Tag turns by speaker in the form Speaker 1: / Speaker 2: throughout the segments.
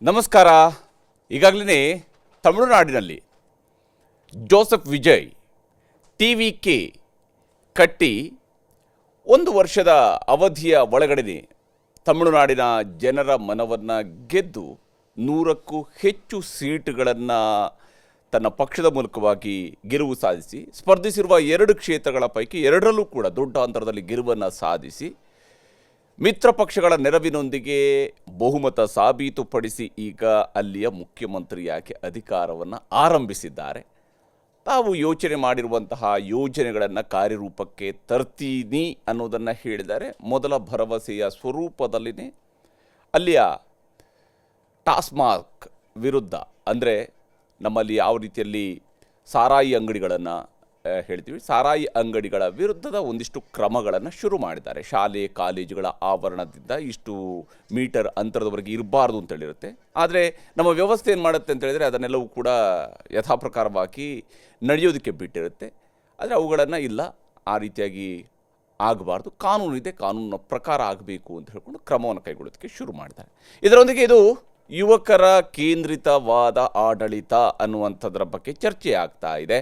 Speaker 1: ನಮಸ್ಕಾರ. ಈಗಾಗಲೇ ತಮಿಳುನಾಡಿನಲ್ಲಿ ಜೋಸೆಫ್ ವಿಜಯ್ TVK ಕಟ್ಟಿ 1 ವರ್ಷದ ಅವಧಿಯ ಒಳಗಡೆ ತಮಿಳುನಾಡಿನ ಜನರ ಮನವನ್ನು ಗೆದ್ದು 100ಕ್ಕೂ ಹೆಚ್ಚು ಸೀಟುಗಳನ್ನು ತನ್ನ ಪಕ್ಷದ ಮೂಲಕವಾಗಿ ಗೆಲುವು ಸಾಧಿಸಿ ಸ್ಪರ್ಧಿಸಿರುವ 2 ಕ್ಷೇತ್ರಗಳ ಪೈಕಿ 2ರಲ್ಲೂ ಕೂಡ ದೊಡ್ಡ ಅಂತರದಲ್ಲಿ ಗೆಲುವನ್ನು ಸಾಧಿಸಿ ಮಿತ್ರ ಪಕ್ಷಗಳ ನೆರವಿನೊಂದಿಗೆ ಬಹುಮತ ಸಾಬೀತುಪಡಿಸಿ ಈಗ ಅಲ್ಲಿಯ ಮುಖ್ಯಮಂತ್ರಿಯಾಗಿ ಅಧಿಕಾರವನ್ನು ಆರಂಭಿಸಿದ್ದಾರೆ. ತಾವು ಯೋಚನೆ ಮಾಡಿರುವಂತಹ ಯೋಜನೆಗಳನ್ನು ಕಾರ್ಯರೂಪಕ್ಕೆ ತರ್ತೀನಿ ಅನ್ನೋದನ್ನು ಹೇಳಿದ್ದಾರೆ. ಮೊದಲ ಭರವಸೆಯ ಸ್ವರೂಪದಲ್ಲಿನೇ ಅಲ್ಲಿಯ ಟಾಸ್ಮಾಕ್ ವಿರುದ್ಧ, ಅಂದರೆ ನಮ್ಮಲ್ಲಿ ಯಾವ ರೀತಿಯಲ್ಲಿ ಸಾರಾಯಿ ಅಂಗಡಿಗಳನ್ನು ಹೇಳ್ತೀವಿ, ಸಾರಾಯಿ ಅಂಗಡಿಗಳ ವಿರುದ್ಧದ ಒಂದಿಷ್ಟು ಕ್ರಮಗಳನ್ನು ಶುರು ಮಾಡಿದ್ದಾರೆ. ಶಾಲೆ ಕಾಲೇಜುಗಳ ಆವರಣದಿಂದ ಇಷ್ಟು ಮೀಟರ್ ಅಂತರದವರೆಗೆ ಇರಬಾರ್ದು ಅಂತೇಳಿರುತ್ತೆ. ಆದರೆ ನಮ್ಮ ವ್ಯವಸ್ಥೆ ಏನು ಮಾಡುತ್ತೆ ಅಂತ ಹೇಳಿದರೆ ಅದನ್ನೆಲ್ಲವೂ ಕೂಡ ಯಥಾಪ್ರಕಾರವಾಗಿ ನಡೆಯೋದಕ್ಕೆ ಬಿಟ್ಟಿರುತ್ತೆ. ಆದರೆ ಅವುಗಳನ್ನು ಇಲ್ಲ, ಆ ರೀತಿಯಾಗಿ ಆಗಬಾರ್ದು, ಕಾನೂನಿದೆ, ಕಾನೂನಿನ ಪ್ರಕಾರ ಆಗಬೇಕು ಅಂತ ಹೇಳ್ಕೊಂಡು ಕ್ರಮವನ್ನು ಕೈಗೊಳ್ಳೋದಕ್ಕೆ ಶುರು ಮಾಡಿದ್ದಾರೆ. ಇದರೊಂದಿಗೆ ಇದು ಯುವಕರ ಕೇಂದ್ರಿತವಾದ ಆಡಳಿತ ಅನ್ನುವಂಥದ್ರ ಬಗ್ಗೆ ಚರ್ಚೆ ಆಗ್ತಾ ಇದೆ.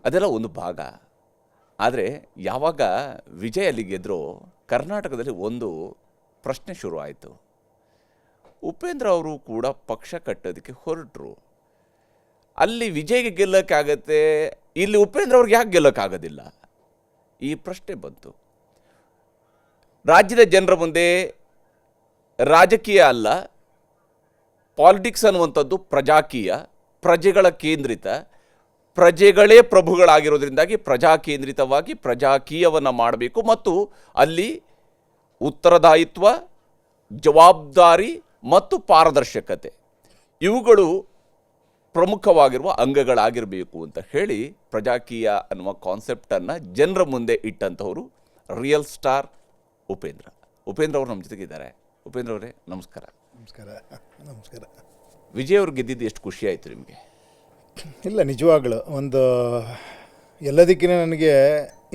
Speaker 1: ಅದೆಲ್ಲ ಒಂದು ಭಾಗ. ಆದರೆ ಯಾವಾಗ ವಿಜಯ್ ಅಲ್ಲಿ ಗೆದ್ರೋ ಕರ್ನಾಟಕದಲ್ಲಿ ಒಂದು ಪ್ರಶ್ನೆ ಶುರು ಆಯಿತು. ಉಪೇಂದ್ರ ಅವರು ಕೂಡ ಪಕ್ಷ ಕಟ್ಟೋದಕ್ಕೆ ಹೊರಟರು. ಅಲ್ಲಿ ವಿಜಯ್ಗೆ ಗೆಲ್ಲೋಕ್ಕಾಗತ್ತೆ, ಇಲ್ಲಿ ಉಪೇಂದ್ರ ಅವ್ರಿಗೆ ಯಾಕೆ ಗೆಲ್ಲೋಕ್ಕಾಗೋದಿಲ್ಲ? ಈ ಪ್ರಶ್ನೆ ಬಂತು. ರಾಜ್ಯದ ಜನರ ಮುಂದೆ ರಾಜಕೀಯ ಅಲ್ಲ, ಪಾಲಿಟಿಕ್ಸ್ ಅನ್ನುವಂಥದ್ದು ಪ್ರಜಾಕೀಯ, ಪ್ರಜೆಗಳ ಕೇಂದ್ರಿತ, ಪ್ರಜೆಗಳೇ ಪ್ರಭುಗಳಾಗಿರೋದ್ರಿಂದಾಗಿ ಪ್ರಜಾಕೇಂದ್ರಿತವಾಗಿ ಪ್ರಜಾಕೀಯವನ್ನು ಮಾಡಬೇಕು ಮತ್ತು ಅಲ್ಲಿ ಉತ್ತರದಾಯಿತ್ವ, ಜವಾಬ್ದಾರಿ ಮತ್ತು ಪಾರದರ್ಶಕತೆ ಇವುಗಳು ಪ್ರಮುಖವಾಗಿರುವ ಅಂಗಗಳಾಗಿರಬೇಕು ಅಂತ ಹೇಳಿ ಪ್ರಜಾಕೀಯ ಅನ್ನುವ ಕಾನ್ಸೆಪ್ಟನ್ನು ಜನರ ಮುಂದೆ ಇಟ್ಟಂಥವರು ರಿಯಲ್ ಸ್ಟಾರ್ ಉಪೇಂದ್ರ ಅವರು ನಮ್ಮ ಜೊತೆಗಿದ್ದಾರೆ. ಉಪೇಂದ್ರ ಅವರೇ ನಮಸ್ಕಾರ.
Speaker 2: ನಮಸ್ಕಾರ. ನಮಸ್ಕಾರ.
Speaker 1: ವಿಜಯ್ ಅವ್ರು ಗೆದ್ದಿದ್ದು ಎಷ್ಟು ಖುಷಿ ಆಯಿತು ನಿಮಗೆ?
Speaker 2: ಇಲ್ಲ, ನಿಜವಾಗ್ಲು ಒಂದು ಎಲ್ಲದಕ್ಕಿಂತ ನನಗೆ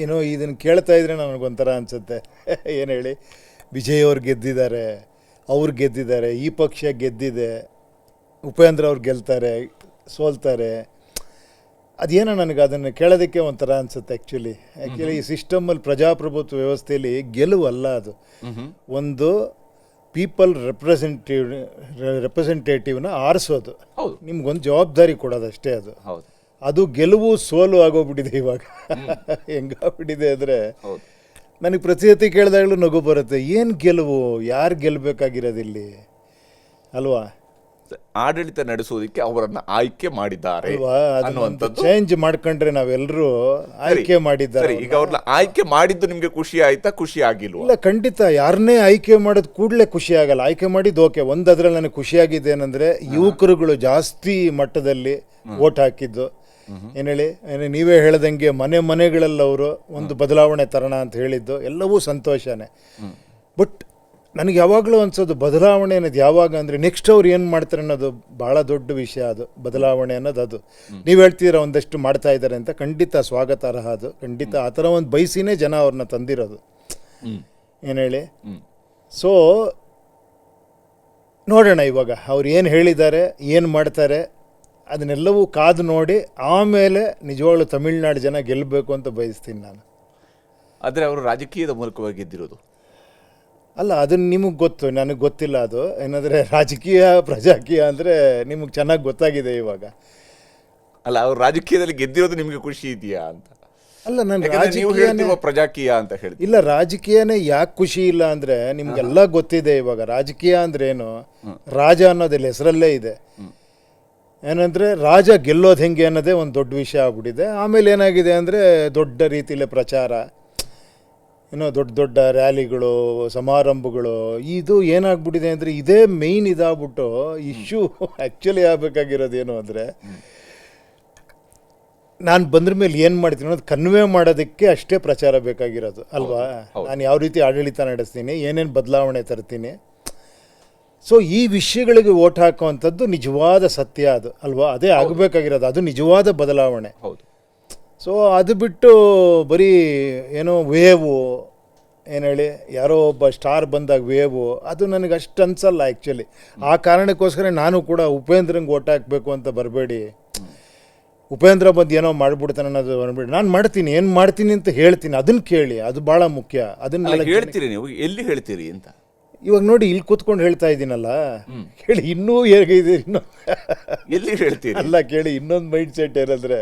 Speaker 2: ಏನೋ ಇದನ್ನು ಕೇಳ್ತಾ ಇದ್ರೆ ನನಗೊಂಥರ ಅನಿಸುತ್ತೆ. ಏನು ಹೇಳಿ, ವಿಜಯ್ ಅವ್ರು ಗೆದ್ದಿದ್ದಾರೆ, ಅವ್ರು ಗೆದ್ದಿದ್ದಾರೆ, ಈ ಪಕ್ಷ ಗೆದ್ದಿದೆ, ಉಪೇಂದ್ರ ಅವ್ರು ಗೆಲ್ತಾರೆ, ಸೋಲ್ತಾರೆ, ಅದೇನೋ ನನಗೆ ಅದನ್ನು ಕೇಳೋದಕ್ಕೆ ಒಂಥರ ಅನಿಸುತ್ತೆ. ಆ್ಯಕ್ಚುಲಿ ಈ ಸಿಸ್ಟಮಲ್ಲಿ ಪ್ರಜಾಪ್ರಭುತ್ವ ವ್ಯವಸ್ಥೆಯಲ್ಲಿ ಗೆಲುವಲ್ಲ ಅದು. ಒಂದು ಪೀಪಲ್ ರೆಪ್ರೆಸೆಂಟೇಟಿವ್ನ ಆರಿಸೋದು, ನಿಮ್ಗೊಂದು ಜವಾಬ್ದಾರಿ ಕೊಡೋದು ಅಷ್ಟೇ. ಅದು ಗೆಲುವು ಸೋಲು ಆಗೋಗ್ಬಿಟ್ಟಿದೆ ಇವಾಗ. ಹೆಂಗಾಗ್ಬಿಟ್ಟಿದೆ ಅಂದರೆ ನನಗೆ ಪ್ರತಿ ಕೇಳಿದಾಗಲೂ ನಗು ಬರುತ್ತೆ. ಏನು ಗೆಲುವು, ಯಾರು ಗೆಲ್ಲಬೇಕಾಗಿರೋದಿಲ್ಲಿ ಅಲ್ವಾ?
Speaker 1: ಆಡಳಿತ ನಡೆಸೋದಕ್ಕೆ ಅವರನ್ನು ಆಯ್ಕೆ ಮಾಡಿದ್ದಾರೆ
Speaker 2: ಚೇಂಜ್ ಮಾಡ್ಕೊಂಡ್ರೆ ನಾವೆಲ್ಲರೂ ಆಯ್ಕೆ ಮಾಡಿದ್ದಾರೆ.
Speaker 1: ಈಗ ಅವ್ರನ್ನ ಆಯ್ಕೆ ಮಾಡಿದ್ದು ನಿಮ್ಗೆ ಖುಷಿ ಆಯ್ತಾ? ಖುಷಿ ಆಗಿಲ್ವಾ?
Speaker 2: ಇಲ್ಲ, ಖಂಡಿತ. ಯಾರನ್ನೇ ಆಯ್ಕೆ ಮಾಡೋದು ಕೂಡಲೇ ಖುಷಿ ಆಗಲ್ಲ. ಆಯ್ಕೆ ಮಾಡಿದ್ದು ಓಕೆ. ಅದ್ರಲ್ಲಿ ನನಗೆ ಖುಷಿ ಆಗಿದೆ ಏನಂದ್ರೆ ಯುವಕರುಗಳು ಜಾಸ್ತಿ ಮಟ್ಟದಲ್ಲಿ ವೋಟ್ ಹಾಕಿದ್ದು. ಏನು ಹೇಳಿ, ನೀವೇ ಹೇಳ್ದಂಗೆ ಮನೆಗಳಲ್ಲವರು ಒಂದು ಬದಲಾವಣೆ ತರೋಣ ಅಂತ ಹೇಳಿದ್ದು ಎಲ್ಲವೂ ಸಂತೋಷನೇ. ಬಟ್ ನನಗೆ ಯಾವಾಗಲೂ ಅನ್ಸೋದು ಬದಲಾವಣೆ ಅನ್ನೋದು ಯಾವಾಗ ಅಂದರೆ ನೆಕ್ಸ್ಟ್ ಅವ್ರು ಏನು ಮಾಡ್ತಾರೆ ಅನ್ನೋದು ಭಾಳ ದೊಡ್ಡ ವಿಷಯ. ಅದು ಬದಲಾವಣೆ ಅನ್ನೋದು ಅದು ನೀವು ಹೇಳ್ತೀರ ಒಂದಷ್ಟು ಮಾಡ್ತಾ ಇದ್ದಾರೆ ಅಂತ, ಖಂಡಿತ ಸ್ವಾಗತಾರ್ಹ. ಅದು ಖಂಡಿತ ಆ ಥರ ಒಂದು ಬಯಸಿನೇ ಜನ ಅವ್ರನ್ನ ತಂದಿರೋದು. ಏನು ಹೇಳಿ, ಸೊ ನೋಡೋಣ ಇವಾಗ ಅವ್ರು ಏನು ಹೇಳಿದ್ದಾರೆ, ಏನು ಮಾಡ್ತಾರೆ, ಅದನ್ನೆಲ್ಲವೂ ಕಾದು ನೋಡಿ ಆಮೇಲೆ ನಿಜವಾಗ್ಲೂ ತಮಿಳ್ನಾಡು ಜನ ಗೆಲ್ಲಬೇಕು ಅಂತ ಬಯಸ್ತೀನಿ ನಾನು.
Speaker 1: ಆದರೆ ಅವರು ರಾಜಕೀಯದ ಮೂಲಕವಾಗಿ ಗೆದ್ದಿರೋದು
Speaker 2: ಅಲ್ಲ, ಅದನ್ನು ನಿಮಗೆ ಗೊತ್ತು, ನನಗೆ ಗೊತ್ತಿಲ್ಲ. ಅದು ಏನಂದರೆ ರಾಜಕೀಯ ಪ್ರಜಾಕೀಯ ಅಂದರೆ ನಿಮಗೆ ಚೆನ್ನಾಗಿ ಗೊತ್ತಾಗಿದೆ ಇವಾಗ.
Speaker 1: ಅಲ್ಲ, ಅವ್ರು ರಾಜಕೀಯದಲ್ಲಿ ಗೆದ್ದಿರೋದು ನಿಮಗೆ ಖುಷಿ ಇದೆಯಾ ಅಂತ?
Speaker 2: ಅಲ್ಲ, ನಾನು ರಾಜಕೀಯ
Speaker 1: ಪ್ರಜಾಕೀಯ ಅಂತ ಹೇಳಿ
Speaker 2: ಇಲ್ಲ, ರಾಜಕೀಯನೇ ಯಾಕೆ ಖುಷಿ ಇಲ್ಲ ಅಂದರೆ ನಿಮಗೆಲ್ಲ ಗೊತ್ತಿದೆ ಇವಾಗ. ರಾಜಕೀಯ ಅಂದ್ರೆ ಏನು, ರಾಜ ಅನ್ನೋದಿಲ್ಲ, ಹೆಸರಲ್ಲೇ ಇದೆ. ಏನಂದರೆ ರಾಜ ಗೆಲ್ಲೋದು ಹೆಂಗೆ ಅನ್ನೋದೇ ಒಂದು ದೊಡ್ಡ ವಿಷಯ ಆಗ್ಬಿಟ್ಟಿದೆ. ಆಮೇಲೆ ಏನಾಗಿದೆ ಅಂದರೆ ದೊಡ್ಡ ರೀತಿಯಲ್ಲೇ ಪ್ರಚಾರ, ದೊಡ್ಡ ದೊಡ್ಡ ರ್ಯಾಲಿಗಳು, ಸಮಾರಂಭಗಳು. ಇದು ಏನಾಗ್ಬಿಟ್ಟಿದೆ ಅಂದರೆ ಇದೇ ಮೇಯ್ನ್ ಇದಾಗ್ಬಿಟ್ಟು ಇಶ್ಯೂ ಆ್ಯಕ್ಚುಲಿ ಆಗಬೇಕಾಗಿರೋದೇನು ಅಂದರೆ ನಾನು ಬಂದ್ರ ಮೇಲೆ ಏನು ಮಾಡ್ತೀನಿ ಅನ್ನೋದು ಕನ್ವೆ ಮಾಡೋದಕ್ಕೆ ಅಷ್ಟೇ ಪ್ರಚಾರ ಬೇಕಾಗಿರೋದು ಅಲ್ವಾ? ನಾನು ಯಾವ ರೀತಿ ಆಡಳಿತ ನಡೆಸ್ತೀನಿ, ಏನೇನು ಬದಲಾವಣೆ ತರ್ತೀನಿ. ಸೊ ಈ ವಿಷಯಗಳಿಗೆ ಓಟ್ ಹಾಕುವಂಥದ್ದು ನಿಜವಾದ ಸತ್ಯ ಅದು ಅಲ್ವಾ? ಅದೇ ಆಗಬೇಕಾಗಿರೋದು, ಅದು ನಿಜವಾದ ಬದಲಾವಣೆ.
Speaker 1: ಹೌದು.
Speaker 2: ಸೊ ಅದು ಬಿಟ್ಟು ಬರೀ ಏನೋ ವೇವು ಏನು ಹೇಳಿ ಯಾರೋ ಒಬ್ಬ ಸ್ಟಾರ್ ಬಂದಾಗ ವೇವು ಅದು ನನಗೆ ಅಷ್ಟು ಅನ್ಸಲ್ಲ ಆ್ಯಕ್ಚುಲಿ. ಆ ಕಾರಣಕ್ಕೋಸ್ಕರ ನಾನು ಕೂಡ ಉಪೇಂದ್ರಂಗೆ ಓಟ್ ಹಾಕಬೇಕು ಅಂತ ಬರಬೇಡಿ. ಉಪೇಂದ್ರ ಬಂದು ಏನೋ ಮಾಡಿಬಿಡ್ತಾನೆ ಅನ್ನೋದು ಬರಬೇಡಿ. ನಾನು ಮಾಡ್ತೀನಿ, ಏನು ಮಾಡ್ತೀನಿ ಅಂತ ಹೇಳ್ತೀನಿ, ಅದನ್ನು ಕೇಳಿ, ಅದು ಭಾಳ ಮುಖ್ಯ. ಅದನ್ನ
Speaker 1: ಹೇಳ್ತೀರಿ ನೀವು, ಎಲ್ಲಿ ಹೇಳ್ತೀರಿ ಅಂತ
Speaker 2: ಇವಾಗ ನೋಡಿ ಇಲ್ಲಿ ಕೂತ್ಕೊಂಡು ಹೇಳ್ತಾ ಇದ್ದೀನಲ್ಲ, ಕೇಳಿ ಇನ್ನೂ ಹೇಗಿದೆ ಇನ್ನೂ
Speaker 1: ಎಲ್ಲಿ ಹೇಳ್ತೀರಿ
Speaker 2: ಅಲ್ಲ ಕೇಳಿ, ಇನ್ನೊಂದು ಮೈಂಡ್ ಸೆಟ್ ಏನಂದರೆ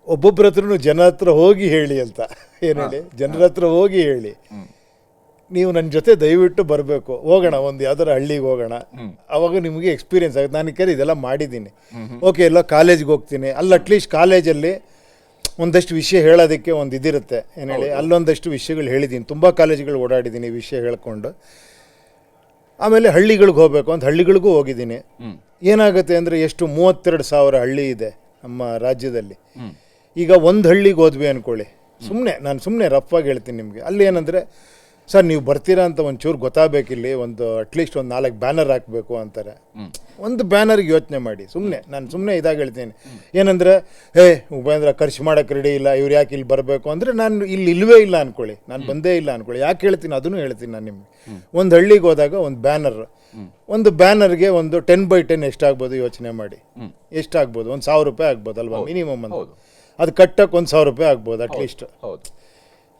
Speaker 2: ಒಬ್ಬೊಬ್ಬರ ಹತ್ರನೂ ಜನ ಹತ್ರ ಹೋಗಿ ಹೇಳಿ ಅಂತ. ಏನು ಹೇಳಿ, ಜನರ ಹತ್ರ ಹೋಗಿ ಹೇಳಿ, ನೀವು ನನ್ನ ಜೊತೆ ದಯವಿಟ್ಟು ಬರಬೇಕು, ಹೋಗೋಣ ಒಂದು ಯಾವ್ದಾರ ಹಳ್ಳಿಗೆ ಹೋಗೋಣ, ಅವಾಗ ನಿಮಗೆ ಎಕ್ಸ್ಪೀರಿಯನ್ಸ್ ಆಗುತ್ತೆ. ನಾನು ಕರೆ ಇದೆಲ್ಲ ಮಾಡಿದ್ದೀನಿ, ಓಕೆ ಎಲ್ಲ ಕಾಲೇಜ್ಗೆ ಹೋಗ್ತೀನಿ, ಅಲ್ಲಿ ಅಟ್ಲೀಸ್ಟ್ ಕಾಲೇಜಲ್ಲಿ ಒಂದಷ್ಟು ವಿಷಯ ಹೇಳೋದಕ್ಕೆ ಒಂದು ಇದಿರುತ್ತೆ. ಏನು ಹೇಳಿ, ಅಲ್ಲೊಂದಷ್ಟು ವಿಷಯಗಳು ಹೇಳಿದ್ದೀನಿ, ತುಂಬ ಕಾಲೇಜ್ಗಳು ಓಡಾಡಿದ್ದೀನಿ ವಿಷಯ ಹೇಳ್ಕೊಂಡು. ಆಮೇಲೆ ಹಳ್ಳಿಗಳಿಗೆ ಹೋಗಬೇಕು ಅಂತ ಹಳ್ಳಿಗಳಿಗೂ ಹೋಗಿದ್ದೀನಿ. ಏನಾಗುತ್ತೆ ಅಂದರೆ ಎಷ್ಟು 32,000 ಹಳ್ಳಿ ಇದೆ ನಮ್ಮ ರಾಜ್ಯದಲ್ಲಿ. ಈಗ ಒಂದು ಹಳ್ಳಿಗೆ ಹೋದ್ವಿ ಅಂದ್ಕೊಳ್ಳಿ, ನಾನು ಸುಮ್ಮನೆ ರಫಾಗಿ ಹೇಳ್ತೀನಿ ನಿಮಗೆ, ಅಲ್ಲಿ ಏನಂದರೆ ಸರ್ ನೀವು ಬರ್ತೀರಾ ಅಂತ ಒಂಚೂರು ಗೊತ್ತಾಗಬೇಕಿಲ್ಲಿ, ಒಂದು ಅಟ್ಲೀಸ್ಟ್ ಒಂದು 4 ಬ್ಯಾನರ್ ಹಾಕಬೇಕು ಅಂತಾರೆ. ಒಂದು ಬ್ಯಾನರ್ಗೆ ಯೋಚನೆ ಮಾಡಿ, ನಾನು ಸುಮ್ಮನೆ ಇದಾಗಿ ಹೇಳ್ತೀನಿ. ಏನಂದರೆ ಉಪೇಂದ್ರ ಖರ್ಚು ಮಾಡೋಕ್ಕೆ ರೆಡಿ ಇಲ್ಲ, ಇವ್ರು ಯಾಕೆ ಇಲ್ಲಿ ಬರಬೇಕು ಅಂದರೆ ನಾನು ಇಲ್ಲಿ ಇಲ್ಲವೇ ಇಲ್ಲ ಅಂದ್ಕೊಳ್ಳಿ, ನಾನು ಬಂದೇ ಇಲ್ಲ ಅಂದ್ಕೊಳ್ಳಿ, ಯಾಕೆ ಹೇಳ್ತೀನಿ ಅದನ್ನು ಹೇಳ್ತೀನಿ ನಾನು ನಿಮಗೆ. ಒಂದು ಹಳ್ಳಿಗೆ ಹೋದಾಗ ಒಂದು ಬ್ಯಾನರ್ಗೆ ಒಂದು 10x10 ಎಷ್ಟಾಗ್ಬೋದು ಯೋಚನೆ ಮಾಡಿ, ಎಷ್ಟಾಗ್ಬೋದು, ಒಂದು 1,000 ರೂಪಾಯಿ ಆಗ್ಬೋದು ಅಲ್ವಾ ಮಿನಿಮಮ್ ಅಂತ. ಅದು ಕಟ್ಟಕ್ಕೆ 1,000 ರೂಪಾಯಿ ಆಗ್ಬೋದು ಅಟ್ಲೀಸ್ಟ್.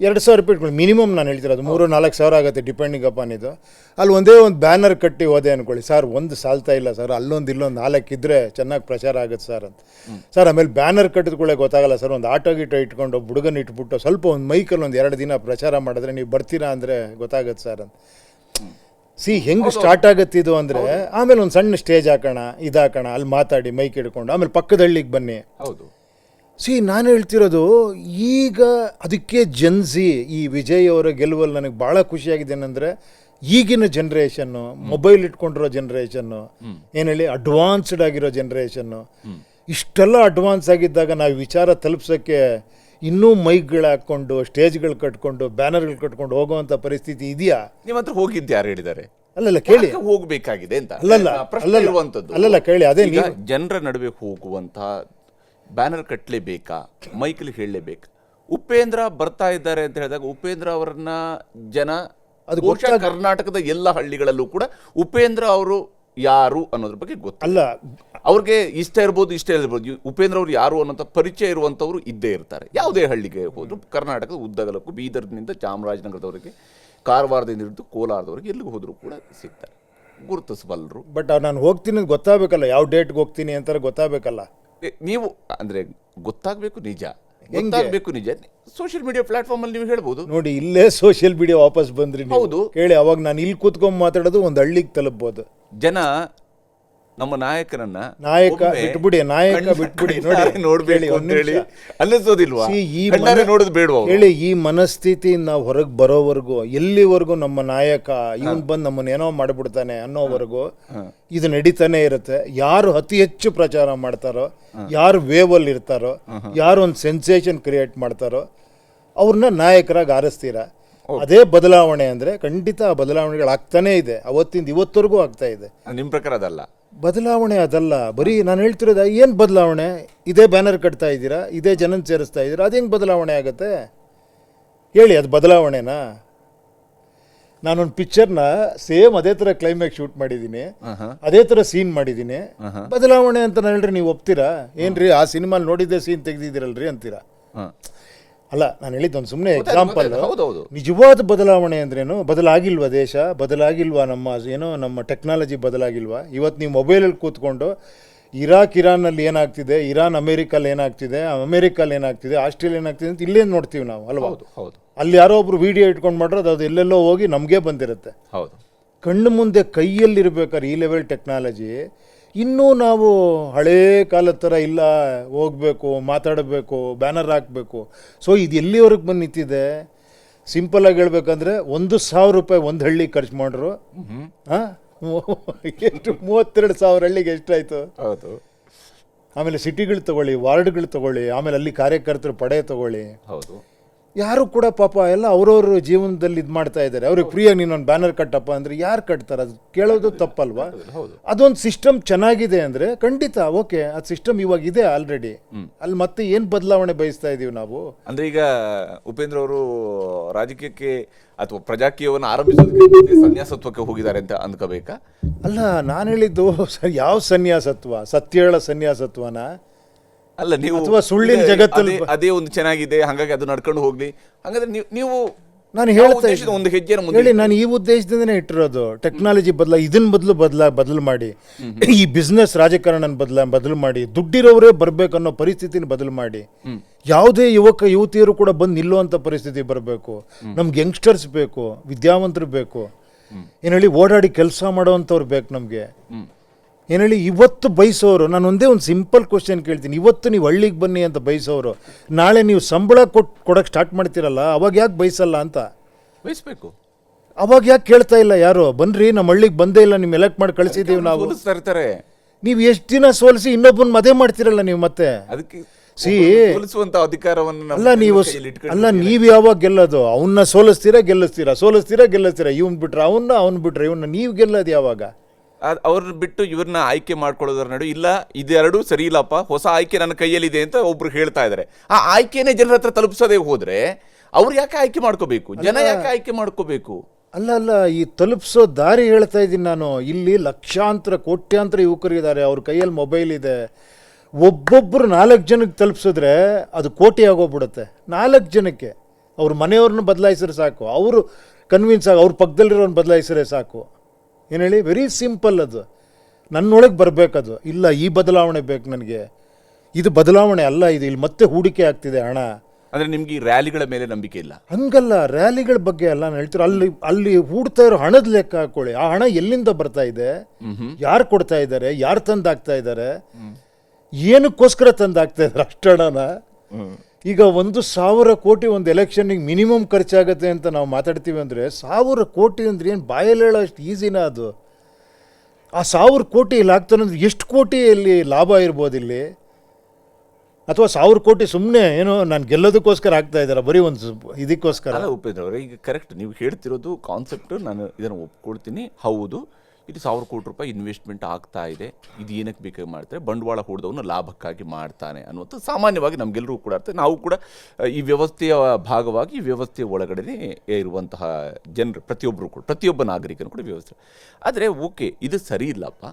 Speaker 2: 2,000 ರೂಪಾಯಿ ಇಟ್ಕೊಳ್ಳಿ ಮಿನಿಮಮ್, ನಾನು ಹೇಳ್ತಿರೋದು 3-4 ಸಾವಿರ ಆಗುತ್ತೆ ಡಿಪೆಂಡಿಂಗ್ ಅಪಾನ್ ಇದು. ಅಲ್ಲಿ ಒಂದೇ ಒಂದು ಬ್ಯಾನರ್ ಕಟ್ಟಿ ಹೋದೆ ಅಂದ್ಕೊಳ್ಳಿ, ಸರ್ ಒಂದು ಸಾಲ್ತಾ ಇಲ್ಲ ಸರ್, ಅಲ್ಲೊಂದು ಇಲ್ಲೊಂದು 4 ಇದ್ದರೆ ಚೆನ್ನಾಗಿ ಪ್ರಚಾರ ಆಗುತ್ತೆ ಸರ್ ಅಂತ. ಸರ್ ಆಮೇಲೆ ಬ್ಯಾನರ್ ಕಟ್ಟಿದ್ಕೊಳ್ಳೆ ಗೊತ್ತಾಗಲ್ಲ ಸರ್, ಒಂದು ಆಟೋ ಗೀಟೋ ಇಟ್ಕೊಂಡು ಹುಡುಗನ ಇಟ್ಬಿಟ್ಟು ಸ್ವಲ್ಪ ಒಂದು ಮೈಕಲ್ಲಿ ಒಂದು 2 ದಿನ ಪ್ರಚಾರ ಮಾಡಿದ್ರೆ ನೀವು ಬರ್ತೀರಾ ಅಂದರೆ ಗೊತ್ತಾಗುತ್ತೆ ಸರ್ ಅಂತ. ಹೆಂಗೆ ಸ್ಟಾರ್ಟ್ ಆಗುತ್ತೆ ಇದು ಅಂದರೆ, ಆಮೇಲೆ ಒಂದು ಸಣ್ಣ ಸ್ಟೇಜ್ ಹಾಕೋಣ, ಇದಾಕೋಣ, ಅಲ್ಲಿ ಮಾತಾಡಿ ಮೈಕ್ ಹಿಡ್ಕೊಂಡು, ಆಮೇಲೆ ಪಕ್ಕದ ಹಳ್ಳಿಗೆ ಬನ್ನಿ. ನಾನು ಹೇಳ್ತಿರೋದು ಈಗ ಅದಕ್ಕೆ ಜನ್ಸಿ ಈ ವಿಜಯ್ ಅವರ ಗೆಲುವಲ್ಲಿ ನನಗೆ ಭಾಳ ಖುಷಿಯಾಗಿದೆ. ಏನಂದರೆ ಈಗಿನ ಜನ್ರೇಷನ್ನು, ಮೊಬೈಲ್ ಇಟ್ಕೊಂಡಿರೋ ಜನ್ರೇಷನ್ನು, ಏನು ಹೇಳಿ ಅಡ್ವಾನ್ಸ್ಡ್ ಆಗಿರೋ ಜನ್ರೇಷನ್ನು, ಇಷ್ಟೆಲ್ಲ ಅಡ್ವಾನ್ಸ್ ಆಗಿದ್ದಾಗ ನಾವು ವಿಚಾರ ತಲುಪ್ಸೋಕ್ಕೆ ಇನ್ನೂ ಮೈಕ್ಗಳು ಹಾಕ್ಕೊಂಡು ಸ್ಟೇಜ್ಗಳು ಕಟ್ಕೊಂಡು ಬ್ಯಾನರ್ಗಳು ಕಟ್ಕೊಂಡು ಹೋಗುವಂಥ ಪರಿಸ್ಥಿತಿ ಇದೆಯಾ?
Speaker 1: ನಿಮ್ಮ ಹತ್ರ ಹೋಗಿದ್ದು ಯಾರು ಹೇಳಿದ್ದಾರೆ?
Speaker 2: ಅಲ್ಲಲ್ಲ ಕೇಳಿ,
Speaker 1: ಹೋಗಬೇಕಾಗಿದೆ ಅಂತ
Speaker 2: ಅಲ್ಲಲ್ಲ ಕೇಳಿ, ಅದೇ
Speaker 1: ಜನರ ನಡುವೆ ಹೋಗುವಂಥ ಬ್ಯಾನರ್ ಕಟ್ಟಲೇಬೇಕಾ, ಮೈಕಲ್ಲಿ ಹೇಳಲೇಬೇಕಾ? ಉಪೇಂದ್ರ ಬರ್ತಾ ಇದ್ದಾರೆ ಅಂತ ಹೇಳಿದಾಗ ಉಪೇಂದ್ರ ಅವರನ್ನ ಜನ ಅದು ಬಹುಶಃ ಕರ್ನಾಟಕದ ಎಲ್ಲ ಹಳ್ಳಿಗಳಲ್ಲೂ ಕೂಡ ಉಪೇಂದ್ರ ಅವರು ಯಾರು ಅನ್ನೋದ್ರ ಬಗ್ಗೆ ಗೊತ್ತಲ್ಲ. ಅವ್ರಿಗೆ ಇಷ್ಟ ಇರ್ಬೋದು, ಉಪೇಂದ್ರ ಅವರು ಯಾರು ಅನ್ನೋಂಥ ಪರಿಚಯ ಇರುವಂಥವ್ರು ಇದ್ದೇ ಇರ್ತಾರೆ. ಯಾವುದೇ ಹಳ್ಳಿಗೆ ಹೋದ್ರು ಕರ್ನಾಟಕದ ಉದ್ದಗಲಕ್ಕೂ, ಬೀದರ್ನಿಂದ ಚಾಮರಾಜನಗರದವರೆಗೆ, ಕಾರವಾರದಿಂದ ಹಿಡಿದು ಕೋಲಾರದವರೆಗೆ ಎಲ್ಲಿಗೆ ಹೋದರೂ ಕೂಡ ಸಿಗ್ತಾರೆ, ಗುರುತಿಸಬಲ್ಲರು.
Speaker 2: ಬಟ್ ನಾನು ಹೋಗ್ತೀನಿ ಗೊತ್ತಾಗಬೇಕಲ್ಲ, ಯಾವ ಡೇಟ್ಗೆ ಹೋಗ್ತೀನಿ ಅಂತಾರೆ ಗೊತ್ತಾಗಬೇಕಲ್ಲ.
Speaker 1: ನೀವು ಅಂದರೆ ಗೊತ್ತಾಗಬೇಕು ನಿಜ, ಸೋಷಿಯಲ್ ಮೀಡಿಯಾ ಪ್ಲಾಟ್ಫಾರ್ಮ್ ಅಲ್ಲಿ ನೀವು ಹೇಳ್ಬೋದು.
Speaker 2: ನೋಡಿ ಇಲ್ಲೇ ಸೋಷಿಯಲ್ ಮೀಡಿಯಾ ವಾಪಸ್ ಬಂದ್ರಿ, ಹೌದು ಕೇಳಿ, ಅವಾಗ ನಾನು ಇಲ್ಲಿ ಕೂತ್ಕೊಂಡು ಮಾತಾಡೋದು ಒಂದು ಹಳ್ಳಿಗೆ ತಲುಪಬಹುದು.
Speaker 1: ಜನ ನಮ್ಮ ನಾಯಕ
Speaker 2: ಬಿಟ್ಬಿಡಿ ನೋಡಿ
Speaker 1: ನೋಡ್ಬೇಕು ಅಂತ ಹೇಳಿ ಅನ್ನಿಸೋದಿಲ್ವಾ? ನೋಡೋದು ಬೇಡವಾ?
Speaker 2: ಹೇಳಿ, ಈ ಮನಸ್ಥಿತಿ ನಾವು ಹೊರಗೆ ಬರೋವರೆಗೂ, ಎಲ್ಲಿವರೆಗೂ ನಮ್ಮ ನಾಯಕ ಇವನ್ ಬಂದು ನಮ್ಮನ್ನ ಏನೋ ಮಾಡಿಬಿಡ್ತಾನೆ ಅನ್ನೋವರೆಗೂ ಇದು ನಡೀತಾನೆ ಇರುತ್ತೆ. ಯಾರು ಅತಿ ಹೆಚ್ಚು ಪ್ರಚಾರ ಮಾಡ್ತಾರೋ, ಯಾರು ವೇವಲ್ಲಿ ಇರ್ತಾರೋ, ಯಾರು ಒಂದು ಸೆನ್ಸೇಷನ್ ಕ್ರಿಯೇಟ್ ಮಾಡ್ತಾರೋ ಅವ್ರನ್ನ ನಾಯಕರಾಗಿ ಆರಿಸ್ತೀರ. ಅದೇ ಬದಲಾವಣೆ ಅಂದರೆ ಖಂಡಿತ ಆ ಬದಲಾವಣೆಗಳು ಆಗ್ತಾನೇ ಇದೆ, ಅವತ್ತಿಂದ ಇವತ್ತವರೆಗೂ ಆಗ್ತಾ ಇದೆ.
Speaker 1: ನಿಮ್ಮ ಪ್ರಕಾರ ಅದಲ್ಲ
Speaker 2: ಬದಲಾವಣೆ, ಅದಲ್ಲ ಬರೀ ನಾನು ಹೇಳ್ತಿರೋದು. ಏನು ಬದಲಾವಣೆ? ಇದೇ ಬ್ಯಾನರ್ ಕಟ್ತಾ ಇದ್ದೀರಾ, ಇದೇ ಜನನ ಸೇರಿಸ್ತಾ ಇದ್ದೀರಾ, ಅದು ಹೆಂಗೆ ಬದಲಾವಣೆ ಆಗುತ್ತೆ ಹೇಳಿ? ಅದು ಬದಲಾವಣೆನಾ? ನಾನೊಂದು ಪಿಕ್ಚರ್ನ ಸೇಮ್ ಅದೇ ಥರ ಕ್ಲೈಮ್ಯಾಕ್ಸ್ ಶೂಟ್ ಮಾಡಿದ್ದೀನಿ, ಅದೇ ಥರ ಸೀನ್ ಮಾಡಿದ್ದೀನಿ, ಬದಲಾವಣೆ ಅಂತ ನಾನು ಹೇಳ್ರಿ ನೀವು ಒಪ್ತೀರಾ? ಏನ್ರಿ ಆ ಸಿನಿಮಾಲಿ ನೋಡಿದ್ದೆ ಸೀನ್ ತೆಗೆದಿದ್ದೀರಲ್ರಿ ಅಂತೀರಾ? ಅಲ್ಲ, ನಾನು ಹೇಳಿದ್ದು ಒಂದು ಸುಮ್ಮನೆ ಎಕ್ಸಾಂಪಲ್. ನಿಜವಾದ ಬದಲಾವಣೆ ಅಂದ್ರೇನು? ಬದಲಾಗಿಲ್ವಾ ದೇಶ? ಬದಲಾಗಿಲ್ವಾ ನಮ್ಮ ಟೆಕ್ನಾಲಜಿ ಬದಲಾಗಿಲ್ವಾ? ಇವತ್ತು ನೀವು ಮೊಬೈಲಲ್ಲಿ ಕೂತ್ಕೊಂಡು ಇರಾನ್ನಲ್ಲಿ ಏನಾಗ್ತಿದೆ, ಅಮೇರಿಕಲ್ಲಿ ಏನಾಗ್ತಿದೆ, ಅಮೇರಿಕಲ್ಲಿ ಏನಾಗ್ತಿದೆ, ಆಸ್ಟ್ರೇಲಿಯಾ ಏನಾಗ್ತಿದೆ ಅಂತ ಇಲ್ಲೇ ನೋಡ್ತೀವಿ ನಾವು ಅಲ್ವಾ? ಅಲ್ಲಿ ಯಾರೋ ಒಬ್ರು ವಿಡಿಯೋ ಇಟ್ಕೊಂಡು ಮಾಡಿರೋದು ಅದು ಎಲ್ಲೆಲ್ಲೋ ಹೋಗಿ ನಮಗೆ ಬಂದಿರುತ್ತೆ. ಕಣ್ಣು ಮುಂದೆ ಕೈಯಲ್ಲಿರ್ಬೇಕಾದ್ರೆ ಈ ಲೆವೆಲ್ ಟೆಕ್ನಾಲಜಿ, ಇನ್ನೂ ನಾವು ಹಳೇ ಕಾಲದ ಥರ ಇಲ್ಲ, ಹೋಗಬೇಕು, ಮಾತಾಡಬೇಕು, ಬ್ಯಾನರ್ ಹಾಕಬೇಕು. ಸೊ ಇದು ಎಲ್ಲಿವರೆಗೆ ಬಂದು ನಿಂತಿದೆ? ಸಿಂಪಲಾಗಿ ಹೇಳ್ಬೇಕಂದ್ರೆ 1,000 ರೂಪಾಯಿ ಒಂದು ಹಳ್ಳಿಗೆ ಖರ್ಚು ಮಾಡ್ರು, ಎಷ್ಟು 32,000 ಹಳ್ಳಿಗೆ ಎಷ್ಟಾಯಿತು?
Speaker 1: ಹೌದು.
Speaker 2: ಆಮೇಲೆ ಸಿಟಿಗಳು ತಗೊಳ್ಳಿ, ವಾರ್ಡ್ಗಳು ತಗೊಳ್ಳಿ, ಆಮೇಲೆ ಅಲ್ಲಿ ಕಾರ್ಯಕರ್ತರು ಪಡೆ ತಗೊಳ್ಳಿ.
Speaker 1: ಹೌದು.
Speaker 2: ಯಾರು ಕೂಡ ಪಾಪ ಎಲ್ಲ ಅವ್ರವ್ರ ಜೀವನದಲ್ಲಿ ಇದು ಮಾಡ್ತಾ ಇದ್ದಾರೆ. ಅವ್ರಿಗೆ ಫ್ರೀಯಾಗಿ ನೀನೊಂದು ಬ್ಯಾನರ್ ಕಟ್ಟಪ್ಪ ಅಂದರೆ ಯಾರು ಕಟ್ತಾರೆ? ಅದು ಕೇಳೋದು ತಪ್ಪಲ್ವಾ? ಅದೊಂದು ಸಿಸ್ಟಮ್ ಚೆನ್ನಾಗಿದೆ ಅಂದರೆ ಖಂಡಿತ ಓಕೆ, ಅದು ಸಿಸ್ಟಮ್ ಇವಾಗ ಇದೆ ಆಲ್ರೆಡಿ. ಅಲ್ಲಿ ಮತ್ತೆ ಏನು ಬದಲಾವಣೆ ಬಯಸ್ತಾ ಇದೀವಿ ನಾವು?
Speaker 1: ಅಂದ್ರೆ ಈಗ ಉಪೇಂದ್ರ ಅವರು ರಾಜಕೀಯಕ್ಕೆ ಅಥವಾ ಪ್ರಜಾಕೀಯವನ್ನು ಆರಂಭಿಸೋದಕ್ಕೆ ಸನ್ಯಾಸತ್ವಕ್ಕೆ ಹೋಗಿದ್ದಾರೆ ಅಂತ ಅಂದ್ಕೋಬೇಕಾ?
Speaker 2: ಅಲ್ಲ, ನಾನು ಹೇಳಿದ್ದು ಯಾವ ಸನ್ಯಾಸತ್ವ? ಸತ್ಯ ಹೇಳೋ ಸನ್ಯಾಸತ್ವನ?
Speaker 1: ಅಲ್ಲ, ನೀವು
Speaker 2: ಅಥವಾ ಸುಳ್ಳಿನ ಜಗತ್ತಲ್ಲಿ
Speaker 1: ಅದೇ ಒಂದು ಚೆನ್ನಾಗಿದೆ ಹಾಗಾಗಿ ಅದು ನಡ್ಕೊಂಡು ಹೋಗ್ಲಿ, ಹಾಗಾದ್ರೆ ನೀವು
Speaker 2: ನಾನು ಹೇಳ್ತಾ
Speaker 1: ಒಂದು ಹೆಜ್ಜೆನ ಮುಂದೆ
Speaker 2: ಹೇಳಿ, ನಾನು ಈ ಉದ್ದೇಶದಿಂದನೇ ಇಟ್ಟಿರೋದು. ಟೆಕ್ನಾಲಜಿ ಇದನ್ನ ಬದಲು ಮಾಡಿ, ಈ ಬಿಸ್ನೆಸ್ ರಾಜಕಾರಣನ ಬದಲು ಮಾಡಿ, ದುಡ್ಡಿರೋರೇ ಬರ್ಬೇಕನ್ನೋ ಪರಿಸ್ಥಿತಿನ ಬದಲು ಮಾಡಿ, ಯಾವುದೇ ಯುವತಿಯರು ಕೂಡ ಬಂದು ನಿಲ್ಲುವಂಥ ಪರಿಸ್ಥಿತಿ ಬರಬೇಕು. ನಮ್ಗೆ ಯಂಗ್ಸ್ಟರ್ಸ್ ಬೇಕು, ವಿದ್ಯಾವಂತರು ಬೇಕು, ಏನು ಹೇಳಿ ಓಡಾಡಿ ಕೆಲಸ ಮಾಡೋವಂಥವ್ರು ಬೇಕು ನಮಗೆ. ಏನು ಹೇಳಿ ಇವತ್ತು ಬಯಸೋರು, ನಾನು ಒಂದೇ ಒಂದು ಸಿಂಪಲ್ ಕ್ವಶನ್ ಕೇಳ್ತೀನಿ. ಇವತ್ತು ನೀವು ಹಳ್ಳಿಗೆ ಬನ್ನಿ ಅಂತ ಬಯಸೋರು, ನಾಳೆ ನೀವು ಸಂಬಳ ಕೊಡೋಕ್ಕೆ ಸ್ಟಾರ್ಟ್ ಮಾಡ್ತೀರಲ್ಲ, ಅವಾಗ ಯಾಕೆ ಬಯಸಲ್ಲ ಅಂತ?
Speaker 1: ಬಯಸ್ಬೇಕು.
Speaker 2: ಅವಾಗ ಯಾಕೆ ಕೇಳ್ತಾ ಇಲ್ಲ ಯಾರು? ಬನ್ರಿ ನಮ್ಮ ಹಳ್ಳಿಗೆ ಬಂದೇ ಇಲ್ಲ, ನಿಮ್ಮ ಎಲೆಕ್ಟ್ ಮಾಡಿ ಕಳಿಸಿದ್ದೀವಿ ನಾವು. ನೀವು ಎಷ್ಟು ದಿನ ಸೋಲಿಸಿ ಇನ್ನೊಬ್ಬನ ಮದುವೆ ಮಾಡ್ತಿರಲ್ಲ ನೀವು ಮತ್ತೆ.
Speaker 1: ಅದಕ್ಕೆ
Speaker 2: ಅಧಿಕಾರವನ್ನು ಅಲ್ಲ, ನೀವು ಯಾವಾಗ ಗೆಲ್ಲೋದು? ಅವನ್ನ ಸೋಲಿಸ್ತೀರಾ ಗೆಲ್ಲಿಸ್ತೀರಾ, ಇವನ್ ಬಿಟ್ರೆ ಅವ್ನು ಬಿಟ್ರೆ ಇವನ್ನ, ನೀವು ಗೆಲ್ಲೋದು ಯಾವಾಗ?
Speaker 1: ಅವ್ರನ್ನ ಬಿಟ್ಟು ಇವ್ರನ್ನ ಆಯ್ಕೆ ಮಾಡ್ಕೊಳ್ಳೋದ್ರ ನಡು ಇಲ್ಲ, ಇದೆರಡೂ ಸರಿ ಇಲ್ಲಪ್ಪ, ಹೊಸ ಆಯ್ಕೆ ನನ್ನ ಕೈಯಲ್ಲಿದೆ ಅಂತ ಒಬ್ರು ಹೇಳ್ತಾ ಇದ್ದಾರೆ. ಆ ಆಯ್ಕೆನೇ ಜನರ ಹತ್ರ ತಲುಪಿಸೋದೇ ಹೋದ್ರೆ ಅವ್ರು ಯಾಕೆ ಆಯ್ಕೆ ಮಾಡ್ಕೋಬೇಕು? ಜನ ಯಾಕೆ ಆಯ್ಕೆ ಮಾಡ್ಕೋಬೇಕು?
Speaker 2: ಅಲ್ಲ, ಈ ತಲುಪಿಸೋ ದಾರಿ ಹೇಳ್ತಾ ಇದ್ದೀನಿ ನಾನು. ಇಲ್ಲಿ ಲಕ್ಷಾಂತರ ಕೋಟ್ಯಾಂತರ ಯುವಕರಿದ್ದಾರೆ, ಅವ್ರ ಕೈಯಲ್ಲಿ ಮೊಬೈಲ್ ಇದೆ. ಒಬ್ಬೊಬ್ಬರು 4 ಜನಕ್ಕೆ ತಲುಪಿಸಿದ್ರೆ ಅದು ಕೋಟಿ ಆಗೋಗ್ಬಿಡುತ್ತೆ. 4 ಜನಕ್ಕೆ ಅವ್ರ ಮನೆಯವ್ರನ್ನ ಬದಲಾಯಿಸಿದ್ರೆ ಸಾಕು, ಅವರು ಕನ್ವಿನ್ಸ್ ಆಗಿ ಅವ್ರ ಪಕ್ಕದಲ್ಲಿರೋನ್ನ ಬದಲಾಯಿಸಿದ್ರೆ ಸಾಕು. ಏನು ಹೇಳಿ, ವೆರಿ ಸಿಂಪಲ್. ಅದು ನನ್ನೊಳಗೆ ಬರಬೇಕದು. ಇಲ್ಲ, ಈ ಬದಲಾವಣೆ ಬೇಕು ನನಗೆ. ಇದು ಬದಲಾವಣೆ ಅಲ್ಲ, ಇದು ಇಲ್ಲಿ ಮತ್ತೆ ಹೂಡಿಕೆ ಆಗ್ತಿದೆ ಹಣ.
Speaker 1: ಅಂದರೆ ನಿಮ್ಗೆ ಈ ರ್ಯಾಲಿಗಳ ಮೇಲೆ ನಂಬಿಕೆ ಇಲ್ಲ?
Speaker 2: ಹಂಗಲ್ಲ, ರ್ಯಾಲಿಗಳ ಬಗ್ಗೆ ಅಲ್ಲ ನಾನು ಹೇಳ್ತೀರ. ಅಲ್ಲಿ ಹೂಡ್ತಾ ಇರೋ ಹಣದ ಲೆಕ್ಕ ಹಾಕೊಳ್ಳಿ. ಆ ಹಣ ಎಲ್ಲಿಂದ ಬರ್ತಾ ಇದೆ, ಯಾರು ಕೊಡ್ತಾ ಇದ್ದಾರೆ, ಯಾರು ತಂದಾಗ್ತಾ ಇದ್ದಾರೆ, ಏನಕ್ಕೋಸ್ಕರ ತಂದಾಗ್ತಾ ಇದ್ದಾರೆ ಅಷ್ಟು ಹಣನ? ಈಗ 1,000 ಕೋಟಿ ಒಂದು ಎಲೆಕ್ಷನ್ನಿಗೆ ಮಿನಿಮಮ್ ಖರ್ಚಾಗತ್ತೆ ಅಂತ ನಾವು ಮಾತಾಡ್ತೀವಿ ಅಂದರೆ, 1,000 ಕೋಟಿ ಅಂದ್ರೆ ಏನು ಬಾಯಲ್ಲಿ ಹೇಳೋ ಅಷ್ಟು ಈಸಿನ ಅದು? ಆ 1,000 ಕೋಟಿ ಇಲ್ಲಿ ಆಗ್ತಾನೆ ಅಂದ್ರೆ ಎಷ್ಟು ಕೋಟಿ ಇಲ್ಲಿ ಲಾಭ ಇರ್ಬೋದು ಇಲ್ಲಿ? ಅಥವಾ 1,000 ಕೋಟಿ ಸುಮ್ಮನೆ ಏನೋ ನಾನು ಗೆಲ್ಲೋದಕ್ಕೋಸ್ಕರ ಆಗ್ತಾ ಇದ್ದಾರೆ, ಬರೀ ಒಂದು ಇದಕ್ಕೋಸ್ಕರ?
Speaker 1: ಅಲ್ಲ ಉಪೇಂದ್ರ ಅವರೇ, ಈಗ ಕರೆಕ್ಟ್ ನೀವು ಹೇಳ್ತಿರೋದು ಕಾನ್ಸೆಪ್ಟ್, ನಾನು ಇದನ್ನು ಒಪ್ಕೊಳ್ತೀನಿ. ಹೌದು, ಇದು 1,000 ಕೋಟಿ ರೂಪಾಯಿ ಇನ್ವೆಸ್ಟ್ಮೆಂಟ್ ಆಗ್ತಾ ಇದೆ, ಇದು ಏನಕ್ಕೆ ಬೇಕಾಗಿ ಮಾಡ್ತಾರೆ, ಬಂಡವಾಳ ಹೂಡಿದವನು ಲಾಭಕ್ಕಾಗಿ ಮಾಡ್ತಾನೆ ಅನ್ನುವಂಥ ಸಾಮಾನ್ಯವಾಗಿ ನಮಗೆಲ್ಲರೂ ಕೂಡ ಅರ್ಥ. ನಾವು ಕೂಡ ಈ ವ್ಯವಸ್ಥೆಯ ಭಾಗವಾಗಿ ಈ ವ್ಯವಸ್ಥೆಯ ಒಳಗಡೆ ಇರುವಂತಹ ಜನರು ಪ್ರತಿಯೊಬ್ಬ ನಾಗರಿಕನು ಕೂಡ ವ್ಯವಸ್ಥೆ. ಆದರೆ ಓಕೆ, ಇದು ಸರಿ ಇಲ್ಲಪ್ಪ,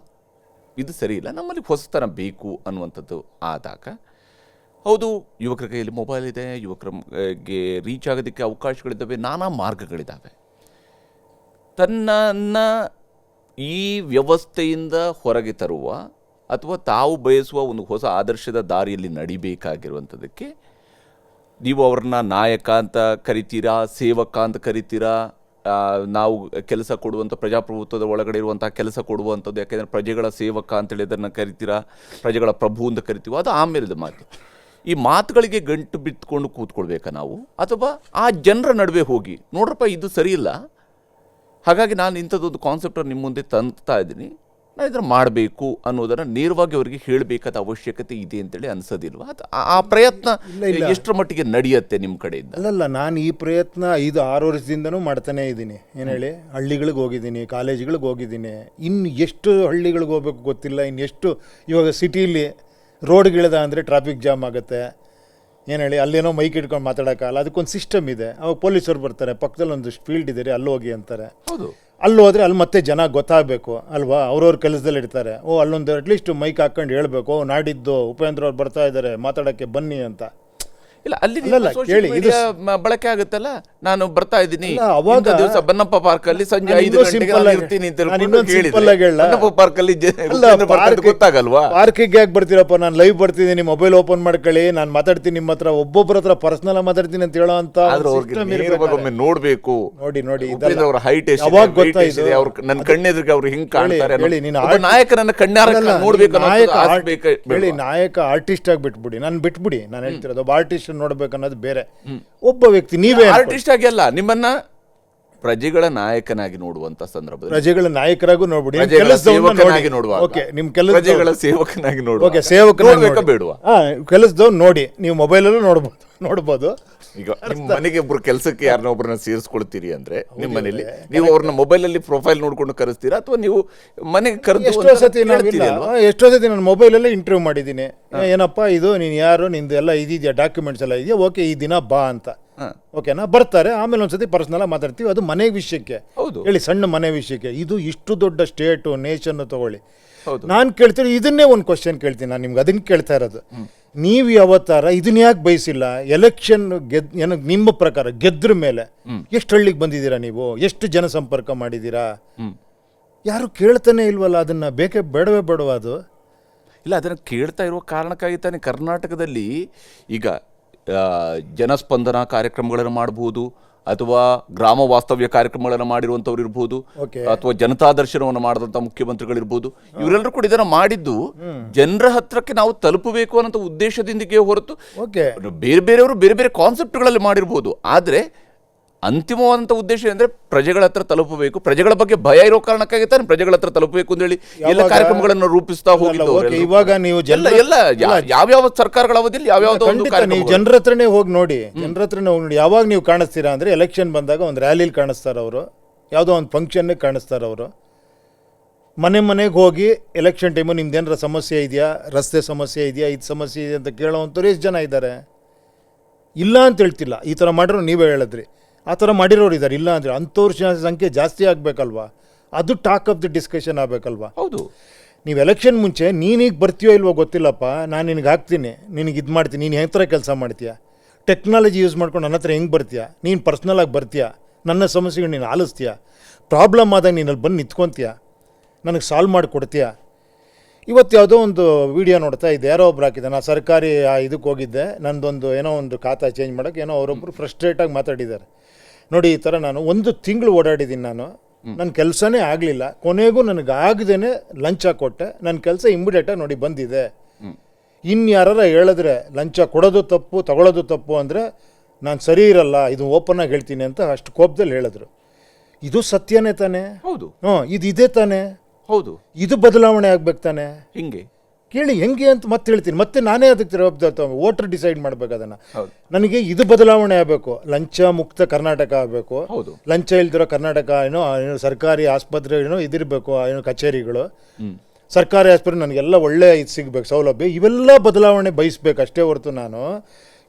Speaker 1: ಇದು ಸರಿ ಇಲ್ಲ, ನಮ್ಮಲ್ಲಿ ಹೊಸತನ ಬೇಕು ಅನ್ನುವಂಥದ್ದು ಆದಾಗ, ಹೌದು ಯುವಕರ ಕೈಯಲ್ಲಿ ಮೊಬೈಲ್ ಇದೆ, ಯುವಕರಿಗೆ ರೀಚ್ ಆಗೋದಕ್ಕೆ ಅವಕಾಶಗಳಿದ್ದಾವೆ, ನಾನಾ ಮಾರ್ಗಗಳಿದ್ದಾವೆ. ತನ್ನನ್ನು ಈ ವ್ಯವಸ್ಥೆಯಿಂದ ಹೊರಗೆ ತರುವ ಅಥವಾ ತಾವು ಬಯಸುವ ಒಂದು ಹೊಸ ಆದರ್ಶದ ದಾರಿಯಲ್ಲಿ ನಡಿಬೇಕಾಗಿರುವಂಥದ್ದಕ್ಕೆ ನೀವು ಅವ್ರನ್ನ ನಾಯಕ ಅಂತ ಕರಿತೀರಾ, ಸೇವಕ ಅಂತ ಕರಿತೀರಾ, ನಾವು ಕೆಲಸ ಕೊಡುವಂಥ ಪ್ರಜಾಪ್ರಭುತ್ವದ ಒಳಗಡೆ ಇರುವಂಥ ಕೆಲಸ ಕೊಡುವಂಥದ್ದು, ಯಾಕೆಂದರೆ ಪ್ರಜೆಗಳ ಸೇವಕ ಅಂತೇಳಿ ಅದನ್ನು ಕರಿತೀರಾ, ಪ್ರಜೆಗಳ ಪ್ರಭು ಅಂತ ಕರಿತೀವಿ, ಅದು ಆಮೇಲೆ ಮಾತು. ಈ ಮಾತುಗಳಿಗೆ ಗಂಟು ಬಿತ್ಕೊಂಡು ಕೂತ್ಕೊಳ್ಬೇಕಾ ನಾವು, ಅಥವಾ ಆ ಜನರ ನಡುವೆ ಹೋಗಿ ನೋಡ್ರಪ್ಪ ಇದು ಸರಿ ಇಲ್ಲ, ಹಾಗಾಗಿ ನಾನು ಇಂಥದ್ದೊಂದು ಕಾನ್ಸೆಪ್ಟನ್ನು ನಿಮ್ಮ ಮುಂದೆ ತಂತಾ ಇದ್ದೀನಿ, ನಾನು ಇದನ್ನು ಮಾಡಬೇಕು ಅನ್ನೋದನ್ನು ನೇರವಾಗಿ ಅವರಿಗೆ ಹೇಳಬೇಕಾದ ಅವಶ್ಯಕತೆ ಇದೆ ಅಂತೇಳಿ ಅನ್ಸೋದಿಲ್ವಾ? ಆ ಪ್ರಯತ್ನ ಎಷ್ಟರ ಮಟ್ಟಿಗೆ ನಡೆಯುತ್ತೆ ನಿಮ್ಮ ಕಡೆಯಿಂದ?
Speaker 2: ಅಲ್ಲಲ್ಲ, ನಾನು ಈ ಪ್ರಯತ್ನ 5-6 ವರ್ಷದಿಂದನೂ ಮಾಡ್ತಾನೇ ಇದ್ದೀನಿ. ಏನು ಹೇಳಿ, ಹಳ್ಳಿಗಳಿಗೆ ಹೋಗಿದ್ದೀನಿ, ಕಾಲೇಜ್ಗಳಿಗೆ ಹೋಗಿದ್ದೀನಿ. ಇನ್ನು ಎಷ್ಟು ಹಳ್ಳಿಗಳಿಗೆ ಹೋಗ್ಬೇಕು ಗೊತ್ತಿಲ್ಲ. ಇನ್ನೆಷ್ಟು ಇವಾಗ ಸಿಟಿಲಿ ರೋಡ್ಗಿಳಿದ ಅಂದರೆ ಟ್ರಾಫಿಕ್ ಜಾಮ್ ಆಗುತ್ತೆ. ಏನು ಹೇಳಿ, ಅಲ್ಲೇನೋ ಮೈಕ್ ಇಟ್ಕೊಂಡು ಮಾತಾಡೋಕ್ಕಲ್ಲ, ಅದಕ್ಕೊಂದು ಸಿಸ್ಟಮ್ ಇದೆ. ಅವಾಗ ಪೊಲೀಸರು ಬರ್ತಾರೆ, ಪಕ್ಕದಲ್ಲಿ ಒಂದು ಫೀಲ್ಡ್ ಇದೆ ರೀ, ಅಲ್ಲಿ ಹೋಗಿ ಅಂತಾರೆ.
Speaker 1: ಹೌದು,
Speaker 2: ಅಲ್ಲಿ ಹೋದರೆ ಅಲ್ಲಿ ಮತ್ತೆ ಜನ ಗೊತ್ತಾಗಬೇಕು ಅಲ್ವಾ, ಅವ್ರವ್ರ ಕೆಲಸದಲ್ಲಿ ಇರ್ತಾರೆ. ಅಲ್ಲೊಂದು ಅಟ್ಲೀಸ್ಟ್ ಮೈಕ್ ಹಾಕ್ಕೊಂಡು ಹೇಳ್ಬೇಕು, ನಾಡಿದ್ದು ಉಪೇಂದ್ರ ಅವ್ರು ಬರ್ತಾ ಇದ್ದಾರೆ ಮಾತಾಡೋಕ್ಕೆ ಬನ್ನಿ ಅಂತ.
Speaker 1: ಇಲ್ಲ, ಅಲ್ಲಿ ಕೇಳಿ, ಇದು ಬಳಕೆ ಆಗುತ್ತಲ್ಲ, ನಾನು ಬರ್ತಾ ಇದ್ದೀನಿ ಅವಾಗ ದಿವಸ ಬನ್ನಪ್ಪ ಪಾರ್ಕ್ ಅಲ್ಲಿ ಸಂಜೆ 5 ಗಂಟೆಗೆ ಇರ್ತೀನಿ ಅಂತ ಬನ್ನಪ್ಪ ಪಾರ್ಕ್ ಅಲ್ಲಿ ಗೊತ್ತಾಗಲ್ವಾ?
Speaker 2: ಪಾರ್ಕಿಗೆ ಯಾಕೆ ಬರ್ತೀರಪ್ಪ, ನಾನು ಲೈವ್ ಬರ್ತಿದ್ದೀನಿ, ಮೊಬೈಲ್ ಓಪನ್ ಮಾಡ್ಕೊಳ್ಳಿ, ನಾನು ಮಾತಾಡ್ತೀನಿ ನಿಮ್ಮ ಹತ್ರ, ಒಬ್ಬೊಬ್ಬರ ಹತ್ರ ಪರ್ಸನಲ್ ಮಾತಾಡ್ತೀನಿ ಅಂತ ಹೇಳೋ ಅಂತ
Speaker 1: ನೋಡ್ಬೇಕು.
Speaker 2: ನೋಡಿ
Speaker 1: ಅವ್ರ ಹೈಟ್ ಅವಾಗ ಗೊತ್ತಾಯ್ತು, ನನ್ನ ಕಣ್ಣೆದ್ರಿಗೆ ಅವ್ರು ಹಿಂಗ್ ಕಾಣ್ತಾರೆ. ನಾಯಕನನ್ನ ಕಣ್ಣಾರ ನೋಡ್ಬೇಕು
Speaker 2: ಹೇಳಿ, ನಾಯಕ ಆರ್ಟಿಸ್ಟ್ ಆಗಿ ಬಿಟ್ಬಿಡಿ, ನಾನು ಬಿಟ್ಬಿಡಿ. ನಾನು ಹೇಳ್ತಿರೋದು ಒಬ್ಬ ಆರ್ಟಿಸ್ಟ್ ನೋಡ್ಬೇಕನ್ನೋದು ಬೇರೆ. ಒಬ್ಬ ವ್ಯಕ್ತಿ, ನೀವೇ
Speaker 1: ಆರ್ಟಿಸ್ಟ್ ಆಗಿ ಅಲ್ಲ, ನಿಮ್ಮನ್ನ ಪ್ರಜೆಗಳ ನಾಯಕನಾಗಿ ನೋಡುವಂತ ಸಂದರ್ಭದಲ್ಲಿ
Speaker 2: ಪ್ರಜೆಗಳ ನಾಯಕರಾಗೂ ನೋಡ್ಬಿಡಿ, ನಿಮ್
Speaker 1: ಪ್ರಜೆಗಳ
Speaker 2: ಕೆಲಸದವ್ರನ್ನ
Speaker 1: ಸೇವಕನಾಗಿ
Speaker 2: ನೋಡಿ.
Speaker 1: ನೋಡುವಾಗ,
Speaker 2: ಓಕೆ, ನಿಮ್ ಕೆಲಸ
Speaker 1: ಪ್ರಜೆಗಳ ಸೇವಕನಾಗಿ ನೋಡುವಾಗ,
Speaker 2: ಓಕೆ, ಸೇವಕನಾಗಿ
Speaker 1: ನೋಡ್ಬೇಕಾ
Speaker 2: ನೋಡಿ.
Speaker 1: ಬೇಡವಾ?
Speaker 2: ಕೆಲಸದವ್ರು ನೋಡಿ, ನೀವು ಮೊಬೈಲಲ್ಲೂ ನೋಡ್ಬೋದು.
Speaker 1: ಈಗ ನಿಮ್ಮ ಮನೆಗೆ ಒಬ್ರು ಕೆಲಸಕ್ಕೆ ಯಾರನ್ನ ಒಬ್ಬರನ್ನ ಸೇರಿಸ್ಕೊಳ್ತೀರಿ ಅಂದ್ರೆ ನಿಮ್ಮ ಮನೇಲಿ ನೀವು ಅವ್ರನ್ನ ಮೊಬೈಲ್ ಅಲ್ಲಿ ಪ್ರೊಫೈಲ್ ನೋಡ್ಕೊಂಡು ಕರೆಸ್ತೀರಾ ಅಥವಾ ನೀವು ಮನೆಗೆ ಕರೆದು
Speaker 2: ಎಷ್ಟೋ ಸತಿ ನಾನು ಮೊಬೈಲಲ್ಲೇ ಇಂಟರ್ವ್ಯೂ ಮಾಡಿದ್ದೀನಿ. ಏನಪ್ಪ ಇದು, ನೀನು ಯಾರು, ನಿಂದು ಎಲ್ಲ ಇದೆಯಾ, ಡಾಕ್ಯುಮೆಂಟ್ಸ್ ಎಲ್ಲ ಇದೆಯಾ, ಓಕೆ ಈ ದಿನ ಬಾ ಅಂತ. ಓಕೆನಾ, ಬರ್ತಾರೆ. ಆಮೇಲೆ ಒಂದ್ಸತಿ ಪರ್ಸನಲ್ ಮಾತಾಡ್ತೀವಿ. ಅದು ಮನೆ ವಿಷಯಕ್ಕೆ ಹೇಳಿ, ಸಣ್ಣ ಮನೆ ವಿಷಯಕ್ಕೆ. ಇದು ಇಷ್ಟು ದೊಡ್ಡ ಸ್ಟೇಟು ನೇಷನ್ ತಗೊಳ್ಳಿ. ನಾನು ಕೇಳ್ತೀನಿ, ಇದನ್ನೇ ಒಂದು ಕ್ವಶನ್ ಕೇಳ್ತೀನಿ ನಾನು ನಿಮ್ಗೆ, ಅದನ್ನ ಕೇಳ್ತಾ ಇರೋದು. ನೀವು ಯಾವತ್ತಾರ ಇದನ್ನ ಯಾಕೆ ಬಯಸಿಲ್ಲ? ಎಲೆಕ್ಷನ್ ನಿಮ್ಮ ಪ್ರಕಾರ ಗೆದ್ರ ಮೇಲೆ ಎಷ್ಟು ಹಳ್ಳಿಗೆ ಬಂದಿದ್ದೀರಾ ನೀವು? ಎಷ್ಟು ಜನಸಂಪರ್ಕ ಮಾಡಿದ್ದೀರಾ? ಯಾರು ಕೇಳ್ತಾನೆ ಇಲ್ವಲ್ಲ ಅದನ್ನ. ಬೇಡವೇ ಬೇಡವ ಅದು?
Speaker 1: ಇಲ್ಲ, ಅದನ್ನು ಕೇಳ್ತಾ ಇರುವ ಕಾರಣಕ್ಕಾಗಿ ತಾನೇ ಕರ್ನಾಟಕದಲ್ಲಿ ಈಗ ಜನಸ್ಪಂದನ ಕಾರ್ಯಕ್ರಮಗಳನ್ನು ಮಾಡಬಹುದು, ಅಥವಾ ಗ್ರಾಮ ವಾಸ್ತವ್ಯ ಕಾರ್ಯಕ್ರಮಗಳನ್ನು ಮಾಡಿರುವಂಥವ್ರು ಇರ್ಬೋದು, ಅಥವಾ ಜನತಾ ದರ್ಶನವನ್ನು ಮಾಡಿದಂಥ ಮುಖ್ಯಮಂತ್ರಿಗಳಿರ್ಬೋದು. ಇವರೆಲ್ಲರೂ ಕೂಡ ಇದನ್ನು ಮಾಡಿದ್ದು ಜನರ ಹತ್ರಕ್ಕೆ ನಾವು ತಲುಪಬೇಕು ಅನ್ನೋ ಉದ್ದೇಶದಿಂದಕ್ಕೆ ಹೊರತು ಬೇರೆಯವರು ಬೇರೆ ಬೇರೆ ಕಾನ್ಸೆಪ್ಟ್ಗಳಲ್ಲಿ ಮಾಡಿರ್ಬೋದು. ಆದರೆ ಅಂತಿಮವಾದಂಥ ಉದ್ದೇಶ ಅಂದರೆ ಪ್ರಜೆಗಳ ಹತ್ರ ತಲುಪಬೇಕು, ಪ್ರಜೆಗಳ ಬಗ್ಗೆ ಭಯ ಇರೋ ಕಾರಣಕ್ಕಾಗಿ ತಾನೆ ಪ್ರಜೆಗಳ ಹತ್ರ ತಲುಪಬೇಕು ಅಂತ ಹೇಳಿ ಎಲ್ಲ ಕಾರ್ಯಕ್ರಮಗಳನ್ನು ರೂಪಿಸ್ತಾ ಹೋಗಿದ್ದವರು.
Speaker 2: ಇವಾಗ ನೀವು
Speaker 1: ಯಾವ್ಯಾವ ಸರ್ಕಾರಗಳ ಅವಧಿಯಲ್ಲಿ ಯಾವ್ಯಾವ್ದೋ
Speaker 2: ನೀವು ಜನರ ಹತ್ರನೇ ಹೋಗಿ ನೋಡಿ, ಜನರ ಹತ್ರನೇ ಹೋಗಿ ನೋಡಿ. ಯಾವಾಗ ನೀವು ಕಾಣಿಸ್ತೀರಾ ಅಂದ್ರೆ ಎಲೆಕ್ಷನ್ ಬಂದಾಗ ಒಂದು ರ್ಯಾಲಿಲಿ ಕಾಣಿಸ್ತಾರ ಅವರು, ಯಾವುದೋ ಒಂದು ಫಂಕ್ಷನ್ಗೆ ಕಾಣಿಸ್ತಾರ ಅವರು. ಮನೆಗೆ ಹೋಗಿ ಎಲೆಕ್ಷನ್ ಟೈಮು ನಿಮ್ದೇನಾರ ಸಮಸ್ಯೆ ಇದೆಯಾ, ರಸ್ತೆ ಸಮಸ್ಯೆ ಇದೆಯಾ, ಇದು ಸಮಸ್ಯೆ ಇದೆ ಅಂತ ಕೇಳೋವಂಥವ್ರು ಎಷ್ಟು ಜನ ಇದ್ದಾರೆ? ಇಲ್ಲ ಅಂತ ಹೇಳ್ತಿಲ್ಲ, ಈ ಥರ ಮಾಡಿರೋ ನೀವೇ ಹೇಳಿದ್ರಿ. ಆ ಥರ ಮಾಡಿರೋರು ಇದ್ದಾರೆ, ಇಲ್ಲ ಅಂದರೆ ಅಂಥವ್ರ ಸಂಖ್ಯೆ ಜಾಸ್ತಿ ಆಗಬೇಕಲ್ವಾ? ಅದು ಟಾಕ್ ಆಫ್ ದಿ ಡಿಸ್ಕಷನ್ ಆಗಬೇಕಲ್ವಾ?
Speaker 1: ಹೌದು.
Speaker 2: ನೀವು ಎಲೆಕ್ಷನ್ ಮುಂಚೆ ನೀನೀಗ ಬರ್ತೀಯೋ ಇಲ್ವೋ ಗೊತ್ತಿಲ್ಲಪ್ಪ, ನಾನು ನಿನಗೆ ಹಾಕ್ತೀನಿ, ನಿನಗೆ ಇದು ಮಾಡ್ತೀನಿ, ನೀನು ಹೆಂಗೆ ಥರ ಕೆಲಸ ಮಾಡ್ತೀಯಾ, ಟೆಕ್ನಾಲಜಿ ಯೂಸ್ ಮಾಡ್ಕೊಂಡು ನನ್ನ ಹತ್ರ ಹೆಂಗೆ ಬರ್ತೀಯಾ, ನೀನು ಪರ್ಸ್ನಲಾಗಿ ಬರ್ತೀಯಾ, ನನ್ನ ಸಮಸ್ಯೆಗಳು ನೀನು ಆಲಿಸ್ತೀಯಾ, ಪ್ರಾಬ್ಲಮ್ ಆದಾಗ ನೀನಲ್ಲಿ ಬಂದು ನಿಂತ್ಕೊತೀಯಾ, ನನಗೆ ಸಾಲ್ವ್ ಮಾಡಿಕೊಡ್ತೀಯಾ. ಇವತ್ತು ಯಾವುದೋ ಒಂದು ವಿಡಿಯೋ ನೋಡ್ತಾ ಇದ್ದೆ, ಯಾರೋ ಒಬ್ರು ಹಾಕಿದ್ದೆ, ನಾನು ಸರ್ಕಾರಿ ಇದಕ್ಕೆ ಹೋಗಿದ್ದೆ, ನಂದೊಂದು ಏನೋ ಒಂದು ಖಾತಾ ಚೇಂಜ್ ಮಾಡೋಕ್ಕೆ, ಏನೋ ಅವರೊಬ್ಬರು ಫ್ರಸ್ಟ್ರೇಟಾಗಿ ಮಾತಾಡಿದ್ದಾರೆ. ನೋಡಿ, ಈ ಥರ ನಾನು 1 ತಿಂಗಳು ಓಡಾಡಿದ್ದೀನಿ, ನನ್ನ ಕೆಲಸನೇ ಆಗಲಿಲ್ಲ, ಕೊನೆಗೂ ನನಗೆ ಆಗದೇನೆ ಲಂಚ ಕೊಟ್ಟೆ, ನನ್ನ ಕೆಲಸ ಇಮ್ಮಿಡಿಯೇಟಾಗಿ ನೋಡಿ ಬಂದಿದೆ. ಇನ್ಯಾರ ಹೇಳಿದ್ರೆ ಲಂಚ ಕೊಡೋದು ತಪ್ಪು, ತಗೊಳ್ಳೋದು ತಪ್ಪು ಅಂದರೆ ನಾನು ಸರಿ ಇರಲ್ಲ, ಇದು ಓಪನ್ನಾಗಿ ಹೇಳ್ತೀನಿ ಅಂತ ಅಷ್ಟು ಕೋಪದಲ್ಲಿ ಹೇಳಿದ್ರು. ಇದು ಸತ್ಯನೇ ತಾನೇ?
Speaker 1: ಹೌದು.
Speaker 2: ಇದೇ ತಾನೇ?
Speaker 1: ಹೌದು.
Speaker 2: ಇದು ಬದಲಾವಣೆ ಆಗ್ಬೇಕು ತಾನೆ?
Speaker 1: ಹಿಂಗೆ
Speaker 2: ಕೇಳಿ ಹೆಂಗೆ ಅಂತ ಮತ್ತೆ ಹೇಳ್ತೀನಿ. ಮತ್ತೆ ನಾನೇ ಅದಕ್ಕೆ ವೋಟರ್ ಡಿಸೈಡ್ ಮಾಡ್ಬೇಕು ಅದನ್ನು. ನನಗೆ ಇದು ಬದಲಾವಣೆ ಆಗಬೇಕು, ಲಂಚ ಮುಕ್ತ ಕರ್ನಾಟಕ ಆಗಬೇಕು, ಲಂಚ ಇಲ್ದಿರೋ ಕರ್ನಾಟಕ, ಏನೋ ಸರ್ಕಾರಿ ಆಸ್ಪತ್ರೆ ಏನೋ ಇದಿರಬೇಕು, ಏನೋ ಕಚೇರಿಗಳು, ಸರ್ಕಾರಿ ಆಸ್ಪತ್ರೆ ನನಗೆಲ್ಲ ಒಳ್ಳೆ ಇದು ಸಿಗಬೇಕು, ಸೌಲಭ್ಯ, ಇವೆಲ್ಲ ಬದಲಾವಣೆ ಬಯಸ್ಬೇಕು ಅಷ್ಟೇ ಹೊರತು ನಾನು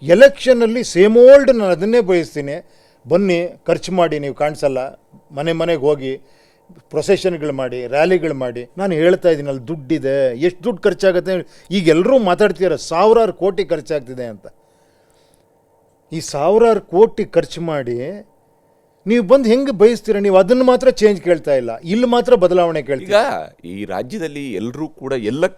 Speaker 2: ಎಲೆಕ್ಷನಲ್ಲಿ ಸೇಮ್ ಓಲ್ಡ್ ನಾನು ಅದನ್ನೇ ಬಯಸ್ತೀನಿ. ಬನ್ನಿ, ಖರ್ಚು ಮಾಡಿ, ನೀವು ಕಾಣಿಸಲ್ಲ, ಮನೆಗೆ ಹೋಗಿ ಪ್ರೊಸೆಷನ್ಗಳು ಮಾಡಿ, ರ್ಯಾಲಿಗಳು ಮಾಡಿ. ನಾನು ಹೇಳ್ತಾ ಇದ್ದೀನಿ, ಅಲ್ಲಿ ದುಡ್ಡಿದೆ, ಎಷ್ಟು ದುಡ್ಡು ಖರ್ಚಾಗುತ್ತೆ. ಈಗ ಎಲ್ಲರೂ ಮಾತಾಡ್ತಿದ್ದಾರೆ 1000 ಕೋಟಿ ಖರ್ಚಾಗ್ತಿದೆ ಅಂತ. ಈ 1000 ಕೋಟಿ ಖರ್ಚು ಮಾಡಿ ನೀವು ಬಂದು ಹೆಂಗೆ ಬಯಸ್ತೀರ? ನೀವು ಅದನ್ನು ಮಾತ್ರ ಚೇಂಜ್ ಕೇಳ್ತಾ ಇಲ್ಲ, ಇಲ್ಲಿ ಮಾತ್ರ ಬದಲಾವಣೆ ಕೇಳ್ತೀರ.
Speaker 1: ಈಗ ಈ ರಾಜ್ಯದಲ್ಲಿ ಎಲ್ಲರೂ ಕೂಡ ಎಲ್ಲ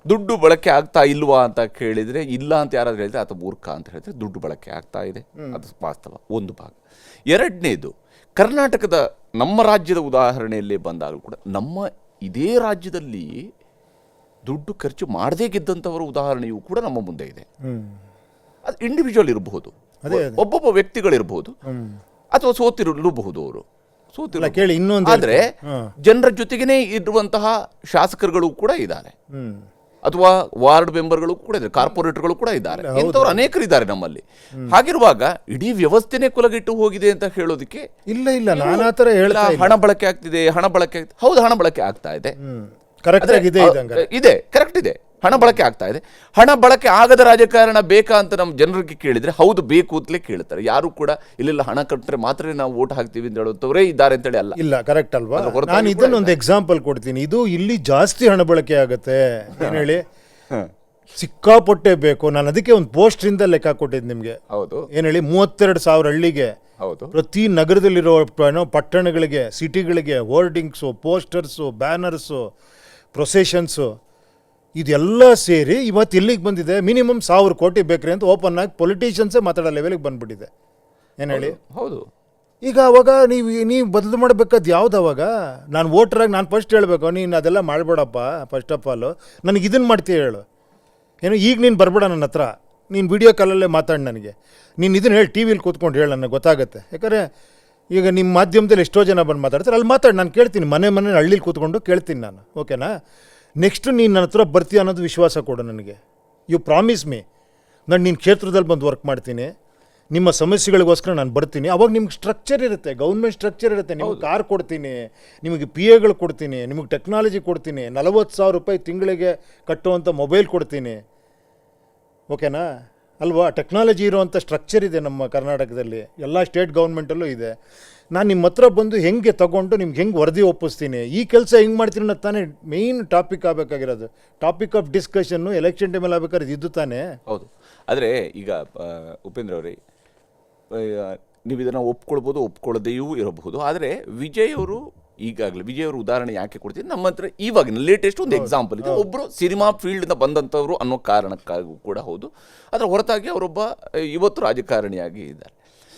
Speaker 1: ದುಡ್ಡು ಬಳಕೆ ಆಗ್ತಾ ಇಲ್ವಾ ಅಂತ ಕೇಳಿದರೆ ಇಲ್ಲ ಅಂತ ಯಾರಾದ್ರೂ ಹೇಳಿದ್ರೆ ಅಥವಾ ಮೂರ್ಖ ಅಂತ ಹೇಳಿದ್ರೆ ದುಡ್ಡು ಬಳಕೆ ಆಗ್ತಾ ಇದೆ, ಅದು ವಾಸ್ತವ ಒಂದು ಭಾಗ. ಎರಡನೇದು, ಕರ್ನಾಟಕದ ನಮ್ಮ ರಾಜ್ಯದ ಉದಾಹರಣೆಯಲ್ಲಿ ಬಂದಾಗಲೂ ಕೂಡ ನಮ್ಮ ಇದೇ ರಾಜ್ಯದಲ್ಲಿ ದುಡ್ಡು ಖರ್ಚು ಮಾಡದೇ ಗೆದ್ದಂಥವರ ಉದಾಹರಣೆಯೂ ಕೂಡ ನಮ್ಮ ಮುಂದೆ ಇದೆ. ಅದು ಇಂಡಿವಿಜುವಲ್ ಇರಬಹುದು, ಒಬ್ಬೊಬ್ಬ ವ್ಯಕ್ತಿಗಳಿರ್ಬೋದು, ಅಥವಾ ಸೋತಿರಲೂಬಹುದು. ಅವರು
Speaker 2: ಕೇಳಿ ಇನ್ನೊಂದು,
Speaker 1: ಆದರೆ ಜನರ ಜೊತೆಗೇನೆ ಇರುವಂತಹ ಶಾಸಕರುಗಳು ಕೂಡ ಇದ್ದಾರೆ, ಅಥವಾ ವಾರ್ಡ್ ಮೆಂಬರ್ಗಳು ಕೂಡ ಇದ್ದಾರೆ, ಕಾರ್ಪೊರೇಟರ್ಗಳು ಕೂಡ ಇದ್ದಾರೆ, ಇಂಥವ್ರು ಅನೇಕರಿದ್ದಾರೆ ನಮ್ಮಲ್ಲಿ. ಹಾಗಿರುವಾಗ ಇಡೀ ವ್ಯವಸ್ಥೆನೇ ಕೊಲಗಿಟ್ಟು ಹೋಗಿದೆ ಅಂತ ಹೇಳೋದಕ್ಕೆ
Speaker 2: ಇಲ್ಲ ನಾನು ಆ ಥರ ಹೇಳ್ತಾ ಇಲ್ಲ.
Speaker 1: ಹಣ ಬಳಕೆ ಆಗ್ತಿದೆ, ಹಣ ಬಳಕೆ ಹೌದು, ಹಣ ಬಳಕೆ ಆಗ್ತಾ ಇದೆ, ಇದೆ, ಕರೆಕ್ಟ್ ಇದೆ, ಹಣ ಬಳಕೆ ಆಗ್ತಾ ಇದೆ. ಹಣ ಬಳಕೆ ಆಗದ ರಾಜಕಾರಣ ಬೇಕಾ ಅಂತ ನಮ್ಮ ಜನರಿಗೆ ಕೇಳಿದ್ರೆ ಹೌದು ಬೇಕು ಅಂತಲೇ ಕೇಳ್ತಾರೆ. ಯಾರು ಕೂಡ ಇಲ್ಲೆಲ್ಲ ಹಣ ಕಟ್ಟಿದ್ರೆ ಮಾತ್ರ ನಾವು ವೋಟ್ ಹಾಕ್ತೀವಿ ಅಂತ ಹೇಳುತ್ತವರೇ ಇದ್ದಾರೆ ಅಂತೇಳಿ ಅಲ್ಲ.
Speaker 2: ಇಲ್ಲ, ಕರೆಕ್ಟ್ ಅಲ್ವಾ? ನಾನು ಇದನ್ನೊಂದು ಎಕ್ಸಾಂಪಲ್ ಕೊಡ್ತೀನಿ. ಇದು ಇಲ್ಲಿ ಜಾಸ್ತಿ ಹಣ ಬಳಕೆ ಆಗುತ್ತೆ, ಏನು ಹೇಳಿ, ಸಿಕ್ಕಾಪಟ್ಟೆ ಬೇಕು. ನಾನು ಅದಕ್ಕೆ ಒಂದು ಪೋಸ್ಟ್ರಿಂದ ಲೆಕ್ಕ ಕೊಟ್ಟಿದ್ದು ನಿಮಗೆ.
Speaker 1: ಹೌದು,
Speaker 2: ಏನು ಹೇಳಿ, 32,000 ಹಳ್ಳಿಗೆ, ಪ್ರತಿ ನಗರದಲ್ಲಿರೋ ಪಟ್ಟಣಗಳಿಗೆ, ಸಿಟಿಗಳಿಗೆ ಹೋರ್ಡಿಂಗ್ಸು, ಪೋಸ್ಟರ್ಸು, ಬ್ಯಾನರ್ಸು, ಪ್ರೊಸೆಷನ್ಸು, ಇದೆಲ್ಲ ಸೇರಿ ಇವತ್ತು ಎಲ್ಲಿಗೆ ಬಂದಿದೆ? ಮಿನಿಮಮ್ 1000 ಕೋಟಿ ಬೇಕ್ರಿ ಅಂತ ಓಪನ್ ಆಗಿ ಪೊಲಿಟಿಷಿಯನ್ಸೇ ಮಾತಾಡೋ ಲೆವೆಲಿಗೆ ಬಂದ್ಬಿಟ್ಟಿದೆ. ಏನು ಹೇಳಿ?
Speaker 1: ಹೌದು.
Speaker 2: ಈಗ ಅವಾಗ ನೀವು ಬದಲು ಮಾಡಬೇಕಾದ ಯಾವ್ದು? ಅವಾಗ ನಾನು ವೋಟ್ರಾಗಿ ನಾನು ಫಸ್ಟ್ ಹೇಳಬೇಕು, ನೀನು ಅದೆಲ್ಲ ಮಾಡಬೇಡಪ್ಪ, ಫಸ್ಟ್ ಆಫ್ ಆಲು ನನಗೆ ಇದನ್ನು ಮಾಡ್ತೀಯ ಹೇಳು. ಏನು ಈಗ ನೀನು ಬರಬೇಡ ನನ್ನ ಹತ್ರ, ನೀನು ವಿಡಿಯೋ ಕಾಲಲ್ಲೇ ಮಾತಾಡಿ ನನಗೆ, ನೀನು ಇದನ್ನು ಹೇಳಿ ಟಿ ವಿಲಿ ಕೂತ್ಕೊಂಡು ಹೇಳಿ, ನನಗೆ ಗೊತ್ತಾಗುತ್ತೆ. ಯಾಕಂದರೆ ಈಗ ನಿಮ್ಮ ಮಾಧ್ಯಮದಲ್ಲಿ ಎಷ್ಟೋ ಜನ ಬಂದು ಮಾತಾಡ್ತಾರೆ, ಅಲ್ಲಿ ಮಾತಾಡಿ, ನಾನು ಕೇಳ್ತೀನಿ, ಮನೆ ಹಳ್ಳಿಲಿ ಕೂತ್ಕೊಂಡು ಕೇಳ್ತೀನಿ ನಾನು, ಓಕೆನಾ? ನೆಕ್ಸ್ಟ್ ನೀನು ನನ್ನ ಹತ್ರ ಬರ್ತೀಯ ಅನ್ನೋದು ವಿಶ್ವಾಸ ಕೊಡು ನನಗೆ. ಯು ಪ್ರಾಮಿಸ್ ಮೀ, ನಾನು ನಿನ್ನ ಕ್ಷೇತ್ರದಲ್ಲಿ ಬಂದು ವರ್ಕ್ ಮಾಡ್ತೀನಿ, ನಿಮ್ಮ ಸಮಸ್ಯೆಗಳಿಗೋಸ್ಕರ ನಾನು ಬರ್ತೀನಿ. ಅವಾಗ ನಿಮ್ಗೆ ಸ್ಟ್ರಕ್ಚರ್ ಇರುತ್ತೆ, ಗೌರ್ಮೆಂಟ್ ಸ್ಟ್ರಕ್ಚರ್ ಇರುತ್ತೆ. ನಿಮಗೆ ಕಾರ್ ಕೊಡ್ತೀನಿ, ನಿಮಗೆ ಪಿ ಎಗಳು ಕೊಡ್ತೀನಿ, ನಿಮಗೆ ಟೆಕ್ನಾಲಜಿ ಕೊಡ್ತೀನಿ, 40,000 ರೂಪಾಯಿ ತಿಂಗಳಿಗೆ ಕಟ್ಟುವಂಥ ಮೊಬೈಲ್ ಕೊಡ್ತೀನಿ, ಓಕೆನಾ? ಅಲ್ವಾ? ಟೆಕ್ನಾಲಜಿ ಇರುವಂಥ ಸ್ಟ್ರಕ್ಚರ್ ಇದೆ ನಮ್ಮ ಕರ್ನಾಟಕದಲ್ಲಿ, ಎಲ್ಲ ಸ್ಟೇಟ್ ಗೌರ್ಮೆಂಟಲ್ಲೂ ಇದೆ. ನಾನು ನಿಮ್ಮ ಹತ್ರ ಬಂದು ಹೆಂಗೆ ತಗೊಂಡು ನಿಮ್ಗೆ ಹೆಂಗೆ ವರದಿ ಒಪ್ಪಿಸ್ತೀನಿ, ಈ ಕೆಲಸ ಹೆಂಗೆ ಮಾಡ್ತೀನಿ ಅನ್ನೋದು ತಾನೇ ಮೇಯ್ನ್ ಟಾಪಿಕ್ ಆಗಬೇಕಾಗಿರೋದು. ಟಾಪಿಕ್ ಆಫ್ ಡಿಸ್ಕಷನ್ನು ಎಲೆಕ್ಷನ್ ಟೈಮಲ್ಲಿ ಆಗಬೇಕಾದ್ರೆ ಇದು ತಾನೇ.
Speaker 1: ಹೌದು. ಆದರೆ ಈಗ ಉಪೇಂದ್ರ ಅವರೇ, ನೀವು ಇದನ್ನು ಒಪ್ಕೊಳ್ಬೋದು, ಒಪ್ಕೊಳ್ಳೋದೆಯೂ ಇರಬಹುದು. ಆದರೆ ವಿಜಯ್ ಅವರು ಈಗಾಗಲೇ ವಿಜಯ್ ಅವರು ಉದಾಹರಣೆ ಯಾಕೆ ಕೊಡ್ತೀನಿ, ನಮ್ಮ ಹತ್ರ ಇವಾಗಿನ ಲೇಟೆಸ್ಟ್ ಒಂದು ಎಕ್ಸಾಂಪಲ್ ಇದೆ. ಒಬ್ಬರು ಸಿನಿಮಾ ಫೀಲ್ಡಿಂದ ಬಂದಂಥವ್ರು ಅನ್ನೋ ಕಾರಣಕ್ಕಾಗೂ ಕೂಡ ಹೌದು. ಅದರ ಹೊರತಾಗಿ ಅವರೊಬ್ಬ ಇವತ್ತು ರಾಜಕಾರಣಿಯಾಗಿ ಇದ್ದಾರೆ.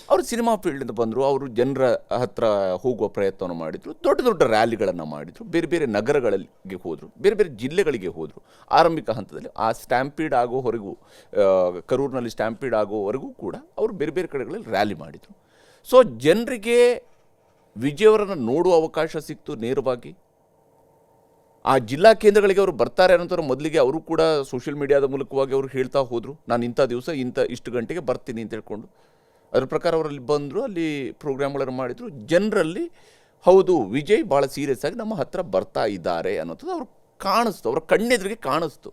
Speaker 1: ಅವರು ಸಿನಿಮಾ ಫೀಲ್ಡಿಂದ ಬಂದರು, ಅವರು ಜನರ ಹತ್ರ ಹೋಗುವ ಪ್ರಯತ್ನವನ್ನು ಮಾಡಿದರು, ದೊಡ್ಡ ದೊಡ್ಡ ರ್ಯಾಲಿಗಳನ್ನು ಮಾಡಿದರು, ಬೇರೆ ಬೇರೆ ನಗರಗಳಿಗೆ ಹೋದರು, ಬೇರೆ ಬೇರೆ ಜಿಲ್ಲೆಗಳಿಗೆ ಹೋದರು. ಆರಂಭಿಕ ಹಂತದಲ್ಲಿ ಆ ಸ್ಟ್ಯಾಂಪೀಡ್ ಆಗೋವರೆಗೂ, ಕರೂರಿನಲ್ಲಿ ಸ್ಟ್ಯಾಂಪೀಡ್ ಆಗೋವರೆಗೂ ಕೂಡ ಅವರು ಬೇರೆ ಬೇರೆ ಕಡೆಗಳಲ್ಲಿ ರ್ಯಾಲಿ ಮಾಡಿದರು. ಸೊ ಜನರಿಗೆ ವಿಜಯ್ ಅವರನ್ನು ನೋಡುವ ಅವಕಾಶ ಸಿಕ್ತು ನೇರವಾಗಿ. ಆ ಜಿಲ್ಲಾ ಕೇಂದ್ರಗಳಿಗೆ ಅವರು ಬರ್ತಾರೆ ಅನ್ನೋಂಥವ್ರು ಮೊದಲಿಗೆ ಅವರು ಕೂಡ ಸೋಷಿಯಲ್ ಮೀಡಿಯಾದ ಮೂಲಕವಾಗಿ ಅವರು ಹೇಳ್ತಾ ಹೋದರು, ನಾನು ಇಂಥ ದಿವಸ ಇಷ್ಟು ಗಂಟೆಗೆ ಬರ್ತೀನಿ ಅಂತ ಹೇಳ್ಕೊಂಡು. ಅದ್ರ ಪ್ರಕಾರ ಅವರಲ್ಲಿ ಬಂದರು, ಅಲ್ಲಿ ಪ್ರೋಗ್ರಾಮ್ಗಳನ್ನು ಮಾಡಿದರು. ಜನರಲ್ಲಿ ಹೌದು ವಿಜಯ್ ಭಾಳ ಸೀರಿಯಸ್ ಆಗಿ ನಮ್ಮ ಹತ್ರ ಬರ್ತಾ ಇದ್ದಾರೆ ಅನ್ನೋಂಥದ್ದು ಅವ್ರು ಕಾಣಿಸ್ತು, ಅವರ ಕಣ್ಣೆದುರಿಗೆ ಕಾಣಿಸ್ತು.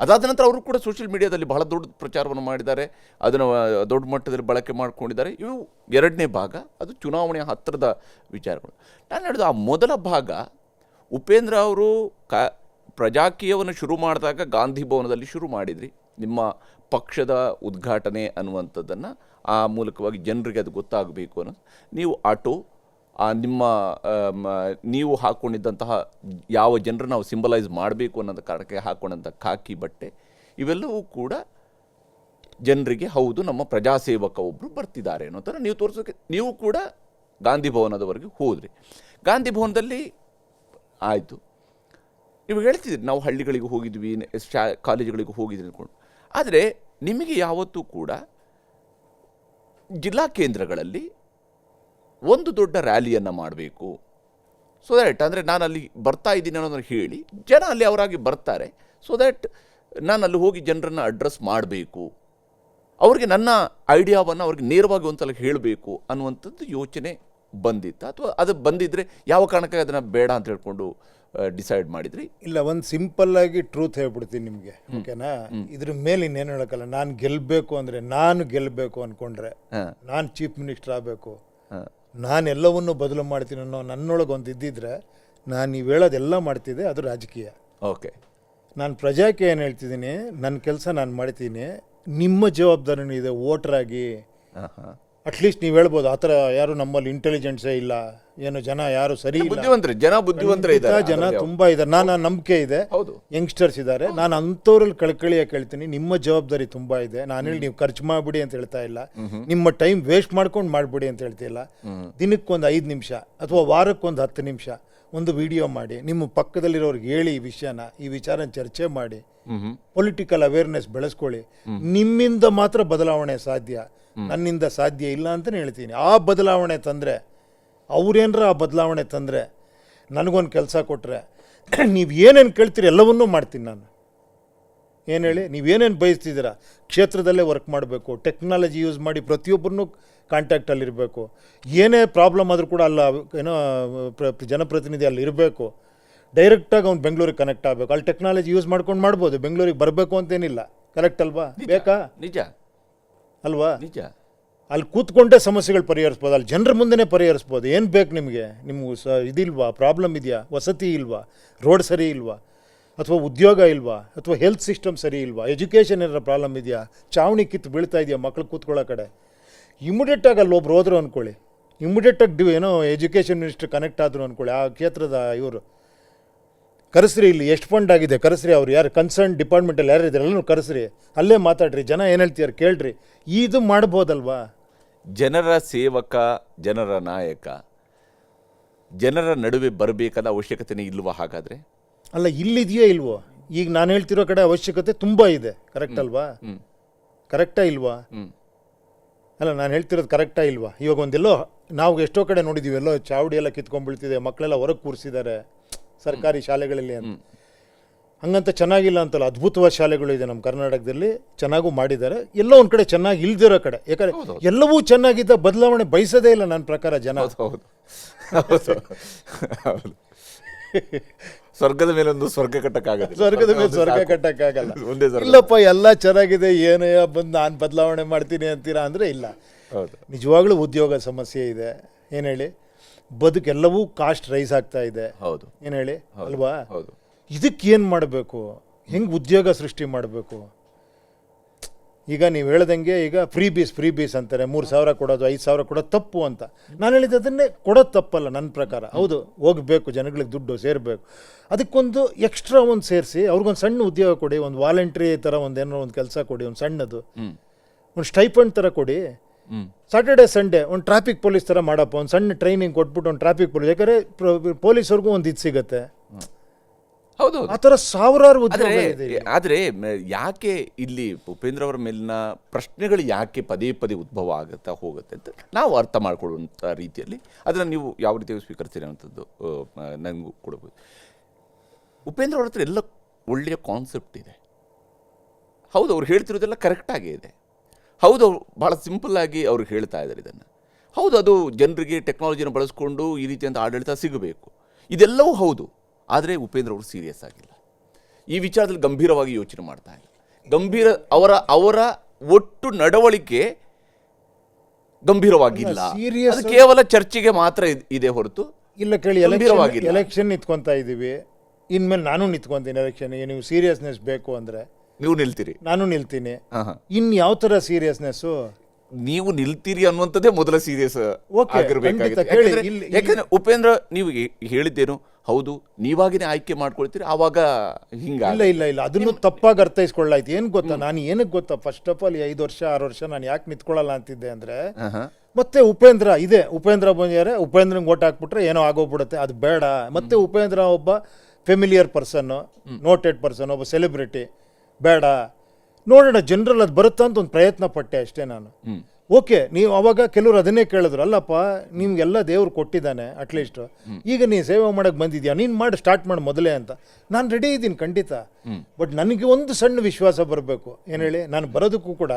Speaker 1: ಅದಾದ ನಂತರ ಅವರು ಕೂಡ ಸೋಷಿಯಲ್ ಮೀಡಿಯಾದಲ್ಲಿ ಬಹಳ ದೊಡ್ಡ ಪ್ರಚಾರವನ್ನು ಮಾಡಿದ್ದಾರೆ, ಅದನ್ನು ದೊಡ್ಡ ಮಟ್ಟದಲ್ಲಿ ಬಳಕೆ ಮಾಡ್ಕೊಂಡಿದ್ದಾರೆ. ಇವು ಎರಡನೇ ಭಾಗ, ಅದು ಚುನಾವಣೆಯ ಹತ್ತಿರದ ವಿಚಾರಗಳು. ನಾನು ಹೇಳಿದ ಆ ಮೊದಲ ಭಾಗ, ಉಪೇಂದ್ರ ಅವರು ಪ್ರಜಾಕೀಯವನ್ನು ಶುರು ಮಾಡಿದಾಗ ಗಾಂಧಿ ಭವನದಲ್ಲಿ ಶುರು ಮಾಡಿದ್ರಿ, ನಿಮ್ಮ ಪಕ್ಷದ ಉದ್ಘಾಟನೆ ಅನ್ನುವಂಥದ್ದನ್ನು. ಆ ಮೂಲಕವಾಗಿ ಜನರಿಗೆ ಅದು ಗೊತ್ತಾಗಬೇಕು ಅನ್ನೋದು. ನೀವು ಆಟೋ, ನಿಮ್ಮ ನೀವು ಹಾಕ್ಕೊಂಡಿದ್ದಂತಹ ಯಾವ ಜನರನ್ನು ನಾವು ಸಿಂಬಲೈಸ್ ಮಾಡಬೇಕು ಅನ್ನೋದು ಕಾರಣಕ್ಕೆ ಹಾಕ್ಕೊಂಡಂಥ ಖಾಕಿ ಬಟ್ಟೆ, ಇವೆಲ್ಲವೂ ಕೂಡ ಜನರಿಗೆ ಹೌದು ನಮ್ಮ ಪ್ರಜಾಸೇವಕ ಒಬ್ಬರು ಬರ್ತಿದ್ದಾರೆ ಅನ್ನೋ ಥರ ನೀವು ತೋರಿಸೋಕ್ಕೆ ನೀವು ಕೂಡ ಗಾಂಧಿ ಭವನದವರೆಗೆ ಹೋದ್ರಿ. ಗಾಂಧಿ ಭವನದಲ್ಲಿ ಆಯಿತು, ನೀವು ಹೇಳ್ತಿದ್ರಿ ನಾವು ಹಳ್ಳಿಗಳಿಗೆ ಹೋಗಿದ್ವಿ, ಕಾಲೇಜುಗಳಿಗೆ ಹೋಗಿದ್ವಿ ಅಂದ್ಕೊಂಡು. ಆದರೆ ನಿಮಗೆ ಯಾವತ್ತೂ ಕೂಡ ಜಿಲ್ಲಾ ಕೇಂದ್ರಗಳಲ್ಲಿ ಒಂದು ದೊಡ್ಡ ರ್ಯಾಲಿಯನ್ನು ಮಾಡಬೇಕು, ಸೊ ದ್ಯಾಟ್ ಅಂದರೆ ನಾನು ಅಲ್ಲಿ ಬರ್ತಾ ಇದ್ದೀನಿ ಅನ್ನೋದನ್ನು ಹೇಳಿ ಜನ ಅಲ್ಲಿ ಅವರಾಗಿ ಬರ್ತಾರೆ, ಸೊ ದ್ಯಾಟ್ ನಾನು ಅಲ್ಲಿ ಹೋಗಿ ಜನರನ್ನು ಅಡ್ರೆಸ್ ಮಾಡಬೇಕು, ಅವ್ರಿಗೆ ನನ್ನ ಐಡಿಯಾವನ್ನು ಅವ್ರಿಗೆ ನೇರವಾಗಿ ಒಂದ್ಸಲ ಹೇಳಬೇಕು ಅನ್ನುವಂಥದ್ದು ಯೋಚನೆ ಬಂದಿತ್ತ, ಅಥವಾ ಅದು ಬಂದಿದ್ದರೆ ಯಾವ ಕಾರಣಕ್ಕೆ ಅದನ್ನು ಬೇಡ ಅಂತ ಹೇಳ್ಕೊಂಡು ಡಿಸೈಡ್ ಮಾಡಿದ್ರಿ?
Speaker 2: ಇಲ್ಲ, ಒಂದು ಸಿಂಪಲ್ಲಾಗಿ ಟ್ರೂತ್ ಹೇಳ್ಬಿಡ್ತೀನಿ ನಿಮಗೆ, ಓಕೆನಾ? ಇದ್ರ ಮೇಲೆ ಇನ್ನೇನು ಹೇಳೋಕ್ಕಲ್ಲ. ನಾನು ಗೆಲ್ಲಬೇಕು ಅಂದ್ಕೊಂಡ್ರೆ ನಾನು ಚೀಫ್ ಮಿನಿಸ್ಟರ್ ಆಗಬೇಕು, ನಾನು ಎಲ್ಲವನ್ನೂ ಬದಲು ಮಾಡ್ತೀನಿ ಅನ್ನೋ ನನ್ನೊಳಗೆ ಒಂದು ಇದ್ದಿದ್ರೆ ನಾನು ನೀವು ಹೇಳೋದೆಲ್ಲ ಮಾಡ್ತಿದ್ದೆ, ಅದು ರಾಜಕೀಯ.
Speaker 1: ಓಕೆ,
Speaker 2: ನಾನು ಪ್ರಜಾಕ್ಕೆ ಏನು ಹೇಳ್ತಿದ್ದೀನಿ, ನನ್ನ ಕೆಲಸ ನಾನು ಮಾಡ್ತೀನಿ, ನಿಮ್ಮ ಜವಾಬ್ದಾರಿನೂ ಇದೆ ವೋಟ್ರಾಗಿ. ಅಟ್ಲೀಸ್ಟ್ ನೀವು ಹೇಳ್ಬೋದು, ಆ ಥರ ಯಾರು ನಮ್ಮಲ್ಲಿ ಇಂಟೆಲಿಜೆನ್ಸೇ ಇಲ್ಲ, ಏನು ಜನ ಯಾರು ಸರಿ ಇಲ್ಲ,
Speaker 1: ಜನ ಬುದ್ಧಿವಂತರೇ ಇದ್ದಾರೆ,
Speaker 2: ಜನ ತುಂಬ ಇದ್ದಾರೆ, ನಾನು ನಂಬಿಕೆ ಇದೆ, ಯಂಗ್ಸ್ಟರ್ಸ್ ಇದ್ದಾರೆ. ನಾನು ಅಂಥವ್ರಲ್ಲಿ ಕಳ್ಕಳಿಯಾಗಿ ಕೇಳ್ತೀನಿ, ನಿಮ್ಮ ಜವಾಬ್ದಾರಿ ತುಂಬ ಇದೆ. ನಾನು ಹೇಳಿ ನೀವು ಖರ್ಚು ಮಾಡಿಬಿಡಿ ಅಂತ ಹೇಳ್ತಾ ಇಲ್ಲ, ನಿಮ್ಮ ಟೈಮ್ ವೇಸ್ಟ್ ಮಾಡ್ಕೊಂಡು ಮಾಡಿಬಿಡಿ ಅಂತ ಹೇಳ್ತಿಲ್ಲ. ದಿನಕ್ಕೊಂದು 5 ನಿಮಿಷ ಅಥವಾ ವಾರಕ್ಕೊಂದು 10 ನಿಮಿಷ ಒಂದು ವಿಡಿಯೋ ಮಾಡಿ, ನಿಮ್ಮ ಪಕ್ಕದಲ್ಲಿರೋರಿಗೆ ಹೇಳಿ ಈ ವಿಚಾರನ ಚರ್ಚೆ ಮಾಡಿ, ಪೊಲಿಟಿಕಲ್ ಅವೇರ್ನೆಸ್ ಬೆಳೆಸ್ಕೊಳ್ಳಿ. ನಿಮ್ಮಿಂದ ಮಾತ್ರ ಬದಲಾವಣೆ ಸಾಧ್ಯ, ನನ್ನಿಂದ ಸಾಧ್ಯ ಇಲ್ಲ ಅಂತಲೇ ಹೇಳ್ತೀನಿ. ಆ ಬದಲಾವಣೆ ತಂದರೆ, ಅವ್ರೇನರ ಆ ಬದಲಾವಣೆ ತಂದರೆ, ನನಗೊಂದು ಕೆಲಸ ಕೊಟ್ಟರೆ ನೀವು ಏನೇನು ಕೇಳ್ತೀರಿ ಎಲ್ಲವನ್ನೂ ಮಾಡ್ತೀನಿ ನಾನು. ಏನು ಹೇಳಿ, ನೀವೇನೇನು ಬಯಸ್ತಿದ್ದೀರಾ, ಕ್ಷೇತ್ರದಲ್ಲೇ ವರ್ಕ್ ಮಾಡಬೇಕು, ಟೆಕ್ನಾಲಜಿ ಯೂಸ್ ಮಾಡಿ ಪ್ರತಿಯೊಬ್ಬರನ್ನೂ ಕಾಂಟ್ಯಾಕ್ಟಲ್ಲಿರಬೇಕು, ಏನೇ ಪ್ರಾಬ್ಲಮ್ ಆದರೂ ಕೂಡ ಅಲ್ಲ ಏನೋ ಜನಪ್ರತಿನಿಧಿ ಅಲ್ಲಿ ಇರಬೇಕು, ಡೈರೆಕ್ಟಾಗಿ ಅವ್ನು ಬೆಂಗಳೂರಿಗೆ ಕನೆಕ್ಟ್ ಆಗಬೇಕು, ಅಲ್ಲಿ ಟೆಕ್ನಾಲಜಿ ಯೂಸ್ ಮಾಡ್ಕೊಂಡು ಮಾಡ್ಬೋದು, ಬೆಂಗಳೂರಿಗೆ ಬರಬೇಕು ಅಂತೇನಿಲ್ಲ. ಕರೆಕ್ಟ್ ಅಲ್ವಾ? ಬೇಕಾ?
Speaker 1: ನಿಜ
Speaker 2: ಅಲ್ವಾ?
Speaker 1: ನಿಜ.
Speaker 2: ಅಲ್ಲಿ ಕೂತ್ಕೊಂಡೇ ಸಮಸ್ಯೆಗಳು ಪರಿಹರಿಸ್ಬೋದು, ಅಲ್ಲಿ ಜನರ ಮುಂದೆನೇ ಪರಿಹರಿಸ್ಬೋದು. ಏನು ಬೇಕು ನಿಮಗೆ? ನಿಮ್ಗೆ ಇದಿಲ್ವಾ, ಪ್ರಾಬ್ಲಮ್ ಇದೆಯಾ, ವಸತಿ ಇಲ್ವಾ, ರೋಡ್ ಸರಿ ಇಲ್ವಾ, ಅಥವಾ ಉದ್ಯೋಗ ಇಲ್ವಾ, ಅಥವಾ ಹೆಲ್ತ್ ಸಿಸ್ಟಮ್ ಸರಿ ಇಲ್ವಾ, ಎಜುಕೇಷನ್ ಏನಾರ ಪ್ರಾಬ್ಲಮ್ ಇದೆಯಾ, ಚಾವಣಿ ಕಿತ್ತು ಬೀಳ್ತಾ ಇದೆಯಾ ಮಕ್ಳು ಕೂತ್ಕೊಳ್ಳೋ ಕಡೆ, ಇಮಿಡಿಯೇಟಾಗಿ ಅಲ್ಲಿ ಒಬ್ರು ಹೋದ್ರು ಅಂದ್ಕೊಳ್ಳಿ, ಇಮಿಡಿಯೇಟಾಗಿ ಏನೋ ಎಜುಕೇಷನ್ ಮಿನಿಸ್ಟರ್ ಕನೆಕ್ಟ್ ಆದರು ಅಂದ್ಕೊಳ್ಳಿ, ಆ ಕ್ಷೇತ್ರದ ಇವರು ಕರೆಸ್ರಿ, ಇಲ್ಲಿ ಎಷ್ಟು ಫಂಡ್ ಆಗಿದೆ ಕರೆಸ್ರಿ, ಅವ್ರು ಯಾರು ಕನ್ಸರ್ನ್ ಡಿಪಾರ್ಟ್ಮೆಂಟಲ್ಲಿ ಯಾರು ಇದ್ದಾರೆ ಎಲ್ಲರೂ ಕರೆಸ್ರಿ, ಅಲ್ಲೇ ಮಾತಾಡ್ರಿ, ಜನ ಏನು ಹೇಳ್ತೀಯಾರು ಕೇಳ್ರಿ. ಇದು ಮಾಡ್ಬೋದಲ್ವಾ?
Speaker 1: ಜನರ ಸೇವಕ, ಜನರ ನಾಯಕ, ಜನರ ನಡುವೆ ಬರಬೇಕಾದ ಅವಶ್ಯಕತೆನೇ ಇಲ್ವಾ ಹಾಗಾದರೆ?
Speaker 2: ಅಲ್ಲ, ಇಲ್ಲಿದೆಯೋ ಇಲ್ವೋ? ಈಗ ನಾನು ಹೇಳ್ತಿರೋ ಕಡೆ ಅವಶ್ಯಕತೆ ತುಂಬ ಇದೆ, ಕರೆಕ್ಟ್ ಅಲ್ವಾ? ಕರೆಕ್ಟಾ ಇಲ್ವಾ? ಅಲ್ಲ, ನಾನು ಹೇಳ್ತಿರೋದು ಕರೆಕ್ಟಾ ಇಲ್ವಾ? ಇವಾಗ ಒಂದೆಲ್ಲೋ ನಾವು ಎಷ್ಟೋ ಕಡೆ ನೋಡಿದ್ದೀವಿ, ಎಲ್ಲೋ ಚಾವಡಿ ಎಲ್ಲ ಕಿತ್ಕೊಂಡ್ಬೀಳ್ತಿದೆ, ಮಕ್ಕಳೆಲ್ಲ ಹೊರಗೆ ಕೂರಿಸಿದ್ದಾರೆ ಸರ್ಕಾರಿ ಶಾಲೆಗಳಲ್ಲಿ ಅಂತ. ಹಂಗಂತ ಚೆನ್ನಾಗಿಲ್ಲ ಅಂತಲ್ಲ, ಅದ್ಭುತವಾದ ಶಾಲೆಗಳು ಇದೆ ನಮ್ಮ ಕರ್ನಾಟಕದಲ್ಲಿ, ಚೆನ್ನಾಗೂ ಮಾಡಿದ್ದಾರೆ. ಎಲ್ಲೋ ಒಂದು ಕಡೆ ಚೆನ್ನಾಗಿ ಇಲ್ದಿರೋ ಕಡೆ, ಯಾಕಂದರೆ ಎಲ್ಲವೂ ಚೆನ್ನಾಗಿದ್ದ ಬದಲಾವಣೆ ಬಯಸೋದೇ ಇಲ್ಲ ನನ್ನ ಪ್ರಕಾರ ಜನ.
Speaker 1: ಹೌದು ಹೌದು. ಸ್ವರ್ಗದ ಮೇಲೆ ಒಂದು ಸ್ವರ್ಗ ಕಟ್ಟಕ್ಕಾಗಲ್ಲ,
Speaker 2: ಸ್ವರ್ಗದ ಮೇಲೆ ಸ್ವರ್ಗ ಕಟ್ಟಕ್ಕಾಗಲ್ಲ.
Speaker 1: ಒಂದೇ
Speaker 2: ಇಲ್ಲಪ್ಪ ಎಲ್ಲ ಚೆನ್ನಾಗಿದೆ, ಏನಯ್ಯ ಬಂದು ನಾನು ಬದಲಾವಣೆ ಮಾಡ್ತೀನಿ ಅಂತೀರಾ ಅಂದರೆ ಇಲ್ಲ.
Speaker 1: ಹೌದು,
Speaker 2: ನಿಜವಾಗ್ಲೂ ಉದ್ಯೋಗ ಸಮಸ್ಯೆ ಇದೆ. ಏನು ಹೇಳಿ, ಬದುಕೆಲ್ಲವೂ ಕಾಸ್ಟ್ ರೈಸ್ ಆಗ್ತಾ ಇದೆ.
Speaker 1: ಹೌದು,
Speaker 2: ಏನು ಹೇಳಿ ಅಲ್ವಾ?
Speaker 1: ಹೌದು.
Speaker 2: ಇದಕ್ಕೆ ಏನು ಮಾಡಬೇಕು, ಹೆಂಗೆ ಉದ್ಯೋಗ ಸೃಷ್ಟಿ ಮಾಡಬೇಕು? ಈಗ ನೀವು ಹೇಳ್ದಂಗೆ ಈಗ ಫ್ರೀ ಬೀಸ್ ಅಂತಾರೆ, 3,000 ಕೊಡೋದು, 5,000 ಕೊಡೋದು ತಪ್ಪು ಅಂತ. ನಾನು ಹೇಳಿದ್ದು ಅದನ್ನೇ ಕೊಡೋದು ತಪ್ಪಲ್ಲ ನನ್ನ ಪ್ರಕಾರ. ಹೌದು, ಹೋಗಬೇಕು, ಜನಗಳಿಗೆ ದುಡ್ಡು ಸೇರಬೇಕು, ಅದಕ್ಕೊಂದು ಎಕ್ಸ್ಟ್ರಾ ಒಂದು ಸೇರಿಸಿ ಅವ್ರಿಗೊಂದು ಸಣ್ಣ ಉದ್ಯೋಗ ಕೊಡಿ, ಒಂದು ವಾಲಂಟ್ರಿ ಥರ ಒಂದೇನೋ ಒಂದು ಕೆಲಸ ಕೊಡಿ, ಒಂದು ಸಣ್ಣದು ಒಂದು ಸ್ಟೈಪಂಡ್ ಥರ ಕೊಡಿ. ಸಾಟರ್ಡೆ ಸಂಡೇ ಒಂದು ಟ್ರಾಫಿಕ್ ಪೊಲೀಸ್ ಥರ ಮಾಡಪ್ಪ, ಒಂದು ಸಣ್ಣ ಟ್ರೈನಿಂಗ್ ಕೊಟ್ಬಿಟ್ಟು ಒಂದು ಟ್ರಾಫಿಕ್ ಪೊಲೀಸ್, ಯಾಕಂದರೆ ಪೊಲೀಸವ್ರಿಗೂ ಒಂದು ಇದು ಸಿಗುತ್ತೆ.
Speaker 1: ಹೌದು,
Speaker 2: ಆ ಥರ ಸಾವಿರಾರು ಉದ್ಯೋಗ ಇದೆ.
Speaker 1: ಆದರೆ ಯಾಕೆ ಇಲ್ಲಿ ಉಪೇಂದ್ರ ಅವರ ಮೇಲಿನ ಪ್ರಶ್ನೆಗಳು ಯಾಕೆ ಪದೇ ಪದೇ ಉದ್ಭವ ಆಗುತ್ತಾ ಹೋಗುತ್ತೆ ಅಂತ ನಾವು ಅರ್ಥ ಮಾಡ್ಕೊಳ್ಳುವಂಥ ರೀತಿಯಲ್ಲಿ ಅದನ್ನು ನೀವು ಯಾವ ರೀತಿಯಾಗಿ ಸ್ವೀಕರಿಸ್ತೀರಿ ಅನ್ನೋಂಥದ್ದು ನನಗೂ ಕೊಡಬಹುದು. ಉಪೇಂದ್ರ ಅವ್ರ ಹತ್ರ ಎಲ್ಲ ಒಳ್ಳೆಯ ಕಾನ್ಸೆಪ್ಟ್ ಇದೆ. ಹೌದು, ಅವ್ರು ಹೇಳ್ತಿರೋದೆಲ್ಲ ಕರೆಕ್ಟಾಗೇ ಇದೆ. ಹೌದು, ಅವ್ರು ಭಾಳ ಸಿಂಪಲ್ಲಾಗಿ ಅವ್ರು ಹೇಳ್ತಾ ಇದ್ದಾರೆ ಇದನ್ನು. ಹೌದು, ಅದು ಜನರಿಗೆ ಟೆಕ್ನಾಲಜಿನ ಬಳಸ್ಕೊಂಡು ಈ ರೀತಿಯಂಥ ಆಡಳಿತ ಸಿಗಬೇಕು, ಇದೆಲ್ಲವೂ ಹೌದು. ಆದರೆ ಉಪೇಂದ್ರ ಅವರು ಸೀರಿಯಸ್ ಆಗಿಲ್ಲ, ಈ ವಿಚಾರದಲ್ಲಿ ಗಂಭೀರವಾಗಿ ಯೋಚನೆ ಮಾಡ್ತಾ ಇಲ್ಲ. ಅವರ ಒಟ್ಟು ನಡವಳಿಕೆ ಗಂಭೀರವಾಗಿಲ್ಲ, ಅದು ಕೇವಲ ಚರ್ಚೆಗೆ ಮಾತ್ರ ಇದೆ ಹೊರತು
Speaker 2: ಇಲ್ಲ. ಕೇಳಿ, ಎಲೆಕ್ಷನ್ ನಿಂತ್ಕೊತಾ ಇದ್ದೀವಿ, ಇನ್ಮೇಲೆ ನಾನು ನಿಂತ್ಕೊಂತೀನಿ ಎಲೆಕ್ಷನ್ಗೆ. ನೀವು ಸೀರಿಯಸ್ನೆಸ್ ಬೇಕು ಅಂದರೆ
Speaker 1: ನೀವು ನಿಲ್ತೀರಿ,
Speaker 2: ನಾನು ನಿಲ್ತೀನಿ. ಯಾವ ಥರ ಸೀರಿಯಸ್ನೆಸ್ಸು?
Speaker 1: ನೀವು ನಿಲ್ತೀರಿ ಅನ್ನುವಂಥದ್ದೇ ಮೊದಲ ಸೀರಿಯಸ್ ಆಗಿರ್ಬೇಕಾಗಿತ್ತು. ಯಾಕಂದ್ರೆ ಉಪೇಂದ್ರ ನೀವು ಹೇಳಿದ್ದೇನು, ಹೌದು, ನೀವಾಗಿನೇ ಆಯ್ಕೆ ಮಾಡ್ಕೊಳ್ತೀರಿ, ಆವಾಗ ಹಿಂಗ
Speaker 2: ಇಲ್ಲ ಅದನ್ನು ತಪ್ಪಾಗಿ ಅರ್ಥೈಸ್ಕೊಳ್ಳಾಯ್ತು. ಏನು ಗೊತ್ತಾ, ನಾನು ಏನಕ್ಕೆ ಗೊತ್ತಾ, ಫಸ್ಟ್ ಆಫ್ ಆಲ್ 5 ವರ್ಷ 6 ವರ್ಷ ನಾನು ಯಾಕೆ ನಿಂತ್ಕೊಳ್ಳಲ್ಲ ಅಂತಿದ್ದೆ ಅಂದರೆ, ಮತ್ತೆ ಉಪೇಂದ್ರ ಬಂದಿದ್ದಾರೆ, ಉಪೇಂದ್ರಂಗೆ ಓಟ್ ಹಾಕ್ಬಿಟ್ರೆ ಏನೋ ಆಗೋಗ್ಬಿಡುತ್ತೆ, ಅದು ಬೇಡ. ಮತ್ತೆ ಉಪೇಂದ್ರ ಒಬ್ಬ ಫೆಮಿಲಿಯರ್ ಪರ್ಸನ್ನು, ನೋಟೆಡ್ ಪರ್ಸನ್, ಒಬ್ಬ ಸೆಲೆಬ್ರಿಟಿ, ಬೇಡ, ನೋಡೋಣ ಜನರಲ್ಲಿ ಅದು ಬರುತ್ತಾ ಅಂತ ಒಂದು ಪ್ರಯತ್ನ ಪಟ್ಟೆ ಅಷ್ಟೇ ನಾನು. ಓಕೆ, ನೀವು ಅವಾಗ ಕೆಲವರು ಅದನ್ನೇ ಕೇಳಿದ್ರು, ಅಲ್ಲಪ್ಪ ನಿಮ್ಗೆಲ್ಲ ದೇವ್ರು ಕೊಟ್ಟಿದ್ದಾನೆ, ಅಟ್ಲೀಸ್ಟ್ ಈಗ ನೀನು ಸೇವೆ ಮಾಡೋಕ್ಕೆ ಬಂದಿದ್ಯಾ, ನೀನು ಮಾಡಿ ಸ್ಟಾರ್ಟ್ ಮಾಡಿ ಮೊದಲೇ ಅಂತ. ನಾನು ರೆಡಿ ಇದ್ದೀನಿ ಖಂಡಿತ, ಬಟ್ ನನಗೆ ಒಂದು ಸಣ್ಣ ವಿಶ್ವಾಸ ಬರಬೇಕು. ಏನು ಹೇಳಿ, ನಾನು ಬರೋದಕ್ಕೂ ಕೂಡ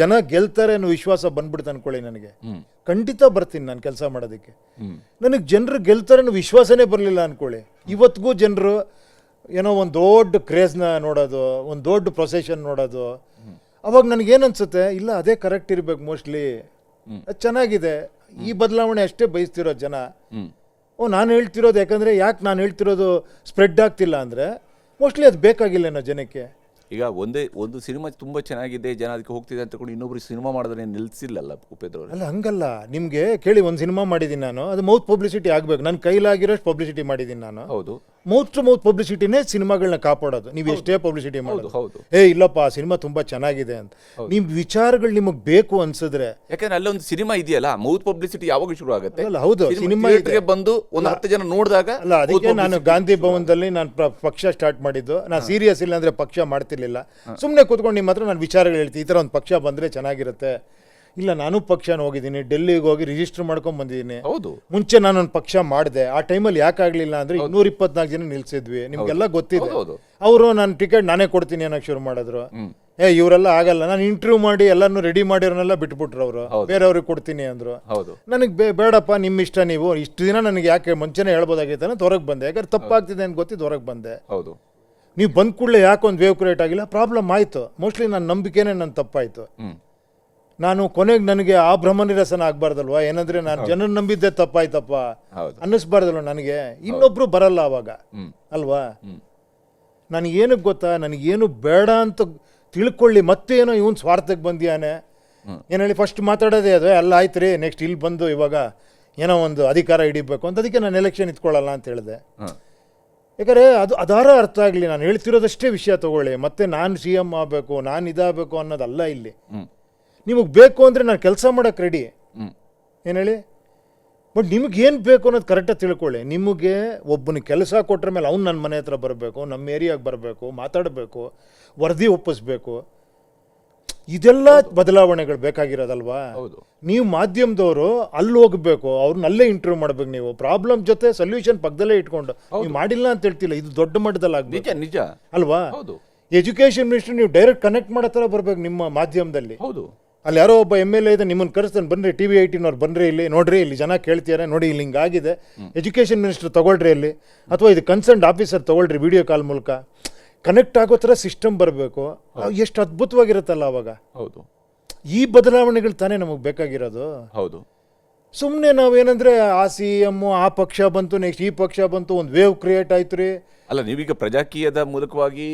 Speaker 2: ಜನ ಗೆಲ್ತಾರೆ ಅನ್ನೋ ವಿಶ್ವಾಸ ಬಂದ್ಬಿಡ್ತು ಅನ್ಕೊಳ್ಳಿ, ನನಗೆ ಖಂಡಿತ ಬರ್ತೀನಿ ನಾನು ಕೆಲಸ ಮಾಡೋದಕ್ಕೆ. ನನಗೆ ಜನರು ಗೆಲ್ತಾರೆ ಅನ್ನೋ ವಿಶ್ವಾಸನೇ ಬರಲಿಲ್ಲ ಅನ್ಕೊಳ್ಳಿ. ಇವತ್ತಿಗೂ ಜನರು ಏನೋ ಒಂದು ದೊಡ್ಡ ಕ್ರೇಜ್ನ ನೋಡೋದು, ಒಂದು ದೊಡ್ಡ ಪ್ರೊಸೆಷನ್ ನೋಡೋದು, ಅವಾಗ ನನಗೇನು ಅನ್ಸುತ್ತೆ, ಇಲ್ಲ ಅದೇ ಕರೆಕ್ಟ್ ಇರಬೇಕು, ಮೋಸ್ಟ್ಲಿ ಅದು ಚೆನ್ನಾಗಿದೆ, ಈ ಬದಲಾವಣೆ ಅಷ್ಟೇ ಬಯಸ್ತಿರೋ ಜನ. ನಾನು ಹೇಳ್ತಿರೋದು, ಯಾಕಂದರೆ ಯಾಕೆ ನಾನು ಹೇಳ್ತಿರೋದು ಸ್ಪ್ರೆಡ್ ಆಗ್ತಿಲ್ಲ ಅಂದರೆ ಮೋಸ್ಟ್ಲಿ ಅದು ಬೇಕಾಗಿಲ್ಲೇನೋ ಜನಕ್ಕೆ.
Speaker 1: ಈಗ ಒಂದು ಸಿನಿಮಾ ತುಂಬ ಚೆನ್ನಾಗಿದೆ, ಜನ ಅದಕ್ಕೆ ಹೋಗ್ತಿದೆ ಅಂತ ತಗೊಂಡು ಇನ್ನೊಬ್ರು ಸಿನಿಮಾ ಮಾಡಿದ್ರೆ ನಿಲ್ಲಿಸಿಲ್ಲಲ್ಲ ಉಪೇಂದ್ರ ಅವರು.
Speaker 2: ಅಲ್ಲ, ಹಂಗಲ್ಲ. ನಿಮಗೆ ಕೇಳಿ, ಒಂದು ಸಿನಿಮಾ ಮಾಡಿದ್ದೀನಿ ನಾನು, ಅದು ಮೌತ್ ಪಬ್ಲಿಸಿಟಿ ಆಗಬೇಕು, ನನ್ನ ಕೈಲಾಗಿರೋಷ್ಟು ಪಬ್ಲಿಸಿಟಿ ಮಾಡಿದ್ದೀನಿ ನಾನು.
Speaker 1: ಹೌದು,
Speaker 2: ಮೌತ್ ಟು ಮೌತ್ ಪಬ್ಲಿಸಿಟಿನೇ ಸಿನಿಮಾಗಳನ್ನ ಕಾಪಾಡೋದು. ನೀವು ಎಷ್ಟೇ ಪಬ್ಲಿಸಿಟಿ ಮಾಡೋದು,
Speaker 1: ಹೌದು,
Speaker 2: ಇಲ್ಲಪ್ಪ ಆ ಸಿನಿಮಾ ತುಂಬಾ ಚೆನ್ನಾಗಿದೆ ಅಂತ ನಿಮ್ಮ ವಿಚಾರಗಳು ನಿಮಗೆ ಬೇಕು ಅನ್ಸಿದ್ರೆ,
Speaker 1: ಯಾಕಂದ್ರೆ ಅಲ್ಲೊಂದು ಸಿನಿಮಾ ಇದೆಯಲ್ಲ, ಮೌತ್ ಪಬ್ಲಿಸಿಟಿ ಯಾವಾಗ ಶುರು ಆಗುತ್ತೆ?
Speaker 2: ಅಲ್ಲ, ಹೌದು, ಸಿನಿಮಾ
Speaker 1: ಬಂದು ಒಂದು 10 ಜನ ನೋಡಿದಾಗ.
Speaker 2: ಅಲ್ಲ, ಅದಕ್ಕೆ ನಾನು ಗಾಂಧಿ ಭವನದಲ್ಲಿ ನಾನು ಪಕ್ಷ ಸ್ಟಾರ್ಟ್ ಮಾಡಿದ್ದು. ನಾನು ಸೀರಿಯಸ್ ಇಲ್ಲ ಅಂದ್ರೆ ಪಕ್ಷ ಮಾಡ್ತಿರ್ಲಿಲ್ಲ, ಸುಮ್ಮನೆ ಕೂತ್ಕೊಂಡು ನಿಮ್ಮ ಹತ್ರ ನಾನು ವಿಚಾರಗಳು ಹೇಳ್ತೀನಿ, ಈ ಥರ ಒಂದು ಪಕ್ಷ ಬಂದರೆ ಚೆನ್ನಾಗಿರುತ್ತೆ. ಇಲ್ಲ, ನಾನು ಪಕ್ಷನ ಹೋಗಿದ್ದೀನಿ, ಡೆಲ್ಲಿಗೆ ಹೋಗಿ ರಿಜಿಸ್ಟರ್ ಮಾಡ್ಕೊಂಡು ಬಂದಿದ್ದೀನಿ.
Speaker 1: ಹೌದು,
Speaker 2: ಮುಂಚೆ ನಾನೊಂದು ಪಕ್ಷ ಮಾಡಿದೆ, ಆ ಟೈಮಲ್ಲಿ ಯಾಕಾಗಲಿಲ್ಲ ಅಂದರೆ 224 ಜನ ನಿಲ್ಸಿದ್ವಿ, ನಿಮ್ಗೆಲ್ಲ ಗೊತ್ತಿದೆ. ಅವರು ನಾನು ಟಿಕೆಟ್ ನಾನೇ ಕೊಡ್ತೀನಿ ಅನ್ನೋಕೆ ಶುರು ಮಾಡಿದ್ರು. ಇವರೆಲ್ಲ ಆಗಲ್ಲ, ನಾನು ಇಂಟರ್ವ್ಯೂ ಮಾಡಿ ಎಲ್ಲಾನು ರೆಡಿ ಮಾಡಿರೋನೆಲ್ಲ ಬಿಟ್ಬಿಟ್ರು ಅವರು, ಬೇರೆಯವ್ರಿಗೆ ಕೊಡ್ತೀನಿ ಅಂದರು. ನನಗೆ ಬೇಡಪ್ಪ, ನಿಮ್ಮ ಇಷ್ಟ, ನೀವು ಇಷ್ಟು ದಿನ ನನಗೆ ಯಾಕೆ ಮುಂಚೆನೇ ಹೇಳ್ಬೋದಾಗಿತ್ತು ಅಂತ ಹೊರಗೆ ಬಂದೆ. ಯಾಕಂದ್ರೆ ತಪ್ಪಾಗ್ತಿದೆ ಅಂತ ಗೊತ್ತಿದ್ದು ಹೊರಗೆ ಬಂದೆ.
Speaker 1: ಹೌದು,
Speaker 2: ನೀವು ಬಂದ ಕೂಡಲೇ ಯಾಕೊಂದು ವೇವ್ ಕ್ರಿಯೇಟ್ ಆಗಿಲ್ಲ, ಪ್ರಾಬ್ಲಮ್ ಆಯಿತು. ಮೋಸ್ಟ್ಲಿ ನನ್ನ ನಂಬಿಕೆನೇ ನನ್ನ ತಪ್ಪಾಯಿತು. ನಾನು ಕೊನೆಗೆ ನನಗೆ ಆ ಭ್ರಮನಿರಸನ ಆಗಬಾರ್ದಲ್ವಾ, ಏನಂದರೆ ನಾನು ಜನರು ನಂಬಿದ್ದೆ ತಪ್ಪಾಯ್ತಪ್ಪ ಅನ್ನಿಸ್ಬಾರ್ದಲ್ವ ನನಗೆ. ಇನ್ನೊಬ್ರು ಬರಲ್ಲ ಅವಾಗ ಅಲ್ವಾ. ನನಗೇನಕ್ಕೆ ಗೊತ್ತಾ, ನನಗೇನು ಬೇಡ ಅಂತ ತಿಳ್ಕೊಳ್ಳಿ, ಮತ್ತೇನೋ ಇವನು ಸ್ವಾರ್ಥಕ್ಕೆ ಬಂದಿಯಾನೆ. ಏನು ಹೇಳಿ, ಫಸ್ಟ್ ಮಾತಾಡೋದೇ ಅದು, ಎಲ್ಲ ಆಯ್ತು ರೀ, ನೆಕ್ಸ್ಟ್ ಇಲ್ಲಿ ಬಂದು ಇವಾಗ ಏನೋ ಒಂದು ಅಧಿಕಾರ ಹಿಡಿಬೇಕು ಅಂತ, ಅದಕ್ಕೆ ನಾನು ಎಲೆಕ್ಷನ್ ಇತ್ಕೊಳ್ಳಲ್ಲ ಅಂತ ಹೇಳಿದೆ. ಯಾಕಂದರೆ ಅದು ಅದಾರ ಅರ್ಥ ಆಗಲಿ, ನಾನು ಹೇಳ್ತಿರೋದಷ್ಟೇ ವಿಷಯ ತೊಗೊಳ್ಳಿ. ಮತ್ತೆ ನಾನು CM ಆಗಬೇಕು, ನಾನು ಇದಾಗಬೇಕು ಅನ್ನೋದಲ್ಲ ಇಲ್ಲಿ. ನಿಮಗೆ ಬೇಕು ಅಂದರೆ ನಾನು ಕೆಲಸ ಮಾಡೋಕ್ಕೆ ರೆಡಿ, ಏನು ಹೇಳಿ. ಬಟ್ ನಿಮಗೇನು ಬೇಕು ಅನ್ನೋದು ಕರೆಕ್ಟಾಗಿ ತಿಳ್ಕೊಳ್ಳಿ. ನಿಮಗೆ ಒಬ್ಬನಿಗೆ ಕೆಲಸ ಕೊಟ್ಟರೆ ಮೇಲೆ ಅವ್ನು ನನ್ನ ಮನೆ ಹತ್ರ ಬರಬೇಕು, ನಮ್ಮ ಏರಿಯಾಗೆ ಬರಬೇಕು, ಮಾತಾಡಬೇಕು, ವರದಿ ಒಪ್ಪಿಸ್ಬೇಕು. ಇದೆಲ್ಲ ಬದಲಾವಣೆಗಳು ಬೇಕಾಗಿರೋದಲ್ವಾ?
Speaker 1: ಹೌದು.
Speaker 2: ನೀವು ಮಾಧ್ಯಮದವರು ಅಲ್ಲಿ ಹೋಗ್ಬೇಕು, ಅವ್ರನ್ನ ಅಲ್ಲೇ ಇಂಟರ್ವ್ಯೂ ಮಾಡ್ಬೇಕು. ನೀವು ಪ್ರಾಬ್ಲಮ್ ಜೊತೆ ಸೊಲ್ಯೂಷನ್ ಪಕ್ಕದಲ್ಲೇ ಇಟ್ಕೊಂಡು ನೀವು ಮಾಡಿಲ್ಲ ಅಂತ ಹೇಳ್ತಿಲ್ಲ, ಇದು ದೊಡ್ಡ ಮಟ್ಟದಲ್ಲಿ ಆಗ್ಬೇಕು.
Speaker 1: ನಿಜ ನಿಜ
Speaker 2: ಅಲ್ವಾ?
Speaker 1: ಹೌದು.
Speaker 2: ಎಜುಕೇಶನ್ ಮಿನಿಸ್ಟರ್ ನೀವು ಡೈರೆಕ್ಟ್ ಕನೆಕ್ಟ್ ಮಾಡೋ ಥರ ಬರ್ಬೇಕು ನಿಮ್ಮ ಮಾಧ್ಯಮದಲ್ಲಿ.
Speaker 1: ಹೌದು.
Speaker 2: ಅಲ್ಲಿ ಯಾರೋ ಒಬ್ಬ MLA ಇದೆ, ನಿಮ್ಮನ್ನು ಕರೆಸ್ತಾನೆ, ಬನ್ರಿ TV 18 ಅವ್ರು ಬನ್ರಿ, ಇಲ್ಲಿ ನೋಡ್ರಿ, ಇಲ್ಲಿ ಜನ ಕೇಳ್ತಿದ್ದಾರೆ ನೋಡಿ, ಇಲ್ಲಿ ಹಿಂಗಾಗಿದೆ. ಎಜುಕೇಷನ್ ಮಿನಿಸ್ಟರ್ ತಗೊಳ್ರಿ ಅಲ್ಲಿ, ಅಥವಾ ಇದು ಕನ್ಸರ್ನ್ ಆಫೀಸರ್ ತಗೊಳ್ರಿ, ವಿಡಿಯೋ ಕಾಲ್ ಮೂಲಕ ಕನೆಕ್ಟ್ ಆಗೋ ಥರ ಸಿಸ್ಟಮ್ ಬರಬೇಕು. ಎಷ್ಟು ಅದ್ಭುತವಾಗಿರುತ್ತಲ್ಲ ಅವಾಗ.
Speaker 1: ಹೌದು.
Speaker 2: ಈ ಬದಲಾವಣೆಗಳು ತಾನೇ ನಮಗೆ ಬೇಕಾಗಿರೋದು.
Speaker 1: ಹೌದು.
Speaker 2: ಸುಮ್ಮನೆ ನಾವೇನಂದ್ರೆ ಆ CM ಆ ಪಕ್ಷ ಬಂತು, ನೆಕ್ಸ್ಟ್ ಈ ಪಕ್ಷ ಬಂತು, ಒಂದು ವೇವ್ ಕ್ರಿಯೇಟ್ ಆಯ್ತು ರೀ.
Speaker 1: ಅಲ್ಲ, ನೀವೀಗ ಪ್ರಜಾಕೀಯದ ಮೂಲಕವಾಗಿ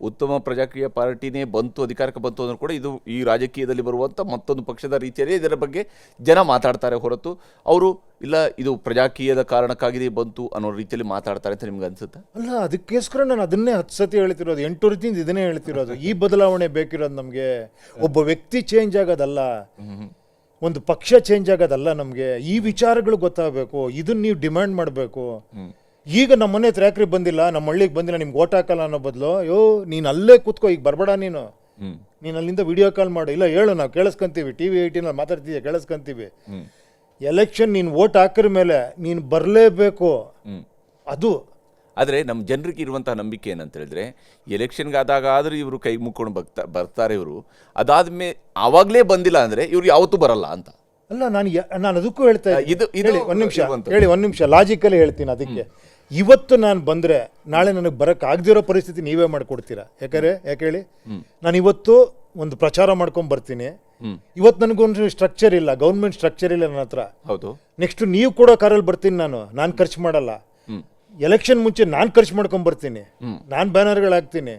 Speaker 1: ಉತ್ತಮ ಪ್ರಜಾಕೀಯ ಪಾರ್ಟಿನೇ ಬಂತು, ಅಧಿಕಾರಕ್ಕೆ ಬಂತು ಅಂದ್ರೂ ಕೂಡ ಇದು ಈ ರಾಜಕೀಯದಲ್ಲಿ ಬರುವಂಥ ಮತ್ತೊಂದು ಪಕ್ಷದ ರೀತಿಯಲ್ಲಿ ಇದರ ಬಗ್ಗೆ ಜನ ಮಾತಾಡ್ತಾರೆ ಹೊರತು ಅವರು ಇಲ್ಲ ಇದು ಪ್ರಜಾಕೀಯದ ಕಾರಣಕ್ಕಾಗಿ ಬಂತು ಅನ್ನೋ ರೀತಿಯಲ್ಲಿ ಮಾತಾಡ್ತಾರೆ ಅಂತ ನಿಮ್ಗೆ ಅನ್ಸುತ್ತಾ?
Speaker 2: ಅಲ್ಲ, ಅದಕ್ಕೋಸ್ಕರ ನಾನು ಅದನ್ನೇ 10 ಸತಿ ಹೇಳ್ತಿರೋದು, 8 ರೀತಿಯಿಂದ ಇದನ್ನೇ ಹೇಳ್ತಿರೋದು. ಈ ಬದಲಾವಣೆ ಬೇಕಿರೋದು ನಮಗೆ. ಒಬ್ಬ ವ್ಯಕ್ತಿ ಚೇಂಜ್ ಆಗೋದಲ್ಲ, ಒಂದು ಪಕ್ಷ ಚೇಂಜ್ ಆಗೋದಲ್ಲ, ನಮಗೆ ಈ ವಿಚಾರಗಳು ಗೊತ್ತಾಗಬೇಕು. ಇದನ್ನ ನೀವು ಡಿಮ್ಯಾಂಡ್ ಮಾಡಬೇಕು. ಈಗ ನಮ್ಮ ಮನೆ ಹತ್ರ ಯಾಕ್ರಿ ಬಂದಿಲ್ಲ, ನಮ್ಮ ಹಳ್ಳಿಗೆ ಬಂದಿಲ್ಲ, ನಿಮ್ಗೆ ಓಟ್ ಹಾಕಲ್ಲ ಅನ್ನೋ ಬದಲು, ನೀನು ಅಲ್ಲೇ ಕೂತ್ಕೋ, ಈಗ ಬರಬೇಡ, ನೀನು ಅಲ್ಲಿಂದ ವಿಡಿಯೋ ಕಾಲ್ ಮಾಡು, ಇಲ್ಲ ಹೇಳು, ನಾವು ಕೇಳಿಸ್ಕೊಂತೀವಿ, TV 18 ಮಾತಾಡ್ತೀವಿ, ಕೇಳಿಸ್ಕೊಂತೀವಿ. ಎಲೆಕ್ಷನ್ ನೀನು ಓಟ್ ಹಾಕಿದ ಮೇಲೆ ನೀನು ಬರಲೇಬೇಕು. ಅದು
Speaker 1: ಆದರೆ ನಮ್ಮ ಜನರಿಗೆ ಇರುವಂತಹ ನಂಬಿಕೆ ಏನಂತ ಹೇಳಿದ್ರೆ, ಎಲೆಕ್ಷನ್ಗೆ ಆದಾಗ ಆದರೂ ಇವರು ಕೈ ಮುಕ್ಕೊಂಡು ಬರ್ತಾರೆ ಇವರು, ಅದಾದ್ಮೇಲೆ ಆವಾಗಲೇ ಬಂದಿಲ್ಲ ಅಂದರೆ ಇವ್ರು ಯಾವತ್ತೂ ಬರಲ್ಲ ಅಂತ.
Speaker 2: ಅಲ್ಲ, ನಾನು ಅದಕ್ಕೂ ಹೇಳ್ತಾ
Speaker 1: ಇದು
Speaker 2: ಒಂದು ನಿಮಿಷ ಲಾಜಿಕಲಿ ಹೇಳ್ತೀನಿ. ಅದಕ್ಕೆ ಇವತ್ತು ನಾನು ಬಂದರೆ ನಾಳೆ ನನಗೆ ಬರೋಕ್ಕೆ ಆಗದಿರೋ ಪರಿಸ್ಥಿತಿ ನೀವೇ ಮಾಡಿಕೊಡ್ತೀರಾ? ಯಾಕೆ ಹೇಳಿ? ನಾನು ಇವತ್ತು ಒಂದು ಪ್ರಚಾರ ಮಾಡ್ಕೊಂಡು ಬರ್ತೀನಿ, ಇವತ್ತು ನನಗೊಂದು ಸ್ಟ್ರಕ್ಚರ್ ಇಲ್ಲ, ಗೌರ್ಮೆಂಟ್ ಸ್ಟ್ರಕ್ಚರ್ ಇಲ್ಲ ನನ್ನ ಹತ್ರ.
Speaker 1: ಹೌದು.
Speaker 2: ನೆಕ್ಸ್ಟ್ ನೀವು ಕೊಡೋ ಕಾರಲ್ಲಿ ಬರ್ತೀನಿ, ನಾನು ಖರ್ಚು ಮಾಡಲ್ಲ. ಎಲೆಕ್ಷನ್ ಮುಂಚೆ ನಾನು ಖರ್ಚು ಮಾಡ್ಕೊಂಡ್ ಬರ್ತೀನಿ, ನಾನು ಬ್ಯಾನರ್ಗಳು ಹಾಕ್ತೀನಿ,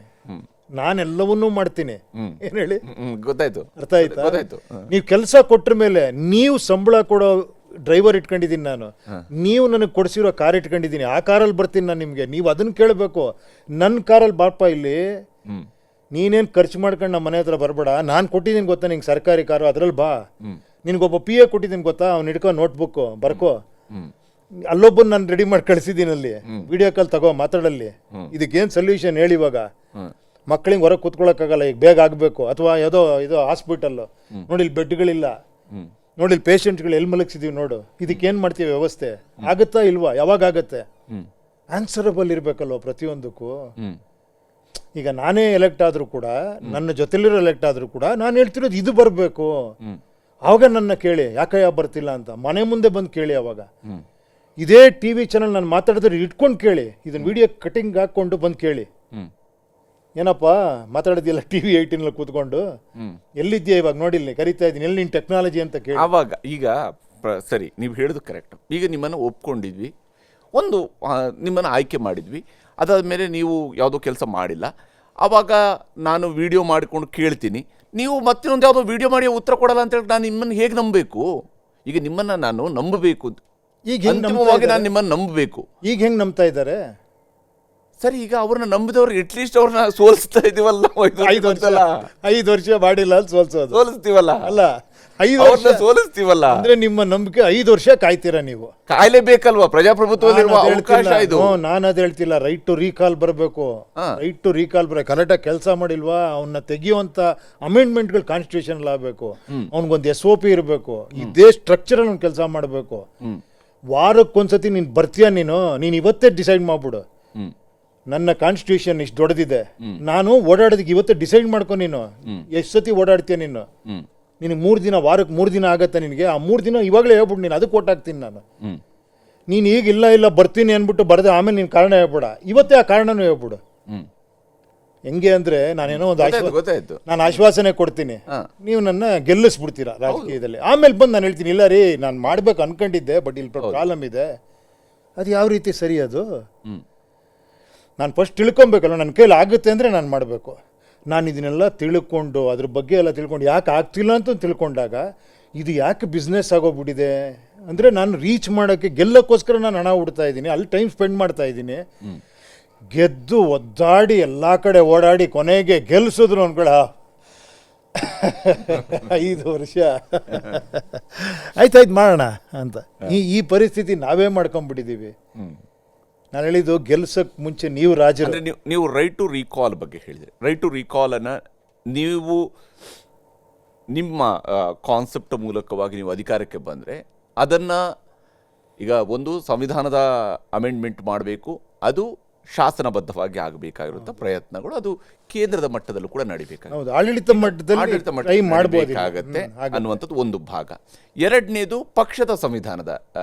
Speaker 2: ನಾನೆಲ್ಲವನ್ನೂ ಮಾಡ್ತೀನಿ. ಏನ್ ಹೇಳಿ?
Speaker 1: ಗೊತ್ತಾಯ್ತು.
Speaker 2: ಅರ್ಥ ಆಯ್ತಾ? ನೀವು ಕೆಲಸ ಕೊಟ್ರ ಮೇಲೆ ನೀವು ಸಂಬಳ ಕೊಡೋ ಡ್ರೈವರ್ ಇಟ್ಕೊಂಡಿದ್ದೀನಿ ನಾನು, ನೀವು ನನಗೆ ಕೊಡಿಸಿರೋ ಕಾರ್ ಇಟ್ಕೊಂಡಿದ್ದೀನಿ, ಆ ಕಾರಲ್ಲಿ ಬರ್ತೀನಿ ನಾನು ನಿಮಗೆ. ನೀವು ಅದನ್ನ ಕೇಳಬೇಕು, ನನ್ನ ಕಾರಲ್ಲಿ ಬಾರಪ್ಪ ಇಲ್ಲಿ, ನೀನೇನು ಖರ್ಚು ಮಾಡ್ಕೊಂಡು ನಮ್ಮ ಮನೆ ಹತ್ರ ಬರಬೇಡ, ನಾನು ಕೊಟ್ಟಿದ್ದೀನಿ ಗೊತ್ತಾ ನಿಂಗೆ ಸರ್ಕಾರಿ ಕಾರು, ಅದ್ರಲ್ಲಿ ಬಾ. ನಿನಗೊಬ್ಬ PA ಕೊಟ್ಟಿದ್ದೀನಿ ಗೊತ್ತಾ, ಅವ್ನು ಹಿಡ್ಕೊ ನೋಟ್ಬುಕ್ಕು ಬರ್ಕೋ, ಅಲ್ಲೊಬ್ಬನ ನಾನು ರೆಡಿ ಮಾಡಿ ಕಳಿಸಿದ್ದೀನಿ, ಅಲ್ಲಿ ವಿಡಿಯೋ ಕಾಲ್ ತಗೋ ಮಾತಾಡಲ್ಲಿ. ಇದಕ್ಕೇನು ಸೊಲ್ಯೂಷನ್ ಹೇಳಿ? ಇವಾಗ ಮಕ್ಕಳಿಗೆ ಹೊರಗೆ ಕೂತ್ಕೊಳ್ಳೋಕ್ಕಾಗಲ್ಲ, ಈಗ ಬೇಗ ಆಗಬೇಕು. ಅಥವಾ ಇದು ಹಾಸ್ಪಿಟಲ್ಲು ನೋಡಿ, ಇಲ್ಲಿ ಬೆಡ್ಗಳಿಲ್ಲ, ನೋಡಿ ಇಲ್ಲಿ ಪೇಷಂಟ್ಗಳು ಎಲ್ಲಿ ಮಲಗಿಸಿದೀವಿ ನೋಡು, ಇದಕ್ಕೇನು ಮಾಡ್ತೀವಿ ವ್ಯವಸ್ಥೆ? ಆಗುತ್ತಾ ಇಲ್ವಾ? ಯಾವಾಗ ಆಗುತ್ತೆ? ಆನ್ಸರಬಲ್ ಇರಬೇಕಲ್ವ ಪ್ರತಿಯೊಂದಕ್ಕೂ. ಈಗ ನಾನೇ ಎಲೆಕ್ಟ್ ಆದರೂ ಕೂಡ, ನನ್ನ ಜೊತೆಲಿರೋ ಎಲೆಕ್ಟ್ ಆದರೂ ಕೂಡ, ನಾನು ಹೇಳ್ತಿರೋದು ಇದು ಬರಬೇಕು. ಆವಾಗ ನನ್ನ ಕೇಳಿ, ಯಾಕಯ್ಯ ಬರ್ತಿಲ್ಲ ಅಂತ ಮನೆ ಮುಂದೆ ಬಂದು ಕೇಳಿ. ಅವಾಗ ಇದೇ TV ಚಾನಲ್ ನಾನು ಮಾತಾಡಿದ್ರೆ ಇಟ್ಕೊಂಡು ಕೇಳಿ, ಇದನ್ನ ವಿಡಿಯೋ ಕಟಿಂಗ್ ಹಾಕ್ಕೊಂಡು ಬಂದು ಕೇಳಿ, ಏನಪ್ಪ ಮಾತಾಡಿದ್ಯಲ್ಲ TV 18 ಕೂತ್ಕೊಂಡು, ಎಲ್ಲಿದ್ಯಾ ಇವಾಗ ನೋಡಿಲ್ಲ, ಕರಿತಾ ಇದ್ದೀನಿ, ಎಲ್ಲಿ ನಿನ್ನ ಟೆಕ್ನಾಲಜಿ ಅಂತ ಕೇಳಿ.
Speaker 1: ಆವಾಗ ಈಗ ಸರಿ, ನೀವು ಹೇಳಿದ್ದು ಕರೆಕ್ಟ್. ಈಗ ನಿಮ್ಮನ್ನು ಒಪ್ಕೊಂಡಿದ್ವಿ, ಒಂದು ನಿಮ್ಮನ್ನು ಆಯ್ಕೆ ಮಾಡಿದ್ವಿ, ಅದಾದಮೇಲೆ ನೀವು ಯಾವುದೋ ಕೆಲಸ ಮಾಡಿಲ್ಲ, ಆವಾಗ ನಾನು ವಿಡಿಯೋ ಮಾಡಿಕೊಂಡು ಕೇಳ್ತೀನಿ, ನೀವು ಮತ್ತೊಂದು ಯಾವುದೋ ವಿಡಿಯೋ ಮಾಡಿ ಉತ್ತರ ಕೊಡಲ್ಲ ಅಂತೇಳಿ ನಾನು ನಿಮ್ಮನ್ನು ಹೇಗೆ ನಂಬಬೇಕು? ಈಗ ನಿಮ್ಮನ್ನು ನಾನು ನಂಬಬೇಕು, ಈಗ ಅಂತಿಮವಾಗಿ ನಾನು ನಿಮ್ಮನ್ನು ನಂಬಬೇಕು.
Speaker 2: ಈಗ ಹೆಂಗೆ ನಂಬ್ತಾ ಇದ್ದಾರೆ?
Speaker 1: ಸರಿ, ಈಗ ಅವ್ರನ್ನ ನಂಬಿದವ್ರು ಅಟ್ಲೀಸ್ಟ್ ಅವ್ರನ್ನ ಸೋಲಿಸ್ತಾ ಇದೀವಲ್ಲ.
Speaker 2: 5 ವರ್ಷ ಮಾಡಿಲ್ಲ
Speaker 1: ಸೋಲಿಸ್ತೀವಲ್ಲ,
Speaker 2: ಅಲ್ಲ 5 ವರ್ಷ ಸೋಲಿಸ್ತೀವಲ್ಲ ಅಂದ್ರೆ ನಿಮ್ಮ ನಂಬಿಕೆ 5 ವರ್ಷ ಕಾಯ್ತೀರಾ ನೀವು?
Speaker 1: ಕಾಯ್ಲೇಬೇಕಲ್ವಾ? ಪ್ರಜಾಪ್ರಭುತ್ವದಲ್ಲಿರುವ ಅವಕಾಶ ಇದು.
Speaker 2: ನಾನು ಅದು ಹೇಳ್ತಿಲ್ಲ, ರೈಟ್ ಟು ರೀಕಾಲ್ ಬರಬೇಕು, ರೈಟ್ ಟು ರೀಕಾಲ್ ಕರೆಕ್ಟಾಗಿ ಕೆಲಸ ಮಾಡಿಲ್ವಾ ಅವನ್ನ ತೆಗಿಯುವಂತ ಅಮೆಂಡ್ಮೆಂಟ್ಗಳು ಕಾನ್ಸ್ಟಿಟ್ಯೂಷನ್ ಆಗಬೇಕು, ಅವ್ನಿಗೊಂದು SOP ಇರಬೇಕು, ಇದೇ ಸ್ಟ್ರಕ್ಚರ್ ಅವ್ನು ಕೆಲಸ ಮಾಡಬೇಕು. ವಾರಕ್ಕೊಂದ್ಸತಿ ನೀನು ಬರ್ತೀಯ, ನೀನು ಇವತ್ತೇ ಡಿಸೈಡ್ ಮಾಡ್ಬಿಡು, ನನ್ನ ಕಾನ್ಸ್ಟಿಟ್ಯೂಷನ್ ಇಷ್ಟು ದೊಡ್ಡದಿದೆ, ನಾನು ಓಡಾಡೋದಕ್ಕೆ ಇವತ್ತೇ ಡಿಸೈಡ್ ಮಾಡ್ಕೊ, ನೀನು ಎಷ್ಟು ಸತಿ ಓಡಾಡ್ತೀಯ, ನಿನಗೆ 3 ದಿನ, ವಾರಕ್ಕೆ 3 ದಿನ ಆಗತ್ತೆ ನಿನಗೆ, ಆ 3 ದಿನ ಇವಾಗಲೇ ಹೇಳ್ಬಿಡು, ನೀನು ಅದಕ್ಕೆ ಓಟ್ ಹಾಕ್ತೀನಿ ನಾನು. ನೀನು ಈಗ ಇಲ್ಲ ಬರ್ತೀನಿ ಅಂದ್ಬಿಟ್ಟು ಬರದೆ ಆಮೇಲೆ ನೀನು ಕಾರಣ ಹೇಳ್ಬಿಡ, ಇವತ್ತೇ ಆ ಕಾರಣನೂ ಹೇಳ್ಬಿಡು. ಹೆಂಗೆ ಅಂದ್ರೆ ನಾನೇನೋ ಒಂದು ನಾನು ಆಶ್ವಾಸನೆ ಕೊಡ್ತೀನಿ, ನೀವು ನನ್ನ ಗೆಲ್ಲಿಸ್ಬಿಡ್ತೀರಾ ರಾಜಕೀಯದಲ್ಲಿ, ಆಮೇಲೆ ಬಂದು ನಾನು ಹೇಳ್ತೀನಿ ಇಲ್ಲ ರೀ ನಾನು ಮಾಡ್ಬೇಕು ಅನ್ಕೊಂಡಿದ್ದೆ, ಬಟ್ ಇಲ್ಲಿ ಪ್ರಾಬ್ಲಮ್ ಇದೆ. ಅದು ಯಾವ ರೀತಿ ಸರಿ? ಅದು ನಾನು ಫಸ್ಟ್ ತಿಳ್ಕೊಬೇಕಲ್ಲ, ನನ್ನ ಕೈಲಿ ಆಗುತ್ತೆ ಅಂದರೆ ನಾನು ಮಾಡಬೇಕು. ನಾನು ಇದನ್ನೆಲ್ಲ ತಿಳ್ಕೊಂಡು ಅದ್ರ ಬಗ್ಗೆ ಎಲ್ಲ ತಿಳ್ಕೊಂಡು ಯಾಕೆ ಆಗ್ತಿಲ್ಲ ಅಂತ ತಿಳ್ಕೊಂಡಾಗ ಇದು ಯಾಕೆ ಬಿಸ್ನೆಸ್ ಆಗೋಗ್ಬಿಟ್ಟಿದೆ ಅಂದರೆ, ನಾನು ರೀಚ್ ಮಾಡೋಕ್ಕೆ ಗೆಲ್ಲಕ್ಕೋಸ್ಕರ ನಾನು ಹಣ ಹುಡ್ತಾ ಇದ್ದೀನಿ, ಅಲ್ಲಿ ಟೈಮ್ ಸ್ಪೆಂಡ್ ಮಾಡ್ತಾ ಇದ್ದೀನಿ, ಗೆದ್ದು ಒದ್ದಾಡಿ ಎಲ್ಲ ಕಡೆ ಓಡಾಡಿ ಕೊನೆಗೆ ಗೆಲ್ಲಿಸಿದ್ರು ಅನ್ಕೊಳ 5 ವರ್ಷ ಆಯ್ತಾಯ್ತು ಮಾಡೋಣ ಅಂತ ಈ ಪರಿಸ್ಥಿತಿ ನಾವೇ ಮಾಡ್ಕೊಂಡ್ಬಿಟ್ಟಿದ್ದೀವಿ. ನಾನು ಹೇಳಿದ್ದು ಗೆಲ್ಸಕ್ಕೆ ಮುಂಚೆ ನೀವು ರಾಜರು.
Speaker 1: ನೀವು ರೈಟ್ ಟು ರೀಕಾಲ್ ಬಗ್ಗೆ ಹೇಳಿದ್ರಿ. ರೈಟ್ ಟು ರೀಕಾಲನ್ನು ನೀವು ನಿಮ್ಮ ಕಾನ್ಸೆಪ್ಟ್ ಮೂಲಕವಾಗಿ ನೀವು ಅಧಿಕಾರಕ್ಕೆ ಬಂದರೆ ಅದನ್ನು ಈಗ ಒಂದು ಸಂವಿಧಾನದ ಅಮೆಂಡ್ಮೆಂಟ್ ಮಾಡಬೇಕು, ಅದು ಶಾಸನಬದ್ಧವಾಗಿ ಆಗಬೇಕಾಗಿರುವಂಥ ಪ್ರಯತ್ನಗಳು ಅದು ಕೇಂದ್ರದ ಮಟ್ಟದಲ್ಲೂ ಕೂಡ ನಡಿಬೇಕಾಗುತ್ತೆ,
Speaker 2: ಹೌದು, ಆಡಳಿತ ಮಟ್ಟದಲ್ಲಿ ಟ್ರೈ ಮಾಡ್ಬೋದು
Speaker 1: ಅನ್ನುವಂಥದ್ದು ಒಂದು ಭಾಗ. ಎರಡನೇದು ಪಕ್ಷದ ಸಂವಿಧಾನದ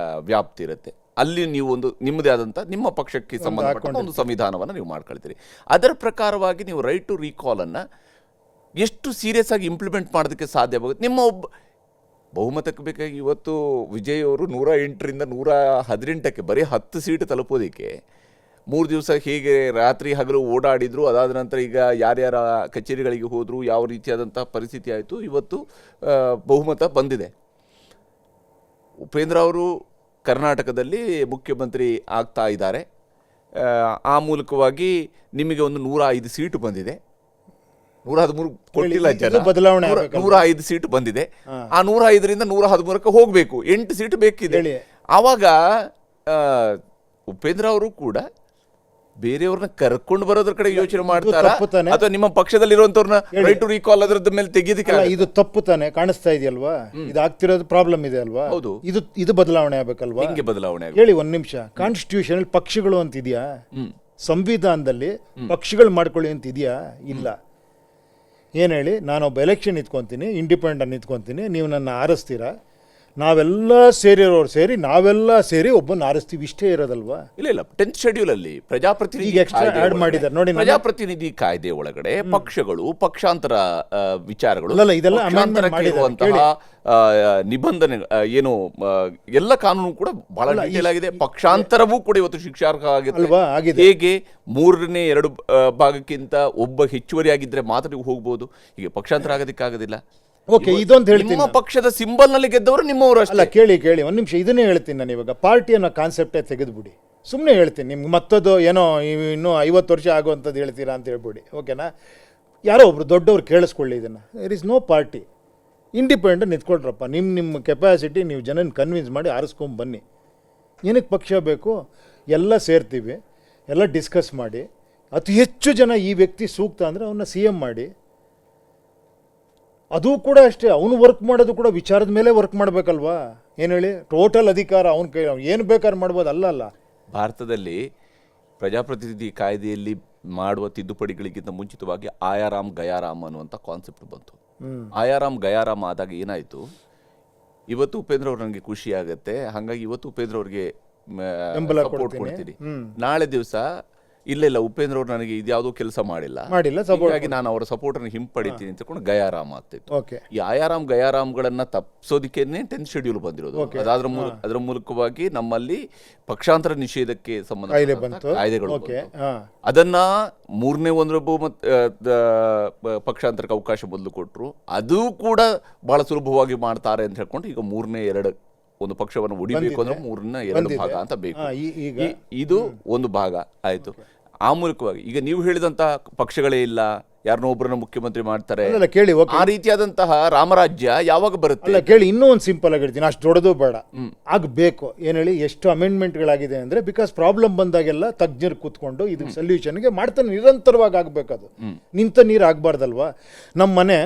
Speaker 1: ವ್ಯಾಪ್ತಿ ಇರುತ್ತೆ. ಅಲ್ಲಿ ನೀವು ಒಂದು ನಿಮ್ಮದೇ ಆದಂಥ ನಿಮ್ಮ ಪಕ್ಷಕ್ಕೆ ಸಂಬಂಧಪಟ್ಟ ಒಂದು ಸಂವಿಧಾನವನ್ನು ನೀವು ಮಾಡ್ಕೊಳ್ತೀರಿ. ಅದರ ಪ್ರಕಾರವಾಗಿ ನೀವು ರೈಟ್ ಟು ರೀಕಾಲನ್ನು ಎಷ್ಟು ಸೀರಿಯಸ್ ಆಗಿ ಇಂಪ್ಲಿಮೆಂಟ್ ಮಾಡೋದಕ್ಕೆ ಸಾಧ್ಯವಾಗುತ್ತೆ? ನಿಮ್ಮ ಒಬ್ಬ ಬಹುಮತಕ್ಕೆ ಬೇಕಾಗಿ ಇವತ್ತು ವಿಜಯ್ ಅವರು 108ರಿಂದ 118ಕ್ಕೆ ಬರೀ 10 ಸೀಟು ತಲುಪೋದಕ್ಕೆ 3 ದಿವಸ ಹೇಗೆ ರಾತ್ರಿ ಹಗಲು ಓಡಾಡಿದ್ರು, ಅದಾದ ನಂತರ ಈಗ ಯಾರ್ಯಾರ ಕಚೇರಿಗಳಿಗೆ ಹೋದರು, ಯಾವ ರೀತಿಯಾದಂಥ ಪರಿಸ್ಥಿತಿ ಆಯಿತು, ಇವತ್ತು ಬಹುಮತ ಬಂದಿದೆ. ಉಪೇಂದ್ರ ಅವರು ಕರ್ನಾಟಕದಲ್ಲಿ ಮುಖ್ಯಮಂತ್ರಿ ಆಗ್ತಾ ಇದ್ದಾರೆ. ಆ ಮೂಲಕವಾಗಿ ನಿಮಗೆ ಒಂದು 105 ಸೀಟು ಬಂದಿದೆ. 113 ಕೊಟ್ಟಿಲ್ಲ ಜನ,
Speaker 2: ಬದಲಾವಣೆ
Speaker 1: 105 ಸೀಟು ಬಂದಿದೆ. ಆ 105ರಿಂದ 113ಕ್ಕೆ ಹೋಗಬೇಕು, 8 ಸೀಟು ಬೇಕಿದೆ. ಆವಾಗ ಉಪೇಂದ್ರ ಅವರು ಕೂಡ ಬೇರೆಯವ್ರನ್ನ ಕರ್ಕೊಂಡು ಬರೋದ್ರ ಕಡೆ ಯೋಚನೆ ಮಾಡ್ತಾರಾ ಅಥವಾ ನಿಮ್ಮ ಪಕ್ಷದಲ್ಲಿರುವಂತವ್ರನ್ನ ರೈಟ್ ಟು ರೀಕಾಲ್ ಅದರದ ಮೇಲೆ ತೆಗೆಯೋದಕ್ಕೆ?
Speaker 2: ಇದು ತಪ್ಪು ತಾನೆ ಕಾಣಿಸ್ತಾ ಇದೆಯಲ್ವಾ? ಇದು ಆಗ್ತಿರೋದು ಪ್ರಾಬ್ಲಮ್ ಇದೆ ಅಲ್ವಾ?
Speaker 1: ಹೌದು.
Speaker 2: ಇದು ಬದಲಾವಣೆ ಆಗ್ಬೇಕಲ್ವಾ?
Speaker 1: ಹಿಂಗೆ ಬದಲಾವಣೆ
Speaker 2: ಹೇಳಿ ಒಂದ್ ನಿಮಿಷ. ಕಾನ್ಸ್ಟಿಟ್ಯೂಷನ್ ಪಕ್ಷಗಳು ಅಂತ ಇದೆಯಾ? ಸಂವಿಧಾನದಲ್ಲಿ ಪಕ್ಷಗಳು ಮಾಡ್ಕೊಳ್ಳಿ ಅಂತ ಇದೆಯಾ? ಇಲ್ಲ. ಏನು ಹೇಳಿ, ನಾನೊಬ್ಬ ಎಲೆಕ್ಷನ್ ನಿಂತ್ಕೊತೀನಿ, ಇಂಡಿಪೆಂಡೆಂಟ್ ನಿಂತ್ಕೊತೀನಿ, ನೀವು ನನ್ನ ಆರಿಸ್ತೀರಾ, ನಾವೆಲ್ಲ ಸೇರಿರೋರು ಸೇರಿ ನಾವೆಲ್ಲ ಸೇರಿ ಒಬ್ಬನ ಆರಿಸ್ತೀವಿ, ಇಷ್ಟೇ ಇರೋದಲ್ವಾ?
Speaker 1: ಇಲ್ಲ 10th ಶೆಡ್ಯೂಲ್ ಅಲ್ಲಿ ಪ್ರಜಾಪ್ರತಿನಿಧಿ ಕಾಯ್ದೆ ಒಳಗಡೆ ಪಕ್ಷಗಳು ಪಕ್ಷಾಂತರ ವಿಚಾರಗಳು ನಿಬಂಧನೆ ಏನು ಎಲ್ಲ ಕಾನೂನು ಕೂಡ ಬಹಳ ಡೀಟೇಲ್ ಆಗಿದೆ. ಪಕ್ಷಾಂತರವೂ ಕೂಡ ಇವತ್ತು ಶಿಕ್ಷಾರ್ಹ ಆಗಿದೆ. ಹೇಗೆ 3ನೇ 2 ಭಾಗಕ್ಕಿಂತ ಒಬ್ಬ ಹೆಚ್ಚುವರಿ ಆಗಿದ್ರೆ ಮಾತ್ರ ನೀವು ಹೋಗ್ಬೋದು. ಹೀಗೆ ಪಕ್ಷಾಂತರ ಆಗೋದಕ್ಕಾಗೋದಿಲ್ಲ.
Speaker 2: ಓಕೆ, ಇದೊಂದು ಹೇಳ್ತೀನಿ.
Speaker 1: ನಿಮ್ಮ ಪಕ್ಷದ ಸಿಂಬಲ್ ನಲ್ಲಿ ಗೆದ್ದವರು ನಿಮ್ಮವರು
Speaker 2: ಅಲ್ಲ. ಕೇಳಿ ಒಂದ್ ನಿಮಿಷ, ಇದನ್ನೇ ಹೇಳ್ತೀನಿ ನಾನು. ಇವಾಗ ಪಾರ್ಟಿ ಅನ್ನೋ ಕಾನ್ಸೆಪ್ಟೇ ತೆಗೆದುಬಿಡಿ. ಸುಮ್ಮನೆ ಹೇಳ್ತೀನಿ ನಿಮ್ಗೆ, ಮತ್ತದು ಏನೋ ಇನ್ನೂ 50 ವರ್ಷ ಆಗುವಂಥದ್ದು ಹೇಳ್ತೀರಾ ಅಂತ ಹೇಳ್ಬಿಡಿ. ಓಕೆನಾ? ಯಾರೋ ಒಬ್ರು ದೊಡ್ಡವ್ರು ಕೇಳಿಸ್ಕೊಳ್ಳಿ ಇದನ್ನು. There is no party. Independent ನಿಂತ್ಕೊಳ್ರಪ್ಪ. ನಿಮ್ಮ ಕೆಪಾಸಿಟಿ, ನೀವು ಜನನ ಕನ್ವಿನ್ಸ್ ಮಾಡಿ ಆರಿಸ್ಕೊಂಬನ್ನಿ. ಏನಕ್ಕೆ ಪಕ್ಷ ಬೇಕು? ಎಲ್ಲ ಸೇರ್ತೀವಿ, ಎಲ್ಲ ಡಿಸ್ಕಸ್ ಮಾಡಿ, ಅತಿ ಹೆಚ್ಚು ಜನ ಈ ವ್ಯಕ್ತಿ ಸೂಕ್ತ ಅಂದರೆ ಅವನ್ನ CM ಮಾಡಿ. ಅದು ಕೂಡ ಅಷ್ಟೇ, ಅವನು ವರ್ಕ್ ಮಾಡೋದು ಕೂಡ ವಿಚಾರದ ಮೇಲೆ ವರ್ಕ್ ಮಾಡಬೇಕಲ್ವಾ? ಏನು ಹೇಳಿ, ಟೋಟಲ್ ಅಧಿಕಾರ ಅವನ ಕೈ, ಏನು ಬೇಕಾದ್ರೆ ಮಾಡ್ಬೋದು. ಅಲ್ಲ
Speaker 1: ಭಾರತದಲ್ಲಿ ಪ್ರಜಾಪ್ರತಿನಿಧಿ ಕಾಯ್ದೆಯಲ್ಲಿ ಮಾಡುವ ತಿದ್ದುಪಡಿಗಳಿಗಿಂತ ಮುಂಚಿತವಾಗಿ ಆಯಾರಾಮ್ ಗಯಾರಾಮ್ ಅನ್ನುವಂಥ ಕಾನ್ಸೆಪ್ಟ್ ಬಂತು. ಆಯಾರಾಮ್ ಗಯಾರಾಮ್ ಆದಾಗ ಏನಾಯಿತು, ಇವತ್ತು ಉಪೇಂದ್ರ ಅವ್ರು ನನಗೆ ಖುಷಿ ಆಗುತ್ತೆ, ಹಾಗಾಗಿ ಇವತ್ತು ಉಪೇಂದ್ರ ಅವ್ರಿಗೆ ಸಪೋರ್ಟ್ ಕೊಡ್ತೀನಿ. ನಾಳೆ ದಿವಸ ಇಲ್ಲ ಉಪೇಂದ್ರ ಅವ್ರು ನನಗೆ ಇದ್ಯಾವುದೋ ಕೆಲಸ ಮಾಡಿಲ್ಲ, ಹಾಗಾಗಿ ನಾನು ಅವರ ಸಪೋರ್ಟ್ ಅನ್ನು ಹಿಂಪಡಿತೀನಿ ಅಂತ ಕೊಂಡು ಗಯಾರಾಮ್ ಆಗ್ತಿತ್ತು. ಈ ಆಯಾರಾಮ್ ಗಯಾರಾಮ್ಗಳನ್ನ ತಪ್ಪಿಸೋದಕ್ಕೇನೆ 10th ಶೆಡ್ಯೂಲ್ ಬಂದಿರೋದು. ಅದರ ಮೂಲಕವಾಗಿ ನಮ್ಮಲ್ಲಿ ಪಕ್ಷಾಂತರ ನಿಷೇಧಕ್ಕೆ ಸಂಬಂಧ ಕಾಯ್ದೆಗಳು, ಅದನ್ನ 3ನೇ 1 ಪಕ್ಷಾಂತರಕ್ಕೆ ಅವಕಾಶ ಬದಲು ಕೊಟ್ಟರು. ಅದು ಕೂಡ ಬಹಳ ಸುಲಭವಾಗಿ ಮಾಡ್ತಾರೆ ಅಂತ ಹೇಳ್ಕೊಂಡು ಈಗ 3ನೇ 2 ಒಂದು ಪಕ್ಷವನ್ನು ಉಡಿಬೇಕು ಅಂದ್ರೆ 3ನೇ 2 ಭಾಗ ಅಂತ ಬೇಕು. ಇದು ಒಂದು ಭಾಗ ಆಯ್ತು. ಆ ಮೂಲಕವಾಗಿ ಈಗ ನೀವು ಹೇಳಿದಂತಹ ಪಕ್ಷಗಳೇ ಇಲ್ಲ, ಯಾರನ್ನೋ ಒಬ್ಬರನ್ನ ಮುಖ್ಯಮಂತ್ರಿ ಮಾಡ್ತಾರೆ,
Speaker 2: ಕೇಳಿ
Speaker 1: ಆ ರೀತಿಯಾದಂತಹ ರಾಮರಾಜ್ಯ ಯಾವಾಗ ಬರುತ್ತೆ?
Speaker 2: ಅಲ್ಲ ಕೇಳಿ, ಇನ್ನೂ ಒಂದು ಸಿಂಪಲ್ ಆಗಿ ಹೇಳ್ತೀನಿ, ಅಷ್ಟು ದೊಡ್ಡದು ಬೇಡ, ಆಗಬೇಕು. ಏನು ಹೇಳಿ, ಎಷ್ಟು ಅಮೆಂಡ್ಮೆಂಟ್ಗಳಾಗಿದೆ ಅಂದರೆ, ಬಿಕಾಸ್ ಪ್ರಾಬ್ಲಮ್ ಬಂದಾಗೆಲ್ಲ ತಜ್ಞರು ಕೂತ್ಕೊಂಡು ಇದು ಸೊಲ್ಯೂಷನ್ಗೆ ಮಾಡ್ತಾನೆ, ನಿರಂತರವಾಗಿ ಆಗಬೇಕದು. ನಿಂತ ನೀರು ಆಗಬಾರ್ದಲ್ವಾ? ನಮ್ಮ ಮನೆ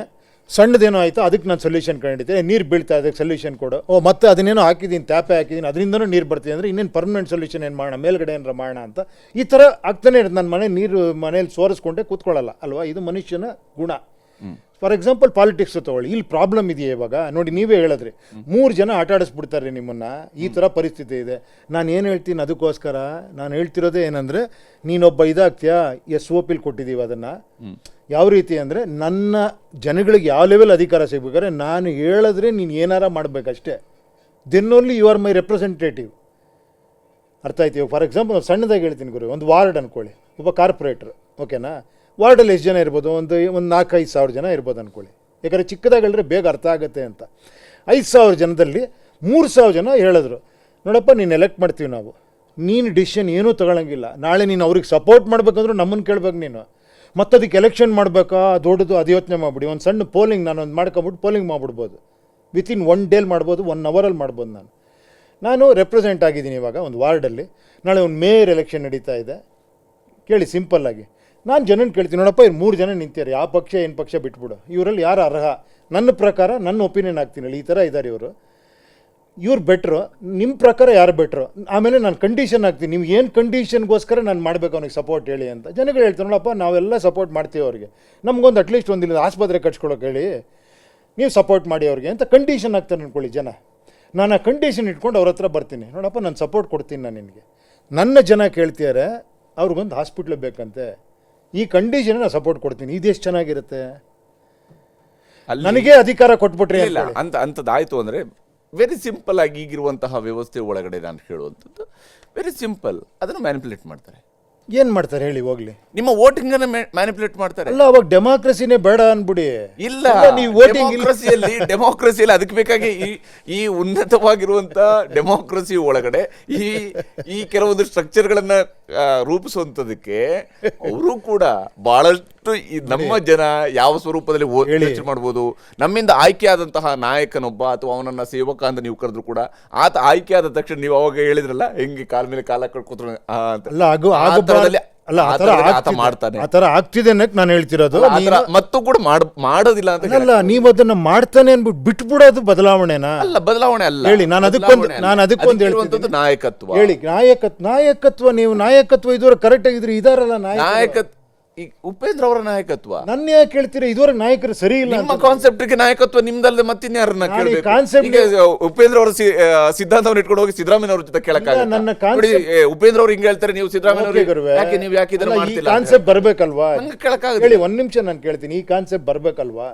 Speaker 2: ಸಣ್ಣದೇನೋ ಆಯಿತು, ಅದಕ್ಕೆ ನಾನು ಸೊಲ್ಯೂಷನ್ ಕಂಡಿದ್ದೆ, ನೀರು ಬೀಳ್ತಾ ಅದಕ್ಕೆ ಸೊಲ್ಯೂಷನ್ ಕೊಡು. ಮತ್ತೆ ಅದನ್ನೇನೋ ಹಾಕಿದ್ದೀನಿ, ಟ್ಯಾಪೆ ಹಾಕಿದ್ದೀನಿ, ಅದರಿಂದನೂ ನೀರು ಬರ್ತೀನಿ ಅಂದರೆ ಇನ್ನೇನು ಪರ್ಮನೆಂಟ್ ಸೊಲ್ಯೂಷನ್ ಏನು ಮಾಡೋಣ, ಮೇಲ್ಗಡೆ ಏನಾರ ಮಾಡೋಣ ಅಂತ ಈ ಥರ ಆಗ್ತಾನೆ ಇರುತ್ತೆ. ನನ್ನ ಮನೆ ನೀರು ಮನೇಲಿ ಸೋರಿಸ್ಕೊಂಡೆ ಕೂತ್ಕೊಳ್ಳಲ್ಲ ಅಲ್ವಾ? ಇದು ಮನುಷ್ಯನ ಗುಣ. ಫಾರ್ ಎಕ್ಸಾಂಪಲ್ ಪಾಲಿಟಿಕ್ಸ್ ತಗೊಳ್ಳಿ, ಇಲ್ಲಿ ಪ್ರಾಬ್ಲಮ್ ಇದೆಯಾ ಇವಾಗ ನೋಡಿ, ನೀವೇ ಹೇಳಿದ್ರಿ 3 ಜನ ಆಟ ಆಡಿಸ್ಬಿಡ್ತಾರೆ ನಿಮ್ಮನ್ನು, ಈ ಥರ ಪರಿಸ್ಥಿತಿ ಇದೆ. ನಾನು ಏನು ಹೇಳ್ತೀನಿ, ಅದಕ್ಕೋಸ್ಕರ ನಾನು ಹೇಳ್ತಿರೋದೇ ಏನಂದರೆ, ನೀನೊಬ್ಬ ಇದಾಗ್ತೀಯಾ, SOPಲಿ ಕೊಟ್ಟಿದ್ದೀವಿ ಅದನ್ನು. ಯಾವ ರೀತಿ ಅಂದರೆ, ನನ್ನ ಜನಗಳಿಗೆ ಯಾವ ಲೆವೆಲ್ ಅಧಿಕಾರ ಸಿಗ್ಬೇಕಾದ್ರೆ ನಾನು ಹೇಳಿದ್ರೆ ನೀನು ಏನಾರ ಮಾಡಬೇಕಷ್ಟೇ. Then only you are my representative. ಅರ್ಥ ಆಯ್ತು? ಫಾರ್ ಎಕ್ಸಾಂಪಲ್ ಸಣ್ಣದಾಗಿ ಹೇಳ್ತೀನಿ ಗುರು, ಒಂದು ವಾರ್ಡ್ ಅಂದ್ಕೊಳ್ಳಿ, ಒಬ್ಬ ಕಾರ್ಪೊರೇಟ್ರು, ಓಕೆನಾ? ವಾರ್ಡಲ್ಲಿ ಎಷ್ಟು ಜನ ಇರ್ಬೋದು? ಒಂದು 4-5 ಸಾವಿರ ಜನ ಇರ್ಬೋದು ಅಂದ್ಕೊಳ್ಳಿ. ಯಾಕಂದರೆ ಚಿಕ್ಕದಾಗಿ ಹೇಳಿದ್ರೆ ಬೇಗ ಅರ್ಥ ಆಗುತ್ತೆ ಅಂತ. 5,000 ಜನದಲ್ಲಿ 3,000 ಜನ ಹೇಳಿದ್ರು, ನೋಡಪ್ಪ ನೀನು ಎಲೆಕ್ಟ್ ಮಾಡ್ತೀವಿ ನಾವು, ನೀನು ಡಿಸಿಷನ್ ಏನೂ ತಗೊಳ್ಳಂಗಿಲ್ಲ. ನಾಳೆ ನೀನು ಅವ್ರಿಗೆ ಸಪೋರ್ಟ್ ಮಾಡ್ಬೇಕಂದ್ರೂ ನಮ್ಮನ್ನು ಕೇಳ್ಬೇಕು ನೀನು. ಮತ್ತು ಅದಕ್ಕೆ ಎಲೆಕ್ಷನ್ ಮಾಡಬೇಕಾ ದೊಡ್ಡದು, ಅದು ಯೋಚನೆ ಮಾಡಿಬಿಡಿ. ಒಂದು ಸಣ್ಣ ಪೋಲಿಂಗ್ ನಾನೊಂದು ಮಾಡ್ಕೊಬಿಟ್ಟು ಪೋಲಿಂಗ್ ಮಾಡಿಬಿಡ್ಬೋದು. ವಿತಿನ್ 1 ಡೇಲಿ ಮಾಡ್ಬೋದು, 1 ಅವರಲ್ಲಿ ಮಾಡ್ಬೋದು. ನಾನು ರೆಪ್ರೆಸೆಂಟ್ ಆಗಿದ್ದೀನಿ ಇವಾಗ ಒಂದು ವಾರ್ಡಲ್ಲಿ. ನಾಳೆ ಒಂದು ಮೇಯರ್ ಎಲೆಕ್ಷನ್ ನಡೀತಾ ಇದೆ. ಕೇಳಿ ಸಿಂಪಲ್ಲಾಗಿ, ನಾನು ಜನನ ಕೇಳ್ತೀನಿ, ನೋಡಪ್ಪ ಇವ್ರು 3 ಜನ ನಿಂತಿದ್ದಾರೆ, ಯಾವ ಪಕ್ಷ ಏನು ಪಕ್ಷ ಬಿಟ್ಬಿಡು, ಇವರಲ್ಲಿ ಯಾರು ಅರ್ಹ, ನನ್ನ ಪ್ರಕಾರ ನನ್ನ ಒಪಿನಿಯನ್ ಆಗ್ತೀನಿ, ಈ ಥರ ಇದ್ದಾರೆ ಇವ್ರು ಬೆಟ್ರು, ನಿಮ್ಮ ಪ್ರಕಾರ ಯಾರು ಬೆಟ್ರು, ಆಮೇಲೆ ನಾನು ಕಂಡೀಷನ್ ಹಾಕ್ತೀನಿ, ನೀವು ಏನು ಕಂಡೀಷನ್ಗೋಸ್ಕರ ನಾನು ಮಾಡಬೇಕು ಅವ್ನಿಗೆ ಸಪೋರ್ಟ್ ಹೇಳಿ ಅಂತ. ಜನಗಳು ಹೇಳ್ತಾರೆ, ನೋಡಪ್ಪ ನಾವೆಲ್ಲ ಸಪೋರ್ಟ್ ಮಾಡ್ತೀವಿ ಅವ್ರಿಗೆ, ನಮಗೊಂದು ಅಟ್ಲೀಸ್ಟ್ ಒಂದಿಲ್ಲ ಆಸ್ಪತ್ರೆ ಕಟ್ಸ್ಕೊಳಕ್ಕೆ ಹೇಳಿ ನೀವು ಸಪೋರ್ಟ್ ಮಾಡಿ ಅವ್ರಿಗೆ ಅಂತ ಕಂಡೀಷನ್ ಹಾಕ್ತಾರೆ ಅನ್ಕೊಳ್ಳಿ ಜನ. ನಾನು ಆ ಕಂಡೀಷನ್ ಇಟ್ಕೊಂಡು ಅವ್ರ ಹತ್ರ ಬರ್ತೀನಿ, ನೋಡಪ್ಪ ನಾನು ಸಪೋರ್ಟ್ ಕೊಡ್ತೀನಿ ನಾನು ನಿನಗೆ, ನನ್ನ ಜನ ಕೇಳ್ತಿದ್ದಾರೆ ಅವ್ರಿಗೊಂದು ಹಾಸ್ಪಿಟ್ಲ್ ಬೇಕಂತೆ, ಈ ಕಂಡೀಷನ್ ನಾನು ಸಪೋರ್ಟ್ ಕೊಡ್ತೀನಿ, ಇದೆಷ್ಟು ಚೆನ್ನಾಗಿರುತ್ತೆ, ನನಗೆ ಅಧಿಕಾರ ಕೊಟ್ಬಿಟ್ರಿ
Speaker 1: ಇಲ್ಲ ಅಂಥದ್ದಾಯಿತು ಅಂದರೆ ವೆರಿ ಸಿಂಪಲ್ ಆಗಿ ಈಗಿರುವಂತಹ ವ್ಯವಸ್ಥೆ ಒಳಗಡೆ ನಾನು ಹೇಳುವಂಥದ್ದು ವೆರಿ ಸಿಂಪಲ್, ಅದನ್ನು ಮ್ಯಾನಿಪುಲೇಟ್ ಮಾಡ್ತಾರೆ.
Speaker 2: ಏನು ಮಾಡ್ತಾರೆ ಹೇಳಿ ಹೋಗ್ಲಿ,
Speaker 1: ನಿಮ್ಮ ವೋಟಿಂಗನ್ನು ಮ್ಯಾನಿಪುಲೇಟ್ ಮಾಡ್ತಾರೆ.
Speaker 2: ಅಲ್ಲ ಅವಾಗ ಡೆಮಾಕ್ರಸಿನೇ ಬೇಡ ಅನ್ಬಿಡಿ.
Speaker 1: ಇಲ್ಲ, ಡೆಮೋಕ್ರಸಿಯಲ್ಲಿ ಅದಕ್ಕೆ ಬೇಕಾಗಿ ಈ ಉನ್ನತವಾಗಿರುವಂತ ಡೆಮೋಕ್ರಸಿ ಒಳಗಡೆ ಈ ಕೆಲವೊಂದು ಸ್ಟ್ರಕ್ಚರ್ಗಳನ್ನ ರೂಪಿಸುವಂತದಕ್ಕೆ ಅವರು ಕೂಡ ಬಹಳಷ್ಟು ನಮ್ಮ ಜನ ಯಾವ ಸ್ವರೂಪದಲ್ಲಿ ಯೋಚನೆ ಮಾಡ್ಬೋದು. ನಮ್ಮಿಂದ ಆಯ್ಕೆ ಆದಂತಹ ನಾಯಕನೊಬ್ಬ ಅಥವಾ ಅವನನ್ನ ಸೇವಕ ಅಂತ ನೀವು ಕರೆದ್ರು ಕೂಡ ಆತ ಆಯ್ಕೆ ಆದ ತಕ್ಷಣ ನೀವು ಅವಾಗ ಹೇಳಿದ್ರಲ್ಲ ಹೆಂಗೆ ಕಾಲ ಮೇಲೆ ಕಾಲ ಕೂತ್ರು ಮಾಡ್ತಾನೆ,
Speaker 2: ಆತರ ಆಗ್ತಿದೆ ಅನ್ನಕ್ ನಾನು ಹೇಳ್ತಿರೋದು.
Speaker 1: ಮತ್ತು ಕೂಡ ಮಾಡೋದಿಲ್ಲ ಅಂತ
Speaker 2: ಅಲ್ಲ, ನೀವು ಅದನ್ನ ಮಾಡ್ತಾನೆ ಅನ್ಬಿಟ್ಟು ಬಿಟ್ಬಿಡೋದು ಬದಲಾವಣೆನಾ?
Speaker 1: ಅಲ್ಲ, ಬದಲಾವಣೆ ಅಲ್ಲ.
Speaker 2: ಹೇಳಿ, ನಾನು ಅದಕ್ಕೊಂದು ಹೇಳ್ತಿದ್ದು
Speaker 1: ನಾಯಕತ್ವ.
Speaker 2: ಹೇಳಿ, ನಾಯಕತ್ವ ನೀವು ನಾಯಕತ್ವ ಇದುವರೆಗೆ ಕರೆಕ್ಟ್ ಆಗಿದ್ರಿ, ಇದಾರಲ್ಲ
Speaker 1: ನಾಯಕತ್ವ. ಉಪೇಂದ್ರ ಅವರ ನಾಯಕತ್ವ
Speaker 2: ನನ್ನ ಯಾಕೆ ಹೇಳ್ತೀರಾ? ಇದುವರೆಗೆ ನಾಯಕರು ಸರಿ ಇಲ್ಲ.
Speaker 1: ನಿಮ್ಮ ಕಾನ್ಸೆಪ್ಟ್ಗೆ ನಾಯಕತ್ವ ನಿಮ್ದಲ್ಲದೆ ಮತ್ತಿನ್ಯಾರನ್ನ ಕೇಳಬೇಕು? ಉಪೇಂದ್ರ ಅವರ ಸಿದ್ಧಾಂತವನ್ನು ಇಟ್ಕೊಂಡು ಹೋಗಿ ಸಿದ್ದರಾಮಯ್ಯ ಅವ್ರ ಜೊತೆ ಕೇಳಕ್ಕಾಗಲ್ಲ. ಉಪೇಂದ್ರ ಅವ್ರು ಹಿಂಗೆ ಹೇಳ್ತಾರೆ, ನೀವು ಸಿದ್ದರಾಮಯ್ಯ ಯಾಕೆ ನೀವು ಯಾಕೆ ಇದನ್ನ ಮಾಡ್ತಿಲ್ಲ?
Speaker 2: ಕಾನ್ಸೆಪ್ಟ್ ಬರ್ಬೇಕಲ್ವಾ? ಹೇಳಿ, ಒಂದ್ ನಿಮಿಷ ನಾನು ಕೇಳ್ತೀನಿ, ಈ ಕಾನ್ಸೆಪ್ಟ್ ಬರ್ಬೇಕಲ್ವಾ?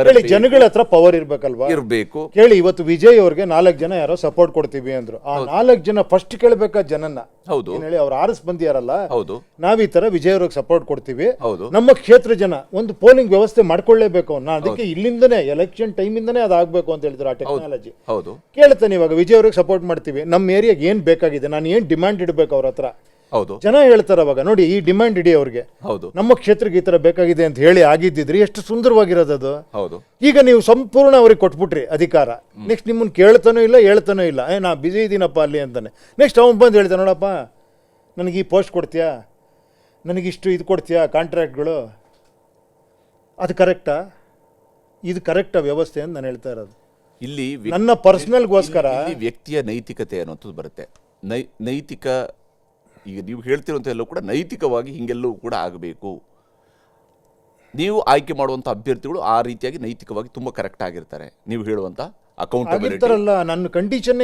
Speaker 2: ಹೇಳಿ, ಜನಗಳ ಹತ್ರ ಪವರ್ ಇರ್ಬೇಕಲ್ವಾ?
Speaker 1: ಇರ್ಬೇಕು.
Speaker 2: ಕೇಳಿ, ಇವತ್ತು ವಿಜಯ್ ಅವ್ರಿಗೆ 4 ಜನ ಯಾರೋ ಸಪೋರ್ಟ್ ಕೊಡ್ತೀವಿ ಅಂದ್ರು, ಆ 4 ಜನ ಫಸ್ಟ್ ಕೇಳ್ಬೇಕಾ ಜನನ್ನ?
Speaker 1: ಹೌದು.
Speaker 2: ಹೇಳಿ, ಅವ್ರು ಆರಿಸ್ ಬಂದಿಯಾರಲ್ಲ,
Speaker 1: ಹೌದು,
Speaker 2: ನಾವ್ ಈ ತರ ವಿಜಯ್ ಅವ್ರಿಗೆ ಸಪೋರ್ಟ್ ಕೊಡ್ತೀವಿ,
Speaker 1: ಹೌದು,
Speaker 2: ನಮ್ಮ ಕ್ಷೇತ್ರ ಜನ ಒಂದು ಪೋಲಿಂಗ್ ವ್ಯವಸ್ಥೆ ಮಾಡ್ಕೊಳ್ಳೇಬೇಕು, ನಾ ಅದಕ್ಕೆ ಇಲ್ಲಿಂದನೇ ಎಲೆಕ್ಷನ್ ಟೈಮ್ ಇಂದನೇ ಅದಾಗಬೇಕು ಅಂತ ಹೇಳಿದ್ರು. ಆ ಟೆಕ್ನಾಲಜಿ
Speaker 1: ಹೌದು
Speaker 2: ಕೇಳ್ತಾನೆ, ಇವಾಗ ವಿಜಯ್ ಅವ್ರಿಗೆ ಸಪೋರ್ಟ್ ಮಾಡ್ತೀವಿ, ನಮ್ಮ ಏರಿಯಾಗೆ ಏನ್ ಬೇಕಾಗಿದೆ, ನಾನು ಏನ್ ಡಿಮ್ಯಾಂಡ್ ಇಡಬೇಕು ಅವ್ರ ಹತ್ರ,
Speaker 1: ಹೌದು,
Speaker 2: ಜನ ಹೇಳ್ತಾರ ಅವಾಗ, ನೋಡಿ ಈ ಡಿಮ್ಯಾಂಡ್ ಇಡಿ ಅವ್ರಿಗೆ,
Speaker 1: ಹೌದು,
Speaker 2: ನಮ್ಮ ಕ್ಷೇತ್ರಕ್ಕೆ ಈ ತರ ಬೇಕಾಗಿದೆ ಅಂತ ಹೇಳಿ ಆಗಿದ್ದಿದ್ರಿ ಎಷ್ಟು ಸುಂದರವಾಗಿರೋದು.
Speaker 1: ಹೌದು.
Speaker 2: ಈಗ ನೀವು ಸಂಪೂರ್ಣ ಅವ್ರಿಗೆ ಕೊಟ್ಬಿಟ್ರಿ ಅಧಿಕಾರ, ನೆಕ್ಸ್ಟ್ ನಿಮ್ಮನ್ನ ಕೇಳ್ತಾನೋ ಇಲ್ಲ, ನಾ ಬಿಸಿ ಇದ್ದೀನಪ್ಪ ಅಲ್ಲಿ ಅಂತಾನೆ. ನೆಕ್ಸ್ಟ್ ಅವ್ನು ಬಂದು ಹೇಳ್ತಾನೆ, ನೋಡಪ್ಪ ನನಗೆ ಈ ಪೋಸ್ಟ್ ಕೊಡ್ತೀಯಾ, ನನಗಿಷ್ಟು ಇದು ಕೊಡ್ತೀಯಾ ಕಾಂಟ್ರಾಕ್ಟ್ಗಳು, ಅದು ಕರೆಕ್ಟಾ? ಇದು ಕರೆಕ್ಟಾ ವ್ಯವಸ್ಥೆ ಅಂತ ನಾನು ಹೇಳ್ತಾ ಇರೋದು.
Speaker 1: ಇಲ್ಲಿ
Speaker 2: ನನ್ನ ಪರ್ಸನಲ್ಗೋಸ್ಕರ
Speaker 1: ವ್ಯಕ್ತಿಯ ನೈತಿಕತೆ ಅನ್ನೋದು ಬರುತ್ತೆ. ನೈತಿಕ ಈಗ ನೀವು ಹೇಳ್ತಿರುವಂಥ ಎಲ್ಲವೂ ಕೂಡ ನೈತಿಕವಾಗಿ ಹಿಂಗೆಲ್ಲವೂ ಕೂಡ ಆಗಬೇಕು. ನೀವು ಆಯ್ಕೆ ಮಾಡುವಂಥ ಅಭ್ಯರ್ಥಿಗಳು ಆ ರೀತಿಯಾಗಿ ನೈತಿಕವಾಗಿ ತುಂಬ ಕರೆಕ್ಟ್ ಆಗಿರ್ತಾರೆ. ನೀವು ಹೇಳುವಂಥ ಅಕೌಂಟಬಿಲಿಟಿ,
Speaker 2: ನನ್ನ condition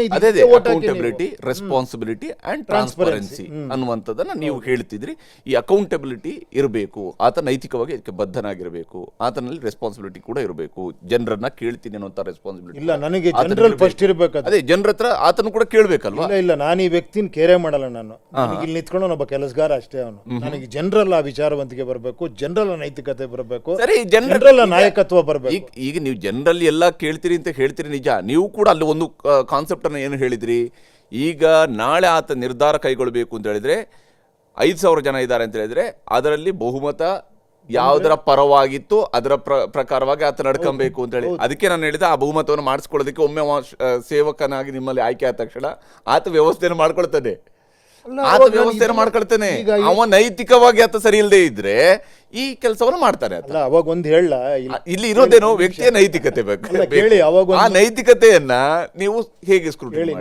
Speaker 1: accountability, responsibility and transparency ಅನ್ನುವಂಥದ್ದನ್ನ ನೀವು ಹೇಳ್ತಿದ್ರಿ. ಈ ಅಕೌಂಟಬಿಲಿಟಿ ಇರಬೇಕು, ಆತ ನೈತಿಕವಾಗಿ ಅದಕ್ಕೆ ಬದ್ಧನಾಗಿರಬೇಕು, ಆತನಲ್ಲಿ ರೆಸ್ಪಾನ್ಸಿಬಿಲಿಟಿ ಕೂಡ ಇರಬೇಕು. ಜನರನ್ನ ಕೇಳ್ತೀನಿ ಅನ್ನುವಂಥ ರೆಸ್ಪಾನ್ಸಿಬಿಲಿಟಿ
Speaker 2: ಇಲ್ಲ, ನನಗೆ ಜನರಲ್ ಫಸ್ಟ್ ಇರಬೇಕು.
Speaker 1: ಅದೇ ಜನರ ಹತ್ರ ಆತನು ಕೂಡ ಕೇಳಬೇಕಲ್ವಾ?
Speaker 2: ಇಲ್ಲ, ನಾನು ಈ ವ್ಯಕ್ತಿನ ಕೇರೆ ಮಾಡಲ್ಲ, ನಾನು ಇಲ್ಲಿ ನಿಂತ್ಕೊಂಡು ಒಬ್ಬ ಕೆಲಸಗಾರ ಅಷ್ಟೇ ಅವನು. ನನಗೆ ಜನರಲ್ ಆ ವಿಚಾರವಂತಿಕೆ ಬರಬೇಕು, ಜನರಲ್ ನೈತಿಕತೆ ಬರಬೇಕು, ಜನರಲ್ ನಾಯಕತ್ವ ಬರಬೇಕು.
Speaker 1: ಈಗ ನೀವು ಜನರಲ್ಲಿ ಎಲ್ಲ ಕೇಳ್ತೀರಿ ಅಂತ ಹೇಳ್ತೀರಿ ನಿಜ, ನೀವು ಕೂಡ ಅಲ್ಲಿ ಒಂದು ಕಾನ್ಸೆಪ್ಟ್ ಅನ್ನು ಏನು ಹೇಳಿದ್ರಿ, ಈಗ ನಾಳೆ ಆತ ನಿರ್ಧಾರ ಕೈಗೊಳ್ಳಬೇಕು ಅಂತ ಹೇಳಿದ್ರೆ 5,000 ಜನ ಇದ್ದಾರೆ ಅಂತ ಹೇಳಿದ್ರೆ ಅದರಲ್ಲಿ ಬಹುಮತ ಯಾವುದರ ಪರವಾಗಿತ್ತು ಅದರ ಪ್ರಕಾರವಾಗಿ ಆತ ನಡ್ಕೊಬೇಕು ಅಂತ ಹೇಳಿ, ಅದಕ್ಕೆ ನಾನು ಹೇಳಿದೆ ಆ ಬಹುಮತವನ್ನು ಮಾಡಿಸ್ಕೊಳ್ಳೋದಕ್ಕೆ ಒಮ್ಮೆ ಸೇವಕನಾಗಿ ನಿಮ್ಮಲ್ಲಿ ಆಯ್ಕೆ ಆದ ತಕ್ಷಣ ಆತ ವ್ಯವಸ್ಥೆಯನ್ನು ಮಾಡ್ಕೊಳ್ತಾನೆ, ಆತ ವ್ಯವಸ್ಥೆಯನ್ನು ಮಾಡ್ಕೊಳ್ತಾನೆ. ಅವ ನೈತಿಕವಾಗಿ ಆತ ಸರಿ ಇಲ್ಲದೆ ಇದ್ರೆ ಈ ಕೆಲಸವನ್ನು ಮಾಡ್ತಾರೆ.
Speaker 2: ಅಲ್ಲ, ಅವಾಗ ಒಂದು ಹೇಳ,
Speaker 1: ಇಲ್ಲಿ ಇರೋದೇನೋ ವ್ಯಕ್ತಿಯ ನೈತಿಕತೆ ಬೇಕು. ಆ ನೈತಿಕತೆಯನ್ನ ನೀವು ಹೇಗೆ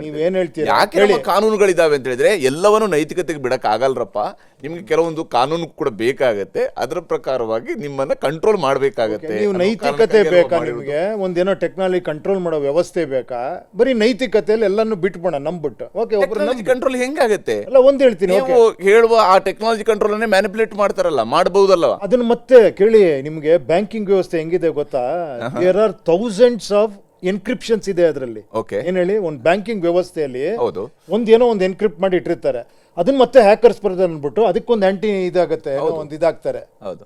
Speaker 2: ನೀವೇನ್ ಹೇಳ್ತೀರಾ?
Speaker 1: ಯಾಕೆ ನಮ್ಮ ಕಾನೂನುಗಳಿದಾವೆ ಅಂತ ಹೇಳಿದ್ರೆ ಎಲ್ಲವನ್ನೂ ನೈತಿಕತೆಗೆ ಬಿಡಕ್ ಆಗಲ್ರಪ್ಪ. ನಿಮ್ಗೆ ಕೆಲವೊಂದು ಕಾನೂನು ಕೂಡ ಬೇಕಾಗತ್ತೆ, ಅದರ ಪ್ರಕಾರವಾಗಿ ನಿಮ್ಮನ್ನ ಕಂಟ್ರೋಲ್ ಮಾಡ್ಬೇಕಾಗತ್ತೆ.
Speaker 2: ನೀವು ನೈತಿಕತೆ ಬೇಕಾ ನಿಮ್ಗೆ? ಒಂದೇನೋ ಟೆಕ್ನಾಲಜಿ ಕಂಟ್ರೋಲ್ ಮಾಡೋ ವ್ಯವಸ್ಥೆ ಬೇಕಾ? ಬರೀ ನೈತಿಕತೆಯಲ್ಲಿ ಎಲ್ಲಾನು ಬಿಟ್ಬೋಣ ನಂಬಿಟ್ಟು.
Speaker 1: Technology control ಹೆಂಗಾಗತ್ತೆ?
Speaker 2: ಅಲ್ಲ, ಒಂದ್ ಹೇಳ್ತೀನಿ,
Speaker 1: ಹೇಳುವ ಆ ಟೆಕ್ನಾಲಜಿ ಕಂಟ್ರೋಲ್ ಅನ್ನೇ ಮ್ಯಾನಿಪುಲೇಟ್ ಮಾಡ್ತಾರಲ್ಲ, ಮಾಡಬಹುದಲ್ಲ.
Speaker 2: ಅದನ್ನ ಮತ್ತೆ ಕೇಳಿ, ನಿಮ್ಗೆ ಬ್ಯಾಂಕಿಂಗ್ ವ್ಯವಸ್ಥೆ ಹೆಂಗಿದೆ ಗೊತ್ತಾ? ದೇರ್ ಆರ್ ಥೌಸಂಡ್ಸ್ ಆಫ್ ಎನ್ಕ್ರಿಪ್ಷನ್ಸ್ ಇದೆ ಅದರಲ್ಲಿ. ಏನ್ ಹೇಳಿ, ಒಂದು ಬ್ಯಾಂಕಿಂಗ್ ವ್ಯವಸ್ಥೆಯಲ್ಲಿ ಒಂದೇನೋ ಒಂದು ಎನ್ಕ್ರಿಪ್ಟ್ ಮಾಡಿ ಇಟ್ಟಿರ್ತಾರೆ, ಅದನ್ನ ಮತ್ತೆ ಹ್ಯಾಕರ್ಸ್ ಬರ್ತಾರೆ ಅಂದ್ಬಿಟ್ಟು ಅದಕ್ಕೊಂದು ಆಂಟಿ ಇದಾಗತ್ತೆ, ಒಂದು ಇದಾಗ್ತಾರೆ,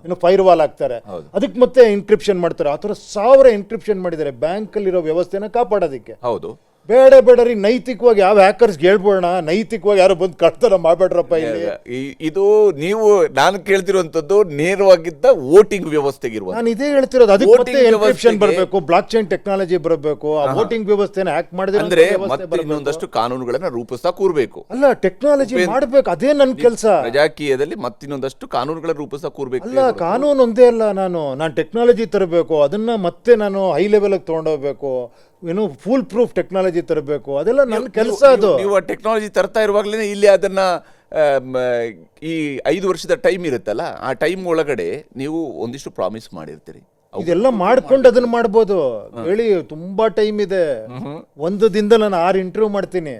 Speaker 2: ಇನ್ನು ಫೈರ್ ವಾಲ್ ಆಗ್ತಾರೆ, ಅದಕ್ಕೆ ಮತ್ತೆ ಎನ್ಕ್ರಿಪ್ಷನ್ ಮಾಡ್ತಾರೆ. ಆ ಥರ 1000 ಎನ್ಕ್ರಿಪ್ಷನ್ ಮಾಡಿದ್ದಾರೆ ಬ್ಯಾಂಕ್ ಅಲ್ಲಿರೋ ವ್ಯವಸ್ಥೆನ ಕಾಪಾಡೋದಕ್ಕೆ.
Speaker 1: ಹೌದು.
Speaker 2: ಬೇಡ ರೀ, ನೈತಿಕವಾಗಿ ಯಾವ ಹ್ಯಾಕರ್ಸ್ ಹೇಳ್ಬೋಣ, ನೈತಿಕವಾಗಿ ಯಾರು ಬಂದು ಕಳ್ತಾರ ಮಾಡ್ಬೇಡ್ರಪ್ಪ ಇಲ್ಲಿ.
Speaker 1: ಇದು ನೀವು ನಾನು ಕೇಳ್ತಿರುವಂತದ್ದು ನೇರವಾಗಿದ್ದ ವೋಟಿಂಗ್ ವ್ಯವಸ್ಥೆಗಿರುವ.
Speaker 2: ನಾನು ಇದೇ ಹೇಳ್ತಿರೋದು, ಅದಕ್ಕೆ ಮತ್ತೆ ಎನ್ಕ್ರಿಪ್ಷನ್ ಬರಬೇಕು, ಬ್ಲಾಕ್ ಚೈನ್ ಟೆಕ್ನಾಲಜಿ ಬರಬೇಕು, ಆ ವೋಟಿಂಗ್ ವ್ಯವಸ್ಥೆನ ಹ್ಯಾಕ್ ಮಾಡಿದ್ರೆ
Speaker 1: ಅಂದ್ರೆ ಮತ್ತೆ ಇನ್ನೊಂದಷ್ಟು ಕಾನೂನುಗಳನ್ನ ರೂಪಿಸ್ತಾ ಕೂರ್ಬೇಕು.
Speaker 2: ಅಲ್ಲ, ಟೆಕ್ನಾಲಜಿ ಮಾಡ್ಬೇಕು, ಅದೇ ನನ್ನ ಕೆಲಸ.
Speaker 1: ಪ್ರಜಾಕೀಯದಲ್ಲಿ ಮತ್ತಿನ್ನೊಂದಷ್ಟು ಕಾನೂನುಗಳನ್ನ ರೂಪಿಸ್ತಾ ಕೂರ್ಬೇಕು.
Speaker 2: ಅಲ್ಲ, ಕಾನೂನು ಒಂದೇ ಅಲ್ಲ, ನಾನು ಟೆಕ್ನಾಲಜಿ ತರಬೇಕು, ಅದನ್ನ ಮತ್ತೆ ನಾನು ಹೈ ಲೆವೆಲ್ ತಗೊಂಡೋಗ್ಬೇಕು, ಏನು ಫುಲ್ ಪ್ರೂಫ್ ಟೆಕ್ನಾಲಜಿ ತರಬೇಕು, ಅದೆಲ್ಲ ನನ್ನ ಕೆಲಸ. ಅದು
Speaker 1: ನೀವು ಆ ಟೆಕ್ನಾಲಜಿ ತರ್ತಾ ಇರುವಾಗಲೇ ಇಲ್ಲಿ ಅದನ್ನ ಈ 5 ವರ್ಷದ ಟೈಮ್ ಇರುತ್ತಲ್ಲ, ಆ ಟೈಮ್ ಒಳಗಡೆ ನೀವು ಒಂದಿಷ್ಟು ಪ್ರಾಮಿಸ್ ಮಾಡಿರ್ತೀರಿ.
Speaker 2: ಇದೆಲ್ಲ ಮಾಡ್ಕೊಂಡು ಅದನ್ನ ಮಾಡ್ಬೋದು ಹೇಳಿ. ತುಂಬಾ ಟೈಮ್ ಇದೆ, ಒಂದು ದಿನದ ನಾನು 6 ಇಂಟರ್ವ್ಯೂ ಮಾಡ್ತೀನಿ.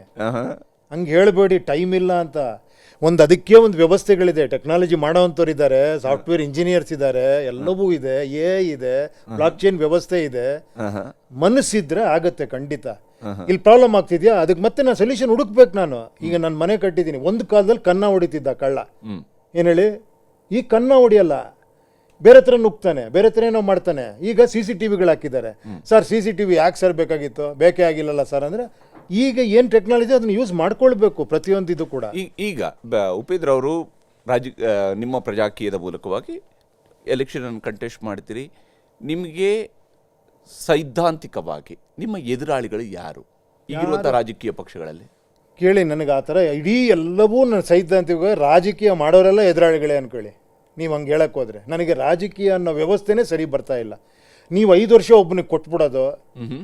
Speaker 2: ಹಂಗೆ ಹೇಳ್ಬೇಡಿ ಟೈಮ್ ಇಲ್ಲ ಅಂತ. ಅದಕ್ಕೆ ಒಂದು ವ್ಯವಸ್ಥೆಗಳಿದೆ, ಟೆಕ್ನಾಲಜಿ ಮಾಡೋವಂಥವ್ರು ಇದ್ದಾರೆ, ಸಾಫ್ಟ್ವೇರ್ ಇಂಜಿನಿಯರ್ಸ್ ಇದ್ದಾರೆ, ಎಲ್ಲವೂ ಇದೆ, ಇದೆ, ಬ್ಲಾಕ್ ಚೈನ್ ವ್ಯವಸ್ಥೆ ಇದೆ. ಮನಸ್ಸಿದ್ರೆ ಆಗತ್ತೆ ಖಂಡಿತ. ಇಲ್ಲಿ ಪ್ರಾಬ್ಲಮ್ ಆಗ್ತಿದ್ಯಾ, ಅದಕ್ಕೆ ಮತ್ತೆ ನಾನು ಸೊಲ್ಯೂಷನ್ ಹುಡುಕ್ಬೇಕು. ನಾನು ಈಗ ನನ್ನ ಮನೆ ಕಟ್ಟಿದ್ದೀನಿ, ಒಂದು ಕಾಲದಲ್ಲಿ ಕನ್ನ ಹೊಡಿತಿದ್ದ ಕಳ್ಳ, ಏನು ಹೇಳಿ, ಈಗ ಕನ್ನ ಹೊಡಿಯಲ್ಲ, ಬೇರೆ ಹತ್ರ ನುಗ್ತಾನೆ, ಬೇರೆ ಹತ್ರ ಏನೋ ಮಾಡ್ತಾನೆ. ಈಗ CCTVಗಳು ಹಾಕಿದ್ದಾರೆ. ಸರ್ CCTV ಯಾಕೆ ಸರ್ ಬೇಕಾಗಿತ್ತು? ಬೇಕೇ ಆಗಿಲ್ಲಲ್ಲ ಸರ್ ಅಂದರೆ, ಈಗ ಏನು ಟೆಕ್ನಾಲಜಿ ಅದನ್ನ ಯೂಸ್ ಮಾಡ್ಕೊಳ್ಬೇಕು ಪ್ರತಿಯೊಂದು ಇದು ಕೂಡ.
Speaker 1: ಈಗ ಉಪೇಂದ್ರ ಅವರು ನಿಮ್ಮ ಪ್ರಜಾಕೀಯದ ಮೂಲಕವಾಗಿ ಎಲೆಕ್ಷನ್ ಅನ್ನು ಕಂಟೆಸ್ಟ್ ಮಾಡ್ತೀರಿ. ನಿಮಗೆ ಸೈದ್ಧಾಂತಿಕವಾಗಿ ನಿಮ್ಮ ಎದುರಾಳಿಗಳು ಯಾರು ಈಗಿರುವಂಥ ರಾಜಕೀಯ ಪಕ್ಷಗಳಲ್ಲಿ?
Speaker 2: ಕೇಳಿ, ನನಗೆ ಆ ಥರ ಇಡೀ ಎಲ್ಲವೂ ನನ್ನ ಸೈದ್ಧಾಂತಿಕವಾಗಿ ರಾಜಕೀಯ ಮಾಡೋರೆಲ್ಲ ಎದುರಾಳಿಗಳೇ ಅನ್ಕೊಳ್ಳಿ. ನೀವು ಹಂಗೆ ಹೇಳಕ್ಕೆ ಹೋದರೆ ನನಗೆ ರಾಜಕೀಯ ಅನ್ನೋ ವ್ಯವಸ್ಥೆನೇ ಸರಿ ಬರ್ತಾ ಇಲ್ಲ. ನೀವು 5 ವರ್ಷ ಒಬ್ಬನಿಗೆ ಕೊಟ್ಬಿಡೋದು,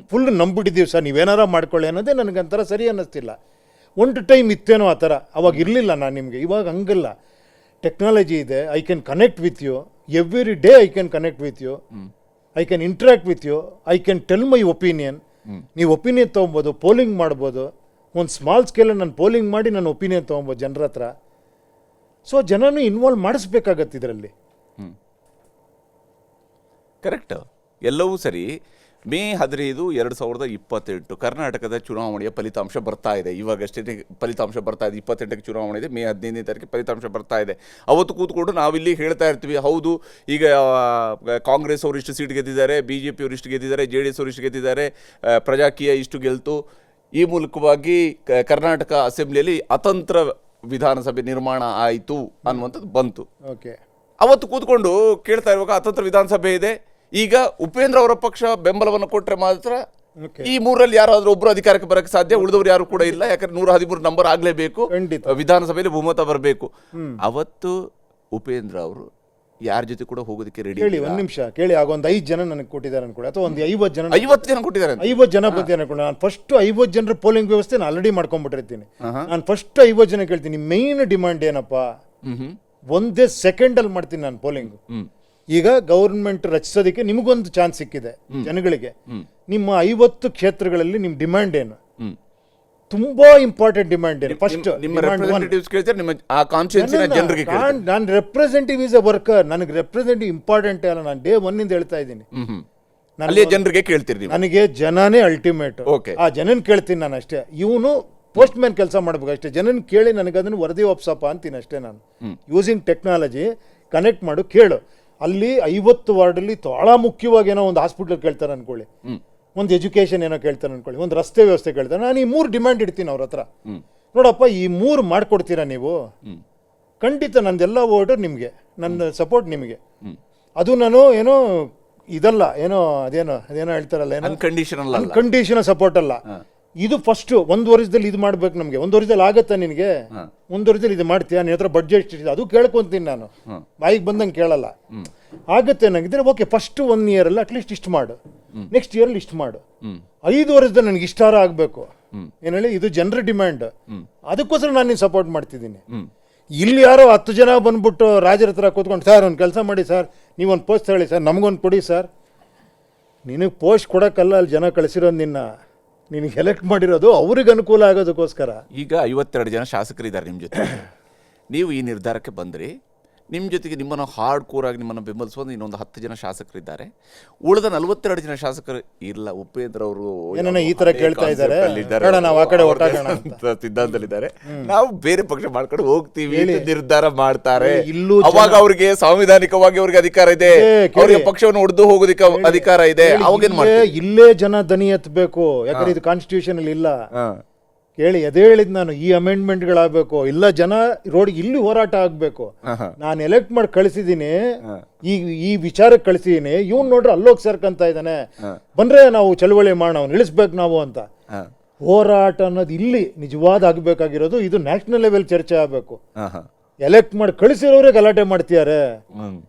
Speaker 2: ಫುಲ್ ನಂಬಿಟ್ಟಿದ್ದೀವಿ ಸರ್ ನೀವೇನಾರ ಮಾಡ್ಕೊಳ್ಳಿ ಅನ್ನೋದೇ ನನಗಂತರ ಸರಿ ಅನ್ನಿಸ್ತಿಲ್ಲ. ಒಂದು ಟೈಮ್ ಇತ್ತೇನೋ ಆ ಥರ, ಅವಾಗ ಇರಲಿಲ್ಲ ನಾನು ನಿಮಗೆ. ಇವಾಗ ಹಂಗಲ್ಲ, ಟೆಕ್ನಾಲಜಿ ಇದೆ. I can connect with you every day, I can connect with you, I can interact with you, I can tell my opinion. ನೀವು ಒಪಿನಿಯನ್ ತೊಗೊಬೋದು, ಪೋಲಿಂಗ್ ಮಾಡ್ಬೋದು. ಒಂದು ಸ್ಮಾಲ್ ಸ್ಕೇಲಲ್ಲಿ ನಾನು ಪೋಲಿಂಗ್ ಮಾಡಿ ನನ್ನ ಒಪಿನಿಯನ್ ತೊಗೊಬೋದು ಜನರ ಹತ್ರ. ಸೊ ಜನನೂ ಇನ್ವಾಲ್ವ್ ಮಾಡಿಸ್ಬೇಕಾಗತ್ತೆ ಇದರಲ್ಲಿ.
Speaker 1: ಕರೆಕ್ಟ್, ಎಲ್ಲವೂ ಸರಿ. ಮೇ 15, 2028 ಕರ್ನಾಟಕದ ಚುನಾವಣೆಯ ಫಲಿತಾಂಶ ಬರ್ತಾ ಇದೆ. ಇವಾಗಷ್ಟೇ ಫಲಿತಾಂಶ ಬರ್ತಾ ಇದೆ. 28ಕ್ಕೆ ಚುನಾವಣೆ ಇದೆ, ಮೇ 15ನೇ ತಾರೀಕು ಫಲಿತಾಂಶ ಬರ್ತಾ ಇದೆ. ಅವತ್ತು ಕೂತ್ಕೊಂಡು ನಾವಿಲ್ಲಿ ಹೇಳ್ತಾ ಇರ್ತೀವಿ, ಹೌದು ಈಗ ಕಾಂಗ್ರೆಸ್ ಅವರು ಇಷ್ಟು ಸೀಟ್ ಗೆದ್ದಿದ್ದಾರೆ, BJP ಅವರು ಇಷ್ಟು ಗೆದ್ದಿದ್ದಾರೆ, JDS ಅವರು ಇಷ್ಟು ಗೆದ್ದಿದ್ದಾರೆ, ಪ್ರಜಾಕೀಯ ಇಷ್ಟು ಗೆಲ್ತು. ಈ ಮೂಲಕವಾಗಿ ಕರ್ನಾಟಕ ಅಸೆಂಬ್ಲಿಯಲ್ಲಿ ಅತಂತ್ರ ವಿಧಾನಸಭೆ ನಿರ್ಮಾಣ ಆಯಿತು ಅನ್ನುವಂಥದ್ದು ಬಂತು.
Speaker 2: ಓಕೆ,
Speaker 1: ಅವತ್ತು ಕೂತ್ಕೊಂಡು ಕೇಳ್ತಾ ಇರುವಾಗ ಅತಂತ್ರ ವಿಧಾನಸಭೆ ಇದೆ, ಈಗ ಉಪೇಂದ್ರ ಅವರ ಪಕ್ಷ ಬೆಂಬಲವನ್ನು ಕೊಟ್ಟರೆ ಮಾತ್ರ ಈ 3ರಲ್ಲಿ ಯಾರಾದ್ರೂ ಒಬ್ರು ಅಧಿಕಾರಕ್ಕೆ ಬರಕ್ಕೆ ಸಾಧ್ಯ, ಉಳಿದವರು ಯಾರು ಕೂಡ ಇಲ್ಲ. ಯಾಕಂದ್ರೆ 113 ನಂಬರ್ ಆಗ್ಲೇಬೇಕು, ವಿಧಾನಸಭೆಯಲ್ಲಿ ಬಹುಮತ ಬರಬೇಕು. ಅವತ್ತು ಉಪೇಂದ್ರ ಅವರು ಯಾರ ಜೊತೆ ಕೂಡ ಹೋಗೋದಕ್ಕೆ ರೆಡಿ.
Speaker 2: ಕೇಳಿ, ಒಂದು ನಿಮಿಷ ಕೇಳಿ. ಆಗ ಒಂದು 5 ಜನ ನನಗೆ ಕೊಟ್ಟಿದ್ದಾರೆ ಅನ್ಕೊಳ್ಳಿ, ಅಥವಾ ಒಂದು 50 ಜನ
Speaker 1: ಕೊಟ್ಟಿದ್ದಾರೆ.
Speaker 2: 50 ಜನ ಬಂದು ಅನ್ಕೊಳ್ಳಿ. ನಾನು ಫಸ್ಟ್ 50 ಜನರ ಪೋಲಿಂಗ್ ವ್ಯವಸ್ಥೆ ನಾನು ಆಲ್ರೆಡಿ ಮಾಡ್ಕೊಂಡ್ಬಿಟ್ಟಿರ್ತೀನಿ. ನಾನು ಫಸ್ಟ್ 50 ಜನ ಕೇಳ್ತೀನಿ, ಮೇನ್ ಡಿಮಾಂಡ್ ಏನಪ್ಪ, ಒಂದೇ ಸೆಕೆಂಡಲ್ಲಿ ಮಾಡ್ತೀನಿ ನಾನು ಪೋಲಿಂಗ್. ಈಗ ಗೌರ್ಮೆಂಟ್ ರಚಿಸೋದಕ್ಕೆ ನಿಮಗೊಂದು ಚಾನ್ಸ್ ಸಿಕ್ಕಿದೆ ಜನಗಳಿಗೆ. ನಿಮ್ಮ 50 ಕ್ಷೇತ್ರಗಳಲ್ಲಿ ನಿಮ್ಮ ಡಿಮ್ಯಾಂಡ್ ಏನು? ತುಂಬಾ ಇಂಪಾರ್ಟೆಂಟ್ ಡಿಮ್ಯಾಂಡ್ ಏನು? ಫಸ್ಟ್ ನಾನು ರೆಪ್ರೆಸೆಂಟೇಟಿವ್ ಈಸ್ ಎ ವರ್ಕರ್. ನನಗೆ ರೆಪ್ರೆಸೆಂಟೇಟಿವ್ ಇಂಪಾರ್ಟೆಂಟ್ ಅಲ್ಲ. ನಾನು ಡೇ 1 ಇಂದ ಹೇಳ್ತಾ ಇದ್ದೀನಿ,
Speaker 1: ಜನರಿಗೆ ಕೇಳ್ತೀರಿ.
Speaker 2: ನನಗೆ ಜನನೇ ಅಲ್ಟಿಮೇಟ್. ಆ ಜನನ್ ಕೇಳ್ತೀನಿ ನಾನು ಅಷ್ಟೇ. ಇವನು ಪೋಸ್ಟ್ ಮ್ಯಾನ್ ಕೆಲಸ ಮಾಡ್ಬೇಕು ಅಷ್ಟೇ. ಜನನ್ ಕೇಳಿ ನನಗೆ ಅದನ್ನು ವರದಿ ಒಪ್ಸಪ್ಪ ಅಂತೀನಿ ಅಷ್ಟೇ. ನಾನು ಯೂಸಿಂಗ್ ಟೆಕ್ನಾಲಜಿ ಕನೆಕ್ಟ್ ಮಾಡು, ಕೇಳು. ಅಲ್ಲಿ 50 ವಾರ್ಡಲ್ಲಿ ಬಹಳ ಮುಖ್ಯವಾಗಿ ಏನೋ ಒಂದು ಹಾಸ್ಪಿಟಲ್ ಕೇಳ್ತಾರೆ ಅನ್ಕೊಳ್ಳಿ, ಒಂದು ಎಜುಕೇಶನ್ ಏನೋ ಕೇಳ್ತಾರೆ ಅನ್ಕೊಳ್ಳಿ, ಒಂದು ರಸ್ತೆ ವ್ಯವಸ್ಥೆ ಕೇಳ್ತಾರೆ. ನಾನು ಈ 3 ಡಿಮ್ಯಾಂಡ್ ಇಡ್ತೀನಿ ಅವ್ರ ಹತ್ರ. ನೋಡಪ್ಪ, ಈ 3 ಮಾಡ್ಕೊಡ್ತೀರಾ ನೀವು? ಖಂಡಿತ ನಂದೆಲ್ಲ ಓಟರ್ ನಿಮಗೆ, ನನ್ನ ಸಪೋರ್ಟ್ ನಿಮಗೆ. ಅದು ನಾನು ಏನೋ ಇದಲ್ಲ, ಅದೇನೋ ಹೇಳ್ತಾರಲ್ಲ, ಅನ್ಕಂಡೀಷನಲ್ ಸಪೋರ್ಟ್ ಅಲ್ಲ. ಇದು ಫಸ್ಟ್ 1 ವರ್ಷದಲ್ಲಿ ಇದು ಮಾಡ್ಬೇಕು ನಮಗೆ. 1 ವರ್ಷದಲ್ಲಿ ಆಗತ್ತಾ ನಿನಗೆ? 1 ವರ್ಷದಲ್ಲಿ ಇದು ಮಾಡ್ತೀಯಾ? ನಿನ್ನ ಹತ್ರ ಬಡ್ಜೆಟ್ ಇದೆ, ಅದು ಕೇಳ್ಕೊಂತೀನಿ ನಾನು, ಬಾಯಿಗೆ ಬಂದಂಗೆ ಕೇಳಲ್ಲ. ಆಗತ್ತೆ ನನಗಿದ್ರೆ ಓಕೆ, ಫಸ್ಟ್ 1 ಇಯರಲ್ಲಿ ಅಟ್ಲೀಸ್ಟ್ ಇಷ್ಟು ಮಾಡು, ನೆಕ್ಸ್ಟ್ ಇಯರಲ್ಲಿ ಇಷ್ಟು ಮಾಡು. 5 ವರ್ಷದಲ್ಲಿ ನನಗೆ ಇಷ್ಟಾರ ಆಗಬೇಕು. ಏನು ಹೇಳಿ, ಇದು ಜನರ ಡಿಮ್ಯಾಂಡ್. ಅದಕ್ಕೋಸ್ಕರ ನಾನು ನೀನು ಸಪೋರ್ಟ್ ಮಾಡ್ತಿದ್ದೀನಿ. ಇಲ್ಲಿ ಯಾರೋ 10 ಜನ ಬಂದ್ಬಿಟ್ಟು ರಾಜರ ಹತ್ರ ಕೂತ್ಕೊಂಡು, ಸರ್ ಒಂದು ಕೆಲಸ ಮಾಡಿ ಸರ್, ನೀವೊಂದು ಪೋಸ್ಟ್ ಹೇಳಿ ಸರ್, ನಮಗೊಂದು ಕೊಡಿ ಸರ್. ನಿನಗೆ ಪೋಸ್ಟ್ ಕೊಡೋಕ್ಕಲ್ಲ, ಅಲ್ಲಿ ಜನ ಕಳಿಸಿರೋದು ನಿನಗೆ ಎಲೆಕ್ಟ್ ಮಾಡಿರೋದು ಅವ್ರಿಗೆ ಅನುಕೂಲ ಆಗೋದಕ್ಕೋಸ್ಕರ.
Speaker 1: ಈಗ 52 ಜನ ಶಾಸಕರಿದ್ದಾರೆ ನಿಮ್ಮ ಜೊತೆ. ನೀವು ಈ ನಿರ್ಧಾರಕ್ಕೆ ಬಂದ್ರಿ, ನಿಮ್ಮ ಜೊತೆಗೆ ನಿಮ್ಮನ್ನು ಹಾರ್ಡ್ ಕೋರ್ ಆಗಿ ನಿಮ್ಮನ್ನು ಬೆಂಬಲಿಸುವ ಇನ್ನೊಂದು 10 ಜನ ಶಾಸಕರಿದ್ದಾರೆ. ಉಳಿದ 42 ಜನ ಶಾಸಕರು ಇಲ್ಲ, ಉಪೇಂದ್ರ ಅವರು
Speaker 2: ಏನನ್ನ ಈ ತರ ಕೇಳ್ತಾ ಇದ್ದಾರೆ, ಬೇಡ ನಾವು ಆ ಕಡೆ ಒಟ್ಟಾಗೋಣ ಅಂತ
Speaker 1: ಸಿದ್ಧಾಂತದಲ್ಲಿದ್ದಾರೆ. ನಾವು ಬೇರೆ ಪಕ್ಷ ಮಾಡ್ಕೊಂಡು ಹೋಗ್ತೀವಿ ಅಂತ ನಿರ್ಧಾರ ಮಾಡ್ತಾರೆ.
Speaker 2: ಇಲ್ಲೂ
Speaker 1: ಅವಾಗ ಅವ್ರಿಗೆ ಸಾಂವಿಧಾನಿಕವಾಗಿ ಅವ್ರಿಗೆ ಅಧಿಕಾರ ಇದೆ, ಅವರಿಗೆ ಪಕ್ಷವನ್ನು ಒಡೆದು ಹೋಗೋದಕ್ಕೆ ಅಧಿಕಾರ ಇದೆ. ಅವಾಗ ಏನ್ ಮಾಡ್ತಾರೆ?
Speaker 2: ಇಲ್ಲೇ ಜನ ದನಿ ಎತ್ತಬೇಕು, ಯಾಕಂದ್ರೆ ಇದು ಕಾನ್ಸ್ಟಿಟ್ಯೂಷನ್ ಅಲ್ಲಿ ಇಲ್ಲ. ಕೇಳಿ ಅದೇ ಹೇಳಿದ್ ನಾನು, ಈ ಅಮೆಂಡ್ಮೆಂಟ್ಗಳಾಗಬೇಕು, ಇಲ್ಲ ಜನ ರೋಡ್ಗೆ ಇಲ್ಲಿ ಹೋರಾಟ ಆಗ್ಬೇಕು. ನಾನು ಎಲೆಕ್ಟ್ ಮಾಡಿ ಕಳಿಸಿದೀನಿ, ಈ ವಿಚಾರಕ್ಕೆ ಕಳಿಸಿದೀನಿ, ಇವ್ನು ನೋಡ್ರಿ ಅಲ್ಲೋಗಿ ಸೇರ್ಕಂತ ಇದ್ದಾನೆ, ಬಂದ್ರೆ ನಾವು ಚಳವಳಿ ಮಾಡೋಣ, ಅವ್ನು ಇಳಿಸ್ಬೇಕು ನಾವು ಅಂತ. ಹೋರಾಟ ಅನ್ನೋದು ಇಲ್ಲಿ ನಿಜವಾದ ಆಗ್ಬೇಕಾಗಿರೋದು. ಇದು ನ್ಯಾಷನಲ್ ಲೆವೆಲ್ ಚರ್ಚೆ ಆಗ್ಬೇಕು. ಎಲೆಕ್ಟ್ ಮಾಡಿ ಕಳಿಸಿರೋರೇ ಗಲಾಟೆ ಮಾಡ್ತಿದ್ದಾರೆ.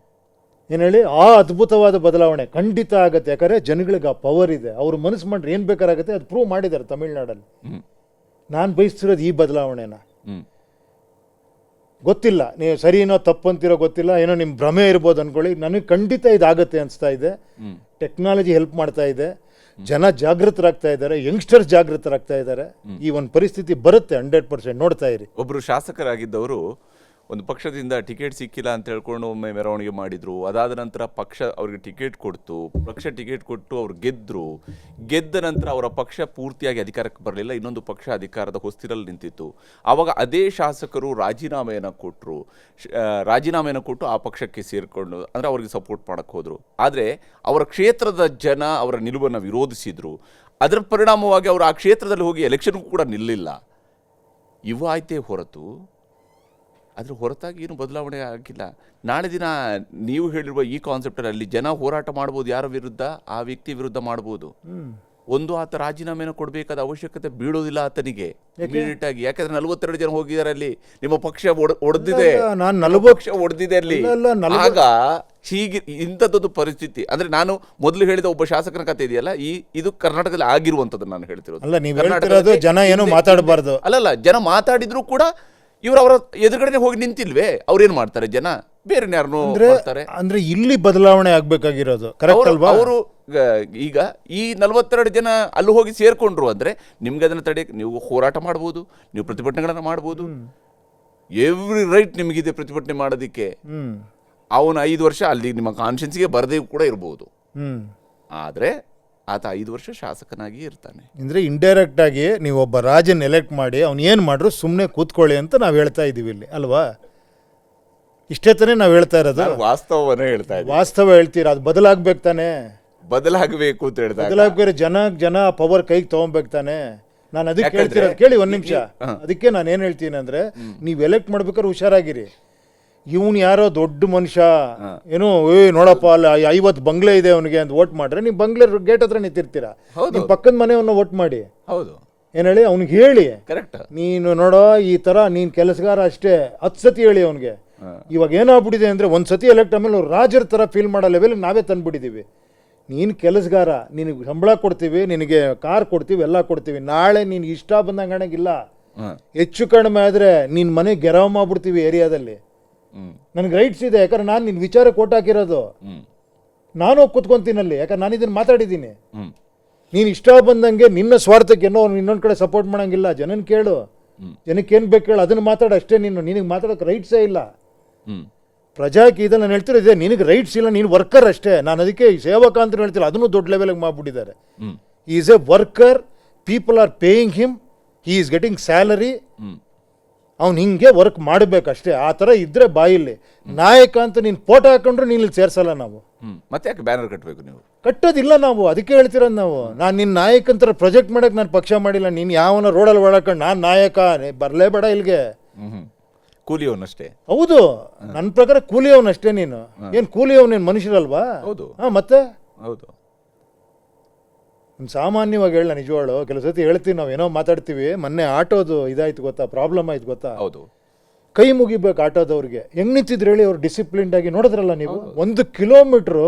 Speaker 2: ಏನ್ ಹೇಳಿ, ಆ ಅದ್ಭುತವಾದ ಬದಲಾವಣೆ ಖಂಡಿತ ಆಗತ್ತೆ. ಯಾಕಂದ್ರೆ ಜನಗಳಿಗೆ ಆ ಪವರ್ ಇದೆ, ಅವ್ರು ಮನಸ್ಸು ಮಾಡ್ರೆ ಏನ್ ಬೇಕಾಗುತ್ತೆ ಅದು ಪ್ರೂವ್ ಮಾಡಿದ್ದಾರೆ ತಮಿಳ್ನಾಡಲ್ಲಿ. ನಾನು ಬಯಸ್ತಿರೋದು ಈ ಬದಲಾವಣೆನ. ಗೊತ್ತಿಲ್ಲ ನೀವು ಸರಿನೋ ತಪ್ಪು ಅಂತಿರೋ, ಗೊತ್ತಿಲ್ಲ, ಏನೋ ನಿಮ್ಮ ಭ್ರಮೆ ಇರ್ಬೋದು ಅನ್ಕೊಳ್ಳಿ. ನನಗೆ ಖಂಡಿತ ಇದಾಗತ್ತೆ ಅನಿಸ್ತಾ ಇದೆ. ಟೆಕ್ನಾಲಜಿ ಹೆಲ್ಪ್ ಮಾಡ್ತಾ ಇದೆ, ಜನ ಜಾಗೃತರಾಗ್ತಾ ಇದ್ದಾರೆ, ಯಂಗ್ಸ್ಟರ್ಸ್ ಜಾಗೃತರಾಗ್ತಾ ಇದ್ದಾರೆ. ಈ ಒಂದು ಪರಿಸ್ಥಿತಿ ಬರುತ್ತೆ 100%, ನೋಡ್ತಾ ಇರಿ.
Speaker 1: ಒಬ್ಬರು ಶಾಸಕರಾಗಿದ್ದವರು ಒಂದು ಪಕ್ಷದಿಂದ ಟಿಕೆಟ್ ಸಿಕ್ಕಿಲ್ಲ ಅಂತ ಹೇಳ್ಕೊಂಡು ಒಮ್ಮೆ ಮೆರವಣಿಗೆ ಮಾಡಿದ್ರು. ಅದಾದ ನಂತರ ಪಕ್ಷ ಅವ್ರಿಗೆ ಟಿಕೆಟ್ ಕೊಡ್ತು, ಪಕ್ಷ ಟಿಕೆಟ್ ಕೊಟ್ಟು ಅವ್ರು ಗೆದ್ದರು. ಗೆದ್ದ ನಂತರ ಅವರ ಪಕ್ಷ ಪೂರ್ತಿಯಾಗಿ ಅಧಿಕಾರಕ್ಕೆ ಬರಲಿಲ್ಲ, ಇನ್ನೊಂದು ಪಕ್ಷ ಅಧಿಕಾರದ ಹೊಸ್ತಿರಲ್ಲಿ ನಿಂತಿತ್ತು. ಆವಾಗ ಅದೇ ಶಾಸಕರು ರಾಜೀನಾಮೆಯನ್ನು ಕೊಟ್ಟು ಆ ಪಕ್ಷಕ್ಕೆ ಸೇರಿಕೊಂಡು, ಅಂದರೆ ಅವ್ರಿಗೆ ಸಪೋರ್ಟ್ ಮಾಡೋಕ್ಕೆ ಹೋದರು. ಆದರೆ ಅವರ ಕ್ಷೇತ್ರದ ಜನ ಅವರ ನಿಲುವನ್ನು ವಿರೋಧಿಸಿದರು. ಅದರ ಪರಿಣಾಮವಾಗಿ ಅವರು ಆ ಕ್ಷೇತ್ರದಲ್ಲಿ ಹೋಗಿ ಎಲೆಕ್ಷನ್ಗೂ ಕೂಡ ನಿಲ್ಲಿಲ್ಲ. ಇವು ಆಯ್ತೇ ಹೊರತು ಅದ್ರ ಹೊರತಾಗಿ ಏನು ಬದಲಾವಣೆ ಆಗಿಲ್ಲ. ನಾಳೆ ದಿನ ನೀವು ಹೇಳಿರುವ ಈ ಕಾನ್ಸೆಪ್ಟಲ್ಲಿ ಜನ ಹೋರಾಟ ಮಾಡ್ಬೋದು, ಯಾರ ವಿರುದ್ಧ? ಆ ವ್ಯಕ್ತಿ ವಿರುದ್ಧ ಮಾಡ್ಬೋದು. ಆತ ರಾಜೀನಾಮೆನ ಕೊಡಬೇಕಾದ ಅವಶ್ಯಕತೆ ಬೀಳೋದಿಲ್ಲ ಆತನಿಗೆ ಇಮಿಡಿಯೇಟ್ ಆಗಿ. ಯಾಕಂದ್ರೆ 42 ಜನ ಹೋಗಿದ್ದಾರೆ ಅಲ್ಲಿ, ನಿಮ್ಮ ಪಕ್ಷ ಒಡೆದಿದೆ, ಪಕ್ಷ ಒಡೆದಿದೆ ಅಲ್ಲಿ. ಆಗ ಹೀಗೆ ಇಂಥದ್ದೊಂದು ಪರಿಸ್ಥಿತಿ, ಅಂದ್ರೆ ನಾನು ಮೊದಲು ಹೇಳಿದ ಒಬ್ಬ ಶಾಸಕನ ಕಥೆ ಇದೆಯಲ್ಲ, ಇದು ಕರ್ನಾಟಕದಲ್ಲಿ ಆಗಿರುವಂಥದ್ದು ನಾನು ಹೇಳ್ತಿರೋದು.
Speaker 2: ಜನ ಏನು ಮಾತಾಡಬಾರ್ದು,
Speaker 1: ಅಲ್ಲಲ್ಲ, ಜನ ಮಾತಾಡಿದ್ರು ಕೂಡ ಇವರು ಅವರ ಎದುರುಗಡೆ ಹೋಗಿ ನಿಂತಿಲ್ವೇ, ಅವ್ರೇನ್ ಮಾಡ್ತಾರೆ? ಜನ ಬೇರೆ ಯಾರನ್ನು ಮಾಡ್ತಾರೆ.
Speaker 2: ಅಂದ್ರೆ ಇಲ್ಲಿ ಬದಲಾವಣೆ ಆಗ್ಬೇಕಾಗಿರೋದು ಕರೆಕ್ಟ್ ಅಲ್ವಾ?
Speaker 1: ಅವರು ಈಗ ಈ 42 ಜನ ಅಲ್ಲಿ ಹೋಗಿ ಸೇರ್ಕೊಂಡ್ರು ಅಂದ್ರೆ ನಿಮ್ಗೆ ಅದನ್ನ ತಡೆಯಕ್ಕೆ ನೀವು ಹೋರಾಟ ಮಾಡ್ಬೋದು, ನೀವು ಪ್ರತಿಭಟನೆಗಳನ್ನ ಮಾಡ್ಬೋದು. ಎವ್ರಿ ರೈಟ್ ನಿಮಗಿದೆ ಪ್ರತಿಭಟನೆ ಮಾಡೋದಿಕ್ಕೆ. ಅವನು 5 ವರ್ಷ ಅಲ್ಲಿ ನಿಮ್ಮ ಕಾನ್ಶಿಯನ್ಸ್ಗೆ ಬರದೇ ಕೂಡ ಇರಬಹುದು. ಆದ್ರೆ ಆತ 5 ವರ್ಷ ಶಾಸಕನಾಗಿ ಇರ್ತಾನೆ.
Speaker 2: ಅಂದ್ರೆ ಇಂಡೈರೆಕ್ಟ್ ಆಗಿ ನೀವು ಒಬ್ಬ ರಾಜನ್ ಎಲೆಕ್ಟ್ ಮಾಡಿ ಅವ್ನು ಏನ್ ಮಾಡ್ರು ಸುಮ್ಮನೆ ಕೂತ್ಕೊಳ್ಳಿ ಅಂತ ನಾವು ಹೇಳ್ತಾ ಇದೀವಿ ಇಲ್ಲಿ ಅಲ್ವಾ? ಇಷ್ಟೇ ತಾನೇ ನಾವು ಹೇಳ್ತಾ ಇರೋದು.
Speaker 1: ವಾಸ್ತವವನ್ನೇ ಹೇಳ್ತಾ ಇದ್ದೀವಿ.
Speaker 2: ವಾಸ್ತವ ಹೇಳ್ತೀರಾ, ಅದು ಬದಲಾಗ್ಬೇಕು ತಾನೆ,
Speaker 1: ಬದಲಾಗಬೇಕು ಅಂತ ಹೇಳ್ತಾರೆ.
Speaker 2: ಬದಲಾಗ್ಬೇರೆ, ಜನ ಪವರ್ ಕೈಗೆ ತಗೊಂಬೇಕು ತಾನೆ. ನಾನು ಅದಕ್ಕೆ ಹೇಳ್ತಿರೋದು, ಕೇಳಿ ಒಂದ್ ನಿಮಿಷ. ಅದಕ್ಕೆ ನಾನು ಏನ್ ಹೇಳ್ತೀನಿ ಅಂದ್ರೆ, ನೀವು ಎಲೆಕ್ಟ್ ಮಾಡ್ಬೇಕಾದ್ರೆ ಹುಷಾರಾಗಿರಿ. ಇವನು ಯಾರೋ ದೊಡ್ಡ ಮನುಷ್ಯ, ಏನೋ ನೋಡಪ್ಪ ಅಲ್ಲಿ 50 ಬಂಗ್ಲೆ ಇದೆ ಅವನಿಗೆ ಅಂತ ವೋಟ್ ಮಾಡ್ರೆ, ನೀವು ಬಂಗ್ಲೆ ಗೇಟ್ ಹತ್ರ ನಿಂತಿರ್ತೀರಾ. ನಿಮ್ಮ ಪಕ್ಕದ ಮನೆಯನ್ನ ವೋಟ್ ಮಾಡಿ.
Speaker 1: ಹೌದು,
Speaker 2: ಏನ್ ಹೇಳಿ ಅವ್ನಿಗೆ ಹೇಳಿ,
Speaker 1: ಕರೆಕ್ಟ್,
Speaker 2: ನೀನು ನೋಡೋ ಈ ತರ ನೀನ್ ಕೆಲಸಗಾರ ಅಷ್ಟೇ. 10 ಸತಿ ಹೇಳಿ ಅವನಿಗೆ. ಇವಾಗ ಏನಾಗ್ಬಿಟ್ಟಿದೆ ಅಂದ್ರೆ, ಒಂದ್ ಸತಿ ಎಲೆಕ್ಟ್ ಆಮೇಲೆ ರಾಜರ ತರ ಫೀಲ್ ಮಾಡೋ ಲೆವೆಲ್ ನಾವೇ ತಂದ್ಬಿಟ್ಟಿದೀವಿ. ನೀನು ಕೆಲಸಗಾರ, ನಿನಗೆ ಸಂಬಳ ಕೊಡ್ತೀವಿ, ನಿನಗೆ ಕಾರ್ ಕೊಡ್ತೀವಿ, ಎಲ್ಲ ಕೊಡ್ತೀವಿ. ನಾಳೆ ನೀನು ಇಷ್ಟ ಬಂದಂಗೆ ಕಾಣಂಗಿಲ್ಲ, ಹೆಚ್ಚು ಕಡಿಮೆ ಆದ್ರೆ ನಿನ್ ಮನೆ ಗೆರವ್ ಮಾಡ್ಬಿಡ್ತೀವಿ ಏರಿಯಾದಲ್ಲಿ. ನನ್ಗೆ ರೈಟ್ಸ್ ಇದೆ, ಯಾಕಂದ್ರೆ ನಾನು ನಿನ್ನ ವಿಚಾರಕ್ಕೆ ಓಟ್ ಹಾಕಿರೋದು. ನಾನು ಕೂತ್ಕೊಂತೀನಲ್ಲಿ, ಯಾಕಂದ್ರೆ ನಾನು ಇದನ್ನು ಮಾತಾಡಿದ್ದೀನಿ. ನೀನು ಇಷ್ಟ ಬಂದಂಗೆ ನಿನ್ನ ಸ್ವಾರ್ಥಕ್ಕೆ ಏನೋ ಇನ್ನೊಂದು ಕಡೆ ಸಪೋರ್ಟ್ ಮಾಡಂಗಿಲ್ಲ. ಜನನ್ ಕೇಳು, ಜನಕ್ಕೆ ಏನು ಬೇಕು ಹೇಳು, ಅದನ್ನು ಮಾತಾಡ ಅಷ್ಟೇ. ನಿನಗೆ ಮಾತಾಡೋಕೆ ರೈಟ್ಸೇ ಇಲ್ಲ. ಪ್ರಜಾಕಿ ಇದೆ ನಾನು ಹೇಳ್ತಿರೋದೆ, ನಿನಗೆ ರೈಟ್ಸ್ ಇಲ್ಲ, ನೀನು ವರ್ಕರ್ ಅಷ್ಟೇ. ನಾನು ಅದಕ್ಕೆ ಸೇವಕ ಅಂತ ಹೇಳ್ತಿಲ್ಲ, ಅದನ್ನು ದೊಡ್ಡ ಲೆವೆಲ್ಗೆ ಮಾಡ್ಬಿಟ್ಟಿದ್ದಾರೆ. Is a worker, people are paying him, he is getting salary. ಅವ್ನು ಹಿಂಗೆ ವರ್ಕ್ ಮಾಡಬೇಕಷ್ಟೇ. ಆ ಥರ ಇದ್ರೆ ಬಾಯಿಲ್ಲಿ ನಾಯಕ ಅಂತ ನೀನು ಫೋಟೋ ಹಾಕೊಂಡ್ರೆ ನೀನು ಇಲ್ಲಿ ಸೇರ್ಸಲ್ಲ ನಾವು.
Speaker 1: ಮತ್ತೆ ಯಾಕೆ ಬ್ಯಾನರ್ ಕಟ್ಟಬೇಕು? ನೀವು
Speaker 2: ಕಟ್ಟೋದಿಲ್ಲ ನಾವು, ಅದಕ್ಕೆ ಹೇಳ್ತಿರೋದು ನಾವು. ನಾನು ನಿನ್ನ ನಾಯಕ ಅಂತ ಪ್ರೊಜೆಕ್ಟ್ ಮಾಡಕ್ಕೆ ನಾನು ಪಕ್ಷ ಮಾಡಿಲ್ಲ. ನೀನು ಯಾವನ ರೋಡಲ್ಲಿ ಒಳಕೊಂಡು ನಾನು ನಾಯಕ ಬರಲೇಬೇಡ ಇಲ್ಲಿಗೆ,
Speaker 1: ಕೂಲಿಯವನಷ್ಟೇ.
Speaker 2: ಹೌದು, ನನ್ನ ಪ್ರಕಾರ ಕೂಲಿಯವನಷ್ಟೇ. ನೀನು ಏನು ಕೂಲಿಯವನೇನು ಮನುಷ್ಯರಲ್ವಾ?
Speaker 1: ಹೌದು.
Speaker 2: ಮತ್ತೆ
Speaker 1: ಹೌದು,
Speaker 2: ಸಾಮಾನ್ಯವಾಗಿ ಹೇಳ, ನಿಜವಾಳು ಕೆಲವು ಸತಿ ಹೇಳ್ತೀವಿ ನಾವು, ಏನೋ ಮಾತಾಡ್ತೀವಿ. ಮೊನ್ನೆ ಆಟೋದು ಇದಾಯ್ತು ಗೊತ್ತಾ, ಪ್ರಾಬ್ಲಮ್ ಆಯ್ತು ಗೊತ್ತಾ?
Speaker 1: ಹೌದು.
Speaker 2: ಕೈ ಮುಗಿಬೇಕು ಆಟೋದವ್ರಿಗೆ. ಹೆಂಗ್ ನಿಂತಿದ್ರು ಹೇಳಿ, ಅವ್ರು ಡಿಸಿಪ್ಲಿನ್ಡ್ ಆಗಿ. ನೋಡಿದ್ರಲ್ಲ ನೀವು, 1 ಕಿಲೋಮೀಟರ್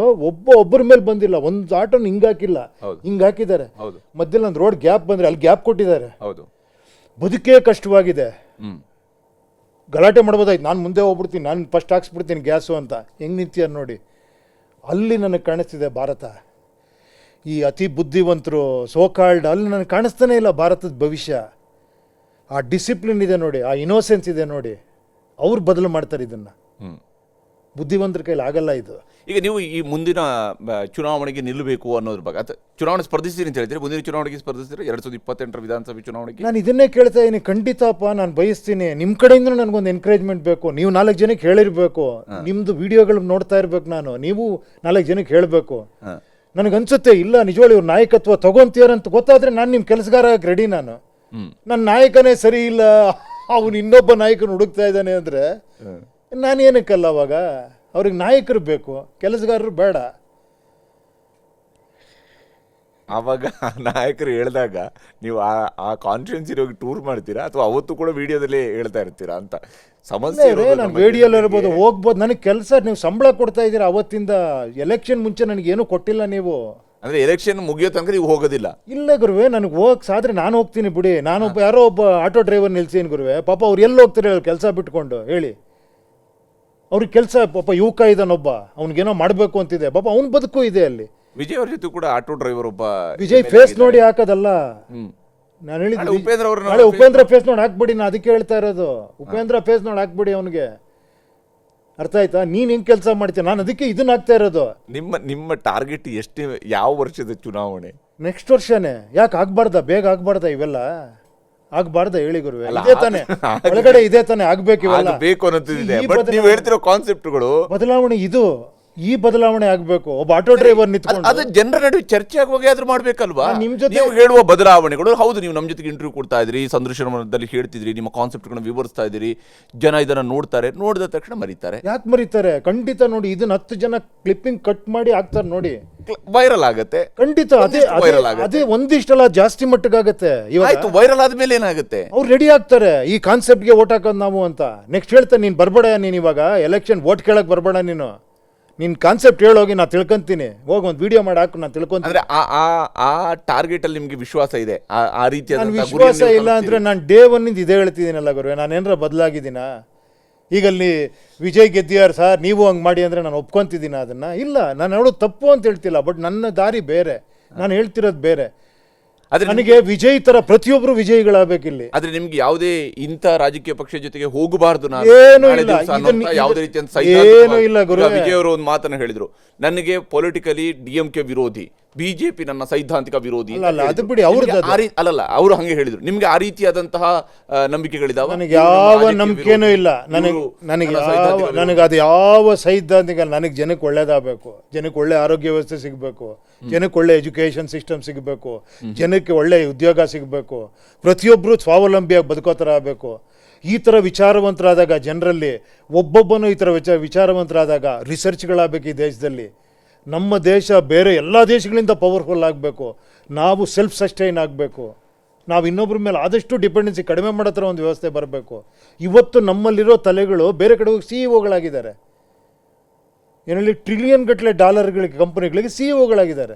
Speaker 2: ಒಬ್ಬರ ಮೇಲೆ ಬಂದಿಲ್ಲ, ಒಂದು ಆಟೋನ ಹಿಂಗಾಕಿಲ್ಲ, ಹಿಂಗ್ ಹಾಕಿದ್ದಾರೆ. ಮಧ್ಯದಲ್ಲಿ ಒಂದು ರೋಡ್ ಗ್ಯಾಪ್ ಬಂದ್ರೆ ಅಲ್ಲಿ ಗ್ಯಾಪ್ ಕೊಟ್ಟಿದ್ದಾರೆ. ಬದುಕೇ ಕಷ್ಟವಾಗಿದೆ. ಗಲಾಟೆ ಮಾಡ್ಬೋದಾಯ್ತು, ನಾನು ಮುಂದೆ ಹೋಗ್ಬಿಡ್ತೀನಿ, ನಾನು ಫಸ್ಟ್ ಹಾಕ್ಸ್ಬಿಡ್ತೀನಿ ಗ್ಯಾಸು ಅಂತ. ಹೆಂಗ್ ನಿಂತಿಯಾರ ನೋಡಿ. ಅಲ್ಲಿ ನನಗೆ ಕಾಣಿಸ್ತಿದೆ ಭಾರತ, ಈ ಅತಿ ಬುದ್ಧಿವಂತರು ಸೋಕಾಲ್ಡ್, ಅಲ್ಲಿ ನನಗೆ ಕಾಣಿಸ್ತಾನೆ ಇಲ್ಲ ಭಾರತದ ಭವಿಷ್ಯ. ಆ ಡಿಸಿಪ್ಲಿನ್ ಇದೆ ನೋಡಿ, ಆ ಇನೋಸೆನ್ಸ್ ಇದೆ ನೋಡಿ, ಅವ್ರು ಬದಲು ಮಾಡ್ತಾರೆ ಇದನ್ನು. ಬುದ್ಧಿವಂತರ ಕೈಲಿ ಆಗಲ್ಲ ಇದು.
Speaker 1: ಈಗ ನೀವು ಈ ಮುಂದಿನ ಚುನಾವಣೆಗೆ ನಿಲ್ಲಬೇಕು ಅನ್ನೋದ್ರ ಬಗ್ಗೆ ಅಥವಾ ಚುನಾವಣೆ ಸ್ಪರ್ಧಿಸ್ತೀರಿ ಅಂತ ಹೇಳ್ತೀರಿ, ಮುಂದಿನ ಚುನಾವಣೆಗೆ ಸ್ಪರ್ಧಿಸ್ತೀರಿ 2028 ವಿಧಾನಸಭೆ ಚುನಾವಣೆಗೆ?
Speaker 2: ನಾನು ಇದನ್ನೇ ಕೇಳ್ತಾ ಇದ್ದೀನಿ, ಖಂಡಿತಪ್ಪ ನಾನು ಬಯಸ್ತೀನಿ. ನಿಮ್ಮ ಕಡೆಯಿಂದ ನನಗೊಂದು ಎನ್ಕರೇಜ್ಮೆಂಟ್ ಬೇಕು. ನೀವು 4 ಜನಕ್ಕೆ ಹೇಳಿರ್ಬೇಕು, ನಿಮ್ಮದು ವಿಡಿಯೋಗಳು ನೋಡ್ತಾ ಇರ್ಬೇಕು ನಾನು, ನೀವು 4 ಜನಕ್ಕೆ ಹೇಳಬೇಕು. ನನಗನ್ಸುತ್ತೆ ಇಲ್ಲ ನಿಜವಾಗ್ಲೂ ಇವ್ರು ನಾಯಕತ್ವ ತಗೊಂತೀರಂತ ಗೊತ್ತಾದ್ರೆ ನಾನು ನಿಮ್ಮ ಕೆಲಸಗಾರ ರೆಡಿ. ನಾನು ನನ್ನ ನಾಯಕನೇ ಸರಿ ಇಲ್ಲ, ಅವನು ಇನ್ನೊಬ್ಬ ನಾಯಕನ ಹುಡುಕ್ತಾ ಇದ್ದಾನೆ ಅಂದರೆ ನಾನೇನಕ್ಕಲ್ಲ. ಅವಾಗ ಅವ್ರಿಗೆ ನಾಯಕರು ಬೇಕು, ಕೆಲಸಗಾರರು ಬೇಡ.
Speaker 1: ಆವಾಗ ನಾಯಕರು ಹೇಳಿದಾಗ ನೀವು ಆ ಕಾನ್ಫಿಡೆನ್ಸ್ ಇರೋಗಿ ಟೂರ್ ಮಾಡ್ತೀರಾ ಅಥವಾ ಅವತ್ತು ಕೂಡ ವಿಡಿಯೋದಲ್ಲಿ ಹೇಳ್ತಾ ಇರ್ತೀರಾ ಅಂತ ಸಮಸ್ಯೆ?
Speaker 2: ನಾನು ವೇಡಿಯೋಲ್ಲಿ ಇರ್ಬೋದು, ಹೋಗ್ಬೋದು. ನನಗೆ ಕೆಲಸ, ನೀವು ಸಂಬಳ ಕೊಡ್ತಾ ಇದ್ದೀರಾ ಅವತ್ತಿಂದ. ಎಲೆಕ್ಷನ್ ಮುಂಚೆ ನನಗೇನು ಕೊಟ್ಟಿಲ್ಲ ನೀವು.
Speaker 1: ಅಂದ್ರೆ ಎಲೆಕ್ಷನ್ ಮುಗಿಯೋ ತನಕ ನೀವು ಹೋಗೋದಿಲ್ಲ?
Speaker 2: ಇಲ್ಲ ಗುರುವೆ, ನನಗೆ ಹೋಗಕ್ಕೆ ಸಾದ್ರೆ ನಾನು ಹೋಗ್ತೀನಿ ಬಿಡಿ. ನಾನೊಬ್ಬ ಯಾರೋ ಒಬ್ಬ ಆಟೋ ಡ್ರೈವರ್ ನಿಲ್ಸೀನಿ ಗುರುವೆ. ಪಾಪ ಅವ್ರು ಎಲ್ಲಿ ಹೋಗ್ತಾರೆ ಕೆಲಸ ಬಿಟ್ಕೊಂಡು ಹೇಳಿ? ಅವ್ರಿಗೆ ಕೆಲಸ, ಪಾಪ ಯುವಕ ಇದ್ದಾನೊಬ್ಬ, ಅವ್ನಿಗೇನೋ ಮಾಡಬೇಕು ಅಂತಿದೆ, ಪಾಪ ಅವ್ನ ಬದುಕು ಇದೆ ಅಲ್ಲಿ.
Speaker 1: ವಿಜಯ್ ಅವ್ರ ಜೊತೆ ಕೂಡ ಆಟೋ ಡ್ರೈವರ್ ಒಬ್ಬ.
Speaker 2: ವಿಜಯ್ ಫೇಸ್ ನೋಡಿ ಹಾಕೋದಲ್ಲ. ನಾನು ಹೇಳಿದ್ದು ಉಪೇಂದ್ರ ಫೇಸ್ ನೋಡಿ ಹಾಕ್ಬಿಡಿ. ನಾನು ಅದಕ್ಕೆ ಹೇಳ್ತಾ ಇರೋದು, ಉಪೇಂದ್ರ ಫೇಸ್ ನೋಡಿ ಹಾಕ್ಬಿಡಿ ಅವನಿಗೆ. ಅರ್ಥ ಆಯ್ತಾ? ನೀನ್ ಹೆಂಗ್ ಕೆಲಸ ಮಾಡ್ತೀಯ, ನಾನು ಅದಕ್ಕೆ ಇದನ್ನ ಹಾಕ್ತಾ ಇರೋದು.
Speaker 1: ನಿಮ್ಮ ಟಾರ್ಗೆಟ್ ಎಷ್ಟು, ಯಾವ ವರ್ಷದ ಚುನಾವಣೆ?
Speaker 2: ನೆಕ್ಸ್ಟ್ ವರ್ಷನೇ. ಯಾಕೆ ಆಗ್ಬಾರ್ದ? ಬೇಗ ಆಗ್ಬಾರ್ದ ಇವೆಲ್ಲ? ಆಗ್ಬಾರ್ದ ಹೇಳಿ ಗುರುವೆ? ಇದೇ ತಾನೆ ಒಳಗಡೆ, ಇದೇ ತಾನೆ ಆಗ್ಬೇಕು ಇವೆಲ್ಲ.
Speaker 1: ಬೇಕು ಅನ್ನೋದಿದೆ, ಬಟ್ ನೀವು ಹೇಳ್ತಿರೋ ಕಾನ್ಸೆಪ್ಟ್ಗಳು
Speaker 2: ಬದಲಾವಣೆ. ಈ ಬದಲಾವಣೆ ಆಗ್ಬೇಕು. ಒಬ್ಬ ಆಟೋ ಡ್ರೈವರ್ ನಿಂತ್ಕೊಂಡು
Speaker 1: ಅದು ಜನರ ನಡುವೆ ಚರ್ಚೆ ಆಗುವಾಗ ಆದ್ರೂ ಮಾಡ್ಬೇಕಲ್ವಾ?
Speaker 2: ನಿಮ್ ಜೊತೆ
Speaker 1: ನೀವು ಹೇಳುವ ಬದಲಾವಣೆಗಳು, ಹೌದು ನೀವು ನಮ್ಮ ಜೊತೆಗೆ ಇಂಟರ್ವ್ಯೂ ಕೊಡ್ತಾ ಇದ್ರಿ, ಸಂದರ್ಶನದಲ್ಲಿ ಹೇಳ್ತಿದ್ರಿ, ನಿಮ್ಮ ಕಾನ್ಸೆಪ್ಟ್ಗಳನ್ನ ವಿವರಿಸ್ತಾ ಇದ್ದೀರಿ, ಜನ ಇದನ್ನ ನೋಡ್ತಾರೆ, ನೋಡಿದ ತಕ್ಷಣ ಮರೀತಾರೆ.
Speaker 2: ಯಾಕೆ ಮರೀತಾರೆ? ಖಂಡಿತ ನೋಡಿ, ಇದನ್ನ 10 ಜನ ಕ್ಲಿಪ್ಪಿಂಗ್ ಕಟ್ ಮಾಡಿ ಹಾಕ್ತಾರೆ ನೋಡಿ,
Speaker 1: ವೈರಲ್ ಆಗತ್ತೆ.
Speaker 2: ಖಂಡಿತ ಅದೇ ಒಂದಿಷ್ಟಲ್ಲ, ಜಾಸ್ತಿ ಮಟ್ಟಿಗಾಗತ್ತೆ.
Speaker 1: ಆಯ್ತು, ವೈರಲ್ ಆದ್ಮೇಲೆ ಏನಾಗುತ್ತೆ?
Speaker 2: ಅವ್ರು ರೆಡಿ ಆಗ್ತಾರೆ, ಈ ಕಾನ್ಸೆಪ್ಟ್ಗೆ ಓಟ್ ಹಾಕೋದು ನಾವು ಅಂತ. ನೆಕ್ಸ್ಟ್ ಹೇಳ್ತಾರೆ, ನೀನ್ ಬರ್ಬೇಡ, ನೀನ್ ಇವಾಗ ಎಲೆಕ್ಷನ್ ವೋಟ್ ಕೇಳಕ್ ಬರ್ಬೇಡ, ನಿನ್ ಕಾನ್ಸೆಪ್ಟ್ ಹೇಳೋಗಿ ನಾ ತಿಳ್ಕೊಂತೀನಿ, ಹೋಗಿ ಒಂದು ವಿಡಿಯೋ ಮಾಡಿ ಹಾಕು, ನಾನು ತಿಳ್ಕೊಂತೀನಿ.
Speaker 1: ಅಂದ್ರೆ ಆ ಟಾರ್ಗೆಟ್ ಅಲ್ಲಿ ನಿಮ್ಗೆ ವಿಶ್ವಾಸ ಇದೆ? ಆ ರೀತಿಯ
Speaker 2: ವಿಶ್ವಾಸ ಇಲ್ಲ ಅಂದ್ರೆ ನಾನು ಡೇ 1 ಇದೇ ಹೇಳ್ತಿದ್ದೀನಲ್ಲ ಗುರುವೆ. ನಾನು ಏನಾರ ಬದಲಾಗಿದ್ದೀನ? ಈಗ ಅಲ್ಲಿ ವಿಜಯ್ ಗೆದ್ದಿಯಾರ್ ಸರ್ ನೀವು ಹಂಗೆ ಮಾಡಿ ಅಂದರೆ ನಾನು ಒಪ್ಕೊಂತಿದ್ದೀನ ಅದನ್ನು? ಇಲ್ಲ, ನಾನು ಹೇಳೋದು ತಪ್ಪು ಅಂತ ಹೇಳ್ತಿಲ್ಲ, ಬಟ್ ನನ್ನ ದಾರಿ ಬೇರೆ, ನಾನು ಹೇಳ್ತಿರೋದು ಬೇರೆ. ನನಗೆ ವಿಜಯ್ ತರ ಪ್ರತಿಯೊಬ್ಬರು ವಿಜಯಿಗಳಾಗಬೇಕಿಲ್ಲಿ.
Speaker 1: ಆದ್ರೆ ನಿಮ್ಗೆ ಯಾವುದೇ ಇಂಥ ರಾಜಕೀಯ ಪಕ್ಷ ಜೊತೆಗೆ ಹೋಗಬಾರ್ದು,
Speaker 2: ಏನು ಇಲ್ಲ,
Speaker 1: ಯಾವುದೇ ರೀತಿಯ
Speaker 2: ಏನು ಇಲ್ಲ ಗುರು.
Speaker 1: ವಿಜಯ್ ಅವರು ಒಂದು ಮಾತನ್ನು ಹೇಳಿದ್ರು, ನನಗೆ ಪೊಲಿಟಿಕಲಿ DMK ವಿರೋಧಿ, ಬಿಜೆಪಿ ನನ್ನ ಸೈದ್ಧಾಂತಿಕ ವಿರೋಧಿ.
Speaker 2: ಅದು ಬಿಡಿ,
Speaker 1: ಅಲ್ಲಲ್ಲ, ಅವರು ಹಂಗೆ ಹೇಳಿದ್ರು. ನಿಮ್ಗೆ ಆ ರೀತಿಯಾದಂತಹ ನಂಬಿಕೆಗಳಿದಾವ?
Speaker 2: ನನಗೆ ಯಾವ ನಂಬಿಕೆನೂ ಇಲ್ಲ. ನನಗೆ ಅದು ಯಾವ ಸೈದ್ಧಾಂತಿಕ, ನನಗೆ ಜನಕ್ಕೆ ಒಳ್ಳೇದಾಗಬೇಕು, ಜನಕ್ಕೆ ಒಳ್ಳೆ ಆರೋಗ್ಯ ವ್ಯವಸ್ಥೆ ಸಿಗಬೇಕು, ಜನಕ್ಕೆ ಒಳ್ಳೆ ಎಜುಕೇಶನ್ ಸಿಸ್ಟಮ್ ಸಿಗಬೇಕು, ಜನಕ್ಕೆ ಒಳ್ಳೆ ಉದ್ಯೋಗ ಸಿಗಬೇಕು, ಪ್ರತಿಯೊಬ್ಬರು ಸ್ವಾವಲಂಬಿಯಾಗಿ ಬದುಕೋ ಥರ ಆಗಬೇಕು. ಈ ಥರ ವಿಚಾರವಂತರಾದಾಗ ಜನರಲ್ಲಿ ಒಬ್ಬೊಬ್ಬನು ಈ ಥರ ವಿಚಾರವಂತರಾದಾಗ ರಿಸರ್ಚ್ಗಳಾಗಬೇಕು ಈ ದೇಶದಲ್ಲಿ. ನಮ್ಮ ದೇಶ ಬೇರೆ ಎಲ್ಲ ದೇಶಗಳಿಂದ ಪವರ್ಫುಲ್ ಆಗಬೇಕು. ನಾವು ಸೆಲ್ಫ್ ಸಸ್ಟೈನ್ ಆಗಬೇಕು. ನಾವು ಇನ್ನೊಬ್ಬರ ಮೇಲೆ ಆದಷ್ಟು ಡಿಪೆಂಡೆನ್ಸಿ ಕಡಿಮೆ ಮಾಡೋ ಥರ ಒಂದು ವ್ಯವಸ್ಥೆ ಬರಬೇಕು. ಇವತ್ತು ನಮ್ಮಲ್ಲಿರೋ ತಲೆಗಳು ಬೇರೆ ಕಡೆ ಹೋಗಿ CEO ಏನಲ್ಲಿ ಟ್ರಿಲಿಯನ್ ಗಟ್ಟಲೆ ಡಾಲರ್ಗಳಿಗೆ ಕಂಪನಿಗಳಿಗೆ CEO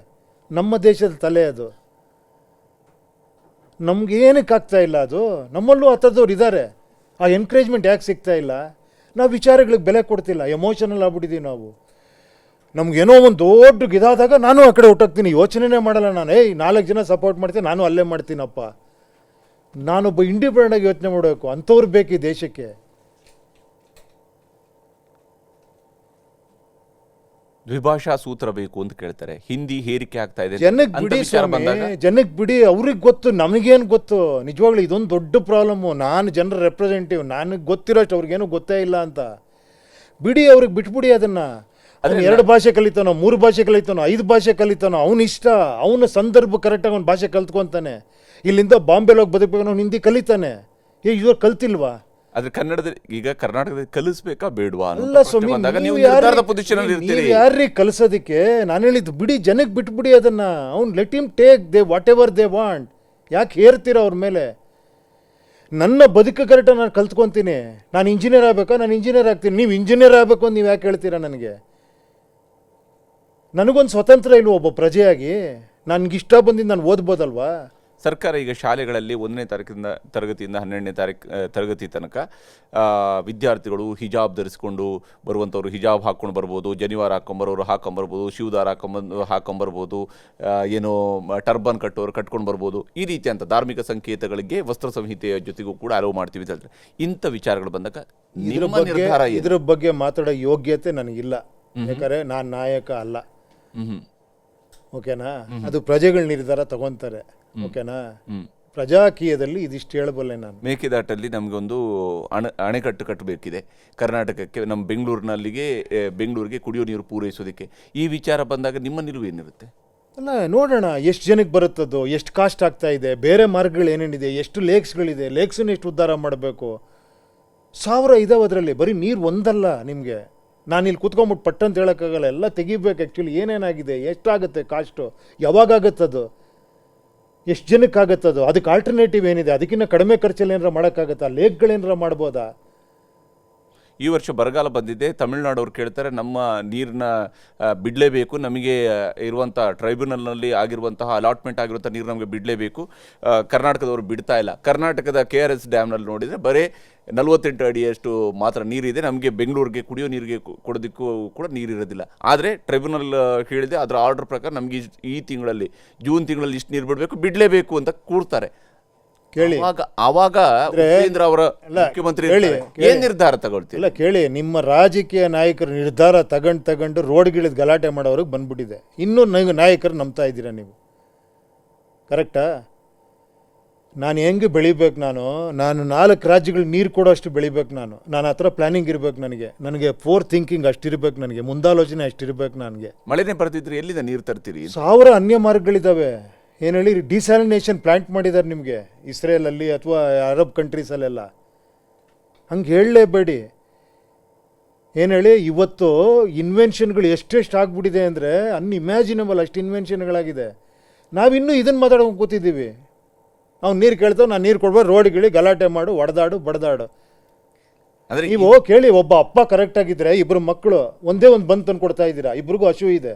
Speaker 2: ನಮ್ಮ ದೇಶದ ತಲೆ ಅದು. ನಮ್ಗೆ ಏನಕ್ಕೆ ಆಗ್ತಾ ಇಲ್ಲ ಅದು? ನಮ್ಮಲ್ಲೂ ಆ ಥರದವ್ರು ಇದ್ದಾರೆ. ಆ ಎನ್ಕರೇಜ್ಮೆಂಟ್ ಯಾಕೆ ಸಿಗ್ತಾ ಇಲ್ಲ? ನಾವು ವಿಚಾರಗಳಿಗೆ ಬೆಲೆ ಕೊಡ್ತಿಲ್ಲ, ಎಮೋಷನಲ್ ಆಗ್ಬಿಟ್ಟಿದ್ದೀವಿ ನಾವು. ನಮಗೇನೋ ಒಂದು ದೊಡ್ಡ ಇದಾದಾಗ ನಾನು ಆ ಕಡೆ ಹೊಟ್ಟೋಗ್ತೀನಿ, ಯೋಚನೆನೇ ಮಾಡಲ್ಲ ನಾನು. 4 ಜನ ಸಪೋರ್ಟ್ ಮಾಡ್ತೀನಿ, ನಾನು ಅಲ್ಲೇ ಮಾಡ್ತೀನಪ್ಪ. ನಾನೊಬ್ಬ ಇಂಡಿಪೆಂಡೆಂಟ್ ಆಗಿ ಯೋಚನೆ ಮಾಡಬೇಕು. ಅಂಥವ್ರು ಬೇಕು ಈ ದೇಶಕ್ಕೆ.
Speaker 1: ದ್ವಿಭಾಷಾ ಸೂತ್ರ ಬೇಕು ಅಂತ ಕೇಳ್ತಾರೆ, ಹಿಂದಿ ಹೇರಿಕೆ ಆಗ್ತಾ ಇದೆ.
Speaker 2: ಜನಕ್ಕೆ ಬಿಡಿ, ಅವ್ರಿಗೆ ಗೊತ್ತು, ನಮಗೇನು ಗೊತ್ತು? ನಿಜವಾಗ್ಲೂ ಇದೊಂದು ದೊಡ್ಡ ಪ್ರಾಬ್ಲಮ್ಮು. ನಾನು ಜನರ ರೆಪ್ರೆಸೆಂಟೇಟಿವ್, ನನಗೆ ಗೊತ್ತಿರೋಷ್ಟು ಅವ್ರಿಗೇನು ಗೊತ್ತೇ ಇಲ್ಲ ಅಂತ. ಬಿಡಿ, ಅವ್ರಿಗೆ ಬಿಟ್ಬಿಡಿ ಅದನ್ನು. ಅದನ್ನು 2 ಭಾಷೆ ಕಲಿತಾನೋ, 3 ಭಾಷೆ ಕಲಿತಾನೋ, 5 ಭಾಷೆ ಕಲಿತಾನೋ, ಅವನ ಇಷ್ಟ, ಅವನ ಸಂದರ್ಭ ಕರೆಕ್ಟಾಗಿ ಅವ್ನು ಭಾಷೆ ಕಲ್ತ್ಕೊತಾನೆ. ಇಲ್ಲಿಂದ ಬಾಂಬೆಲಿ ಹೋಗಿ ಬದುಕಬೇಕು, ಅವ್ನು ಹಿಂದಿ ಕಲಿತಾನೆ. ಇವ್ರು ಕಲ್ತಿಲ್ವಾ?
Speaker 1: ಆದ್ರೆ ಕನ್ನಡದಲ್ಲಿ, ಈಗ ಕರ್ನಾಟಕದಲ್ಲಿ ಕಲಿಸ್ಬೇಕಾ ಬೇಡವಾ?
Speaker 2: ಅಲ್ಲ ಸ್ವಾಮಿ, ಯಾರೀ ಕಲಿಸೋದಕ್ಕೆ? ನಾನು ಹೇಳಿದ್ದು ಬಿಡಿ, ಜನಕ್ಕೆ ಬಿಟ್ಬಿಡಿ ಅದನ್ನ. ಅವ್ನು let him take what ever they want. ಯಾಕೆ ಹೇರ್ತೀರ ಅವ್ರ ಮೇಲೆ? ನನ್ನ ಬದುಕು ಕರೆಕ್ಟಾಗಿ ನಾನು ಕಲ್ತ್ಕೊತೀನಿ. ನಾನು ಇಂಜಿನಿಯರ್ ಆಗಬೇಕಾ? ನಾನು ಇಂಜಿನಿಯರ್ ಆಗ್ತೀನಿ. ನೀವು ಇಂಜಿನಿಯರ್ ಆಗಬೇಕು ಅಂತ ನೀವು ಯಾಕೆ ಹೇಳ್ತೀರಾ ನನಗೆ? ನನಗೊಂದು ಸ್ವತಂತ್ರ ಇಲ್ವ ಒಬ್ಬ ಪ್ರಜೆಯಾಗಿ? ನನಗಿಷ್ಟ ಬಂದಿದ್ದು ನಾನು ಓದ್ಬೋದಲ್ವಾ?
Speaker 1: ಸರ್ಕಾರ ಈಗ ಶಾಲೆಗಳಲ್ಲಿ 1ನೇ ತರಗತಿಯಿಂದ 12ನೇ ತರಗತಿ ತನಕ ವಿದ್ಯಾರ್ಥಿಗಳು ಹಿಜಾಬ್ ಧರಿಸ್ಕೊಂಡು ಬರುವಂಥವ್ರು ಹಿಜಾಬ್ ಹಾಕ್ಕೊಂಡು ಬರ್ಬೋದು, ಜನಿವಾರ ಹಾಕ್ಕೊಂಬರೋರು ಹಾಕ್ಕೊಂಬರ್ಬೋದು, ಶಿವದಾರ ಹಾಕ್ಕೊಂಬರ್ಬೋದು, ಏನೋ ಟರ್ಬನ್ ಕಟ್ಟೋರು ಕಟ್ಕೊಂಡು ಬರ್ಬೋದು. ಈ ರೀತಿಯಂಥ ಧಾರ್ಮಿಕ ಸಂಕೇತಗಳಿಗೆ ವಸ್ತ್ರ ಸಂಹಿತೆಯ ಜೊತೆಗೂ ಕೂಡ ಅಲೋ ಮಾಡ್ತೀವಿ ಅಂತ ಹೇಳ್ತಾರೆ. ಇಂಥ ವಿಚಾರಗಳು ಬಂದಾಗ ನಿಮ್ಮ ನಿರ್ಧಾರ ಏನು?
Speaker 2: ಇದ್ರ ಬಗ್ಗೆ ಮಾತಾಡೋ ಯೋಗ್ಯತೆ ನನಗಿಲ್ಲ, ಯಾಕಂದ್ರೆ ನಾನು ನಾಯಕ ಅಲ್ಲ. ಓಕೆನಾ? ಅದು ಪ್ರಜೆಗಳ ನಿರ್ಧಾರ ತಗೊಂತಾರೆ. ಓಕೆನಾ? ಪ್ರಜಾಕೀಯದಲ್ಲಿ ಇದಿಷ್ಟು ಹೇಳಬಲ್ಲೆ ನಾನು.
Speaker 1: ಮೇಕೆದಾಟಲ್ಲಿ ನಮಗೊಂದು ಅಣೆಕಟ್ಟು ಕಟ್ಟಬೇಕಿದೆ ಕರ್ನಾಟಕಕ್ಕೆ, ನಮ್ಮ ಬೆಂಗಳೂರಿಗೆ ಕುಡಿಯೋ ನೀರು ಪೂರೈಸೋದಕ್ಕೆ. ಈ ವಿಚಾರ ಬಂದಾಗ ನಿಮ್ಮ ನಿಲುವು ಏನಿರುತ್ತೆ?
Speaker 2: ಅಲ್ಲ, ನೋಡೋಣ ಎಷ್ಟು ಜನಕ್ಕೆ ಬರುತ್ತದೋ, ಎಷ್ಟು ಕಾಸ್ಟ್ ಆಗ್ತಾ ಇದೆ, ಬೇರೆ ಮಾರ್ಗಗಳು ಏನೇನಿದೆ, ಎಷ್ಟು ಲೇಕ್ಸ್ಗಳಿದೆ, ಲೇಕ್ಸನ್ನು ಎಷ್ಟು ಉದ್ಧಾರ ಮಾಡಬೇಕು. 1000 ಇದಾವೆ ಅದರಲ್ಲಿ. ಬರೀ ನೀರು ಒಂದಲ್ಲ ನಿಮಗೆ. ನಾನು ಇಲ್ಲಿ ಕೂತ್ಕೊಂಡ್ಬಿಟ್ಟು ಪಟ್ಟ ಅಂತ ಹೇಳೋಕ್ಕಾಗಲ್ಲ, ಎಲ್ಲ ತೆಗಿಬೇಕು. ಆ್ಯಕ್ಚುಲಿ ಏನೇನಾಗಿದೆ, ಎಷ್ಟಾಗುತ್ತೆ ಕಾಸ್ಟು, ಯಾವಾಗತ್ತದು, ಎಷ್ಟು ಜನಕ್ಕಾಗತ್ತದು, ಅದಕ್ಕೆ ಆಲ್ಟರ್ನೇಟಿವ್ ಏನಿದೆ, ಅದಕ್ಕಿಂತ ಕಡಿಮೆ ಖರ್ಚಲ್ಲಿ ಏನಾರ ಮಾಡೋಕ್ಕಾಗತ್ತಾ, ಲೇಕ್ಗಳೇನಾರ ಮಾಡ್ಬೋದಾ?
Speaker 1: ಈ ವರ್ಷ ಬರಗಾಲ ಬಂದಿದೆ. ತಮಿಳುನಾಡವ್ರು ಕೇಳ್ತಾರೆ ನಮ್ಮ ನೀರನ್ನ ಬಿಡಲೇಬೇಕು, ನಮಗೆ ಇರುವಂಥ ಟ್ರೈಬ್ಯುನಲ್ನಲ್ಲಿ ಆಗಿರುವಂತಹ ಅಲಾಟ್ಮೆಂಟ್ ಆಗಿರುವಂಥ ನೀರು ನಮಗೆ ಬಿಡಲೇಬೇಕು. ಕರ್ನಾಟಕದವರು ಬಿಡ್ತಾ ಇಲ್ಲ. ಕರ್ನಾಟಕದ KRS ಡ್ಯಾಮ್ನಲ್ಲಿ ನೋಡಿದರೆ ಬರೀ 48 ಅಡಿಯಷ್ಟು ಮಾತ್ರ ನೀರಿದೆ. ನಮಗೆ ಬೆಂಗಳೂರಿಗೆ ಕುಡಿಯೋ ನೀರಿಗೆ ಕೊಡೋದಕ್ಕೂ ಕೂಡ ನೀರಿರೋದಿಲ್ಲ. ಆದರೆ ಟ್ರೈಬ್ಯುನಲ್ ಹೇಳಿದೆ, ಅದರ ಆರ್ಡರ್ ಪ್ರಕಾರ ನಮಗೆ ಈ ತಿಂಗಳಲ್ಲಿ, ಜೂನ್ ತಿಂಗಳಲ್ಲಿ ಇಷ್ಟು ನೀರು ಬಿಡಲೇಬೇಕು ಅಂತ ಕೂರ್ತಾರೆ.
Speaker 2: ಕೇಳಿ,
Speaker 1: ಆವಾಗ ಉಪೇಂದ್ರ ಅವರ ಮುಖ್ಯಮಂತ್ರಿ ಏನ್ ನಿರ್ಧಾರ ತಗೊಳ್ತೀವಿ?
Speaker 2: ಇಲ್ಲ ಕೇಳಿ, ನಿಮ್ಮ ರಾಜಕೀಯ ನಾಯಕರು ನಿರ್ಧಾರ ತಗೊಂಡು ರೋಡ್ಗಿಳಿದ ಗಲಾಟೆ ಮಾಡೋರಿಗೆ ಬಂದ್ಬಿಟ್ಟಿದೆ. ಇನ್ನೂ ನಾಯಕರು ನಂಬ್ತಾ ಇದ್ದೀರಾ ನೀವು? ಕರೆಕ್ಟಾ? ನಾನು ಹೆಂಗೆ ಬೆಳಿಬೇಕು? ನಾನು 4 ರಾಜ್ಯಗಳು ನೀರು ಕೊಡೋ ಅಷ್ಟು ಬೆಳಿಬೇಕು. ನಾನು ಆ ಥರ ಪ್ಲಾನಿಂಗ್ ಇರಬೇಕು. ನನಗೆ ಫೋರ್ ಥಿಂಕಿಂಗ್ ಅಷ್ಟಿರ್ಬೇಕು, ನನಗೆ ಮುಂದಾಲೋಚನೆ ಅಷ್ಟಿರ್ಬೇಕು. ನನಗೆ
Speaker 1: ಮಳೆನೇ ಬರ್ತಿದ್ರೆ ಎಲ್ಲಿಂದ ನೀರು ತರ್ತೀರಿ?
Speaker 2: 1000 ಅನ್ಯ ಮಾರ್ಗಗಳಿದ್ದಾವೆ. ಏನು ಹೇಳಿ, ಡಿಸ್ಯಾಲಿನೇಷನ್ ಪ್ಲಾಂಟ್ ಮಾಡಿದ್ದಾರೆ ನಿಮಗೆ ಇಸ್ರೇಲಲ್ಲಿ ಅಥವಾ ಅರಬ್ ಕಂಟ್ರೀಸಲ್ಲೆಲ್ಲ. ಹಂಗೆ ಹೇಳಲೇಬೇಡಿ. ಏನು ಹೇಳಿ, ಇವತ್ತು ಇನ್ವೆನ್ಷನ್ಗಳು ಎಷ್ಟೆಷ್ಟು ಆಗ್ಬಿಟ್ಟಿದೆ ಅಂದರೆ ಅನ್ಇಮ್ಯಾಜಿನಬಲ್, ಅಷ್ಟು ಇನ್ವೆನ್ಷನ್ಗಳಾಗಿದೆ. ನಾವಿನ್ನೂ ಇದನ್ನು ಮಾತಾಡೋಕೆ ಕೂತಿದ್ದೀವಿ. ಅವ್ನು ನೀರು ಕೇಳ್ತಾವೆ, ನಾನು ನೀರು ಕೊಡ್ಬಾರ್ದು, ರೋಡ್ಗಿಳಿ ಗಲಾಟೆ ಮಾಡು, ಒಡೆದಾಡು ಬಡ್ದಾಡು.
Speaker 1: ಅಂದರೆ
Speaker 2: ನೀವು ಕೇಳಿ, ಒಬ್ಬ ಅಪ್ಪ ಕರೆಕ್ಟಾಗಿದ್ದರೆ 2 ಮಕ್ಕಳು ಒಂದೇ ಒಂದು ಬಂದು ತಂದು ಕೊಡ್ತಾ ಇದ್ದೀರಾ, ಇಬ್ರಿಗೂ ಹಸು ಇದೆ,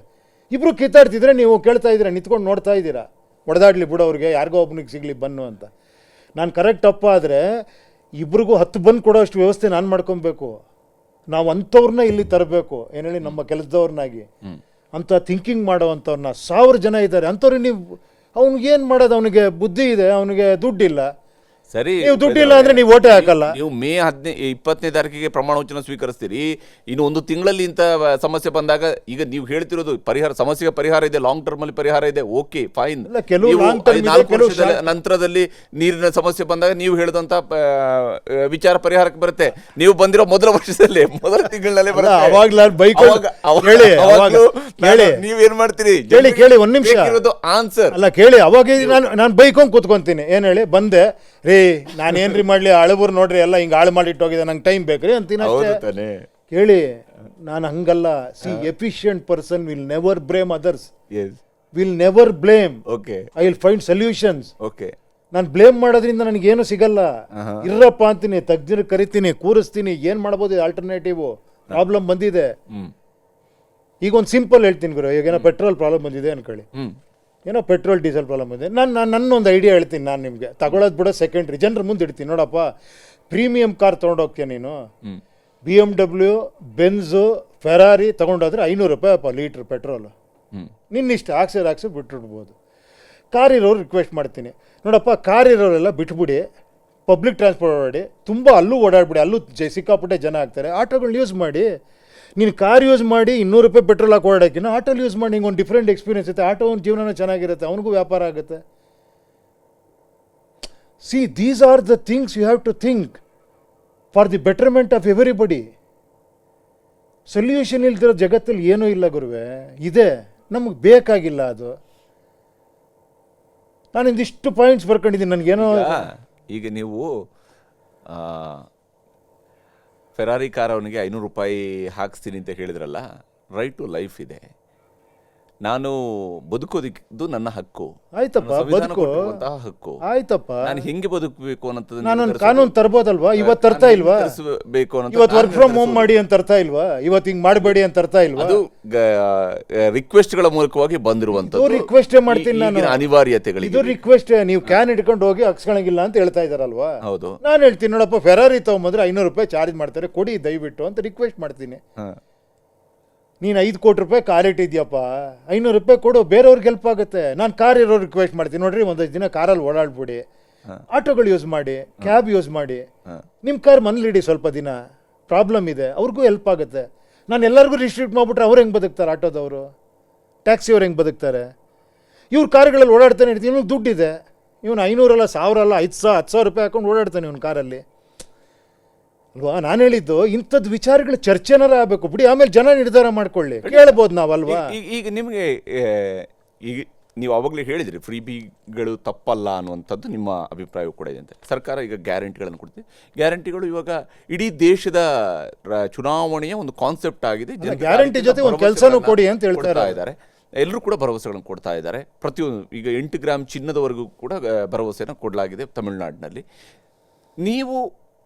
Speaker 2: ಇಬ್ಬರು ಕಿತ್ತಾಡ್ತಿದ್ರೆ ನೀವು ಕೇಳ್ತಾ ಇದ್ದೀರಾ, ನಿಂತ್ಕೊಂಡು ನೋಡ್ತಾ ಇದ್ದೀರಾ. ಹೊಡೆದಾಡ್ಲಿ ಬಿಡು ಅವ್ರಿಗೆ, ಯಾರಿಗೋ ಒಬ್ಬನಿಗೆ ಸಿಗಲಿ ಬನ್ನು ಅಂತ. ನಾನು ಕರೆಕ್ಟ್ ಅಪ್ಪ ಆದರೆ ಇಬ್ರಿಗೂ 10 ಬಂದು ಕೊಡೋ ಅಷ್ಟು ವ್ಯವಸ್ಥೆ ನಾನು ಮಾಡ್ಕೊಬೇಕು. ನಾವು ಅಂಥವ್ರನ್ನ ಇಲ್ಲಿ ತರಬೇಕು. ಏನು ಹೇಳಿ, ನಮ್ಮ ಕೆಲಸದವ್ರನ್ನಾಗಿ ಅಂಥ ಥಿಂಕಿಂಗ್ ಮಾಡೋ ಅಂಥವ್ರನ್ನ 1000 ಜನ ಇದ್ದಾರೆ. ಅಂಥವ್ರಿಗೆ ನೀವು ಅವ್ನಿಗೇನು ಮಾಡೋದು? ಅವನಿಗೆ ಬುದ್ಧಿ ಇದೆ, ಅವನಿಗೆ ದುಡ್ಡಿಲ್ಲ.
Speaker 1: ಸರಿ,
Speaker 2: ನೀವು ದುಡ್ಡಿಲ್ಲ ಅಂದರೆ ನೀವು ಓಟೇ ಹಾಕಲ್ಲ.
Speaker 1: ನೀವು ಮೇ 20ನೇ ತಾರೀಕಿಗೆ ಪ್ರಮಾಣ ವಚನ ಸ್ವೀಕರಿಸ್ತೀರಿ. ಇನ್ನು 1 ತಿಂಗಳಲ್ಲಿ ಇಂಥ ಸಮಸ್ಯೆ ಬಂದಾಗ, ಈಗ ನೀವು ಹೇಳ್ತಿರೋದು ಸಮಸ್ಯೆಗೆ ಪರಿಹಾರ ಇದೆ, ಲಾಂಗ್ ಟರ್ಮ್ ಅಲ್ಲಿ ಪರಿಹಾರ ಇದೆ, ಓಕೆ ಫೈನ್. ನಂತರದಲ್ಲಿ ನೀರಿನ ಸಮಸ್ಯೆ ಬಂದಾಗ ನೀವು ಹೇಳಿದಂತ ವಿಚಾರ ಪರಿಹಾರಕ್ಕೆ ಬರುತ್ತೆ. ನೀವು ಬಂದಿರೋ ಮೊದಲ ವರ್ಷದಲ್ಲಿ, ಮೊದಲ ತಿಂಗಳಲ್ಲಿ ನೀವೇನ್ ಮಾಡ್ತೀರಿ?
Speaker 2: ಕೇಳಿ 1 ನಿಮಿಷ
Speaker 1: ಆನ್ಸರ್
Speaker 2: ಅಲ್ಲ, ಕೇಳಿ. ಅವಾಗ ನಾನು ಬೈಕೊಂಡ್ ಕೂತ್ಕೊಂತೀನಿ. ಏನು ಹೇಳಿ, ಬಂದೆ ರೀ, ನಾನೇನ್ರಿ ಮಾಡ್ಲಿ, ಅಳಬೂರು ನೋಡ್ರಿ ಎಲ್ಲ ಹಿಂಗೆ ಹಾಳು ಮಾಡಿಟ್ಟೋಗಿದೆ, ನಂಗೆ ಟೈಮ್ ಬೇಕ್ರಿ ಅಂತೀನಿ ಅಷ್ಟೇ. ಕೇಳಿ, ನಾನು ಹಂಗಲ್ಲ. Efficient person will never blame others, will never blame. I will find solutions. ನಾನು ಬ್ಲೇಮ್ ಮಾಡೋದ್ರಿಂದ ನನಗೇನು ಸಿಗಲ್ಲ. ಇರಪ್ಪ ಅಂತೀನಿ, ತಜ್ಞರು ಕರಿತೀನಿ, ಕೂರಿಸ್ತೀನಿ, ಏನು ಮಾಡ್ಬೋದು ಆಲ್ಟರ್ನೇಟಿವ್. ಪ್ರಾಬ್ಲಮ್ ಬಂದಿದೆ. ಈಗ ಒಂದು ಸಿಂಪಲ್ ಹೇಳ್ತೀನಿ ಗುರು. ಈಗೇನೋ ಪೆಟ್ರೋಲ್ ಪ್ರಾಬ್ಲಮ್ ಬಂದಿದೆ ಅನ್ಕೊಳ್ಳಿ, ಏನೋ ಪೆಟ್ರೋಲ್ ಡೀಸೆಲ್ ಪ್ರಾಬ್ಲಮ್ ಇದೆ. ನನ್ನೊಂದು ಐಡಿಯಾ ಹೇಳ್ತೀನಿ. ನಾನು ನಿಮಗೆ ತಗೊಳ್ಳೋದು ಬಿಡೋ ಸೆಕೆಂಡ್ರಿ, ಜನರ ಮುಂದೆ ಇಡ್ತೀನಿ. ನೋಡಪ್ಪ, ಪ್ರೀಮಿಯಂ ಕಾರ್ ತೊಗೊಂಡೋಗ್ತೀಯ ನೀನು, BMW, ಬೆನ್ಝು, ಫೆರಾರಿ ತೊಗೊಂಡೋದ್ರೆ 500 ರೂಪಾಯಿ ಅಪ್ಪ ಲೀಟ್ರ್ ಪೆಟ್ರೋಲು. ನಿನ್ನಿಷ್ಟ, ಹಾಕ್ಸಿ ಬಿಟ್ಬಿಡ್ಬೋದು. ಕಾರ್ ಇರೋರು ರಿಕ್ವೆಸ್ಟ್ ಮಾಡ್ತೀನಿ, ನೋಡಪ್ಪ, ಕಾರ್ ಇರೋರೆಲ್ಲ ಬಿಟ್ಬಿಡಿ, ಪಬ್ಲಿಕ್ ಟ್ರಾನ್ಸ್ಪೋರ್ಟ್ ಓಡಾಡಿ, ತುಂಬ ಅಲ್ಲೂ ಓಡಾಡ್ಬಿಡಿ, ಅಲ್ಲೂ ಸಿಕ್ಕಾಪಟ್ಟೆ ಜನ ಆಗ್ತಾರೆ. ಆಟೋಗಳನ್ನ ಯೂಸ್ ಮಾಡಿ. ನೀನು ಕಾರ್ ಯೂಸ್ ಮಾಡಿ 200 ರೂಪಾಯಿ ಪೆಟ್ರೋಲ್ ಹಾಕಿ ಓಡಾಡೋಕ್ಕಿನ್ನ ಆಟೋಲ್ಲಿ ಯೂಸ್ ಮಾಡಿ, ನಿಂಗೆ ಒಂದು ಡಿಫ್ರೆಂಟ್ ಎಕ್ಸ್ಪೀರಿಯನ್ಸ್ ಇರುತ್ತೆ. ಆಟೋ ಒಂದು ಜೀವನ ಚೆನ್ನಾಗಿರುತ್ತೆ, ಅವನಿಗೂ ವ್ಯಾಪಾರ ಆಗುತ್ತೆ. See, these are the things you have to think for the betterment of everybody. Solution ಇಲ್ದಿರೋ ಜಗತ್ತಲ್ಲಿ ಏನೂ ಇಲ್ಲ ಗುರುವೆ. ಇದೆ, ನಮಗೆ ಬೇಕಾಗಿಲ್ಲ ಅದು. ನಾನು ಇಂದಿಷ್ಟು ಪಾಯಿಂಟ್ಸ್ ಬರ್ಕೊಂಡಿದ್ದೀನಿ. ನನಗೇನೋ
Speaker 1: ಈಗ ನೀವು ಫೆರಾರಿ ಕಾರ್ ಅವನಿಗೆ 500 ರೂಪಾಯಿ ಹಾಕಿಸ್ತೀನಿ ಅಂತ ಹೇಳಿದ್ರಲ್ಲ, ರೈಟ್ ಟು ಲೈಫ್ ಇದೆ. ನಾನು ಬದುಕೋದಿದ್ದು ನನ್ನ ಹಕ್ಕು,
Speaker 2: ಆಯ್ತಪ್ಪ,
Speaker 1: ನನ್ನ ಸಂವಿಧಾನ
Speaker 2: ಬದುಕು.
Speaker 1: ಕೊಟ್ಟಿರುವಂತಹ ಹಕ್ಕು.
Speaker 2: ಆಯ್ತಪ್ಪ,
Speaker 1: ನಾನು ಹೆಂಗೆ ಬದುಕಬೇಕು ಅನ್ನೋದನ್ನ
Speaker 2: ನಾನೊಂದು ಕಾನೂನು ತರ್ಬೋದಲ್ವಾ? ಇವತ್ತು ತರ್ತಾ ಇಲ್ವಾ?
Speaker 1: ಬೇಕು ಅನ್ನೋದು
Speaker 2: ಇವತ್ತು ವರ್ಕ್ ಫ್ರಮ್ ಹೋಮ್ ಮಾಡಿ ಅಂತ ಅರ್ಥ ಇಲ್ವಾ? ಇವತ್ತು ಹಿಂಗ್ ಮಾಡಬೇಡಿ ಅಂತ ಅರ್ಥ ಇಲ್ವಾ?
Speaker 1: ಅದು ರಿಕ್ವೆಸ್ಟ್ಗಳ ಮೂಲಕವಾಗಿ ಬಂದಿರುವಂತದ್ದು.
Speaker 2: ರಿಕ್ವೆಸ್ಟೇ ಮಾಡ್ತೀನಿ ನಾನು.
Speaker 1: ಈಗಿನ ಅನಿವಾರ್ಯತೆಗಳಿಗೆ
Speaker 2: ಇದು ರಿಕ್ವೆಸ್ಟ್. ನೀವು ಕ್ಯಾನ್ ಹಿಡ್ಕೊಂಡು ಹೋಗಿ ಹಾಕ್ಸ್ಕೊಳಂಗಿಲ್ಲ ಅಂತ ಹೇಳ್ತಾ ಇದಾರಲ್ವಾ?
Speaker 1: ಹೌದು.
Speaker 2: ನಾನು ಹೇಳ್ತೀನಿ ನೋಡಪ್ಪ, ಫೆರಾರಿ ತಗೊಂಬಂದ್ರೆ 500 ರೂಪಾಯಿ ಚಾರ್ಜ್ ಮಾಡ್ತಾರೆ, ಕೊಡಿ ದಯವಿಟ್ಟು ಅಂತ ರಿಕ್ವೆಸ್ಟ್ ಮಾಡ್ತೀನಿ.
Speaker 1: ಹಾ.
Speaker 2: ನೀನು 5 ಕೋಟಿ ರೂಪಾಯಿ ಕಾರ್ ಇಟ್ಟಿದ್ಯಪ್ಪ, 500 ರೂಪಾಯಿ ಕೊಡು, ಬೇರೆಯವ್ರಿಗೆ ಹೆಲ್ಪ್ ಆಗುತ್ತೆ. ನಾನು ಕಾರ್ ಇರೋ ರಿಕ್ವೆಸ್ಟ್ ಮಾಡ್ತೀನಿ, ನೋಡ್ರಿ ಒಂದಷ್ಟು ದಿನ ಕಾರಲ್ಲಿ ಓಡಾಡ್ಬಿಡಿ, ಆಟೋಗಳು ಯೂಸ್ ಮಾಡಿ, ಕ್ಯಾಬ್ ಯೂಸ್ ಮಾಡಿ, ನಿಮ್ಮ ಕಾರ್ ಮನೇಲಿಡಿ ಸ್ವಲ್ಪ ದಿನ, ಪ್ರಾಬ್ಲಮ್ ಇದೆ, ಅವ್ರಿಗೂ ಹೆಲ್ಪ್ ಆಗುತ್ತೆ. ನಾನು ಎಲ್ಲರಿಗೂ ರಿಸ್ಟ್ರಿಕ್ಟ್ ಮಾಡಿಬಿಟ್ರೆ ಅವ್ರು ಹೆಂಗೆ ಬದುಕ್ತಾರೆ? ಆಟೋದವರು, ಟ್ಯಾಕ್ಸಿಯವ್ರು ಹೆಂಗೆ ಬದುಕ್ತಾರೆ? ಇವ್ರು ಕಾರುಗಳಲ್ಲಿ ಓಡಾಡ್ತಾನೆ ಇರ್ತೀನಿ, ಇವ್ನಿಗೆ ದುಡ್ಡಿದೆ, ಇವನು 500 ಅಲ್ಲ, 1000 ಅಲ್ಲ, 1000 ರೂಪಾಯಿ ಹಾಕೊಂಡು ಓಡಾಡ್ತಾನೆ ಇವನು ಕಾರಲ್ಲಿ ಅಲ್ವಾ? ನಾನು ಹೇಳಿದ್ದು ಇಂಥದ್ದು ವಿಚಾರಗಳು ಚರ್ಚೆನಾರ ಆಗಬೇಕು ಬಿಡಿ, ಆಮೇಲೆ ಜನ ನಿರ್ಧಾರ ಮಾಡ್ಕೊಳ್ಳಿ, ಕೇಳ್ಬೋದು ನಾವಲ್ವಾ?
Speaker 1: ಈಗ ನಿಮಗೆ ಈಗ ನೀವು ಅವಾಗಲೇ ಹೇಳಿದ್ರಿ ಫ್ರೀ ಬಿಗಳು ತಪ್ಪಲ್ಲ ಅನ್ನುವಂಥದ್ದು ನಿಮ್ಮ ಅಭಿಪ್ರಾಯ ಕೂಡ ಇದೆ ಅಂತ. ಸರ್ಕಾರ ಈಗ ಗ್ಯಾರಂಟಿಗಳನ್ನು ಕೊಡ್ತೀವಿ. ಗ್ಯಾರಂಟಿಗಳು ಇವಾಗ ಇಡೀ ದೇಶದ ಚುನಾವಣೆಯ ಒಂದು ಕಾನ್ಸೆಪ್ಟ್ ಆಗಿದೆ.
Speaker 2: ಗ್ಯಾರಂಟಿ ಜೊತೆ ಒಂದು ಕೆಲಸನೂ ಕೊಡಿ ಅಂತ ಹೇಳ್ತಾ
Speaker 1: ಇದ್ದಾರೆ. ಎಲ್ಲರೂ ಕೂಡ ಭರವಸೆಗಳನ್ನು ಕೊಡ್ತಾ ಇದ್ದಾರೆ. ಪ್ರತಿಯೊಂದು ಈಗ 8 ಗ್ರಾಮ್ ಚಿನ್ನದವರೆಗೂ ಕೂಡ ಭರವಸೆಯನ್ನು ಕೊಡಲಾಗಿದೆ ತಮಿಳುನಾಡಿನಲ್ಲಿ. ನೀವು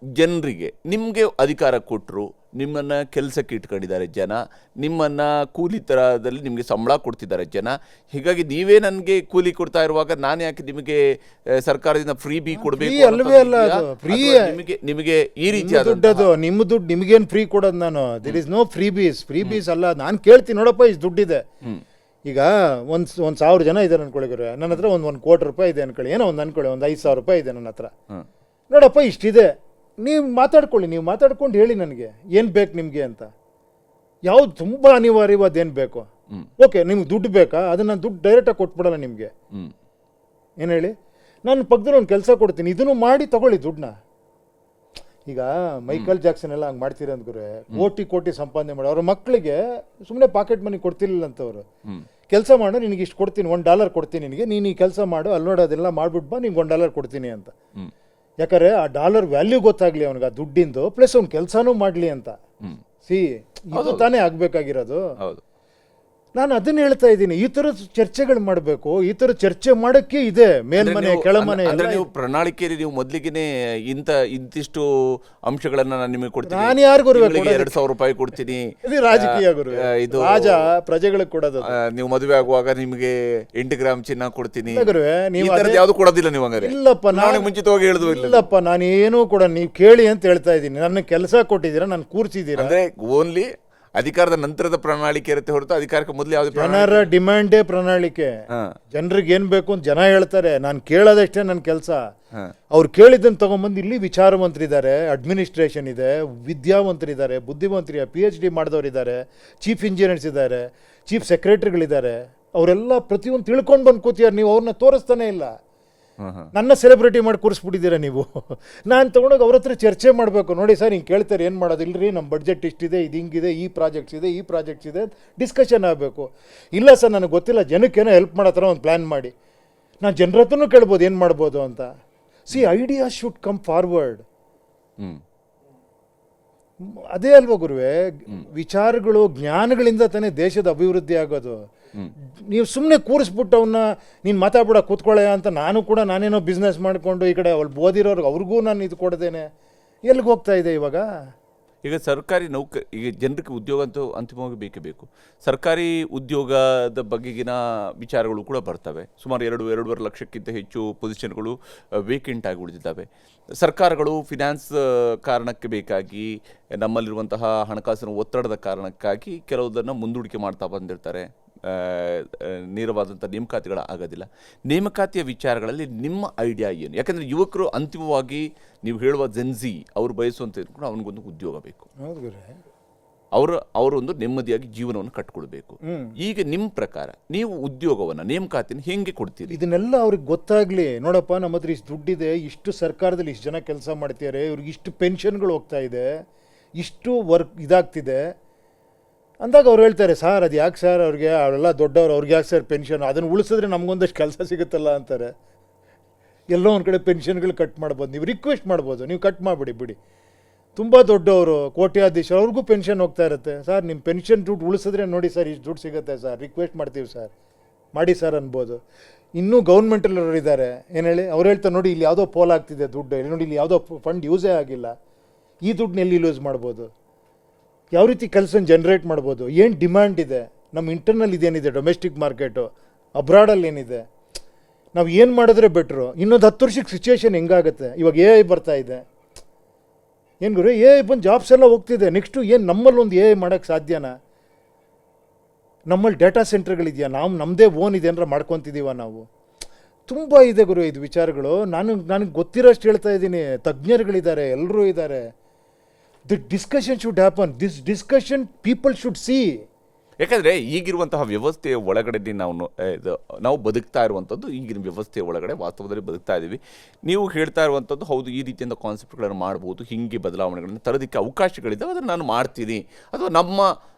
Speaker 1: ಜನರಿಗೆ ನಿಮಗೆ ಅಧಿಕಾರ ಕೊಟ್ಟರು, ನಿಮ್ಮನ್ನು ಕೆಲಸಕ್ಕೆ ಇಟ್ಕೊಂಡಿದ್ದಾರೆ ಜನ, ನಿಮ್ಮನ್ನು ಕೂಲಿ ಥರದಲ್ಲಿ ನಿಮಗೆ ಸಂಬಳ ಕೊಡ್ತಿದ್ದಾರೆ ಜನ. ಹೀಗಾಗಿ ನೀವೇ ನನಗೆ ಕೂಲಿ ಕೊಡ್ತಾ ಇರುವಾಗ ನಾನು ಯಾಕೆ ನಿಮಗೆ ಸರ್ಕಾರದಿಂದ ಫ್ರೀ ಬಿ ಕೊಡಬೇಕು?
Speaker 2: ಅಲ್ವೇ ಅಲ್ಲ, ಅದು ಫ್ರೀ.
Speaker 1: ನಿಮಗೆ ಈ ರೀತಿಯಾದ
Speaker 2: ದುಡ್ಡದು ನಿಮ್ಮ ದುಡ್ಡು, ನಿಮಗೇನು ಫ್ರೀ ಕೊಡೋದು ನಾನು? ದಿರ್ ಇಸ್ ನೋ ಫ್ರೀ ಬೀಸ್ ಅಲ್ಲ. ನಾನು ಕೇಳ್ತೀನಿ ನೋಡಪ್ಪ, ಇಷ್ಟು ದುಡ್ಡಿದೆ. ಈಗ ಒಂದು 1000 ಜನ ಇದ್ದಾರೆ ಅನ್ಕೊಳ್ಳಿ, ನನ್ನ ಹತ್ರ ಒಂದು ಕೋಟಿ ರೂಪಾಯಿ ಇದೆ ಅನ್ಕೊಳ್ಳಿ, ಏನೋ ಒಂದು ಅನ್ಕೊಳ್ಳಿ, ಒಂದು 5000 ರೂಪಾಯಿ ಇದೆ ನನ್ನ ಹತ್ರ. ನೋಡಪ್ಪ ಇಷ್ಟಿದೆ, ನೀವು ಮಾತಾಡ್ಕೊಂಡು ಹೇಳಿ ನನಗೆ ಏನು ಬೇಕು ನಿಮಗೆ ಅಂತ. ಯಾವ್ದು ತುಂಬ ಅನಿವಾರ್ಯವಾದೇನು ಬೇಕು? ಓಕೆ, ನಿಮ್ಗೆ ದುಡ್ಡು ಬೇಕಾ? ಅದನ್ನು ದುಡ್ಡು ಡೈರೆಕ್ಟಾಗಿ ಕೊಟ್ಬಿಡಲ್ಲ ನಿಮಗೆ. ಏನು ಹೇಳಿ, ನಾನು ಪಕ್ಕದಲ್ಲಿ ಒಂದು ಕೆಲಸ ಕೊಡ್ತೀನಿ, ಇದನ್ನು ಮಾಡಿ ತಗೊಳ್ಳಿ ದುಡ್ಡನ್ನ. ಈಗ ಮೈಕಲ್ ಜಾಕ್ಸನ್ ಎಲ್ಲ ಹಂಗೆ ಮಾಡ್ತೀರ ಅಂದ್ಕೊರೆ, ಕೋಟಿ ಸಂಪಾದನೆ ಮಾಡಿ ಅವ್ರ ಮಕ್ಕಳಿಗೆ ಸುಮ್ಮನೆ ಪಾಕೆಟ್ ಮನಿ ಕೊಡ್ತಿರ್ಲಿಲ್ಲ ಅಂತವ್ರು. ಕೆಲಸ ಮಾಡು, ನಿನಗೆ ಇಷ್ಟು ಕೊಡ್ತೀನಿ, $1 ಕೊಡ್ತೀನಿ ನಿನಗೆ, ನೀನು ಈ ಕೆಲಸ ಮಾಡು, ಅಲ್ಲಿ ನೋಡಿ ಅದೆಲ್ಲ ಮಾಡ್ಬಿಟ್ಟು ಬಾ, ನಿಂಗೆ $1 ಕೊಡ್ತೀನಿ ಅಂತ. ಯಾಕಂದರೆ ಆ ಡಾಲರ್ ವ್ಯಾಲ್ಯೂ ಗೊತ್ತಾಗಲಿ ಅವನಿಗೆ, ಆ ದುಡ್ಡಿಂದು, ಪ್ಲಸ್ ಅವ್ನು ಕೆಲಸನೂ ಮಾಡಲಿ ಅಂತ. ಇದು ತಾನೇ ಆಗಬೇಕಾಗಿರೋದು. ನಾನು ಅದನ್ನ ಹೇಳ್ತಾ ಇದ್ದೀನಿ, ಈ ಥರ ಚರ್ಚೆಗಳು ಮಾಡಬೇಕು. ಈ ಥರ ಚರ್ಚೆ ಮಾಡೋಕ್ಕೆ ಇದೆ ಮೇಲ್ಮನೆ ಕೆಳಮನೆ.
Speaker 1: ನೀವು ಪ್ರಣಾಳಿಕೆಯಲ್ಲಿ ನೀವು ಮೊದಲಿಗೆ ಇಂತಿಷ್ಟು ಅಂಶಗಳನ್ನ ನಾನು ನಿಮಗೆ ಕೊಡ್ತೀನಿ,
Speaker 2: ನಾನು ಯಾರಿಗೂ
Speaker 1: 2000 ರೂಪಾಯಿ ಕೊಡ್ತೀನಿ,
Speaker 2: ಇದು ರಾಜಕೀಯ ಗುರು, ಇದು ರಾಜ ಪ್ರಜೆಗಳಿಗೆ ಕೊಡೋದು.
Speaker 1: ನೀವು ಮದುವೆ ಆಗುವಾಗ ನಿಮಗೆ 8 ಗ್ರಾಮ್ ಚಿನ್ನ ಕೊಡ್ತೀನಿ,
Speaker 2: ನೀವು
Speaker 1: ಯಾವ್ದು ಕೊಡೋದಿಲ್ಲ ನೀವು ಹಂಗಾರೆ?
Speaker 2: ಇಲ್ಲಪ್ಪ, ನಾನು
Speaker 1: ಮುಂಚಿತವಾಗಿ ಹೇಳಿದ್ವು
Speaker 2: ಇಲ್ಲಪ್ಪ, ನಾನೇನು ಕೂಡ ನೀವು ಕೇಳಿ ಅಂತ ಹೇಳ್ತಾ ಇದ್ದೀನಿ. ನನ್ನ ಕೆಲಸ ಕೊಟ್ಟಿದ್ದೀರಾ, ನಾನು ಕೂರ್ಸಿದ್ದೀರಾ.
Speaker 1: ಅಂದ್ರೆ ಓನ್ಲಿ ಅಧಿಕಾರದ ನಂತರದ ಪ್ರಣಾಳಿಕೆ ಇರುತ್ತೆ ಹೊರತು ಅಧಿಕಾರಕ್ಕೆ ಮೊದಲು ಯಾವ್ದು
Speaker 2: ಜನರ ಡಿಮ್ಯಾಂಡೇ ಪ್ರಣಾಳಿಕೆ. ಜನರಿಗೆ ಏನ್ ಬೇಕು ಅಂತ ಜನ ಹೇಳ್ತಾರೆ, ನಾನು ಕೇಳೋದಷ್ಟೇ ನನ್ನ ಕೆಲಸ. ಅವ್ರು ಕೇಳಿದ್ದನ್ನು ತಗೊಂಬಂದು ಇಲ್ಲಿ ವಿಚಾರವಂತರಿದ್ದಾರೆ, ಅಡ್ಮಿನಿಸ್ಟ್ರೇಷನ್ ಇದೆ, ವಿದ್ಯಾವಂತರಿದ್ದಾರೆ, ಬುದ್ಧಿವಂತರಿ, PhD ಮಾಡಿದವರಿದ್ದಾರೆ, ಚೀಫ್ ಇಂಜಿನಿಯರ್ಸ್ ಇದ್ದಾರೆ, ಚೀಫ್ ಸೆಕ್ರೆಟರಿಗಳಿದ್ದಾರೆ. ಅವರೆಲ್ಲ ಪ್ರತಿಯೊಂದು ತಿಳ್ಕೊಂಡು ಬಂದು ಕೂತಿದ್ದಾರೆ. ನೀವು ಅವ್ರನ್ನ ತೋರಿಸ್ತಾನೆ ಇಲ್ಲ. ನನ್ನ ಸೆಲೆಬ್ರಿಟಿ ಮಾಡಿ ಕೂರಿಸ್ಬಿಟ್ಟಿದ್ದೀರಾ ನೀವು. ನಾನು ತೊಗೊಂಡೋಗಿ ಅವ್ರ ಹತ್ರ ಚರ್ಚೆ ಮಾಡಬೇಕು. ನೋಡಿ ಸರ್, ಹಿಂಗೆ ಕೇಳ್ತಾರೆ, ಏನು ಮಾಡೋದು? ಇಲ್ಲರಿ, ನಮ್ಮ ಬಡ್ಜೆಟ್ ಇಷ್ಟಿದೆ, ಇದು ಹಿಂಗಿದೆ, ಈ ಪ್ರಾಜೆಕ್ಟ್ಸ್ ಇದೆ, ಡಿಸ್ಕಷನ್ ಆಗಬೇಕು. ಇಲ್ಲ ಸರ್, ನನಗೆ ಗೊತ್ತಿಲ್ಲ, ಜನಕ್ಕೇನೋ ಹೆಲ್ಪ್ ಮಾಡೋ ಥರ ಒಂದು ಪ್ಲ್ಯಾನ್ ಮಾಡಿ. ನಾನು ಜನರ ಹತ್ರನೂ ಕೇಳ್ಬೋದು ಏನು ಮಾಡ್ಬೋದು ಅಂತ. Idea should come forward. ಅದೇ ಅಲ್ವಾ ಗುರುವೇ, ವಿಚಾರಗಳು, ಜ್ಞಾನಗಳಿಂದ ತಾನೇ ದೇಶದ ಅಭಿವೃದ್ಧಿ ಆಗೋದು. ನೀವು ಸುಮ್ಮನೆ ಕೂರಿಸ್ಬಿಟ್ಟು ಅವನ್ನ ನೀನು ಮಾತಾಡ್ಬಿಡ ಕೂತ್ಕೊಳ್ಳೆ ಅಂತ ನಾನೇನೋ ಬಿಸ್ನೆಸ್ ಮಾಡಿಕೊಂಡು ಈ ಕಡೆ ಅವ್ಳು ಓದಿರೋರ್ಗೆ ಅವ್ರಿಗೂ ನಾನು ಇದು ಕೊಡ್ದೇನೆ, ಎಲ್ಲಿಗೆ ಹೋಗ್ತಾ ಇದೆ ಇವಾಗ?
Speaker 1: ಈಗ ಸರ್ಕಾರಿ ಈಗ ಜನರಿಗೆ ಉದ್ಯೋಗ ಅಂತೂ ಅಂತಿಮವಾಗಿ ಬೇಕೇ ಬೇಕು. ಸರ್ಕಾರಿ ಉದ್ಯೋಗದ ಬಗೆಗಿನ ವಿಚಾರಗಳು ಕೂಡ ಬರ್ತವೆ. ಸುಮಾರು 2.5 ಲಕ್ಷಕ್ಕಿಂತ ಹೆಚ್ಚು ಪೊಸಿಷನ್ಗಳು ವೇಕೆಂಟ್ ಆಗಿ ಉಳಿದಿದ್ದಾವೆ. ಸರ್ಕಾರಗಳು ಫಿನಾನ್ಸ್ ಕಾರಣಕ್ಕೆ ಬೇಕಾಗಿ, ನಮ್ಮಲ್ಲಿರುವಂತಹ ಹಣಕಾಸಿನ ಒತ್ತಡದ ಕಾರಣಕ್ಕಾಗಿ ಕೆಲವುದನ್ನು ಮುಂದೂಡಿಕೆ ಮಾಡ್ತಾ ಬಂದಿರ್ತಾರೆ. ನೇರವಾದಂಥ ನೇಮಕಾತಿಗಳು ಆಗೋದಿಲ್ಲ. ನೇಮಕಾತಿಯ ವಿಚಾರಗಳಲ್ಲಿ ನಿಮ್ಮ ಐಡಿಯಾ ಏನು? ಯಾಕಂದರೆ ಯುವಕರು ಅಂತಿಮವಾಗಿ ನೀವು ಹೇಳುವ ಜೆನ್ಜಿ ಅವರು ಬಯಸುವಂತ ಕೂಡ ಅವನಿಗೊಂದು ಉದ್ಯೋಗ ಬೇಕು, ಅವರೊಂದು ನೆಮ್ಮದಿಯಾಗಿ ಜೀವನವನ್ನು ಕಟ್ಕೊಳ್ಬೇಕು. ಈಗ ನಿಮ್ಮ ಪ್ರಕಾರ ನೀವು ಉದ್ಯೋಗವನ್ನು, ನೇಮಕಾತಿನ ಹೆಂಗೆ ಕೊಡ್ತೀರಿ?
Speaker 2: ಇದನ್ನೆಲ್ಲ ಅವ್ರಿಗೆ ಗೊತ್ತಾಗ್ಲಿ. ನೋಡಪ್ಪ, ನಮ್ಮ ಹತ್ರ ಇಷ್ಟು ದುಡ್ಡಿದೆ, ಇಷ್ಟು ಸರ್ಕಾರದಲ್ಲಿ ಇಷ್ಟು ಜನ ಕೆಲಸ ಮಾಡ್ತಿದ್ದಾರೆ, ಇವ್ರಿಗೆ ಇಷ್ಟು ಪೆನ್ಷನ್ಗಳು ಹೋಗ್ತಾ ಇದೆ, ಇಷ್ಟು ವರ್ಕ್ ಇದಾಗ್ತಿದೆ ಅಂದಾಗ ಅವ್ರು ಹೇಳ್ತಾರೆ, ಸರ್ ಅದು ಯಾಕೆ ಸರ್, ಅವ್ರಿಗೆ ಅವರೆಲ್ಲ ದೊಡ್ಡವ್ರು, ಅವ್ರಿಗೆ ಯಾಕೆ ಸರ್ ಪೆನ್ಷನ್? ಅದನ್ನು ಉಳಿಸಿದ್ರೆ ನಮಗೊಂದಷ್ಟು ಕೆಲಸ ಸಿಗುತ್ತಲ್ಲ ಅಂತಾರೆ. ಎಲ್ಲೋ ಒಂದು ಕಡೆ ಪೆನ್ಷನ್ಗಳು ಕಟ್ ಮಾಡ್ಬೋದು, ನೀವು ರಿಕ್ವೆಸ್ಟ್ ಮಾಡ್ಬೋದು, ನೀವು ಕಟ್ ಮಾಡಿಬಿಡಿ ಬಿಡಿ, ತುಂಬ ದೊಡ್ಡವರು ಕೋಟ್ಯಾಧೀಶರು ಅವ್ರಿಗೂ ಪೆನ್ಷನ್ ಹೋಗ್ತಾ ಇರುತ್ತೆ. ಸರ್ ನಿಮ್ಮ ಪೆನ್ಷನ್ ದುಡ್ಡು ಉಳಿಸಿದ್ರೆ ನೋಡಿ ಸರ್ ಇಷ್ಟು ದುಡ್ಡು ಸಿಗುತ್ತೆ ಸರ್, ರಿಕ್ವೆಸ್ಟ್ ಮಾಡ್ತೀವಿ ಸರ್, ಮಾಡಿ ಸರ್ ಅನ್ಬೋದು. ಇನ್ನೂ ಗೌರ್ಮೆಂಟಲ್ಲಿರೋರು ಇದ್ದಾರೆ, ಏನು ಹೇಳಿ, ಅವ್ರು ಹೇಳ್ತಾರೆ ನೋಡಿ ಇಲ್ಲಿ ಯಾವುದೋ ಪೋಲ್ ಆಗ್ತಿದೆ ದುಡ್ಡು, ಇಲ್ಲಿ ನೋಡಿ ಇಲ್ಲಿ ಯಾವುದೋ ಫಂಡ್ ಯೂಸೇ ಆಗಿಲ್ಲ, ಈ ದುಡ್ಡನ್ನ ಎಲ್ಲಿ ಯೂಸ್ ಮಾಡ್ಬೋದು, ಯಾವ ರೀತಿ ಕೆಲಸನ ಜನ್ರೇಟ್ ಮಾಡ್ಬೋದು, ಏನು ಡಿಮ್ಯಾಂಡ್ ಇದೆ, ನಮ್ಮ ಇಂಟರ್ನಲ್ ಇದೇನಿದೆ ಡೊಮೆಸ್ಟಿಕ್ ಮಾರ್ಕೆಟು, ಅಬ್ರಾಡಲ್ಲಿ ಏನಿದೆ, ನಾವು ಏನು ಮಾಡಿದ್ರೆ ಬೆಟ್ರು, ಇನ್ನೊಂದು 10 ವರ್ಷಕ್ಕೆ ಸಿಚುವೇಶನ್ ಹೆಂಗಾಗುತ್ತೆ. ಇವಾಗ AI ಬರ್ತಾ ಇದೆ, ಏನು ಗುರು AI ಬಂದು ಜಾಬ್ಸ್ ಎಲ್ಲ ಹೋಗ್ತಿದೆ. ನೆಕ್ಸ್ಟು ಏನು ನಮ್ಮಲ್ಲಿ ಒಂದು AI ಮಾಡೋಕ್ಕೆ ಸಾಧ್ಯನಾ? ನಮ್ಮಲ್ಲಿ ಡೇಟಾ ಸೆಂಟರ್ಗಳಿದೆಯಾ, ನಮ್ಮದೇ ಓನ್ ಇದೆ ಏನಾರ ಮಾಡ್ಕೊತಿದ್ದೀವ ನಾವು? ತುಂಬ ಇದೆ ಗುರು ಇದು ವಿಚಾರಗಳು. ನನಗೆ ಗೊತ್ತಿರೋಷ್ಟು ಹೇಳ್ತಾ ಇದ್ದೀನಿ, ತಜ್ಞರುಗಳಿದ್ದಾರೆ, ಎಲ್ಲರೂ ಇದ್ದಾರೆ. The discussion should happen, this discussion people should see.
Speaker 1: ಯಾಕಂದರೆ ಈಗಿರುವಂತಹ ವ್ಯವಸ್ಥೆಯ ಒಳಗಡೆ ನಾವು ಬದುಕ್ತಾ ಇರುವಂಥದ್ದು, ಈಗಿನ ವ್ಯವಸ್ಥೆಯ ಒಳಗಡೆ ವಾಸ್ತವದಲ್ಲಿ ಬದುಕ್ತಾ ಇದ್ದೀವಿ. ನೀವು ಹೇಳ್ತಾ ಇರುವಂಥದ್ದು ಹೌದು, ಈ ರೀತಿಯಿಂದ ಕಾನ್ಸೆಪ್ಟ್ಗಳನ್ನು ಮಾಡ್ಬೋದು, ಹೀಗೆ ಬದಲಾವಣೆಗಳನ್ನು ತರೋದಕ್ಕೆ ಅವಕಾಶಗಳಿದ್ದಾವೆ, ಅದನ್ನು ನಾನು ಮಾಡ್ತೀನಿ, ಅಥವಾ ನಮ್ಮ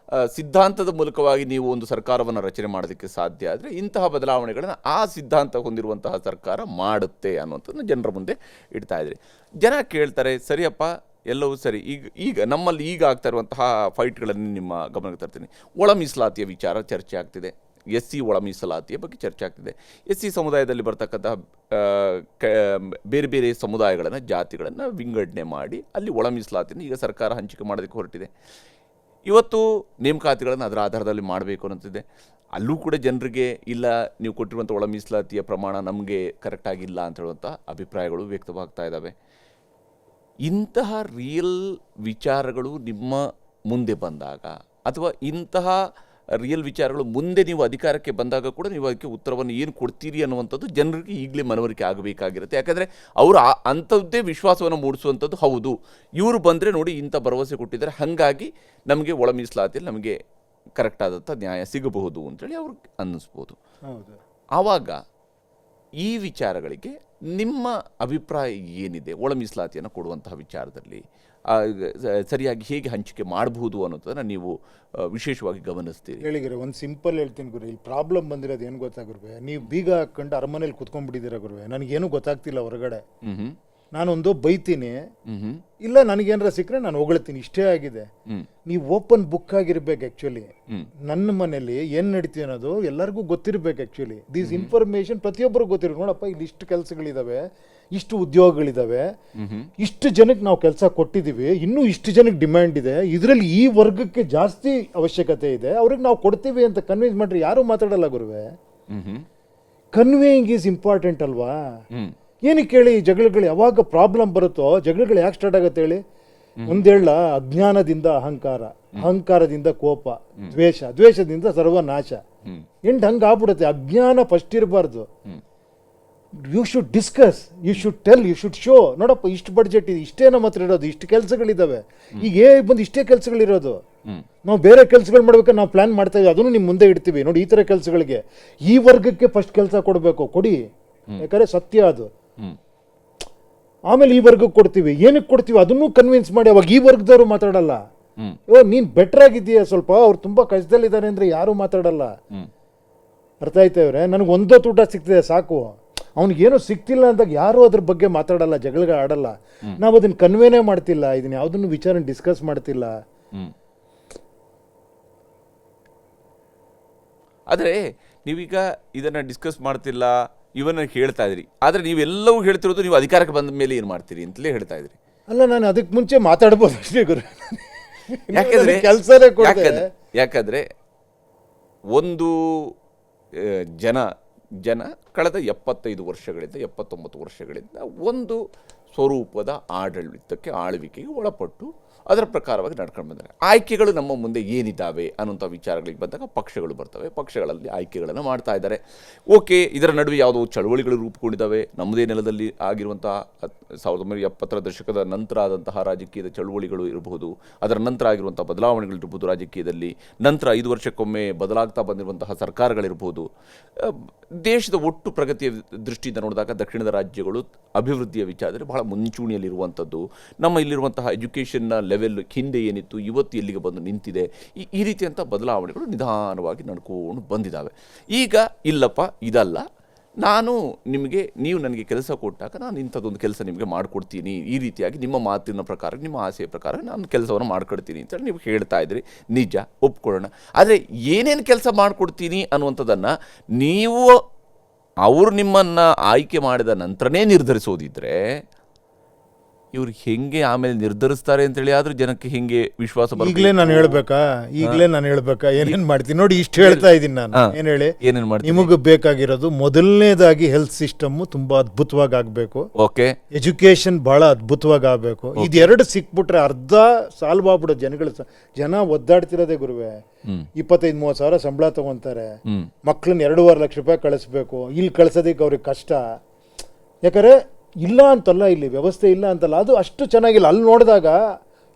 Speaker 1: ಸಿದ್ಧಾಂತದ ಮೂಲಕವಾಗಿ ನೀವು ಒಂದು ಸರ್ಕಾರವನ್ನು ರಚನೆ ಮಾಡೋದಕ್ಕೆ ಸಾಧ್ಯ ಆದರೆ ಇಂತಹ ಬದಲಾವಣೆಗಳನ್ನು ಆ ಸಿದ್ಧಾಂತ ಹೊಂದಿರುವಂತಹ ಸರ್ಕಾರ ಮಾಡುತ್ತೆ ಅನ್ನುವಂಥದ್ದನ್ನು ಜನರ ಮುಂದೆ ಇಡ್ತಾ ಇದ್ದೀರಿ. ಜನ ಕೇಳ್ತಾರೆ, ಸರಿಯಪ್ಪ ಎಲ್ಲವೂ ಸರಿ, ಈಗ ನಮ್ಮಲ್ಲಿ ಈಗ ಆಗ್ತಾ ಇರುವಂತಹ ಫೈಟ್ಗಳನ್ನು ನಿಮ್ಮ ಗಮನಕ್ಕೆ ತರ್ತೀನಿ. ಒಳ ಮೀಸಲಾತಿಯ ವಿಚಾರ ಚರ್ಚೆ ಆಗ್ತಿದೆ, SC ಒಳ ಮೀಸಲಾತಿಯ ಬಗ್ಗೆ ಚರ್ಚೆ ಆಗ್ತಿದೆ. SC ಸಮುದಾಯದಲ್ಲಿ ಬರ್ತಕ್ಕಂತಹ ಬೇರೆ ಬೇರೆ ಸಮುದಾಯಗಳನ್ನು, ಜಾತಿಗಳನ್ನು ವಿಂಗಡಣೆ ಮಾಡಿ ಅಲ್ಲಿ ಒಳ ಮೀಸಲಾತಿಯನ್ನು ಈಗ ಸರ್ಕಾರ ಹಂಚಿಕೆ ಮಾಡೋದಕ್ಕೆ ಹೊರಟಿದೆ. ಇವತ್ತು ನೇಮಕಾತಿಗಳನ್ನು ಅದರ ಆಧಾರದಲ್ಲಿ ಮಾಡಬೇಕು ಅನ್ನೋಂತಿದೆ. ಅಲ್ಲೂ ಕೂಡ ಜನರಿಗೆ ಇಲ್ಲ, ನೀವು ಕೊಟ್ಟಿರುವಂಥ ಒಳ ಮೀಸಲಾತಿಯ ಪ್ರಮಾಣ ನಮಗೆ ಕರೆಕ್ಟಾಗಿಲ್ಲ ಅಂತ ಹೇಳುವಂಥ ಅಭಿಪ್ರಾಯಗಳು ವ್ಯಕ್ತವಾಗ್ತಾ ಇದ್ದಾವೆ. ಇಂತಹ ರಿಯಲ್ ವಿಚಾರಗಳು ನಿಮ್ಮ ಮುಂದೆ ಬಂದಾಗ, ಅಥವಾ ಇಂತಹ ರಿಯಲ್ ವಿಚಾರಗಳು ಮುಂದೆ ನೀವು ಅಧಿಕಾರಕ್ಕೆ ಬಂದಾಗ ಕೂಡ ನೀವು ಅದಕ್ಕೆ ಉತ್ತರವನ್ನು ಏನು ಕೊಡ್ತೀರಿ ಅನ್ನುವಂಥದ್ದು ಜನರಿಗೆ ಈಗಲೇ ಮನವರಿಕೆ ಆಗಬೇಕಾಗಿರುತ್ತೆ. ಯಾಕಂದರೆ ಅವರು ಅಂಥದ್ದೇ ವಿಶ್ವಾಸವನ್ನು ಮೂಡಿಸುವಂಥದ್ದು, ಹೌದು ಇವರು ಬಂದರೆ ನೋಡಿ ಇಂಥ ಭರವಸೆ ಕೊಟ್ಟಿದ್ದಾರೆ, ಹಾಗಾಗಿ ನಮಗೆ ಒಳ ಮೀಸಲಾತಿಯಲ್ಲಿ ನಮಗೆ ಕರೆಕ್ಟ್ ಆದಂಥ ನ್ಯಾಯ ಸಿಗಬಹುದು ಅಂತೇಳಿ ಅವ್ರಿಗೆ ಅನ್ನಿಸ್ಬೋದು.
Speaker 2: ಹೌದು.
Speaker 1: ಆವಾಗ ಈ ವಿಚಾರಗಳಿಗೆ ನಿಮ್ಮ ಅಭಿಪ್ರಾಯ ಏನಿದೆ? ಒಳ ಮೀಸಲಾತಿಯನ್ನು ಕೊಡುವಂತಹ ವಿಚಾರದಲ್ಲಿ ಸರಿಯಾಗಿ ಹೇಗೆ ಹಂಚಿಕೆ ಮಾಡಬಹುದು ಅನ್ನೋದನ್ನು ನೀವು ವಿಶೇಷವಾಗಿ ಗಮನಿಸ್ತೀರಿ?
Speaker 2: ಹೇಳಿದ್ರೆ ಒಂದು ಸಿಂಪಲ್ ಹೇಳ್ತೀನಿ ಗುರು, ಇಲ್ಲಿ ಪ್ರಾಬ್ಲಮ್ ಬಂದಿರೋದು ಏನು ಗೊತ್ತಾ ಗುರುವೆ, ನೀವು ಬೀಗ ಹಾಕೊಂಡು ಅರಮನೇಲಿ ಕುತ್ಕೊಂಡ್ಬಿಟ್ಟಿದ್ದೀರ ಗುರುವೆ, ನನಗೇನು ಗೊತ್ತಾಗ್ತಿಲ್ಲ ಹೊರಗಡೆ. ನಾನೊಂದು ಬೈತೀನಿ, ಇಲ್ಲ ನನಗೇನಾರ ಸಿಕ್ಕರೆ ನಾನು ಹೊಗಳ್ತೀನಿ, ಇಷ್ಟೇ ಆಗಿದೆ. ನೀವು ಓಪನ್ ಬುಕ್ ಆಗಿರ್ಬೇಕು. ಆ್ಯಕ್ಚುಲಿ ನನ್ನ ಮನೇಲಿ ಏನು ನಡೀತೀವಿ ಅನ್ನೋದು ಎಲ್ಲರಿಗೂ ಗೊತ್ತಿರಬೇಕು. ಆ್ಯಕ್ಚುಲಿ ದಿಸ್ ಇನ್ಫಾರ್ಮೇಷನ್ ಪ್ರತಿಯೊಬ್ಬರಿಗೂ ಗೊತ್ತಿರ್ಬೇಕು. ನೋಡಪ್ಪ ಇಲ್ಲಿ ಇಷ್ಟು ಕೆಲಸಗಳಿದ್ದಾವೆ, ಇಷ್ಟು ಉದ್ಯೋಗಗಳಿದ್ದಾವೆ, ಇಷ್ಟು ಜನಕ್ಕೆ ನಾವು ಕೆಲಸ ಕೊಟ್ಟಿದ್ದೀವಿ, ಇನ್ನೂ ಇಷ್ಟು ಜನಕ್ಕೆ ಡಿಮ್ಯಾಂಡ್ ಇದೆ, ಇದರಲ್ಲಿ ಈ ವರ್ಗಕ್ಕೆ ಜಾಸ್ತಿ ಅವಶ್ಯಕತೆ ಇದೆ, ಅವ್ರಿಗೆ ನಾವು ಕೊಡ್ತೀವಿ ಅಂತ ಕನ್ವಿನ್ಸ್ ಮಾಡ್ರಿ. ಯಾರೂ ಮಾತಾಡಲ್ಲ ಗುರುವೆ. ಕನ್ವೇಯಿಂಗ್ ಈಸ್ ಇಂಪಾರ್ಟೆಂಟ್ ಅಲ್ವಾ? ಏನಕ್ಕೆ ಹೇಳಿ ಜಗಳಗಳು ಯಾವಾಗ ಪ್ರಾಬ್ಲಮ್ ಬರುತ್ತೋ, ಜಗಳಗಳು ಯಾಕೆ ಸ್ಟಾರ್ಟ್ ಆಗುತ್ತೆ ಹೇಳಿ? ಒಂದೇಳ ಅಜ್ಞಾನದಿಂದ ಅಹಂಕಾರ, ಅಹಂಕಾರದಿಂದ ಕೋಪ, ದ್ವೇಷದಿಂದ ಸರ್ವನಾಶ. ಹಂಗೆ ಆಗ್ಬಿಡುತ್ತೆ. ಅಜ್ಞಾನ ಫಸ್ಟ್ ಇರಬಾರ್ದು. You should discuss, you should tell, you should show. ನೋಡಪ್ಪ ಇಷ್ಟು ಬಡ್ಜೆಟ್ ಇದೆ, ಇಷ್ಟೇ ನಮ್ಮ ಹತ್ರ ಇರೋದು, ಇಷ್ಟು ಕೆಲಸಗಳಿದ್ದಾವೆ, ಈಗ ಬಂದು ಇಷ್ಟೇ ಕೆಲಸಗಳಿರೋದು, ನಾವು ಬೇರೆ ಕೆಲಸಗಳು ಮಾಡ್ಬೇಕಾದ್ರೆ ನಾವು ಪ್ಲಾನ್ ಮಾಡ್ತಾ ಇದ್ದೀವಿ, ಅದನ್ನು ನಿಮ್ಮ ಮುಂದೆ ಇಡ್ತೀವಿ ನೋಡಿ. ಈ ಥರ ಕೆಲಸಗಳಿಗೆ ಈ ವರ್ಗಕ್ಕೆ ಫಸ್ಟ್ ಕೆಲಸ ಕೊಡಬೇಕು, ಕೊಡಿ, ಯಾಕಂದರೆ ಸತ್ಯ ಅದು. ಆಮೇಲೆ ಈ ವರ್ಗಕ್ಕೆ ಕೊಡ್ತೀವಿ, ಏನಕ್ಕೆ ಕೊಡ್ತೀವಿ ಅದನ್ನು ಕನ್ವಿನ್ಸ್ ಮಾಡಿ. ಅವಾಗ ಈ ವರ್ಗದವರು ಮಾತಾಡಲ್ಲ, ನೀನು ಬೆಟರ್ ಆಗಿದ್ದೀಯ ಸ್ವಲ್ಪ, ಅವ್ರು ತುಂಬ ಕಷ್ಟದಲ್ಲಿದ್ದಾರೆ ಅಂದರೆ ಯಾರೂ ಮಾತಾಡಲ್ಲ. ಅರ್ಥ ಆಯ್ತಾ ಇವ್ರೆ? ನನಗೆ ಒಂದೊತ್ತು ಊಟ ಸಿಗ್ತಿದೆ ಸಾಕು, ಅವ್ನಿಗೇನೋ ಸಿಗ್ತಿಲ್ಲ ಅಂದಾಗ ಯಾರೂ ಅದ್ರ ಬಗ್ಗೆ ಮಾತಾಡಲ್ಲ, ಜಗಳ ಆಡಲ್ಲ. ನಾವು ಅದನ್ನು ಕನ್ವೇನೇ ಮಾಡ್ತಿಲ್ಲ, ಇದನ್ನ ಯಾವುದನ್ನು ವಿಚಾರ ಡಿಸ್ಕಸ್ ಮಾಡ್ತಿಲ್ಲ.
Speaker 1: ಆದರೆ ನೀವೀಗ ಇದನ್ನು ಡಿಸ್ಕಸ್ ಮಾಡ್ತಿಲ್ಲ, ಇವನ್ನ ಹೇಳ್ತಾ ಇದ್ರಿ, ಆದರೆ ನೀವೆಲ್ಲವೂ ಹೇಳ್ತಿರೋದು ನೀವು ಅಧಿಕಾರಕ್ಕೆ ಬಂದ ಮೇಲೆ ಏನು ಮಾಡ್ತೀರಿ ಅಂತಲೇ ಹೇಳ್ತಾ ಇದ್ರಿ.
Speaker 2: ಅಲ್ಲ, ನಾನು ಅದಕ್ಕೆ ಮುಂಚೆ ಮಾತಾಡ್ಬೋದು ಅಷ್ಟೇ ಗುರು.
Speaker 1: ಯಾಕೆಂದರೆ
Speaker 2: ಕೆಲಸನೇ
Speaker 1: ಯಾಕಂದರೆ ಒಂದು ಜನ ಕಳೆದ 75 ವರ್ಷಗಳಿಂದ 79 ವರ್ಷಗಳಿಂದ ಒಂದು ಸ್ವರೂಪದ ಆಳ್ವಿಕೆಗೆ ಒಳಪಟ್ಟು ಅದರ ಪ್ರಕಾರವಾಗಿ ನಡ್ಕೊಂಡು ಬಂದರೆ, ಆಯ್ಕೆಗಳು ನಮ್ಮ ಮುಂದೆ ಏನಿದ್ದಾವೆ ಅನ್ನೋಂಥ ವಿಚಾರಗಳಿಗೆ ಬಂದಾಗ ಪಕ್ಷಗಳು ಬರ್ತವೆ, ಪಕ್ಷಗಳಲ್ಲಿ ಆಯ್ಕೆಗಳನ್ನು ಮಾಡ್ತಾ ಇದ್ದಾರೆ. ಓಕೆ, ಇದರ ನಡುವೆ ಯಾವುದೋ ಚಳವಳಿಗಳು ರೂಪುಗೊಂಡಿದ್ದಾವೆ. ನಮ್ಮದೇ ನೆಲದಲ್ಲಿ ಆಗಿರುವಂತಹ 1970ರ ದಶಕದ ನಂತರ ಆದಂತಹ ರಾಜಕೀಯದ ಚಳವಳಿಗಳು ಇರಬಹುದು, ಅದರ ನಂತರ ಆಗಿರುವಂಥ ಬದಲಾವಣೆಗಳಿರ್ಬೋದು ರಾಜಕೀಯದಲ್ಲಿ, ನಂತರ 5 ವರ್ಷಕ್ಕೊಮ್ಮೆ ಬದಲಾಗ್ತಾ ಬಂದಿರುವಂತಹ ಸರ್ಕಾರಗಳಿರ್ಬೋದು. ದೇಶದ ಒಟ್ಟು ಪ್ರಗತಿಯ ದೃಷ್ಟಿಯಿಂದ ನೋಡಿದಾಗ ದಕ್ಷಿಣದ ರಾಜ್ಯಗಳು ಅಭಿವೃದ್ಧಿಯ ವಿಚಾರದಲ್ಲಿ ಬಹಳ ಮುಂಚೂಣಿಯಲ್ಲಿರುವಂಥದ್ದು. ನಮ್ಮ ಇಲ್ಲಿರುವಂತಹ ಎಜುಕೇಷನ್ನ ಲೆವೆಲ್ ಹಿಂದೆ ಏನಿತ್ತು, ಇವತ್ತು ಎಲ್ಲಿಗೆ ಬಂದು ನಿಂತಿದೆ. ಈ ರೀತಿಯಂಥ ಬದಲಾವಣೆಗಳು ನಿಧಾನವಾಗಿ ನಡ್ಕೊಂಡು ಬಂದಿದ್ದಾವೆ. ಈಗ ಇಲ್ಲಪ್ಪ ಇದಲ್ಲ, ನಾನು ನಿಮಗೆ, ನೀವು ನನಗೆ ಕೆಲಸ ಕೊಟ್ಟಾಗ ನಾನು ಇಂಥದ್ದೊಂದು ಕೆಲಸ ನಿಮಗೆ ಮಾಡಿಕೊಡ್ತೀನಿ, ಈ ರೀತಿಯಾಗಿ ನಿಮ್ಮ ಮಾತಿನ ಪ್ರಕಾರ, ನಿಮ್ಮ ಆಸೆಯ ಪ್ರಕಾರ ನಾನು ಕೆಲಸವನ್ನು ಮಾಡ್ಕೊಡ್ತೀನಿ ಅಂತೇಳಿ ನೀವು ಹೇಳ್ತಾ ಇದ್ರಿ. ನಿಜ, ಒಪ್ಕೊಳ್ಳೋಣ. ಆದರೆ ಏನೇನು ಕೆಲಸ ಮಾಡಿಕೊಡ್ತೀನಿ ಅನ್ನುವಂಥದ್ದನ್ನು ನೀವು ಅವರು ನಿಮ್ಮನ್ನು ಆಯ್ಕೆ ಮಾಡಿದ ನಂತರನೇ ನಿರ್ಧರಿಸೋದಿದ್ರೆ ಇವ್ರು ಹೆಂಗೆ ಆಮೇಲೆ ನಿರ್ಧರಿಸ್ತಾರೆ ಅಂತೇಳಿ ಆದ್ರೂ ಜನಕ್ಕೆ ಹೆಂಗೆ ವಿಶ್ವಾಸ ಬರುತ್ತೆ?
Speaker 2: ಈಗಲೇ ನಾನು ಹೇಳ್ಬೇಕಾ ಏನೇನ್ ಮಾಡ್ತೀನಿ ನೋಡಿ, ಇಷ್ಟು ಹೇಳ್ತಾ ಇದ್ದೀನಿ ನಾನು. ಏನ್ ಹೇಳಿ,
Speaker 1: ಏನೇನು ಮಾಡ್ತೀನಿ?
Speaker 2: ನಿಮಗೆ ಬೇಕಾಗಿರೋದು ಮೊದಲನೇದಾಗಿ ಹೆಲ್ತ್ ಸಿಸ್ಟಮ್ ತುಂಬಾ ಅದ್ಭುತವಾಗಿ ಆಗ್ಬೇಕು.
Speaker 1: ಓಕೆ.
Speaker 2: ಎಜುಕೇಶನ್ ಬಹಳ ಅದ್ಭುತವಾಗಿ ಆಗ್ಬೇಕು. ಇದೆರಡು ಸಿಕ್ಬಿಟ್ರೆ ಅರ್ಧ ಸಾಲ್ವ್ ಆಗ್ಬಿಡೋದು. ಜನ ಒದ್ದಾಡ್ತಿರೋದೇ ಗುರುವೆ. 25-30 ಸಾವಿರ ಸಂಬಳ ತಗೊಂತಾರೆ, ಮಕ್ಳನ್ನ 2.5 ಲಕ್ಷ ರೂಪಾಯಿ ಕಳಿಸ್ಬೇಕು. ಇಲ್ಲಿ ಕಳ್ಸೋದಕ್ಕೆ ಅವ್ರಿಗೆ ಕಷ್ಟ. ಯಾಕಂದ್ರೆ ಇಲ್ಲ ಅಂತಲ್ಲ, ಇಲ್ಲಿ ವ್ಯವಸ್ಥೆ ಇಲ್ಲ ಅಂತಲ್ಲ, ಅದು ಅಷ್ಟು ಚೆನ್ನಾಗಿಲ್ಲ. ಅಲ್ಲಿ ನೋಡಿದಾಗ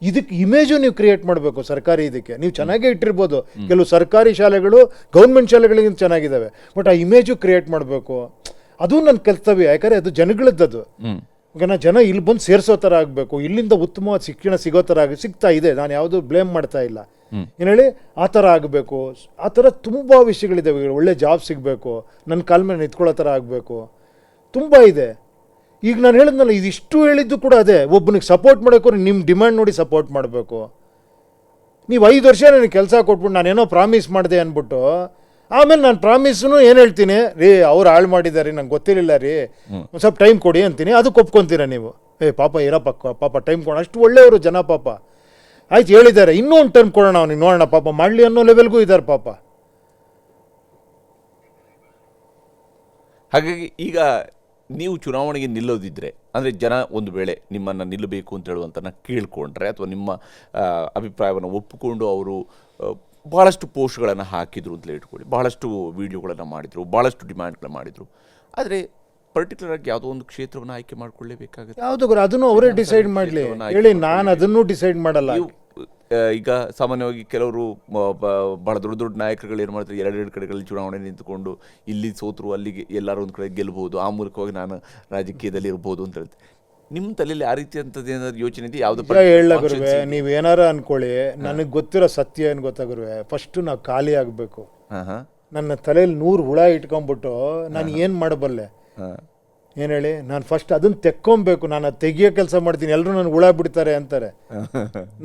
Speaker 2: ಇದಕ್ಕೆ ಇಮೇಜು ನೀವು ಕ್ರಿಯೇಟ್ ಮಾಡಬೇಕು. ಸರ್ಕಾರಿ ಇದಕ್ಕೆ ನೀವು ಚೆನ್ನಾಗೇ ಇಟ್ಟಿರ್ಬೋದು, ಕೆಲವು ಸರ್ಕಾರಿ ಶಾಲೆಗಳು ಗೌರ್ಮೆಂಟ್ ಶಾಲೆಗಳಿಗಿಂತ ಚೆನ್ನಾಗಿದ್ದಾವೆ, ಬಟ್ ಆ ಇಮೇಜು ಕ್ರಿಯೇಟ್ ಮಾಡಬೇಕು. ಅದು ನನ್ನ ಕರ್ತವ್ಯ. ಯಾಕಂದರೆ ಅದು ಜನಗಳದ್ದು. ಈಗ ಜನ ಇಲ್ಲಿ ಬಂದು ಸೇರಿಸೋ ಥರ ಆಗಬೇಕು, ಇಲ್ಲಿಂದ ಉತ್ತಮವಾದ ಶಿಕ್ಷಣ ಸಿಗೋ ಥರ ಸಿಗ್ತಾ ಇದೆ. ನಾನು ಯಾವುದು ಬ್ಲೇಮ್ ಮಾಡ್ತಾ ಇಲ್ಲ. ಏನು ಹೇಳಿ, ಆ ಥರ ಆಗಬೇಕು. ಆ ಥರ ತುಂಬ ವಿಷಯಗಳಿದ್ದಾವೆ. ಒಳ್ಳೆ ಜಾಬ್ ಸಿಗಬೇಕು, ನನ್ನ ಕಾಲ ಮೇಲೆ ನಿಂತ್ಕೊಳ್ಳೋ ಥರ ಆಗಬೇಕು, ತುಂಬ ಇದೆ. ಈಗ ನಾನು ಹೇಳಿದ್ನಲ್ಲ, ಇದಿಷ್ಟು ಹೇಳಿದ್ದು ಕೂಡ ಅದೇ. ಒಬ್ಬನಿಗೆ ಸಪೋರ್ಟ್ ಮಾಡೋಕ್ಕೂ ನಿಮ್ಮ ಡಿಮ್ಯಾಂಡ್ ನೋಡಿ ಸಪೋರ್ಟ್ ಮಾಡಬೇಕು. ನೀವು 5 ವರ್ಷ ನನಗೆ ಕೆಲಸ ಕೊಟ್ಬಿಟ್ಟು ನಾನೇನೋ ಪ್ರಾಮಿಸ್ ಮಾಡಿದೆ ಅಂದ್ಬಿಟ್ಟು ಆಮೇಲೆ ನಾನು ಪ್ರಾಮಿಸ್ನು ಏನು ಹೇಳ್ತೀನಿ ರೀ, ಅವ್ರು ಹಾಳು ಮಾಡಿದ್ದಾರೆ, ನಂಗೆ ಗೊತ್ತಿರಲಿಲ್ಲ ರೀ, ಒಂದು ಸ್ವಲ್ಪ ಟೈಮ್ ಕೊಡಿ ಅಂತೀನಿ. ಅದಕ್ಕೆ ಒಪ್ಕೊತೀರ ನೀವು? ಪಾಪ ಇರಪ್ಪ, ಪಾಪ ಟೈಮ್ ಕೊಡೋಣ, ಅಷ್ಟು ಒಳ್ಳೆಯವರು ಜನ ಪಾಪ. ಆಯ್ತು ಹೇಳಿದ್ದಾರೆ, ಇನ್ನೂ ಒಂದು ಟೈಮ್ ಕೊಡೋಣ ಅವ್ನಿಗೆ, ನೋಡೋಣ ಪಾಪ ಮಾಡಲಿ ಅನ್ನೋ ಲೆವೆಲ್ಗೂ ಇದ್ದಾರೆ ಪಾಪ.
Speaker 1: ಹಾಗಾಗಿ ಈಗ ನೀವು ಚುನಾವಣೆಗೆ ನಿಲ್ಲೋದಿದ್ರೆ, ಅಂದರೆ ಜನ ಒಂದು ವೇಳೆ ನಿಮ್ಮನ್ನು ನಿಲ್ಲಬೇಕು ಅಂತ ಹೇಳುವಂತನ ಕೇಳಿಕೊಂಡ್ರೆ, ಅಥವಾ ನಿಮ್ಮ ಅಭಿಪ್ರಾಯವನ್ನು ಒಪ್ಪಿಕೊಂಡು ಅವರು ಭಾಳಷ್ಟು ಪೋಸ್ಟ್ಗಳನ್ನು ಹಾಕಿದ್ರು ಅಂತಲೇ ಇಟ್ಕೊಳ್ಳಿ, ಭಾಳಷ್ಟು ವೀಡಿಯೋಗಳನ್ನು ಮಾಡಿದರು, ಭಾಳಷ್ಟು ಡಿಮ್ಯಾಂಡ್ಗಳನ್ನು ಮಾಡಿದರು, ಆದರೆ ಪರ್ಟಿಕ್ಯುಲರ್ ಆಗಿ ಯಾವುದೋ ಒಂದು ಕ್ಷೇತ್ರವನ್ನು ಆಯ್ಕೆ ಮಾಡಿಕೊಳ್ಳೇಬೇಕಾಗುತ್ತೆ.
Speaker 2: ಯಾವುದು ಗುರು, ಅದನ್ನು ಅವರೇ ಡಿಸೈಡ್ ಮಾಡಲಿ. ಹೇಳಿ, ನಾನು ಅದನ್ನು ಡಿಸೈಡ್ ಮಾಡಲ್ಲ.
Speaker 1: ಈಗ ಸಾಮಾನ್ಯವಾಗಿ ಕೆಲವರು ಭಾಳ ದೊಡ್ಡ ದೊಡ್ಡ ನಾಯಕರುಗಳು ಏನು ಮಾಡ್ತಾರೆ, ಎರಡೆರಡು ಕಡೆಗಳಲ್ಲಿ ಚುನಾವಣೆ ನಿಂತುಕೊಂಡು ಇಲ್ಲಿ ಸೋತರು ಅಲ್ಲಿಗೆ ಎಲ್ಲರೂ ಒಂದು ಕಡೆ ಗೆಲ್ಬೋದು, ಆ ಮೂಲಕವಾಗಿ ನಾನು ರಾಜಕೀಯದಲ್ಲಿ ಇರ್ಬೋದು ಅಂತ ಹೇಳ್ತಾರೆ. ನಿಮ್ಮ ತಲೆಯಲ್ಲಿ ಆ ರೀತಿಯಂಥದ್ದು ಏನಾದ್ರು ಯೋಚನೆ ಇದೆ? ಯಾವುದು
Speaker 2: ಹೇಳ ಗುರುವೆ, ನೀವೇನಾರ ಅನ್ಕೊಳ್ಳಿ, ನನಗೆ ಗೊತ್ತಿರೋ ಸತ್ಯ ಏನು ಗೊತ್ತಾ ಗುರುವೆ, ಫಸ್ಟು ನಾವು ಖಾಲಿ ಆಗಬೇಕು. ನನ್ನ ತಲೆಯಲ್ಲಿ 100 ಹುಳ ಇಟ್ಕೊಂಡ್ಬಿಟ್ಟು ನಾನು ಏನು ಮಾಡಬಲ್ಲೆ? ಏನು ಹೇಳಿ, ನಾನು ಫಸ್ಟ್ ಅದನ್ನು ತೆಕ್ಕೊಬೇಕು. ನಾನು ಅದು ತೆಗಿಯೋ ಕೆಲಸ ಮಾಡ್ತೀನಿ, ಎಲ್ಲರೂ ನನಗೆ ಹುಳ ಬಿಡ್ತಾರೆ ಅಂತಾರೆ.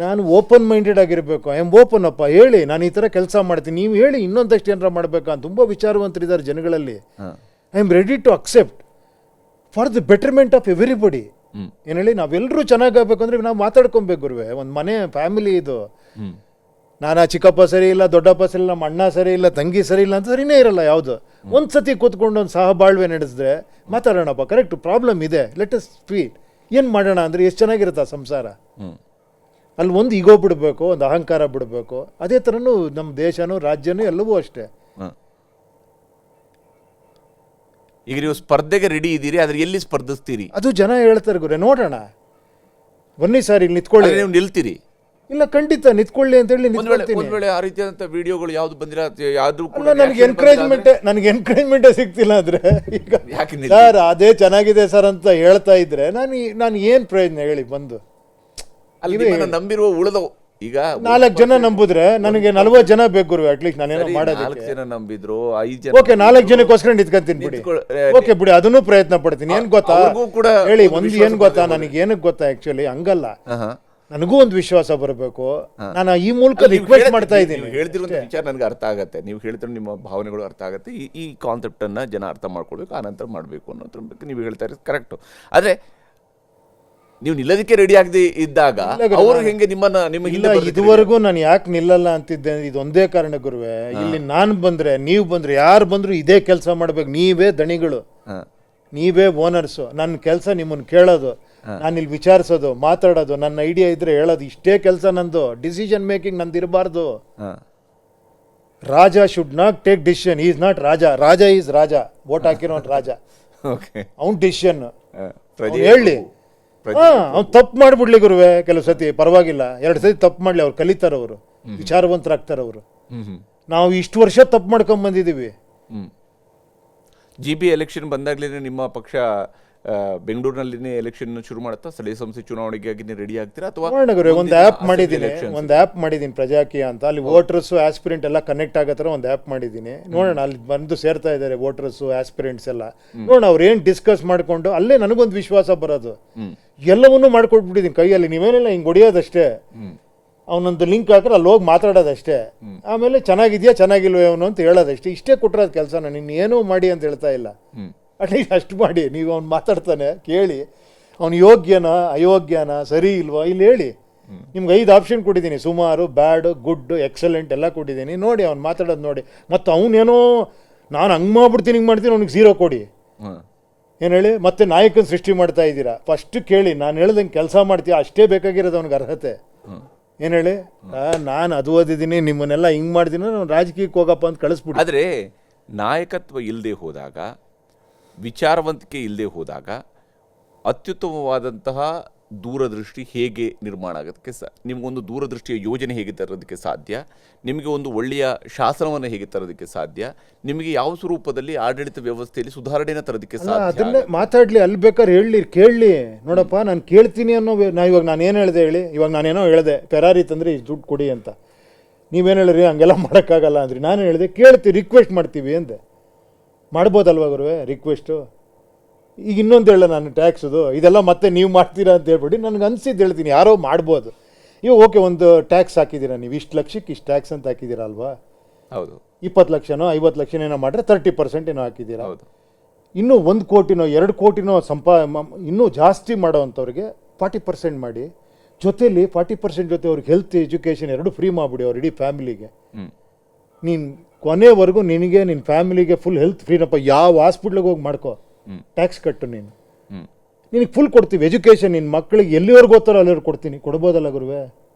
Speaker 2: ನಾನು ಓಪನ್ ಮೈಂಡೆಡ್ ಆಗಿರಬೇಕು. ಐ ಆಮ್ ಓಪನ್ ಅಪ್ಪ, ಹೇಳಿ ನಾನು ಈ ಥರ ಕೆಲಸ ಮಾಡ್ತೀನಿ, ನೀವು ಹೇಳಿ ಇನ್ನೊಂದಷ್ಟು ಏನಾರ ಮಾಡಬೇಕಾ ಅಂತ. ತುಂಬ ವಿಚಾರವಂತರಿದ್ದಾರೆ ಜನಗಳಲ್ಲಿ. I am ready to accept for the betterment of everybody. ಏನು ಹೇಳಿ, ನಾವೆಲ್ಲರೂ ಚೆನ್ನಾಗಾಗಬೇಕು ಅಂದರೆ ನಾವು ಮಾತಾಡ್ಕೊಬೇಕು ಗುರುವೆ. ಒಂದು ಮನೆ ಫ್ಯಾಮಿಲಿ ಇದು. ನಾನು ಚಿಕ್ಕಪ್ಪ ಸರಿ ಇಲ್ಲ, ದೊಡ್ಡಪ್ಪ ಸರಿ ಇಲ್ಲ, ನಮ್ಮ ಅಣ್ಣ ಸರಿ ಇಲ್ಲ, ತಂಗಿ ಸರಿ ಇಲ್ಲ ಅಂತ ಸರಿನೇ ಇರಲ್ಲ ಯಾವುದು. ಒಂದು ಸತಿ ಕೂತ್ಕೊಂಡು ಒಂದು ಸಹಬಾಳ್ವೆ ನಡೆಸಿದ್ರೆ ಮಾತಾಡೋಣಪ್ಪ, ಕರೆಕ್ಟ್ ಪ್ರಾಬ್ಲಮ್ ಇದೆ, ಲೆಟ್ ಅಸ್ ಸ್ಪೀಕ್, ಏನು ಮಾಡೋಣ ಅಂದರೆ ಎಷ್ಟು ಚೆನ್ನಾಗಿರುತ್ತೆ ಆ ಸಂಸಾರ. ಅಲ್ಲಿ ಒಂದು ಈಗೋ ಬಿಡಬೇಕು, ಒಂದು ಅಹಂಕಾರ ಬಿಡಬೇಕು. ಅದೇ ಥರನೂ ನಮ್ಮ ದೇಶನೂ ರಾಜ್ಯನೂ ಎಲ್ಲವೂ ಅಷ್ಟೇ.
Speaker 1: ಈಗ ನೀವು ಸ್ಪರ್ಧೆಗೆ ರೆಡಿ ಇದ್ದೀರಿ, ಆದರೆ ಎಲ್ಲಿ ಸ್ಪರ್ಧಿಸ್ತೀರಿ
Speaker 2: ಅದು ಜನ ಹೇಳ್ತಾರೆ ಗುರು. ನೋಡೋಣ, ಬನ್ನಿ ಸರ್ ಇಲ್ಲಿ ನಿಂತ್ಕೊಳ್ಳಿ.
Speaker 1: ನೀವು ನಿಲ್ತೀರಿ?
Speaker 2: ಇಲ್ಲ, ಖಂಡಿತ ನಿಂತ್ಕೊಳ್ಳಿ ಅಂತ ಹೇಳಿ
Speaker 1: ಒಂದು ವೇಳೆ ಆ ರೀತಿಯಾದಂಥ ವಿಡಿಯೋಗಳು ಯಾವ್ದು ಬಂದಿರ, ಯಾವ್ದು
Speaker 2: ನನಗೆ ಎನ್ಕರೇಜ್ಮೆಂಟೇ ಸಿಗ್ತಿಲ್ಲ ಅಂದ್ರೆ ಈಗ ಸರ್ ಅದೇ ಚೆನ್ನಾಗಿದೆ ಸರ್ ಅಂತ ಹೇಳ್ತಾ ಇದ್ರೆ ನಾನು ಏನು ಪ್ರಯೋಜನ ಹೇಳಿ ಬಂದು?
Speaker 1: ಅಲ್ಲಿ ನಂಬಿರುವ ಉಳಿದವು ಈಗ
Speaker 2: 4 ಜನ ನಂಬುದ್ರೆ ನನಗೆ 40 ಜನ ಬೇಕು ಗುರು. ಅಟ್ಲೀಸ್ಟ್ ನಾನೇನೋ ಮಾಡೋದಕ್ಕೆ
Speaker 1: 4 ಜನ ನಂಬಿದ್ರು, 5 ಜನ.
Speaker 2: ಓಕೆ, 4 ಜನಕ್ಕೋಸ್ಕರ ನಿಂತ್ಕೊಂತೀನಿ ಬಿಡಿ. ಓಕೆ ಬಿಡಿ, ಅದನ್ನು ಪ್ರಯತ್ನ ಪಡ್ತೀನಿ. ಏನ್ ಗೊತ್ತಾ ಹೇಳಿ, ಒಂದು ಏನ್ ಗೊತ್ತಾ, ನನಗೆ ಏನಕ್ಕೆ ಗೊತ್ತಾ, ಆಕ್ಚುಲಿ ಹಂಗಲ್ಲ, ನನಗೂ ಒಂದು ವಿಶ್ವಾಸ ಬರಬೇಕು. ನಾನು ಈ ಮೂಲಕ ರಿಕ್ವೆಸ್ಟ್ ಮಾಡ್ತಾ ಇದ್ದೀನಿ.
Speaker 1: ಹೇಳ್ತಿರುವಂತ ವಿಚಾರ ನನಗೆ ಅರ್ಥ ಆಗುತ್ತೆ, ನೀವು ಹೇಳ್ತಿರೋ ನಿಮ್ಮ ಭಾವನೆಗಳು ಅರ್ಥ ಆಗುತ್ತೆ. ಈ ಕಾನ್ಸೆಪ್ಟ್ ಅನ್ನ ಜನ ಅರ್ಥ ಮಾಡ್ಕೊಳ್ಬೇಕು, ಆನಂತರ ಮಾಡಬೇಕು ಅನ್ನೋದ್ರ ಬಗ್ಗೆ ನೀವು ಹೇಳ್ತಾ ಇರೋದು ಕರೆಕ್ಟು. ಆದ್ರೆ ನೀವು ನಿಲ್ಲೋದಕ್ಕೆ ರೆಡಿ ಆಗದೆ ಇದ್ದಾಗ ಅವರು ಹೆಂಗೆ ನಿಮ್ಮನ್ನ
Speaker 2: ಇದುವರೆಗೂ ನಾನು ಯಾಕೆ ನಿಲ್ಲಲ್ಲ ಅಂತಿದ್ದೆ, ಇದೊಂದೇ ಕಾರಣ ಗುರುವೆ. ಇಲ್ಲಿ ನಾನು ಬಂದ್ರೆ, ನೀವು ಬಂದ್ರೆ, ಯಾರು ಬಂದ್ರು ಇದೇ ಕೆಲಸ ಮಾಡ್ಬೇಕು. ನೀವೇ ದಣಿಗಳು, ನೀವೇ ಓನರ್ಸು. ನನ್ನ ಕೆಲಸ ನಿಮ್ಮನ್ನು ಕೇಳೋದು, ನಾನು ಇಲ್ಲಿ ವಿಚಾರಿಸೋದು, ಮಾತಾಡೋದು, ನನ್ನ ಐಡಿಯಾ ಇದ್ರೆ ಹೇಳೋದು, ಇಷ್ಟೇ ಕೆಲಸ ನಂದು. ಡಿಸಿಷನ್ ಮೇಕಿಂಗ್ ನಂದು ಇರಬಾರ್ದು. Raja should not take decision. Is not raja. Raja is raja. Vote ಹಾಕಿರೋ ರಾಜ, ಅವ್ನ ಡಿಸಿಷನ್ ಹೇಳಿ. ಅವ್ನು ತಪ್ಪು ಮಾಡ್ಬಿಡ್ಲಿ ಗುರುವೆ, ಕೆಲವು ಸತಿ ಪರವಾಗಿಲ್ಲ, 2 ಸತಿ ತಪ್ಪು ಮಾಡ್ಲಿ, ಅವ್ರು ಕಲಿತಾರ, ಅವರು ವಿಚಾರವಂತರಾಗ್ತಾರ. ಅವರು ನಾವು ಇಷ್ಟು ವರ್ಷ ತಪ್ಪು ಮಾಡ್ಕೊಂಡ್ ಬಂದಿದ್ದೀವಿ.
Speaker 1: GB ಎಲೆಕ್ಷನ್ ಬಂದಾಗ್ಲೇ ನಿಮ್ಮ ಪಕ್ಷ ಬೆಂಗಳೂರಿನಲ್ಲಿನೇ ಎಲೆಕ್ಷನ್ ಶುರು ಮಾಡುತ್ತಾ ಸ್ಥಳೀಯ ಸಂಸ್ಥೆ ಚುನಾವಣೆಗಾಗಿ ರೆಡಿ ಆಗ್ತೀರಾ ಅಥವಾ
Speaker 2: ನೋಡೋಣ ಒಂದು ಆ್ಯಪ್ ಮಾಡಿದ್ದೀನಿ ಪ್ರಜಾಕೀಯ ಅಂತ, ಅಲ್ಲಿ ವೋಟರ್ಸು ಆಸ್ಪಿರೆಂಟ್ ಎಲ್ಲ ಕನೆಕ್ಟ್ ಆಗೋ ಥರ ಒಂದು ಆ್ಯಪ್ ಮಾಡಿದ್ದೀನಿ. ನೋಡೋಣ, ಅಲ್ಲಿ ಬಂದು ಸೇರ್ತಾ ಇದ್ದಾರೆ ವೋಟರ್ಸು ಆಸ್ಪಿರೆಂಟ್ಸ್ ಎಲ್ಲ. ನೋಡೋಣ ಅವ್ರು ಏನು ಡಿಸ್ಕಸ್ ಮಾಡಿಕೊಂಡು ಅಲ್ಲೇ ನನಗೊಂದು ವಿಶ್ವಾಸ ಬರೋದು. ಎಲ್ಲವನ್ನೂ ಮಾಡ್ಕೊಟ್ಬಿಟ್ಟಿದ್ದೀನಿ ಕೈಯಲ್ಲಿ, ನೀವೇನಿಲ್ಲ ಹಿಂಗೆ ಹೊಡಿಯೋದಷ್ಟೇ, ಅವನೊಂದು ಲಿಂಕ್ ಹಾಕಿದ್ರೆ ಅಲ್ಲಿ ಹೋಗಿ ಮಾತಾಡೋದಷ್ಟೇ, ಆಮೇಲೆ ಚೆನ್ನಾಗಿದೆಯಾ ಚೆನ್ನಾಗಿಲ್ವೇ ಅವನು ಅಂತ ಹೇಳೋದಷ್ಟೇ. ಇಷ್ಟೇ ಕೊಟ್ಟಿರೋದು ಕೆಲಸ. ನಾನು ಇನ್ನೇನೂ ಮಾಡಿ ಅಂತ ಹೇಳ್ತಾ ಇಲ್ಲ, ಅಟ್ಲೀಸ್ಟ್ ಅಷ್ಟು ಮಾಡಿ. ನೀವು ಅವ್ನು ಮಾತಾಡ್ತಾನೆ ಕೇಳಿ, ಅವ್ನು ಯೋಗ್ಯನಾ ಅಯೋಗ್ಯನಾ ಸರಿ ಇಲ್ವಾ ಇಲ್ಲಿ ಹೇಳಿ. ನಿಮ್ಗೆ 5 ಆಪ್ಷನ್ ಕೊಟ್ಟಿದ್ದೀನಿ, ಸುಮಾರು, ಬ್ಯಾಡ್, ಗುಡ್, ಎಕ್ಸಲೆಂಟ್ ಎಲ್ಲ ಕೊಟ್ಟಿದ್ದೀನಿ. ನೋಡಿ ಅವ್ನು ಮಾತಾಡೋದು ನೋಡಿ. ಮತ್ತು ಅವನೇನೋ ನಾನು ಹಂಗೆ ಮಾಡ್ಬಿಡ್ತೀನಿ ಹಿಂಗೆ ಮಾಡ್ತೀನಿ ಅವ್ನಿಗೆ 0 ಕೊಡಿ ಏನು ಹೇಳಿ. ಮತ್ತೆ ನಾಯಕನ ಸೃಷ್ಟಿ ಮಾಡ್ತಾ ಇದ್ದೀರಾ. ಫಸ್ಟ್ ಕೇಳಿ, ನಾನು ಹೇಳ್ದಂಗೆ ಕೆಲಸ ಮಾಡ್ತೀಯ ಅಷ್ಟೇ ಬೇಕಾಗಿರೋದು ಅವ್ನಿಗೆ ಅರ್ಹತೆ. ಏನು ಹೇಳಿ, ನಾನು ಅದು ಓದಿದ್ದೀನಿ ನಿಮ್ಮನ್ನೆಲ್ಲ ಹಿಂಗೆ ಮಾಡ್ತೀನಿ ನಾನು ರಾಜಕೀಯಕ್ಕೆ ಹೋಗಪ್ಪ ಅಂತ ಕಳಿಸ್ಬಿಟ್ಟು.
Speaker 1: ಆದರೆ ನಾಯಕತ್ವ ಇಲ್ಲದೆ ಹೋದಾಗ, ವಿಚಾರವಂತಿಕೆ ಇಲ್ಲದೆ ಹೋದಾಗ ಅತ್ಯುತ್ತಮವಾದಂತಹ ದೂರದೃಷ್ಟಿ ಹೇಗೆ ನಿರ್ಮಾಣ ಆಗೋದಕ್ಕೆ ನಿಮಗೊಂದು ದೂರದೃಷ್ಟಿಯ ಯೋಜನೆ ಹೇಗೆ ತರೋದಕ್ಕೆ ಸಾಧ್ಯ, ನಿಮಗೆ ಒಂದು ಒಳ್ಳೆಯ ಶಾಸನವನ್ನು ಹೇಗೆ ತರೋದಕ್ಕೆ ಸಾಧ್ಯ, ನಿಮಗೆ ಯಾವ ಸ್ವರೂಪದಲ್ಲಿ ಆಡಳಿತ ವ್ಯವಸ್ಥೆಯಲ್ಲಿ ಸುಧಾರಣೆನ ತರೋದಕ್ಕೆ ಸಾಧ್ಯ.
Speaker 2: ಅದನ್ನೇ ಮಾತಾಡಲಿ, ಅಲ್ಲಿ ಬೇಕಾದ್ರೆ ಹೇಳಲಿ, ಕೇಳಲಿ. ನೋಡಪ್ಪ ನಾನು ಕೇಳ್ತೀನಿ ಅನ್ನೋ ಇವಾಗ ನಾನು ಏನು ಹೇಳಿದೆ ಹೇಳಿ. ಇವಾಗ ನಾನೇನೋ ಹೇಳಿದೆ ಫೆರಾರಿ ತಂದರೆ ಇಷ್ಟು ದುಡ್ಡು ಕೊಡಿ ಅಂತ, ನೀವೇನು ಹೇಳಿರಿ ಹಂಗೆಲ್ಲ ಮಾಡೋಕ್ಕಾಗಲ್ಲ ಅಂದ್ರಿ. ನಾನು ಹೇಳಿದೆ ಕೇಳ್ತೀವಿ, ರಿಕ್ವೆಸ್ಟ್ ಮಾಡ್ತೀವಿ ಅಂದೆ. ಮಾಡ್ಬೋದಲ್ವ ಗುರುವೆ ರಿಕ್ವೆಸ್ಟು? ಈಗ ಇನ್ನೊಂದು ಹೇಳ, ನಾನು ಟ್ಯಾಕ್ಸದು ಇದೆಲ್ಲ ಮತ್ತೆ ನೀವು ಮಾಡ್ತೀರಾ ಅಂತ ಹೇಳ್ಬಿಟ್ಟು ನನಗೆ ಅನಿಸಿದ್ದು ಹೇಳ್ತೀನಿ. ಯಾರೋ ಮಾಡ್ಬೋದು. ಇವಾಗ ಓಕೆ, ಒಂದು ಟ್ಯಾಕ್ಸ್ ಹಾಕಿದ್ದೀರಾ ನೀವು, ಇಷ್ಟು ಲಕ್ಷಕ್ಕೆ ಇಷ್ಟು ಟ್ಯಾಕ್ಸ್ ಅಂತ ಹಾಕಿದ್ದೀರಾ ಅಲ್ವಾ?
Speaker 1: ಹೌದು.
Speaker 2: 20 ಲಕ್ಷನೋ 50 ಲಕ್ಷನೋ ಏನೋ ಮಾಡಿದ್ರೆ 30% ಏನೋ ಹಾಕಿದ್ದೀರಾ.
Speaker 1: ಹೌದು.
Speaker 2: ಇನ್ನೂ 1 ಕೋಟಿನೋ 2 ಕೋಟಿನೋ ಇನ್ನೂ ಜಾಸ್ತಿ ಮಾಡೋವಂಥವ್ರಿಗೆ 40% ಮಾಡಿ, ಜೊತೆಯಲ್ಲಿ 40% ಜೊತೆ ಅವ್ರಿಗೆ ಹೆಲ್ತ್ ಎಜುಕೇಷನ್ 2 ಫ್ರೀ ಮಾಡಿಬಿಡಿ ಅವ್ರ ಇಡೀ ಫ್ಯಾಮಿಲಿಗೆ. ನೀನು ಕೊನೆವರೆಗೂ ನಿನಗೆ ನಿನ್ನ ಫ್ಯಾಮಿಲಿಗೆ ಫುಲ್ ಹೆಲ್ತ್ ಫ್ರೀನಪ್ಪ. ಯಾವ ಹಾಸ್ಪಿಟ್ಲಿಗೆ ಹೋಗಿ ಮಾಡ್ಕೋ, ಟ್ಯಾಕ್ಸ್ ಕಟ್ಟು ನೀನು, ನಿನಗೆ ಫುಲ್ ಕೊಡ್ತೀವಿ. ಎಜುಕೇಷನ್ ನಿನ್ನ ಮಕ್ಕಳಿಗೆ ಎಲ್ಲಿವರೆಗೂ ಓದ್ತಾರೋ ಅಲ್ಲಿವರೆಗೂ ಕೊಡ್ತೀನಿ. ಕೊಡ್ಬೋದಲ್ಲ ಗುರುವೆ?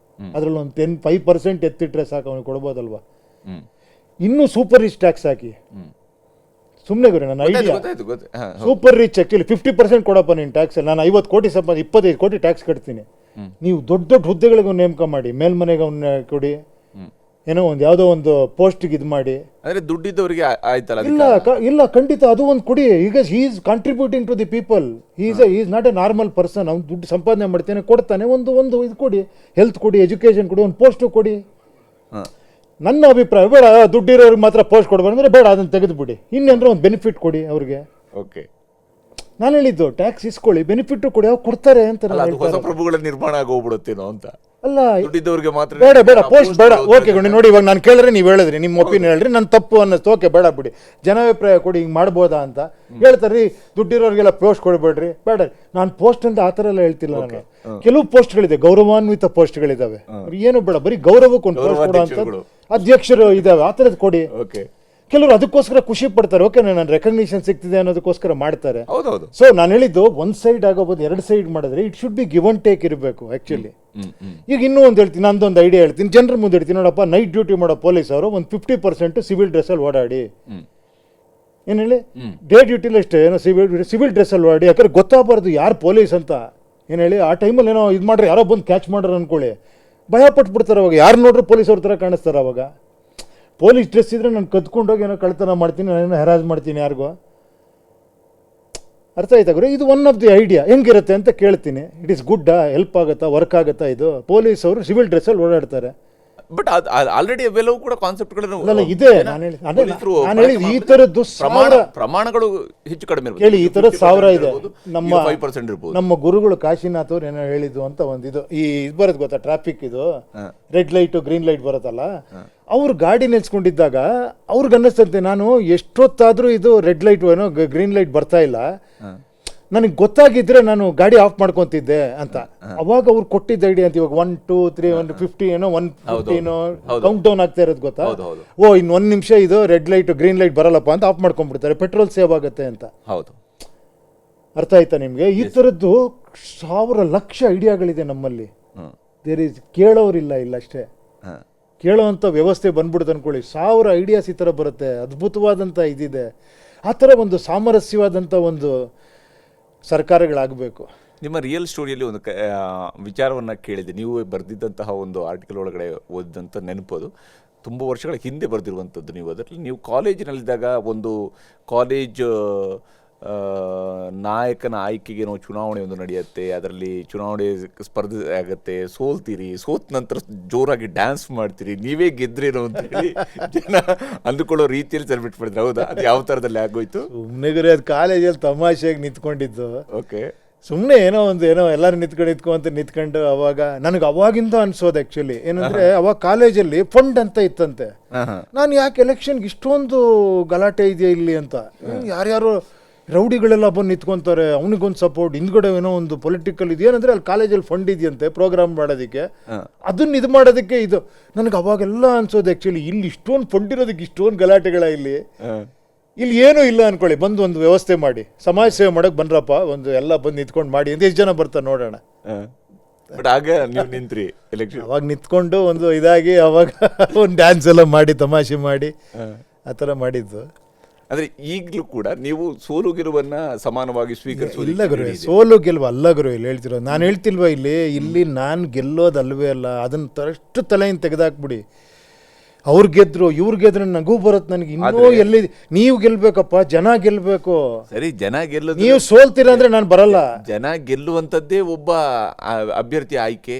Speaker 2: ಅದರಲ್ಲಿ ಒಂದು 5% ಎತ್ತಿಟ್ರೆ ಸಾಕು, ಅವನಿಗೆ ಕೊಡ್ಬೋದಲ್ವಾ? ಇನ್ನೂ ಸೂಪರ್ ರಿಚ್ ಟ್ಯಾಕ್ಸ್ ಹಾಕಿ. ಸುಮ್ಮನೆ ಗುರು, ನನ್ನ ಐಡಿಯಾ. ಸೂಪರ್ ರಿಚ್ ಆ್ಯಕ್ಚುಲಿ 50% ಕೊಡಪ್ಪ ನೀನು ಟ್ಯಾಕ್ಸ್. ನಾನು 50 ಕೋಟಿ 25 ಕೋಟಿ ಟ್ಯಾಕ್ಸ್ ಕಟ್ತೀನಿ. ನೀವು ದೊಡ್ಡ ದೊಡ್ಡ ಹುದ್ದೆಗಳಿಗೆ ನೇಮಕ ಮಾಡಿ, ಮೇಲ್ಮನೆಗೆ ಅವನ್ನ ಕೊಡಿ, ಏನೋ ಒಂದು ಯಾವುದೋ ಒಂದು ಪೋಸ್ಟಿಗೆ ಇದು ಮಾಡಿ.
Speaker 1: ಅಂದರೆ ದುಡ್ಡಿದ್ದವರಿಗೆ ಆಯ್ತಲ್ಲ?
Speaker 2: ಇಲ್ಲ ಖಂಡಿತ ಅದು ಒಂದು ಕೊಡಿ. ಈಗ he is contributing to the people. Is not a normal person. ಅವ್ನು ದುಡ್ಡು ಸಂಪಾದನೆ ಮಾಡ್ತೇನೆ, ಕೊಡ್ತಾನೆ. ಒಂದು ಇದು ಕೊಡಿ, ಹೆಲ್ತ್ ಕೊಡಿ, ಎಜುಕೇಷನ್ ಕೊಡಿ, ಒಂದು ಪೋಸ್ಟು ಕೊಡಿ. ನನ್ನ ಅಭಿಪ್ರಾಯ ಬೇಡ ದುಡ್ಡಿರೋರಿಗೆ ಮಾತ್ರ ಪೋಸ್ಟ್ ಕೊಡ್ಬಾರ್ದು ಅಂದರೆ ಬೇಡ, ಅದನ್ನು ತೆಗೆದುಬಿಡಿ. ಇನ್ನೇಂದ್ರೆ ಒಂದು ಬೆನಿಫಿಟ್ ಕೊಡಿ ಅವ್ರಿಗೆ.
Speaker 1: ಓಕೆ,
Speaker 2: ನಾನು ಹೇಳಿದ್ದು ಟ್ಯಾಕ್ಸ್ ಇಸ್ಕೊಳ್ಳಿ, ಬೆನಿಫಿಟ್ ಕೊಡಿ, ಅವ್ರು ಕೊಡ್ತಾರೆ ಅಂತ.
Speaker 1: ಹೊಸ ಪ್ರಭುಗಳ ನಿರ್ಮಾಣ ಆಗೋಗ್ಬಿಡುತ್ತೇನೋ ಅಂತ.
Speaker 2: ಅಲ್ಲ,
Speaker 1: ದುಡ್ಡಿದ್ದವ್ರಿಗೆ ಮಾತ್ರ
Speaker 2: ಬೇಡ ಪೋಸ್ಟ್ ಬೇಡ. ಓಕೆ ಗುಂಡಿ, ನೋಡಿ ಇವಾಗ ನಾನು ಕೇಳಿದ್ರೆ ನೀವು ಹೇಳಿದ್ರಿ, ನಿಮ್ಮ ಒಪಿನಿಯನ್ ಹೇಳ್ರಿ, ನನ್ನ ತಪ್ಪು ಅನ್ನಿಸ್ತು. ಓಕೆ ಬೇಡ ಬಿಡಿ, ಜನಾಭಿಪ್ರಾಯ ಕೊಡಿ, ಹಿಂಗೆ ಮಾಡ್ಬೋದಾ ಅಂತ ಹೇಳ್ತಾರೆ. ದುಡ್ಡಿರೋರಿಗೆಲ್ಲ ಪೋಸ್ಟ್ ಕೊಡಬೇಡ್ರಿ, ಬೇಡ. ನಾನು ಪೋಸ್ಟ್ ಅಂತ ಆ ಥರ ಎಲ್ಲ ಹೇಳ್ತಿಲ್ಲ. ನಾನು ಕೆಲವು ಪೋಸ್ಟ್ಗಳಿದೆ, ಗೌರವಾನ್ವಿತ ಪೋಸ್ಟ್ಗಳಿದ್ದಾವೆ. ಏನು ಬೇಡ, ಬರೀ ಗೌರವಕ್ಕೆ ಒಂದು ಪೋಸ್ಟ್ ಕೊಡೋ ಅಂತ ಅಧ್ಯಕ್ಷರು ಇದಾವೆ, ಆ ಥರದ್ದು ಕೊಡಿ. ಕೆಲವರು ಅದಕ್ಕೋಸ್ಕರ ಖುಷಿ ಪಡ್ತಾರೆ. ಓಕೆ, ನಾನು ರೆಕಗ್ನಿಷನ್ ಸಿಗ್ತಿದೆ ಅನ್ನೋದಕ್ಕೋಸ್ಕರ ಮಾಡ್ತಾರೆ. ಸೊ ನಾನು ಹೇಳಿದ್ದು ಒಂದು ಸೈಡ್ ಆಗೋಬೋದು, 2 ಸೈಡ್ ಮಾಡಿದ್ರೆ it should be give and take ಇರಬೇಕು ಆ್ಯಕ್ಚುಲಿ. ಈಗ ಇನ್ನೂ ಒಂದು ಹೇಳ್ತೀನಿ, ನಂದೊಂದು ಐಡಿಯಾ ಹೇಳ್ತೀನಿ, ಜನರ ಮುಂದೆ ಹೇಳ್ತೀನಿ. ನೋಡಪ್ಪ, ನೈಟ್ ಡ್ಯೂಟಿ ಮಾಡೋ ಪೊಲೀಸ್ ಅವರು ಒಂದು 50% ಸಿವಿಲ್ ಡ್ರೆಸ್ಸಲ್ಲಿ ಓಡಾಡಿ. ಏನು ಹೇಳಿ, ಡೇ ಡ್ಯೂಟಿಲಿ ಅಷ್ಟೇ ಏನೋ ಸಿವಿಲ್ ಡ್ರೆಸ್ಸಲ್ಲಿ ಓಡಾಡಿ. ಯಾಕಂದ್ರೆ ಗೊತ್ತಾಗಬಾರ್ದು ಯಾರು ಪೊಲೀಸ್ ಅಂತ. ಏನು ಹೇಳಿ, ಆ ಟೈಮಲ್ಲಿ ಏನೋ ಇದು ಮಾಡ್ರೆ ಯಾರೋ ಬಂದು ಕ್ಯಾಚ್ ಮಾಡ್ರೆ ಅನ್ಕೊಳ್ಳಿ, ಭಯ ಪಟ್ಬಿಡ್ತಾರೆ. ಅವಾಗ ಯಾರು ನೋಡ್ರೆ ಪೊಲೀಸ್ ಅವ್ರ ಥರ ಕಾಣಿಸ್ತಾರೆ. ಅವಾಗ ಪೊಲೀಸ್ ಡ್ರೆಸ್ ಇದ್ರೆ ನಾನು ಕದ್ಕೊಂಡೋಗಿ ಏನೋ ಕಳ್ತನ ಮಾಡ್ತೀನಿ, ನಾನೇನೋ ಹೆರಾಜ್ ಮಾಡ್ತೀನಿ ಯಾರಿಗೋ. ಅರ್ಥ ಆಯ್ತಾ ಗುರು? ಇದು ಒನ್ ಆಫ್ ದಿ ಐಡಿಯಾ. ಹೆಂಗಿರುತ್ತೆ ಅಂತ ಕೇಳ್ತೀನಿ. ಇಟ್ ಈಸ್ ಗುಡ್, ಹೆಲ್ಪ್ ಆಗುತ್ತಾ, ವರ್ಕ್ ಆಗುತ್ತಾ? ಇದು ಪೊಲೀಸ್ ಅವರು ಸಿವಿಲ್ ಡ್ರೆಸ್ಸಲ್ಲಿ ಓಡಾಡ್ತಾರೆ.
Speaker 1: ಬಟ್ ಆಲ್ರೆಡಿ ಅವೆಲ್ಲವೂ ಕೂಡ ಕಾನ್ಸೆಪ್ಟ್ಗಳನ್ನು
Speaker 2: ಇದೆ. ನಾನು ಹೇಳಿ ಈ ಥರದ್ದು
Speaker 1: ಪ್ರಮಾಣಗಳು ಹೆಚ್ಚು ಕಡಿಮೆ
Speaker 2: ಹೇಳಿ, ಈ ಥರದ್ದು 1000 ಇದೆ. ನಮ್ಮ ಗುರುಗಳು ಕಾಶಿನಾಥ್ ಅವ್ರು ಏನೋ ಹೇಳಿದ್ದು ಅಂತ ಒಂದು ಇದು ಬರೋದು ಗೊತ್ತಾ, ಟ್ರಾಫಿಕ್ ಇದು ರೆಡ್ ಲೈಟು ಗ್ರೀನ್ ಲೈಟ್ ಬರುತ್ತಲ್ಲ, ಅವ್ರು ಗಾಡಿ ನಿಲ್ಸ್ಕೊಂಡಿದ್ದಾಗ ಅವ್ರಿಗೆ ಅನ್ನಿಸ್ತಂತೆ, ನಾನು ಎಷ್ಟೊತ್ತಾದರೂ ಇದು ರೆಡ್ ಲೈಟ್ ಏನೋ ಗ್ರೀನ್ ಲೈಟ್ ಬರ್ತಾ ಇಲ್ಲ, ನನಗೆ ಗೊತ್ತಾಗಿದ್ರೆ ನಾನು ಗಾಡಿ ಆಫ್ ಮಾಡ್ಕೊತಿದ್ದೆ ಅಂತ. ಅವಾಗ ಅವ್ರು ಕೊಟ್ಟಿದ್ದ ಐಡಿಯಾ ಅಂತ. ಇವಾಗ 1 2 3 150 ಏನೋ 150 ಕೌಂಟ್ ಡೌನ್ ಆಗ್ತಾ ಇರೋದು ಗೊತ್ತಾ? ಓ, ಇನ್ನು 1 ನಿಮಿಷ ಇದು ರೆಡ್ ಲೈಟ್ ಗ್ರೀನ್ ಲೈಟ್ ಬರಲ್ಲಪ್ಪ ಅಂತ ಆಫ್ ಮಾಡ್ಕೊಂಡ್ಬಿಡ್ತಾರೆ, ಪೆಟ್ರೋಲ್ ಸೇವ್ ಆಗುತ್ತೆ ಅಂತ.
Speaker 1: ಹೌದು,
Speaker 2: ಅರ್ಥ ಆಯ್ತಾ ನಿಮಗೆ? ಈ ಥರದ್ದು 1000 ಲಕ್ಷ ಐಡಿಯಾಗಳಿದೆ ನಮ್ಮಲ್ಲಿ. ಕೇಳೋರಿಲ್ಲ, ಇಲ್ಲ ಅಷ್ಟೇ, ಕೇಳೋವಂಥ ವ್ಯವಸ್ಥೆ ಬಂದ್ಬಿಡುತ್ತೆ ಅನ್ಕೊಳ್ಳಿ. 1000 ಐಡಿಯಾಸ್ ಈ ಥರ ಬರುತ್ತೆ. ಅದ್ಭುತವಾದಂಥ ಇದಿದೆ. ಆ ಥರ ಒಂದು ಸಾಮರಸ್ಯವಾದಂಥ ಒಂದು ಸರ್ಕಾರಗಳಾಗಬೇಕು.
Speaker 1: ನಿಮ್ಮ ರಿಯಲ್ ಸ್ಟೋರಿಯಲ್ಲಿ ಒಂದು ವಿಚಾರವನ್ನು ಕೇಳಿದೆ. ನೀವು ಬರೆದಿದ್ದಂತಹ ಒಂದು ಆರ್ಟಿಕಲ್ ಒಳಗಡೆ ಓದಿದಂಥ ನೆನಪದು ತುಂಬ ವರ್ಷಗಳ ಹಿಂದೆ ಬರೆದಿರುವಂಥದ್ದು. ನೀವು ಅದರಲ್ಲಿ ನೀವು ಕಾಲೇಜಿನಲ್ಲಿದ್ದಾಗ ಒಂದು ಕಾಲೇಜ್ ನಾಯಕನ ಆಯ್ಕೆಗೆ ನಾವು ಚುನಾವಣೆ ಒಂದು ನಡೆಯುತ್ತೆ, ಅದರಲ್ಲಿ ಚುನಾವಣೆ ಸ್ಪರ್ಧೆ ಆಗುತ್ತೆ, ಸೋಲ್ತೀರಿ, ಸೋತ ನಂತರ ಜೋರಾಗಿ ಡ್ಯಾನ್ಸ್ ಮಾಡ್ತೀರಿ, ನೀವೇ ಗೆದ್ರೇನೋ ಅಂತೇಳಿ ಜನ ಅಂದುಕೊಳ್ಳೋ ರೀತಿಯಲ್ಲಿ ಸೆಲೆಬ್ರೇಟ್ ಮಾಡಿದ್ರೆ, ಹೌದಾ? ಅದು ಯಾವ ಥರದಲ್ಲಿ ಆಗೋಯ್ತು?
Speaker 2: ಸುಮ್ಮನೆ ಗುರು ಅದು ಕಾಲೇಜಲ್ಲಿ ತಮಾಷೆಗೆ ನಿಂತ್ಕೊಂಡಿದ್ದು.
Speaker 1: ಓಕೆ.
Speaker 2: ಸುಮ್ಮನೆ ಏನೋ ಎಲ್ಲರೂ ನಿಂತ್ಕೊಂಡು ಅವಾಗ ನನಗೆ ಅವಾಗಿಂದ ಅನ್ಸೋದು ಆ್ಯಕ್ಚುಲಿ ಏನಂದರೆ, ಅವಾಗ ಕಾಲೇಜಲ್ಲಿ ಫಂಡ್ ಅಂತ ಇತ್ತಂತೆ. ನಾನು ಯಾಕೆ ಎಲೆಕ್ಷನ್ಗೆ ಇಷ್ಟೊಂದು ಗಲಾಟೆ ಇದೆಯಾ ಇಲ್ಲಿ ಅಂತ, ಯಾರ್ಯಾರು ರೌಡಿಗಳೆಲ್ಲ ಬಂದು ನಿಂತ್ಕೊಂತಾರೆ, ಅವನಿಗೊಂದು ಸಪೋರ್ಟ್, ಹಿಂದ್ಗಡೆ ಏನೋ ಒಂದು ಪೊಲಿಟಿಕಲ್ ಇದೇನಂದ್ರೆ ಅಲ್ಲಿ ಕಾಲೇಜಲ್ಲಿ ಫಂಡ್ ಇದೆಯಂತೆ ಪ್ರೋಗ್ರಾಮ್ ಮಾಡೋದಕ್ಕೆ, ಅದನ್ನ ಇದು ಮಾಡೋದಕ್ಕೆ. ಇದು ನನಗೆ ಅವಾಗೆಲ್ಲ ಅನ್ಸೋದು ಆ್ಯಕ್ಚುಲಿ, ಇಲ್ಲಿ ಇಷ್ಟೊಂದು ಫಂಡ್ ಇರೋದಕ್ಕೆ ಇಷ್ಟೊಂದು ಗಲಾಟೆಗಳ ಇಲ್ಲಿ ಏನೂ ಇಲ್ಲ ಅನ್ಕೊಳ್ಳಿ, ಬಂದು ಒಂದು ವ್ಯವಸ್ಥೆ ಮಾಡಿ ಸಮಾಜ ಸೇವೆ ಮಾಡೋಕೆ ಬಂದ್ರಪ್ಪ, ಎಲ್ಲ ಬಂದು ನಿಂತ್ಕೊಂಡು ಮಾಡಿ ಅಂತ ಎಷ್ಟು ಜನ ಬರ್ತಾರೆ ನೋಡೋಣ.
Speaker 1: ಬಟ್ ಆಗ ನೀವು ನಿಂತ್ರಿ ಎಲೆಕ್ಷನ್,
Speaker 2: ಅವಾಗ ನಿಂತ್ಕೊಂಡು ಒಂದು ಇದಾಗಿ ಅವಾಗ ಒಂದು ಡ್ಯಾನ್ಸ್ ಎಲ್ಲ ಮಾಡಿ ತಮಾಷೆ ಮಾಡಿ ಆ ಥರ ಮಾಡಿದ್ದು.
Speaker 1: ಅಂದ್ರೆ ಈಗಲೂ ಕೂಡ ನೀವು ಸೋಲು ಗೆಲುವನ್ನ ಸಮಾನವಾಗಿ ಸ್ವೀಕರಿಸೋದು?
Speaker 2: ಇಲ್ಲ ಗುರು, ಸೋಲು ಗೆಲುವು ಅಲ್ಲ ಗುರು ಇಲ್ಲಿ ಹೇಳ್ತಿರೋದು. ನಾನು ಹೇಳ್ತಿಲ್ವಾ ಇಲ್ಲಿ ನಾನು ಗೆಲ್ಲೋದಲ್ವೇ ಅಲ್ಲ, ಅದನ್ನ ತರಷ್ಟು ತಲೆಯಿಂದ ತೆಗೆದಾಕ್ಬಿಡಿ. ಅವ್ರು ಗೆದ್ರು ಇವ್ರು ಗೆದ್ರು ನಗೂ ಬರುತ್ತೆ ನನಗೆ. ಇನ್ನೂ ಎಲ್ಲಿ ನೀವು ಗೆಲ್ಬೇಕಪ್ಪ, ಜನ ಗೆಲ್ಬೇಕು.
Speaker 1: ಸರಿ, ಜನ ಗೆಲ್ಲೋದು,
Speaker 2: ನೀವು ಸೋಲ್ತೀರ ಅಂದ್ರೆ ನಾನು ಬರಲ್ಲ.
Speaker 1: ಜನ ಗೆಲ್ಲುವಂಥದ್ದೇ ಒಬ್ಬ ಅಭ್ಯರ್ಥಿ ಆಯ್ಕೆ.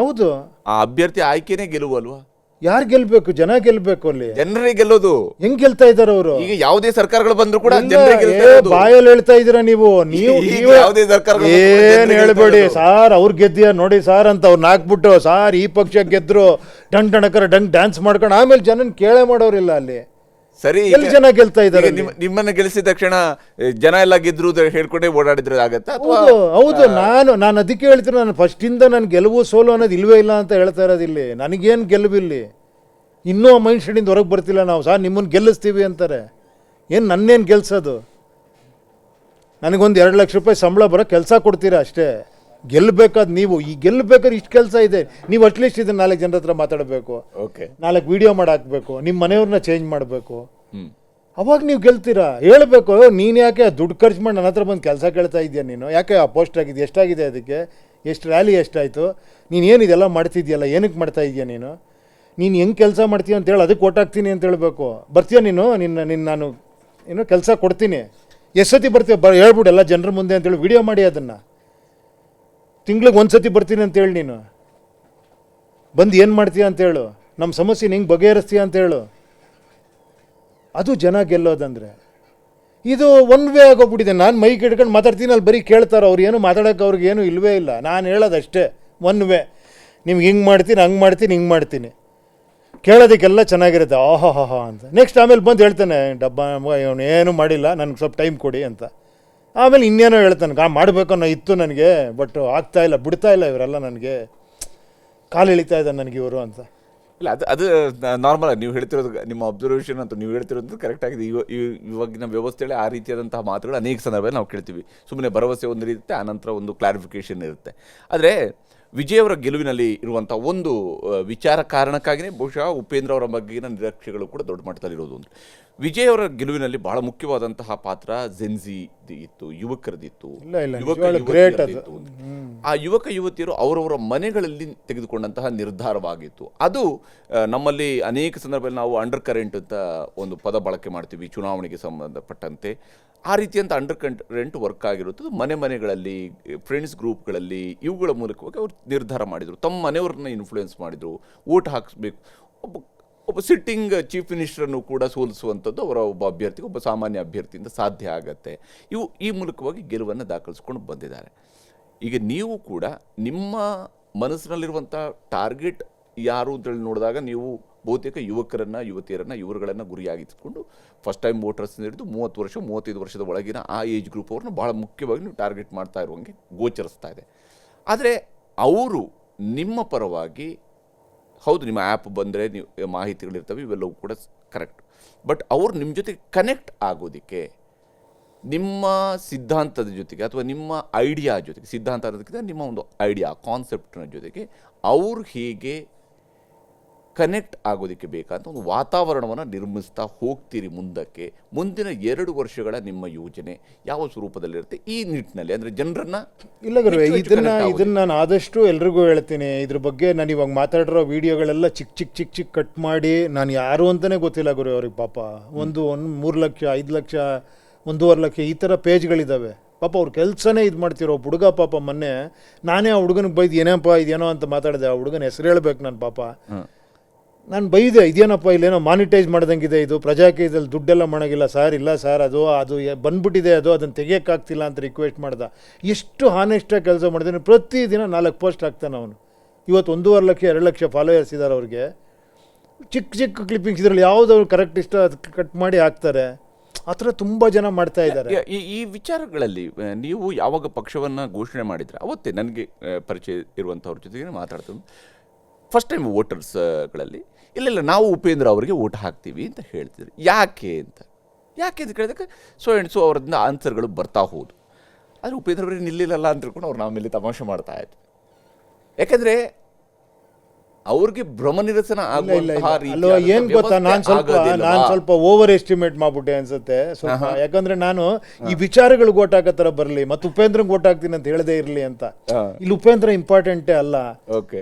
Speaker 2: ಹೌದು,
Speaker 1: ಆ ಅಭ್ಯರ್ಥಿ ಆಯ್ಕೆನೇ ಗೆಲುವು ಅಲ್ವಾ?
Speaker 2: ಯಾರು ಗೆಲ್ಬೇಕು? ಜನ ಗೆಲ್ಬೇಕು. ಅಲ್ಲಿ
Speaker 1: ಜನರೇ ಗೆಲ್ಲೋದು.
Speaker 2: ಹೆಂಗ್ ಗೆಲ್ತಾ ಇದಾರೆ ಅವರು?
Speaker 1: ಈಗ ಯಾವುದೇ ಸರ್ಕಾರಗಳು ಬಂದ್ರು ಕೂಡ
Speaker 2: ಬಾಯಲ್ಲಿ ಹೇಳ್ತಾ ಇದೀರ ನೀವು
Speaker 1: ಯಾವುದೇ ಸರ್ಕಾರ
Speaker 2: ಏನ್ ಹೇಳ್ಬೇಡಿ ಸಾರ್, ಅವ್ರು ಗೆದ್ದಿಯ ನೋಡಿ ಸಾರ್ ಅಂತ ಅವ್ರನ್ನ ಹಾಕ್ಬಿಟ್ಟು, ಸಾರ್ ಈ ಪಕ್ಷ ಗೆದ್ರು ಟಣಕರ ಡ್ಯಾನ್ಸ್ ಮಾಡ್ಕೊಂಡು ಆಮೇಲೆ ಜನನ್ ಕೇಳೇ ಮಾಡೋರಿಲ್ಲ ಅಲ್ಲಿ.
Speaker 1: ಸರಿ,
Speaker 2: ಎಲ್ಲಿ ಜನ ಗೆಲ್ತಾ ಇದಾರೆ?
Speaker 1: ನಿಮ್ಮನ್ನ ಗೆಲ್ಲಿಸಿದ ತಕ್ಷಣ ಜನ ಎಲ್ಲ ಗೆದ್ರು ಹೇಳ್ಕೊಂಡೇ ಓಡಾಡಿದ್ರೆ ಆಗತ್ತಾ?
Speaker 2: ಹೌದು, ನಾನು ಅದಕ್ಕೆ ಹೇಳ್ತೀನಿ, ನಾನು ಫಸ್ಟ್ ಇಂದ ನಾನು ಗೆಲುವು ಸೋಲು ಅನ್ನೋದು ಇಲ್ವೇ ಇಲ್ಲ ಅಂತ ಹೇಳ್ತಾ ಇರೋದು. ಇಲ್ಲಿ ನನಗೇನು ಗೆಲುವಿಲ್ಲಿ, ಇನ್ನೂ ಮೈಂಡ್ ಸೆಟ್ಟಿಂದ ಹೊರಗೆ ಬರ್ತಿಲ್ಲ. ನಾವು ಸಹ ನಿಮ್ಮನ್ನು ಗೆಲ್ಲಿಸ್ತೀವಿ ಅಂತಾರೆ, ಏನು ನನ್ನೇನು ಗೆಲ್ಸೋದು? ನನಗೊಂದು 2 ಲಕ್ಷ ರೂಪಾಯಿ ಸಂಬಳ ಬರೋ ಕೆಲಸ ಕೊಡ್ತೀರಾ ಅಷ್ಟೇ. ಗೆಲ್ಲಬೇಕಾದ್ ನೀವು, ಈ ಗೆಲ್ಲಬೇಕಾದ್ರೆ ಇಷ್ಟು ಕೆಲಸ ಇದೆ. ನೀವು ಅಟ್ಲೀಸ್ಟ್ ಇದನ್ನ 4 ಜನರ ಹತ್ರ ಮಾತಾಡಬೇಕು, 4 ವಿಡಿಯೋ ಮಾಡಾಕ್ಬೇಕು, ನಿಮ್ಮ ಮನೆಯವ್ರನ್ನ ಚೇಂಜ್ ಮಾಡಬೇಕು, ಅವಾಗ ನೀವು ಗೆಲ್ತೀರಾ. ಹೇಳ್ಬೇಕು, ನೀನು ಯಾಕೆ ದುಡ್ಡು ಖರ್ಚು ಮಾಡಿ ನನ್ನ ಹತ್ರ ಬಂದು ಕೆಲಸ ಕೇಳ್ತಾ ಇದೆಯಾ? ನೀನು ಯಾಕೆ ಆ ಪೋಸ್ಟ್ ಆಗಿದೆ, ಎಷ್ಟಾಗಿದೆ, ಅದಕ್ಕೆ ಎಷ್ಟು ರ್ಯಾಲಿ ಎಷ್ಟಾಯಿತು, ನೀನು ಏನು ಇದೆಲ್ಲ ಮಾಡ್ತಿದ್ಯಲ್ಲ, ಏನಕ್ಕೆ ಮಾಡ್ತಾ ಇದೆಯಾ? ನೀನು ಹೆಂಗೆ ಕೆಲಸ ಮಾಡ್ತೀಯ ಅಂತೇಳಿ ಅದಕ್ಕೆ ಕೊಟ್ಟಾಗ್ತೀನಿ ಅಂತ ಹೇಳಬೇಕು. ಬರ್ತೀಯ ನಿನ್ನ ನಾನು ಕೆಲಸ ಕೊಡ್ತೀನಿ, ಎಷ್ಟು ಸತಿ ಬರ್ತೀಯ ಹೇಳ್ಬಿಡು ಎಲ್ಲ ಜನರ ಮುಂದೆ ಅಂತೇಳಿ ವಿಡಿಯೋ ಮಾಡಿ, ಅದನ್ನು ತಿಂಗ್ಳಿಗೆ 1 ಸತಿ ಬರ್ತೀನಿ ಅಂತೇಳಿ, ನೀನು ಬಂದು ಏನು ಮಾಡ್ತೀಯ ಅಂತೇಳು, ನಮ್ಮ ಸಮಸ್ಯೆ ಹಿಂಗೆ ಬಗೆಹರಿಸ್ತೀಯ ಅಂತೇಳು. ಅದು ಜನ ಗೆಲ್ಲೋದಂದರೆ. ಇದು ಒನ್ ವೇ ಆಗೋಗ್ಬಿಟ್ಟಿದೆ. ನಾನು ಮೈಕ್ ಹಿಡ್ಕೊಂಡು ಮಾತಾಡ್ತೀನಿ, ಅಲ್ಲಿ ಬರೀ ಕೇಳ್ತಾರೆ, ಅವ್ರು ಏನು ಮಾತಾಡೋಕೆ ಅವ್ರಿಗೇನು ಇಲ್ಲವೇ ಇಲ್ಲ. ನಾನು ಹೇಳೋದಷ್ಟೇ ಒನ್ ವೇ, ನಿಮ್ಗೆ ಹಿಂಗೆ ಮಾಡ್ತೀನಿ, ಹಂಗೆ ಮಾಡ್ತೀನಿ, ಹಿಂಗೆ ಮಾಡ್ತೀನಿ, ಕೇಳೋದಕ್ಕೆಲ್ಲ ಚೆನ್ನಾಗಿರುತ್ತೆ, ಆಹಾ ಅಂತ. ನೆಕ್ಸ್ಟ್ ಆಮೇಲೆ ಬಂದು ಹೇಳ್ತಾನೆ, ಡಬ್ಬ ಇವನು ಏನೂ ಮಾಡಿಲ್ಲ, ನನಗೆ ಸ್ವಲ್ಪ ಟೈಮ್ ಕೊಡಿ ಅಂತ. ಆಮೇಲೆ ಇನ್ನೇನೋ ಹೇಳ್ತಾನೆ, ಮಾಡಬೇಕು ಅನ್ನೋ ಇತ್ತು ನನಗೆ, ಬಟ್ ಆಗ್ತಾಯಿಲ್ಲ, ಬಿಡ್ತಾಯಿಲ್ಲ ಇವರೆಲ್ಲ, ನನಗೆ ಕಾಲು ಎಳಿತಾ ಇದ್ದಾನೆ ನನಗೆ ಇವರು ಅಂತ.
Speaker 1: ಇಲ್ಲ, ಅದು ನಾರ್ಮಲ್ ಆಗಿ ನೀವು ಹೇಳ್ತಿರೋದು, ನಿಮ್ಮ ಅಬ್ಸರ್ವೇಷನ್ ಅಂತ ನೀವು ಹೇಳ್ತಿರೋದು ಕರೆಕ್ಟ್ ಆಗಿದೆ. ಇವಾಗಿನ ವ್ಯವಸ್ಥೆಯಲ್ಲಿ ಆ ರೀತಿಯಾದಂತಹ ಮಾತುಗಳು ಅನೇಕ ಸಂದರ್ಭದಲ್ಲಿ ನಾವು ಕೇಳ್ತೀವಿ. ಸುಮ್ಮನೆ ಭರವಸೆ ಒಂದು ಇರುತ್ತೆ, ಆನಂತರ ಒಂದು ಕ್ಲಾರಿಫಿಕೇಷನ್ ಇರುತ್ತೆ. ಆದರೆ ವಿಜಯ್ ಅವರ ಗೆಲುವಿನಲ್ಲಿ ಇರುವಂಥ ಒಂದು ವಿಚಾರ ಕಾರಣಕ್ಕಾಗಿಯೇ ಬಹುಶಃ ಉಪೇಂದ್ರ ಅವರ ಬಗ್ಗೆನ ನಿರೀಕ್ಷೆಗಳು ಕೂಡ ದೊಡ್ಡ ಮಟ್ಟದಲ್ಲಿರೋದು. ಅಂದರೆ ವಿಜಯ್ ಅವರ ಗೆಲುವಿನಲ್ಲಿ ಬಹಳ ಮುಖ್ಯವಾದಂತಹ ಪಾತ್ರ ಜೆನ್ಜಿ ಇತ್ತು, ಯುವಕರದಿತ್ತು, ಯುವತಿಯರು. ಆ ಯುವಕ ಯುವತಿಯರು ಅವರವರ ಮನೆಗಳಲ್ಲಿ ತೆಗೆದುಕೊಂಡಂತಹ ನಿರ್ಧಾರವಾಗಿತ್ತು. ಅದು ನಮ್ಮಲ್ಲಿ ಅನೇಕ ಸಂದರ್ಭದಲ್ಲಿ ನಾವು ಅಂಡರ್ ಕರೆಂಟ್ ಅಂತ ಒಂದು ಪದ ಬಳಕೆ ಮಾಡ್ತೀವಿ ಚುನಾವಣೆಗೆ ಸಂಬಂಧಪಟ್ಟಂತೆ. ಆ ರೀತಿಯಂಥ ಅಂಡರ್ ಕರೆಂಟ್ ವರ್ಕ್ ಆಗಿರುತ್ತದೆ ಮನೆಗಳಲ್ಲಿ, ಫ್ರೆಂಡ್ಸ್ ಗ್ರೂಪ್ಗಳಲ್ಲಿ. ಇವುಗಳ ಮೂಲಕವಾಗಿ ಅವರು ನಿರ್ಧಾರ ಮಾಡಿದರು, ತಮ್ಮ ಮನೆಯವ್ರನ್ನ ಇನ್ಫ್ಲೂಯೆನ್ಸ್ ಮಾಡಿದರು. ಓಟ್ ಹಾಕಿಸ್ಬೇಕು, ಒಬ್ಬ ಸಿಟ್ಟಿಂಗ್ ಚೀಫ್ ಮಿನಿಸ್ಟರನ್ನು ಕೂಡ ಸೋಲಿಸುವಂಥದ್ದು ಅವರ ಒಬ್ಬ ಅಭ್ಯರ್ಥಿಗೆ, ಒಬ್ಬ ಸಾಮಾನ್ಯ ಅಭ್ಯರ್ಥಿಯಿಂದ ಸಾಧ್ಯ ಆಗತ್ತೆ. ಈ ಮೂಲಕವಾಗಿ ಗೆಲುವನ್ನು ದಾಖಲಿಸ್ಕೊಂಡು ಬಂದಿದ್ದಾರೆ. ಈಗ ನೀವು ಕೂಡ ನಿಮ್ಮ ಮನಸ್ಸಿನಲ್ಲಿರುವಂಥ ಟಾರ್ಗೆಟ್ ಯಾರು ಅಂತೇಳಿ ನೋಡಿದಾಗ ನೀವು ಬಹುತೇಕ ಯುವತಿಯರನ್ನು ಇವರುಗಳನ್ನು ಗುರಿಯಾಗಿಟ್ಕೊಂಡು ಫಸ್ಟ್ ಟೈಮ್ ವೋಟರ್ಸ್ ಹಿಡಿದು 30 ವರ್ಷ 35 ವರ್ಷದ ಒಳಗಿನ ಆ ಏಜ್ ಗ್ರೂಪ್ ಅವ್ರನ್ನ ಭಾಳ ಮುಖ್ಯವಾಗಿ ನೀವು ಟಾರ್ಗೆಟ್ ಮಾಡ್ತಾ ಇರುವಂಗೆ ಗೋಚರಿಸ್ತಾ ಇದೆ. ಆದರೆ ಅವರು ನಿಮ್ಮ ಪರವಾಗಿ, ಹೌದು ನಿಮ್ಮ ಆ್ಯಪ್ ಬಂದರೆ ನೀವು ಮಾಹಿತಿಗಳಿರ್ತವೆ, ಇವೆಲ್ಲವೂ ಕೂಡ ಕರೆಕ್ಟ್. ಬಟ್ ಅವರು ನಿಮ್ಮ ಜೊತೆಗೆ ಕನೆಕ್ಟ್ ಆಗೋದಕ್ಕೆ ನಿಮ್ಮ ಸಿದ್ಧಾಂತದ ಜೊತೆಗೆ ಅಥವಾ ನಿಮ್ಮ ಐಡಿಯಾ ಜೊತೆಗೆ, ಸಿದ್ಧಾಂತ ಅನ್ನೋದಕ್ಕಿಂತ ನಿಮ್ಮ ಒಂದು ಐಡಿಯಾ ಕಾನ್ಸೆಪ್ಟ್ನ ಜೊತೆಗೆ ಅವರು ಹೇಗೆ ಕನೆಕ್ಟ್ ಆಗೋದಕ್ಕೆ ಬೇಕಾದಂಥ ಒಂದು ವಾತಾವರಣವನ್ನು ನಿರ್ಮಿಸ್ತಾ ಹೋಗ್ತೀರಿ ಮುಂದಕ್ಕೆ. ಮುಂದಿನ 2 ವರ್ಷಗಳ ನಿಮ್ಮ ಯೋಜನೆ ಯಾವ ಸ್ವರೂಪದಲ್ಲಿರುತ್ತೆ ಈ ನಿಟ್ಟಿನಲ್ಲಿ? ಅಂದರೆ ಜನರನ್ನು
Speaker 2: ಇಲ್ಲ ಗುರು, ಇದನ್ನ ನಾನು ಆದಷ್ಟು ಎಲ್ರಿಗೂ ಹೇಳ್ತೀನಿ. ಇದ್ರ ಬಗ್ಗೆ ನಾನು ಇವಾಗ ಮಾತಾಡಿರೋ ವಿಡಿಯೋಗಳೆಲ್ಲ ಚಿಕ್ಕ ಕಟ್ ಮಾಡಿ, ನಾನು ಯಾರು ಅಂತಲೇ ಗೊತ್ತಿಲ್ಲ ಗುರು ಅವ್ರಿಗೆ. ಪಾಪ ಒಂದು 3 ಲಕ್ಷ 5 ಲಕ್ಷ 1.5 ಲಕ್ಷ ಈ ಥರ ಪೇಜ್ಗಳಿದ್ದಾವೆ. ಪಾಪ ಅವ್ರ ಕೆಲಸನೇ ಇದು ಮಾಡ್ತಿರೋ ಹುಡುಗ ಪಾಪ ಮೊನ್ನೆ ನಾನೇ ಆ ಹುಡುಗನಿಗೆ ಬೈದು ಏನೇನಪ್ಪ ಇದೇನೋ ಅಂತ ಮಾತಾಡಿದೆ. ಆ ಹುಡುಗನ ಹೆಸರು ಹೇಳ್ಬೇಕು ನಾನು ಪಾಪ. ನಾನು ಬೈದೆ, ಇದೇನಪ್ಪ ಇಲ್ಲೇನೋ ಮಾನಿಟೈಸ್ ಮಾಡ್ದಂಗಿದೆ, ಇದು ಪ್ರಜಾಕೀಯದಲ್ಲಿ ದುಡ್ಡೆಲ್ಲ ಮಾಡೋಂಗಿಲ್ಲ ಸರ್. ಇಲ್ಲ ಸರ್, ಅದು ಬಂದ್ಬಿಟ್ಟಿದೆ, ಅದನ್ನು ತೆಗಿಯೋಕ್ಕಾಗ್ತಿಲ್ಲ ಅಂತ ರಿಕ್ವೆಸ್ಟ್ ಮಾಡ್ದೆ. ಎಷ್ಟು ಹಾನೆಸ್ಟಾಗಿ ಕೆಲಸ ಮಾಡಿದ್ರೆ ಪ್ರತಿದಿನ 4 ಪೋಸ್ಟ್ ಹಾಕ್ತಾನೆ ಅವನು. ಇವತ್ತು 1.5 ಲಕ್ಷ 2 ಲಕ್ಷ ಫಾಲೋಯರ್ಸ್ ಇದ್ದಾರೆ ಅವ್ರಿಗೆ. ಚಿಕ್ಕ ಚಿಕ್ಕ ಕ್ಲಿಪ್ಪಿಂಗ್ಸ್ ಇದರಲ್ಲಿ ಯಾವುದವ್ರು ಕರೆಕ್ಟ್ ಇಷ್ಟ ಅದು ಕಟ್ ಮಾಡಿ ಹಾಕ್ತಾರೆ. ಆ ಥರ ತುಂಬ ಜನ ಮಾಡ್ತಾ ಇದ್ದಾರೆ.
Speaker 1: ಈ ವಿಚಾರಗಳಲ್ಲಿ ನೀವು ಯಾವಾಗ ಪಕ್ಷವನ್ನು ಘೋಷಣೆ ಮಾಡಿದ್ರೆ ಅವತ್ತೇ ನನಗೆ ಪರಿಚಯ ಇರುವಂಥವ್ರ ಜೊತೆಗೆ ಮಾತಾಡ್ತೀನಿ. ಫಸ್ಟ್ ಟೈಮ್ ವೋಟರ್ಸ್ಗಳಲ್ಲಿ ಇಲ್ಲ ನಾವು ಉಪೇಂದ್ರ ಅವರಿಗೆ ಓಟ್ ಹಾಕ್ತೀವಿ ಅಂತ ಹೇಳ್ತಿದ್ರು. ಯಾಕೆ ಅಂತ ಕೇಳಿದಕ್ಕೆ ಸೊ ಅವರಿಂದ ಆನ್ಸರ್ಗಳು ಬರ್ತಾ ಹೋದು. ಆದರೆ ಉಪೇಂದ್ರ ಅವರಿಗೆ ನಿಲ್ಲಿಲ್ಲಲ್ಲ ಅಂತ ತಿಳ್ಕೊಂಡು ಅವ್ರು ನಮ್ಮ ಮೇಲೆ ತಮಾಷೆ ಮಾಡ್ತಾ ಇದ್ರು. ಯಾಕೆಂದರೆ ಅವ್ರಿಗೆ ಭ್ರಮ ನಿರಸನ
Speaker 2: ಅಲ್ವಾ? ಏನು ಗೊತ್ತಾ, ನಾನು ಸ್ವಲ್ಪ ಓವರ್ ಎಸ್ಟಿಮೇಟ್ ಮಾಡ್ಬಿಟ್ಟೆ ಅನ್ಸುತ್ತೆ ಸ್ವಲ್ಪ. ಯಾಕಂದ್ರೆ ನಾನು ಈ ವಿಚಾರಗಳಿಗೆ ಓಟ್ ಹಾಕೋ ಥರ ಬರಲಿ ಮತ್ತು ಉಪೇಂದ್ರಂಗೆ ಓಟ್ ಹಾಕ್ತೀನಿ ಅಂತ ಹೇಳದೇ ಇರಲಿ ಅಂತ. ಇಲ್ಲಿ ಉಪೇಂದ್ರ ಇಂಪಾರ್ಟೆಂಟೇ ಅಲ್ಲ.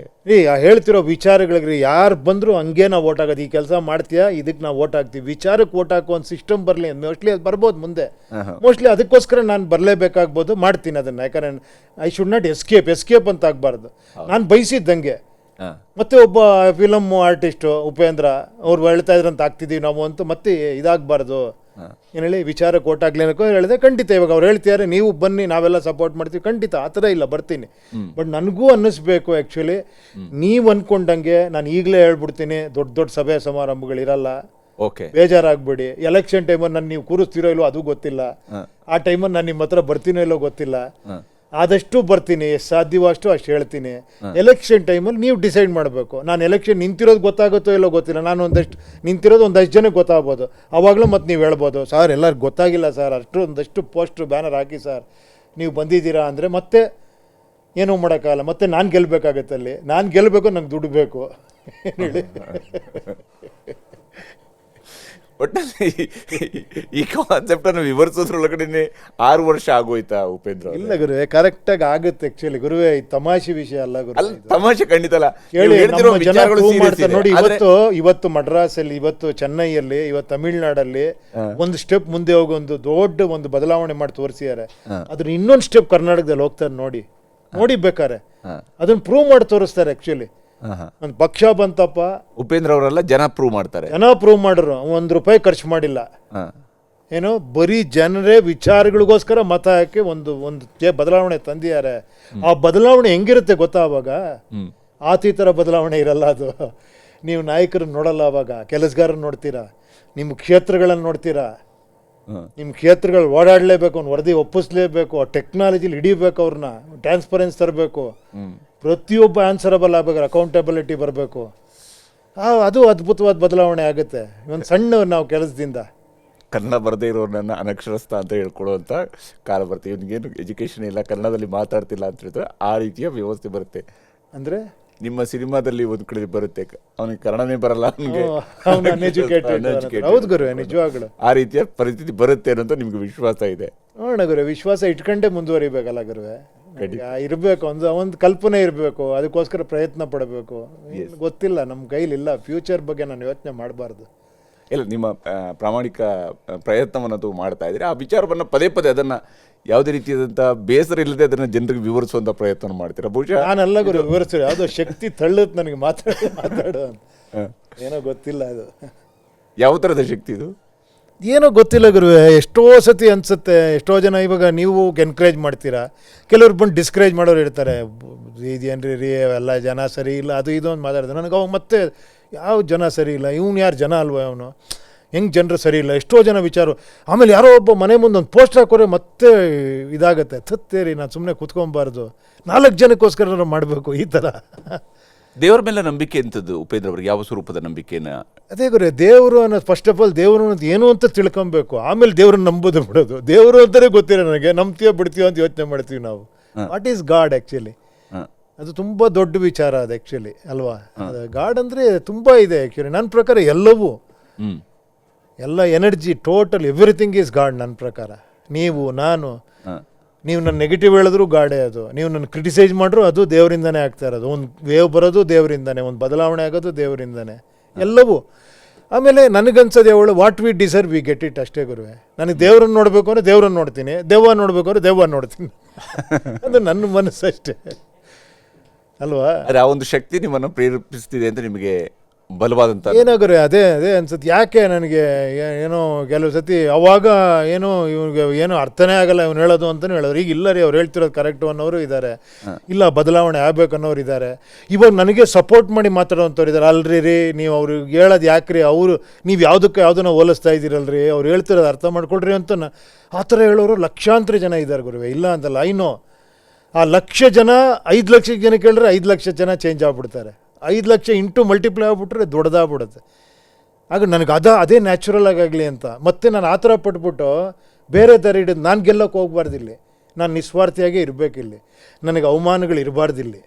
Speaker 2: ಹೇಳ್ತಿರೋ ವಿಚಾರಗಳಿಗೆ ಯಾರು ಬಂದರೂ ಹಂಗೆ ನಾವು ಓಟ್ ಹಾಕೋದು. ಈ ಕೆಲಸ ಮಾಡ್ತೀಯಾ, ಇದಕ್ಕೆ ನಾವು ಓಟ್ ಹಾಕ್ತೀವಿ. ವಿಚಾರಕ್ಕೆ ಓಟ್ ಹಾಕೋ ಒಂದು ಸಿಸ್ಟಮ್ ಬರಲಿ ಅಂತ ಮೋಸ್ಟ್ಲಿ ಅದು ಬರ್ಬೋದು ಮುಂದೆ. ಮೋಸ್ಟ್ಲಿ ಅದಕ್ಕೋಸ್ಕರ ನಾನು ಬರಲೇಬೇಕಾಗ್ಬೋದು, ಮಾಡ್ತೀನಿ ಅದನ್ನು. ಯಾಕಂದ್ರೆ ಐ ಶುಡ್ ನಾಟ್ ಎಸ್ಕೇಪ್ ಅಂತ ಆಗಬಾರ್ದು. ನಾನು ಬಯಸಿದ್ದಂಗೆ. ಮತ್ತೆ ಒಬ್ಬ ಫಿಲಮ್ ಆರ್ಟಿಸ್ಟು ಉಪೇಂದ್ರ ಅವ್ರು ಹೇಳ್ತಾ ಇದ್ರಂತ ಆಗ್ತಿದ್ದೀವಿ ನಾವು ಅಂತ ಮತ್ತೆ ಇದಾಗಬಾರ್ದು. ಏನು ಹೇಳಿ, ವಿಚಾರಕ್ಕೆ ಓಟ್ ಹಾಕ್ಲೇನಕ್ಕೋ ಹೇಳಿದೆ. ಖಂಡಿತ ಇವಾಗ ಅವ್ರು ಹೇಳ್ತಿದ್ದಾರೆ ನೀವು ಬನ್ನಿ ನಾವೆಲ್ಲ ಸಪೋರ್ಟ್ ಮಾಡ್ತೀವಿ, ಖಂಡಿತ ಆ ಥರ ಇಲ್ಲ, ಬರ್ತೀನಿ. ಬಟ್ ನನಗೂ ಅನ್ನಿಸ್ಬೇಕು ಆ್ಯಕ್ಚುಲಿ ನೀವು ಅಂದ್ಕೊಂಡಂಗೆ. ನಾನು ಈಗಲೇ ಹೇಳ್ಬಿಡ್ತೀನಿ, ದೊಡ್ಡ ಸಭೆ ಸಮಾರಂಭಗಳಿರಲ್ಲ. ಬೇಜಾರಾಗ್ಬಿಡಿ. ಎಲೆಕ್ಷನ್ ಟೈಮಲ್ಲಿ ನಾನು ನೀವು ಕೂರಿಸ್ತಿರೋ ಇಲ್ಲೋ ಅದು ಗೊತ್ತಿಲ್ಲ. ಆ ಟೈಮಲ್ಲಿ ನಾನು ನಿಮ್ಮ ಹತ್ರ ಬರ್ತೀನೋ ಇಲ್ಲೋ ಗೊತ್ತಿಲ್ಲ. ಆದಷ್ಟು ಬರ್ತೀನಿ, ಎಷ್ಟು ಸಾಧ್ಯವೋ ಅಷ್ಟು ಹೇಳ್ತೀನಿ. ಎಲೆಕ್ಷನ್ ಟೈಮಲ್ಲಿ ನೀವು ಡಿಸೈಡ್ ಮಾಡಬೇಕು. ನಾನು ಎಲೆಕ್ಷನ್ ನಿಂತಿರೋದು ಗೊತ್ತಾಗುತ್ತೋ ಇಲ್ಲೋ ಗೊತ್ತಿಲ್ಲ. ನಾನು ನಿಂತಿರೋದು ಒಂದಷ್ಟು ಜನಕ್ಕೆ ಗೊತ್ತಾಗ್ಬೋದು. ಆವಾಗಲೂ ಮತ್ತೆ ನೀವು ಹೇಳ್ಬೋದು, ಸರ್ ಎಲ್ಲರಿಗೂ ಗೊತ್ತಾಗಿಲ್ಲ ಸರ್, ಒಂದಷ್ಟು ಪೋಸ್ಟ್ರು ಬ್ಯಾನರ್ ಹಾಕಿ ಸರ್ ನೀವು ಬಂದಿದ್ದೀರಾ ಅಂದರೆ ಮತ್ತೆ ಏನೂ ಮಾಡೋಕ್ಕಾಗಲ್ಲ. ಮತ್ತೆ ನಾನು ಗೆಲ್ಲಬೇಕಾಗತ್ತೆ. ಅಲ್ಲಿ ನಾನು ಗೆಲ್ಲಬೇಕು, ನಂಗೆ ದುಡ್ಡು ಬೇಕು ಹೇಳಿ.
Speaker 1: ಒಟ್ಟಲ್ಲಿ ಈ ಕಾನ್ಸೆಪ್ಟನ್ನು ವಿವರಿಸೋದ್ರೊಳಗಡೆ 6 ವರ್ಷ ಆಗೋಯ್ತಾ ಉಪೇಂದ್ರ?
Speaker 2: ಇಲ್ಲ ಗುರುವೆ, ಕರೆಕ್ಟಾಗಿ ಆಗುತ್ತೆ. ಆ್ಯಕ್ಚುಲಿ ಗುರುವೆ, ಈ ತಮಾಷೆ ವಿಷಯ ಅಲ್ಲ ಗುರು.
Speaker 1: ತಮಾಷೆ ಖಂಡಿತ ಅಲ್ಲ.
Speaker 2: ನೋಡಿ, ಇವತ್ತು ಮಡ್ರಾಸಲ್ಲಿ, ಇವತ್ತು ಚೆನ್ನೈಯಲ್ಲಿ, ಇವತ್ತು ತಮಿಳ್ನಾಡಲ್ಲಿ ಒಂದು ಸ್ಟೆಪ್ ಮುಂದೆ ಹೋಗಿ ಒಂದು ದೊಡ್ಡ ಒಂದು ಬದಲಾವಣೆ ಮಾಡಿ ತೋರಿಸಿದ್ದಾರೆ. ಅದ್ರ ಇನ್ನೊಂದು ಸ್ಟೆಪ್ ಕರ್ನಾಟಕದಲ್ಲಿ ಹೋಗ್ತಾರೆ. ನೋಡಿ ಬೇಕಾರೆ ಅದನ್ನ ಪ್ರೂವ್ ಮಾಡಿ ತೋರಿಸ್ತಾರೆ. ಆ್ಯಕ್ಚುಲಿ ಒಂದು ಪಕ್ಷ ಬಂತಪ್ಪ,
Speaker 1: ಉಪೇಂದ್ರ ಅವರೆಲ್ಲ ಜನ ಪ್ರೂವ್ ಮಾಡ್ತಾರೆ.
Speaker 2: ಜನ ಪ್ರೂವ್ ಮಾಡಿದ್ರು. ₹1 ಖರ್ಚು ಮಾಡಿಲ್ಲ. ಏನೋ ಬರೀ ಜನರೇ ವಿಚಾರಗಳಿಗೋಸ್ಕರ ಮತ ಹಾಕಿ ಒಂದು ಬದಲಾವಣೆ ತಂದಿದ್ದಾರೆ. ಆ ಬದಲಾವಣೆ ಹೆಂಗಿರುತ್ತೆ ಗೊತ್ತಾ? ಅವಾಗ ಥರ ಬದಲಾವಣೆ ಇರಲ್ಲ. ಅದು ನೀವು ನಾಯಕರನ್ನ ನೋಡಲ್ಲ, ಅವಾಗ ಕೆಲಸಗಾರನ್ನ ನೋಡ್ತೀರಾ, ನಿಮ್ಮ ಕ್ಷೇತ್ರಗಳನ್ನು ನೋಡ್ತೀರಾ. ನಿಮ್ಮ ಕ್ಷೇತ್ರಗಳು ಓಡಾಡಲೇಬೇಕು, ಅವ್ನು ವರದಿ ಒಪ್ಪಿಸ್ಲೇಬೇಕು, ಆ ಟೆಕ್ನಾಲಜಿಲಿ ಹಿಡಿಬೇಕು, ಅವ್ರನ್ನ ಟ್ರಾನ್ಸ್ಪರೆನ್ಸ್ ತರಬೇಕು, ಪ್ರತಿಯೊಬ್ಬ ಆನ್ಸರಬಲ್ ಆಗಬೇಕು, ಅಕೌಂಟಬಿಲಿಟಿ ಬರಬೇಕು. ಅದು ಅದ್ಭುತವಾದ ಬದಲಾವಣೆ ಆಗುತ್ತೆ ಒಂದು ಸಣ್ಣ ನಾವು ಕೆಲಸದಿಂದ.
Speaker 1: ಕನ್ನಡ ಬರದೇ ಇರೋರನ್ನ ಅನಕ್ಷರಸ್ಥ ಅಂತ ಹೇಳ್ಕೊಳ್ಳುವಂಥ ಕಾಲ ಬರುತ್ತೆ. ಇವನಿಗೇನು ಎಜುಕೇಷನ್ ಇಲ್ಲ, ಕನ್ನಡದಲ್ಲಿ ಮಾತಾಡ್ತಿಲ್ಲ ಅಂತ ಹೇಳಿದ್ರೆ ಆ ರೀತಿಯ ವ್ಯವಸ್ಥೆ ಬರುತ್ತೆ.
Speaker 2: ಅಂದರೆ
Speaker 1: ನಿಮ್ಮ ಸಿನಿಮಾದಲ್ಲಿ ಒಂದು ಕಡೆ ಬರುತ್ತೆ, ಅವನಿಗೆ ಕನ್ನಡನೇ ಬರಲ್ಲ,
Speaker 2: ಹೌದು ಗುರು, ನಿಜವಾಗ್ಲು
Speaker 1: ಆ ರೀತಿಯ ಪರಿಸ್ಥಿತಿ ಬರುತ್ತೆ ಅನ್ನೋದು ನಿಮ್ಗೆ ವಿಶ್ವಾಸ ಇದೆ?
Speaker 2: ನೋಡೋಣ ಗುರು, ವಿಶ್ವಾಸ ಇಟ್ಕೊಂಡೇ ಮುಂದುವರಿಬೇಕಲ್ಲ ಗುರುವೆ. ಇರಬೇಕು, ಒಂದು ಕಲ್ಪನೆ ಇರಬೇಕು, ಅದಕ್ಕೋಸ್ಕರ ಪ್ರಯತ್ನ ಪಡಬೇಕು. ಗೊತ್ತಿಲ್ಲ, ನಮ್ಮ ಕೈಲಿಲ್ಲ. ಫ್ಯೂಚರ್ ಬಗ್ಗೆ ನಾನು ಯೋಚನೆ ಮಾಡಬಾರ್ದು.
Speaker 1: ಇಲ್ಲ, ನಿಮ್ಮ ಪ್ರಾಮಾಣಿಕ ಪ್ರಯತ್ನವನ್ನು ಮಾಡ್ತಾ ಇದ್ದೀರಿ. ಆ ವಿಚಾರವನ್ನು ಪದೇ ಅದನ್ನು ಯಾವುದೇ ರೀತಿಯಾದಂಥ ಬೇಸರ ಇಲ್ಲದೆ ಅದನ್ನು ಜನರಿಗೆ ವಿವರಿಸುವಂಥ ಪ್ರಯತ್ನ ಮಾಡ್ತೀರಾ? ಬಹುಶಃ
Speaker 2: ನಾನೆಲ್ಲ ಗುರು ವಿವರಿಸ್ತೀರಿ. ಯಾವುದೋ ಶಕ್ತಿ ತಳ್ಳುತ್ತೆ ನನಗೆ ಮಾತಾಡು ಅಂತ. ಏನೋ ಗೊತ್ತಿಲ್ಲ, ಅದು
Speaker 1: ಯಾವ ಥರದ ಶಕ್ತಿ ಇದು
Speaker 2: ಏನೋ ಗೊತ್ತಿಲ್ಲ ಗುರುವೆ. ಎಷ್ಟೋ ಸತಿ ಅನಿಸುತ್ತೆ. ಎಷ್ಟೋ ಜನ ಇವಾಗ ನೀವು ಎನ್ಕರೇಜ್ ಮಾಡ್ತೀರಾ, ಕೆಲವ್ರು ಬಂದು ಡಿಸ್ಕರೇಜ್ ಮಾಡೋರು ಇರ್ತಾರೆ. ಇದೇನ್ರಿ ರೀ ಎಲ್ಲ ಜನ ಸರಿ ಇಲ್ಲ, ಅದು ಇದು ಅಂತ ಮಾತಾಡ್ತಾರೆ. ನನಗೆ ಅವಾಗ ಮತ್ತೆ ಯಾವ ಜನ ಸರಿ ಇಲ್ಲ, ಇವನು ಯಾರು ಜನ ಅಲ್ವ, ಅವನು ಹೆಂಗೆ ಜನರು ಸರಿ ಇಲ್ಲ, ಎಷ್ಟೋ ಜನ ವಿಚಾರ. ಆಮೇಲೆ ಯಾರೋ ಒಬ್ಬ ಮನೆ ಮುಂದೆ ಒಂದು ಪೋಸ್ಟರ್ ಹಾಕೋರೆ ಮತ್ತೆ ಇದಾಗುತ್ತೆ. ತತ್ತೇರಿ, ನಾನು ಸುಮ್ಮನೆ ಕೂತ್ಕೊಬಾರ್ದು, 4 ಜನಕ್ಕೋಸ್ಕರ ಮಾಡಬೇಕು ಈ ಥರ.
Speaker 1: ದೇವರ ಮೇಲೆ ನಂಬಿಕೆ ಎಂಥದ್ದು ಉಪೇಂದ್ರ ಅವ್ರಿಗೆ? ಯಾವ ಸ್ವರೂಪದ ನಂಬಿಕೆನ?
Speaker 2: ಅದೇ ಗುರು, ದೇವರು ಅನ್ನೋದು ಫಸ್ಟ್ ಆಫ್ ಆಲ್ ದೇವರು ಅನ್ನೋದು ಏನು ಅಂತ ತಿಳ್ಕೊಬೇಕು, ಆಮೇಲೆ ದೇವ್ರನ್ನ ನಂಬೋದು ಬಿಡೋದು. ದೇವರು ಅಂತಲೇ ಗೊತ್ತಿಲ್ಲ ನನಗೆ, ನಂಬ್ತೀಯೋ ಬಿಡ್ತೀಯೋ ಅಂತ ಯೋಚನೆ ಮಾಡ್ತೀವಿ ನಾವು. What is god actually? ಅದು ತುಂಬ ದೊಡ್ಡ ವಿಚಾರ ಅದು ಆ್ಯಕ್ಚುಲಿ, ಅಲ್ವಾ? ಅದು ಗಾಡ್ ಅಂದರೆ ತುಂಬ ಇದೆ ಆ್ಯಕ್ಚುಲಿ. ನನ್ನ ಪ್ರಕಾರ ಎಲ್ಲವೂ, ಎಲ್ಲ energy, total everything is god ನನ್ನ ಪ್ರಕಾರ. ನೀವು, ನಾನು, ನೀವು ನನ್ನ ನೆಗೆಟಿವ್ ಹೇಳಿದ್ರು ಗಾಡೇ ಅದು, ನೀವು ನನ್ನ ಕ್ರಿಟಿಸೈಸ್ ಮಾಡ್ರು ಅದು ದೇವರಿಂದನೇ ಆಗ್ತಾ ಇರೋದು. ಒಂದು ವೇವ್ ಬರೋದು ದೇವರಿಂದನೇ, ಒಂದು ಬದಲಾವಣೆ ಆಗೋದು ದೇವರಿಂದನೇ, ಎಲ್ಲವೂ. ಆಮೇಲೆ ನನಗನ್ಸೋದು ಅವಳು what we deserve we get it ಅಷ್ಟೇ ಗುರುವೆ. ನನಗೆ ದೇವ್ರನ್ನ ನೋಡಬೇಕು ಅಂದರೆ ದೇವ್ರನ್ನ ನೋಡ್ತೀನಿ, ದೆವ್ವ ನೋಡಬೇಕು ಅಂದರೆ ದೆವ್ವ ನೋಡ್ತೀನಿ. ಅದು ನನ್ನ ಮನಸ್ಸು ಅಷ್ಟೇ ಅಲ್ವಾ.
Speaker 1: ಆದರೆ ಆ ಒಂದು ಶಕ್ತಿ ನಿಮ್ಮನ್ನು ಪ್ರೇರೇಪಿಸ್ತಿದೆ ಅಂತ ನಿಮಗೆ ಬಲವಾದಂಥ
Speaker 2: ಏನೋ ಗುರುವೆ, ಅದೇ ಅನ್ಸುತ್ತೆ. ಯಾಕೆ ನನಗೆ ಏನೋ ಕೆಲವು ಸತಿ ಅವಾಗ ಏನೋ ಇವ್ನಿಗೆ ಏನೋ ಅರ್ಥನೇ ಆಗಲ್ಲ ಇವ್ನು ಹೇಳೋದು ಅಂತಲೂ ಹೇಳೋರು. ಈಗ ಇಲ್ಲ ರೀ, ಅವ್ರು ಹೇಳ್ತಿರೋದು ಕರೆಕ್ಟು ಅನ್ನೋರು ಇದ್ದಾರೆ, ಇಲ್ಲ ಬದಲಾವಣೆ ಆಗ್ಬೇಕು ಅನ್ನೋರು ಇದ್ದಾರೆ. ಇವಾಗ ನನಗೆ ಸಪೋರ್ಟ್ ಮಾಡಿ ಮಾತಾಡೋವಂಥವ್ರು ಇದ್ದಾರೆ. ಅಲ್ರಿ ನೀವು ಅವ್ರಿಗೆ ಹೇಳೋದು ಯಾಕ್ರಿ, ಅವರು ನೀವು ಯಾವುದನ್ನ ಹೋಲಿಸ್ತಾ ಇದ್ದೀರಲ್ರಿ, ಅವ್ರು ಹೇಳ್ತಿರೋದು ಅರ್ಥ ಮಾಡ್ಕೊಳ್ರಿ ಅಂತ ಆ ಥರ ಹೇಳೋರು ಲಕ್ಷಾಂತರ ಜನ ಇದ್ದಾರೆ ಗುರುವೆ, ಇಲ್ಲ ಅಂತಲ್ಲ. ಐನೋ ಆ ಲಕ್ಷ ಜನ 5 ಲಕ್ಷ ಜನ ಕೇಳಿದ್ರೆ 5 ಲಕ್ಷ ಜನ ಚೇಂಜ್ ಆಗ್ಬಿಡ್ತಾರೆ. 5 ಲಕ್ಷ ಇಂಟು ಮಲ್ಟಿಪ್ಲೈ ಆಗ್ಬಿಟ್ರೆ ದೊಡ್ಡದಾಗ್ಬಿಡುತ್ತೆ. ಆಗ ನನಗೆ ಅದೇ ನ್ಯಾಚುರಲ್ ಆಗಲಿ ಅಂತ ಮತ್ತೆ ನಾನು ಆ ಥರ ಪಟ್ಬಿಟ್ಟು ಬೇರೆ ಥರ ಹಿಡಿದು ನಾನು ಗೆಲ್ಲೋಕೆ ಹೋಗ್ಬಾರ್ದಿಲ್ಲಿ, ನಾನು ನಿಸ್ವಾರ್ಥಿಯಾಗೇ ಇರಬೇಕಿಲ್ಲಿ, ನನಗೆ ಅವಮಾನಗಳು ಇರಬಾರ್ದಿಲ್ಲಿ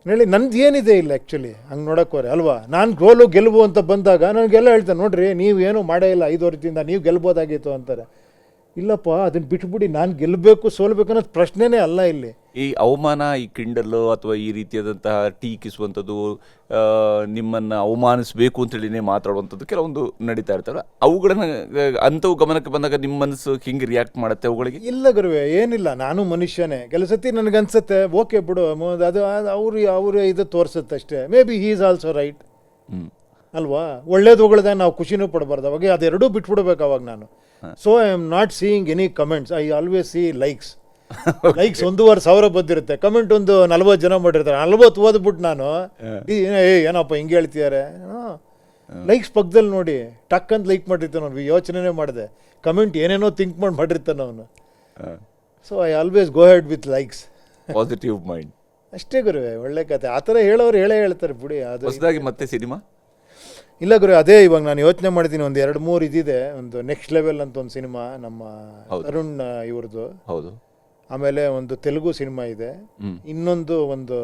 Speaker 2: ಹೇಳಿ. ನಂದು ಏನಿದೆ ಇಲ್ಲ ಆ್ಯಕ್ಚುಲಿ ಹಂಗೆ ನೋಡೋಕ್ಕೋರೆ ಅಲ್ವಾ. ನಾನು ಗೋಲು ಗೆಲ್ಬು ಅಂತ ಬಂದಾಗ ನನಗೆಲ್ಲ ಹೇಳ್ತಾರೆ, ನೋಡಿರಿ ನೀವು ಏನೂ ಮಾಡೇ ಇಲ್ಲ 5 ವರ್ಷದಿಂದ, ನೀವು ಗೆಲ್ಬೋದಾಗಿತ್ತು ಅಂತಾರೆ. ಇಲ್ಲಪ್ಪ, ಅದನ್ನು ಬಿಟ್ಬಿಡಿ, ನಾನು ಗೆಲ್ಲಬೇಕು ಸೋಲ್ಬೇಕು ಅನ್ನೋದು ಪ್ರಶ್ನೆನೇ ಅಲ್ಲ ಇಲ್ಲಿ.
Speaker 1: ಈ ಅವಮಾನ, ಈ ಕಿಂಡಲ್ಲು ಅಥವಾ ಈ ರೀತಿಯಾದಂತಹ ಟೀಕಿಸುವಂಥದ್ದು, ನಿಮ್ಮನ್ನು ಅವಮಾನಿಸಬೇಕು ಅಂತೇಳಿನೇ ಮಾತಾಡುವಂಥದ್ದು ಕೆಲವೊಂದು ನಡೀತಾ ಇರ್ತವೆ. ಅವುಗಳನ್ನ ಅಂಥವು ಗಮನಕ್ಕೆ ಬಂದಾಗ ನಿಮ್ಮ ಮನಸ್ಸು ಹಿಂಗೆ ರಿಯಾಕ್ಟ್ ಮಾಡುತ್ತೆ ಅವುಗಳಿಗೆ?
Speaker 2: ಇಲ್ಲ ಗುರುವೆ, ಏನಿಲ್ಲ, ನಾನು ಮನುಷ್ಯನೇ. ಕೆಲವು ಸತಿ ನನಗನ್ಸುತ್ತೆ ಓಕೆ ಬಿಡು, ಅದು ಅವರು ಇದು ತೋರಿಸುತ್ತೆ ಅಷ್ಟೇ. May be he is also right ಅಲ್ವಾ. ಒಳ್ಳೇದು ಹೊಗಳದೆ ನಾವು ಖುಷಿನೂ ಪಡಬಾರ್ದು, ಅವಾಗ ಅದೆರಡೂ ಬಿಟ್ಬಿಡ್ಬೇಕು ಅವಾಗ ನಾನು. So I am not seeing any comments, I always C likes. Likes 1,500 ಬಂದಿರುತ್ತೆ, ಕಮೆಂಟ್ ಒಂದು 40 ಜನ ಮಾಡಿರ್ತಾರೆ. 40 ಓದ್ಬಿಟ್ಟು ನಾನು ಏನಪ್ಪ ಹಿಂಗೆ ಹೇಳ್ತಿದ್ದಾರೆ, ಲೈಕ್ಸ್ ಪಕ್ಕದಲ್ಲಿ ನೋಡಿ ಟಕ್ ಅಂತ ಲೈಕ್ ಮಾಡಿರ್ತಾನೆ ಅವ್ನು, ಯೋಚನೆ ಮಾಡಿದೆ. ಕಮೆಂಟ್ ಏನೇನೋ ಥಿಂಕ್ ಮಾಡಿರ್ತಾನೆ ಅವನು. So I always go head with likes,
Speaker 1: positive mind
Speaker 2: ಅಷ್ಟೇ ಗುರುವೆ. ಒಳ್ಳೆ ಕತೆ ಆ ಥರ ಹೇಳೋರು ಹೇಳ್ತಾರೆ ಬಿಡಿ. ಅದು
Speaker 1: ಹೊಸದಾಗಿ ಮತ್ತೆ ಸಿನಿಮಾ
Speaker 2: ಇಲ್ಲ ಗುರು, ಅದೇ ಇವಾಗ ನಾನು ಯೋಚನೆ ಮಾಡಿದ್ದೀನಿ, ಒಂದು 2-3 ಇದಿದೆ. ಒಂದು ನೆಕ್ಸ್ಟ್ ಲೆವೆಲ್ ಅಂತ ಒಂದು ಸಿನಿಮಾ ನಮ್ಮ ತರುಣ್ ಇವ್ರದ್ದು,
Speaker 1: ಹೌದು.
Speaker 2: ಆಮೇಲೆ ಒಂದು ತೆಲುಗು ಸಿನಿಮಾ ಇದೆ, ಇನ್ನೊಂದು ಒಂದು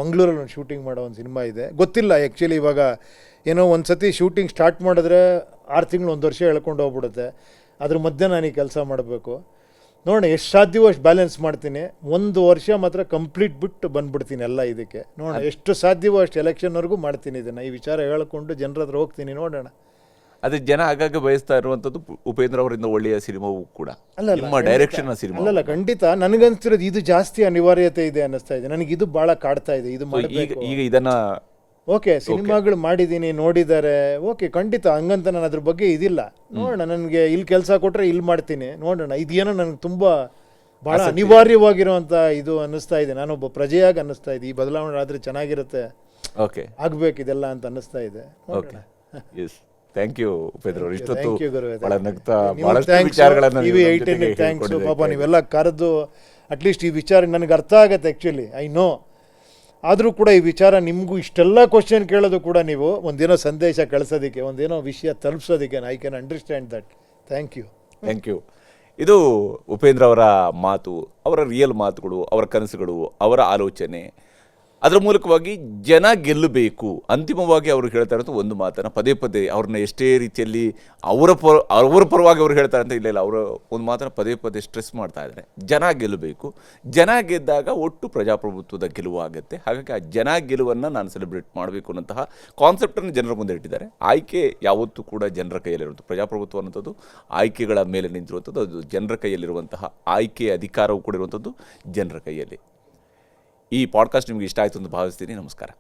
Speaker 2: ಮಂಗಳೂರಲ್ಲಿ ಒಂದು ಶೂಟಿಂಗ್ ಮಾಡೋ ಒಂದು ಸಿನಿಮಾ ಇದೆ. ಗೊತ್ತಿಲ್ಲ ಆ್ಯಕ್ಚುಲಿ. ಇವಾಗ ಏನೋ ಒಂದು ಸತಿ ಶೂಟಿಂಗ್ ಸ್ಟಾರ್ಟ್ ಮಾಡಿದ್ರೆ 6 ತಿಂಗಳು 1 ವರ್ಷ ಎಳ್ಕೊಂಡು ಹೋಗ್ಬಿಡುತ್ತೆ. ಅದ್ರ ಮಧ್ಯೆ ನಾನು ಈ ಕೆಲಸ ಮಾಡಬೇಕು. ನೋಡೋಣ ಎಷ್ಟು ಸಾಧ್ಯವೋ ಅಷ್ಟು ಬ್ಯಾಲೆನ್ಸ್ ಮಾಡ್ತೀನಿ. 1 ವರ್ಷ ಮಾತ್ರ ಕಂಪ್ಲೀಟ್ ಬಿಟ್ಟು ಬಂದ್ಬಿಡ್ತೀನಿ ಎಲ್ಲ ಇದಕ್ಕೆ. ನೋಡೋಣ ಎಷ್ಟು ಸಾಧ್ಯವೋ ಅಷ್ಟು ಎಲೆಕ್ಷನ್ವರೆಗೂ ಮಾಡ್ತೀನಿ ಇದನ್ನು. ಈ ವಿಚಾರ ಹೇಳ್ಕೊಂಡು ಜನರ ಹತ್ರ ಹೋಗ್ತೀನಿ, ನೋಡೋಣ.
Speaker 1: ಅದೇ ಜನ ಆಗಾಗ ಬಯಸ್ತಾ ಇರುವಂಥದ್ದು ಉಪೇಂದ್ರ ಅವರಿಂದ ಒಳ್ಳೆಯ ಸಿನಿಮಾವು ಕೂಡ, ನಿಮ್ಮ ಡೈರೆಕ್ಷನ್ ಸಿನಿಮಾ.
Speaker 2: ಅಲ್ಲಲ್ಲ, ಖಂಡಿತ ನನಗನ್ಸಿರೋದು ಇದು ಜಾಸ್ತಿ ಅನಿವಾರ್ಯತೆ ಇದೆ ಅನ್ನಿಸ್ತಾ ಇದೆ ನನಗೆ. ಇದು ಭಾಳ ಕಾಡ್ತಾ ಇದೆ, ಇದು ಮಾಡಬೇಕು.
Speaker 1: ಈಗ ಇದನ್ನ
Speaker 2: ಓಕೆ ಸಿನಿಮಾಗಳು ಮಾಡಿದ್ದೀನಿ, ನೋಡಿದ್ದಾರೆ, ಓಕೆ ಖಂಡಿತ, ಹಂಗಂತ ನಾನು ಅದ್ರ ಬಗ್ಗೆ ಇದಿಲ್ಲ. ನೋಡೋಣ, ನನಗೆ ಇಲ್ಲಿ ಕೆಲಸ ಕೊಟ್ಟರೆ ಇಲ್ಲಿ ಮಾಡ್ತೀನಿ, ನೋಡೋಣ. ಇದೇನೋ ನನಗೆ ತುಂಬ ಭಾಳ ಅನಿವಾರ್ಯವಾಗಿರುವಂಥ ಇದು ಅನ್ನಿಸ್ತಾ ಇದೆ. ನಾನೊಬ್ಬ ಪ್ರಜೆಯಾಗಿ ಅನ್ನಿಸ್ತಾ ಇದೆ, ಈ ಬದಲಾವಣೆ ಆದರೆ ಚೆನ್ನಾಗಿರುತ್ತೆ,
Speaker 1: ಓಕೆ ಆಗ್ಬೇಕು
Speaker 2: ಇದೆಲ್ಲ ಅಂತ ಅನ್ನಿಸ್ತಾ ಇದೆ.
Speaker 1: Okay, yes, thank you Upendra ಅವರು. ಇಷ್ಟೊತ್ತು
Speaker 2: ಭಾಳ
Speaker 1: ನಗ್ತಾ ಬಹಳಷ್ಟು ವಿಚಾರಗಳನ್ನು
Speaker 2: ಥ್ಯಾಂಕ್ಸ್ ಪಾಪ, ನೀವೆಲ್ಲ ಕರೆದು ಅಟ್ಲೀಸ್ಟ್ ಈ ವಿಚಾರ ನನಗೆ ಅರ್ಥ ಆಗತ್ತೆ ಆ್ಯಕ್ಚುಲಿ, ಐ ನೋ. ಆದರೂ ಕೂಡ ಈ ವಿಚಾರ ನಿಮಗೂ ಇಷ್ಟೆಲ್ಲ ಕ್ವಶನ್ ಕೇಳೋದು ಕೂಡ ನೀವು ಒಂದೇನೋ ಸಂದೇಶ ಕಳಿಸೋದಕ್ಕೆ, ಒಂದೇನೋ ವಿಷಯ ತಲುಪಿಸೋದಕ್ಕೆ, I can understand that. Thank you.
Speaker 1: ಇದು ಉಪೇಂದ್ರ ಅವರ ಮಾತು, ಅವರ ರಿಯಲ್ ಮಾತುಗಳು, ಅವರ ಕನಸುಗಳು, ಅವರ ಆಲೋಚನೆ. ಅದರ ಮೂಲಕವಾಗಿ ಜನ ಗೆಲ್ಲಬೇಕು. ಅಂತಿಮವಾಗಿ ಅವರು ಹೇಳ್ತಾ ಇರೋದು ಒಂದು ಮಾತನ್ನು ಪದೇ ಪದೇ, ಅವ್ರನ್ನ ಎಷ್ಟೇ ರೀತಿಯಲ್ಲಿ ಅವರ ಪರವಾಗಿ ಅವರು ಹೇಳ್ತಾರೆ ಅಂತ ಇಲ್ಲ, ಅವರ ಒಂದು ಮಾತನ್ನು ಪದೇ ಪದೇ ಸ್ಟ್ರೆಸ್ ಮಾಡ್ತಾ ಇದ್ದಾರೆ. ಜನ ಗೆಲ್ಲಬೇಕು, ಜನ ಗೆದ್ದಾಗ ಒಟ್ಟು ಪ್ರಜಾಪ್ರಭುತ್ವದ ಗೆಲುವು ಆಗುತ್ತೆ. ಹಾಗಾಗಿ ಆ ಜನ ಗೆಲುವನ್ನು ನಾನು ಸೆಲೆಬ್ರೇಟ್ ಮಾಡಬೇಕು ಅನ್ನೋಂತಹ ಕಾನ್ಸೆಪ್ಟನ್ನು ಜನರ ಮುಂದೆ ಇಟ್ಟಿದ್ದಾರೆ. ಆಯ್ಕೆ ಯಾವತ್ತೂ ಕೂಡ ಜನರ ಕೈಯಲ್ಲಿರುವಂಥ, ಪ್ರಜಾಪ್ರಭುತ್ವ ಅನ್ನೋಂಥದ್ದು ಆಯ್ಕೆಗಳ ಮೇಲೆ ನಿಂತಿರುವಂಥದ್ದು, ಅದು ಜನರ ಕೈಯಲ್ಲಿರುವಂತಹ ಆಯ್ಕೆ ಅಧಿಕಾರವು ಕೂಡ ಇರುವಂಥದ್ದು ಜನರ ಕೈಯಲ್ಲಿ. ಈ ಪಾಡ್ಕಾಸ್ಟ್ ನಿಮಗೆ ಇಷ್ಟ ಆಯಿತು ಅಂತ ಭಾವಿಸ್ತೀನಿ. ನಮಸ್ಕಾರ.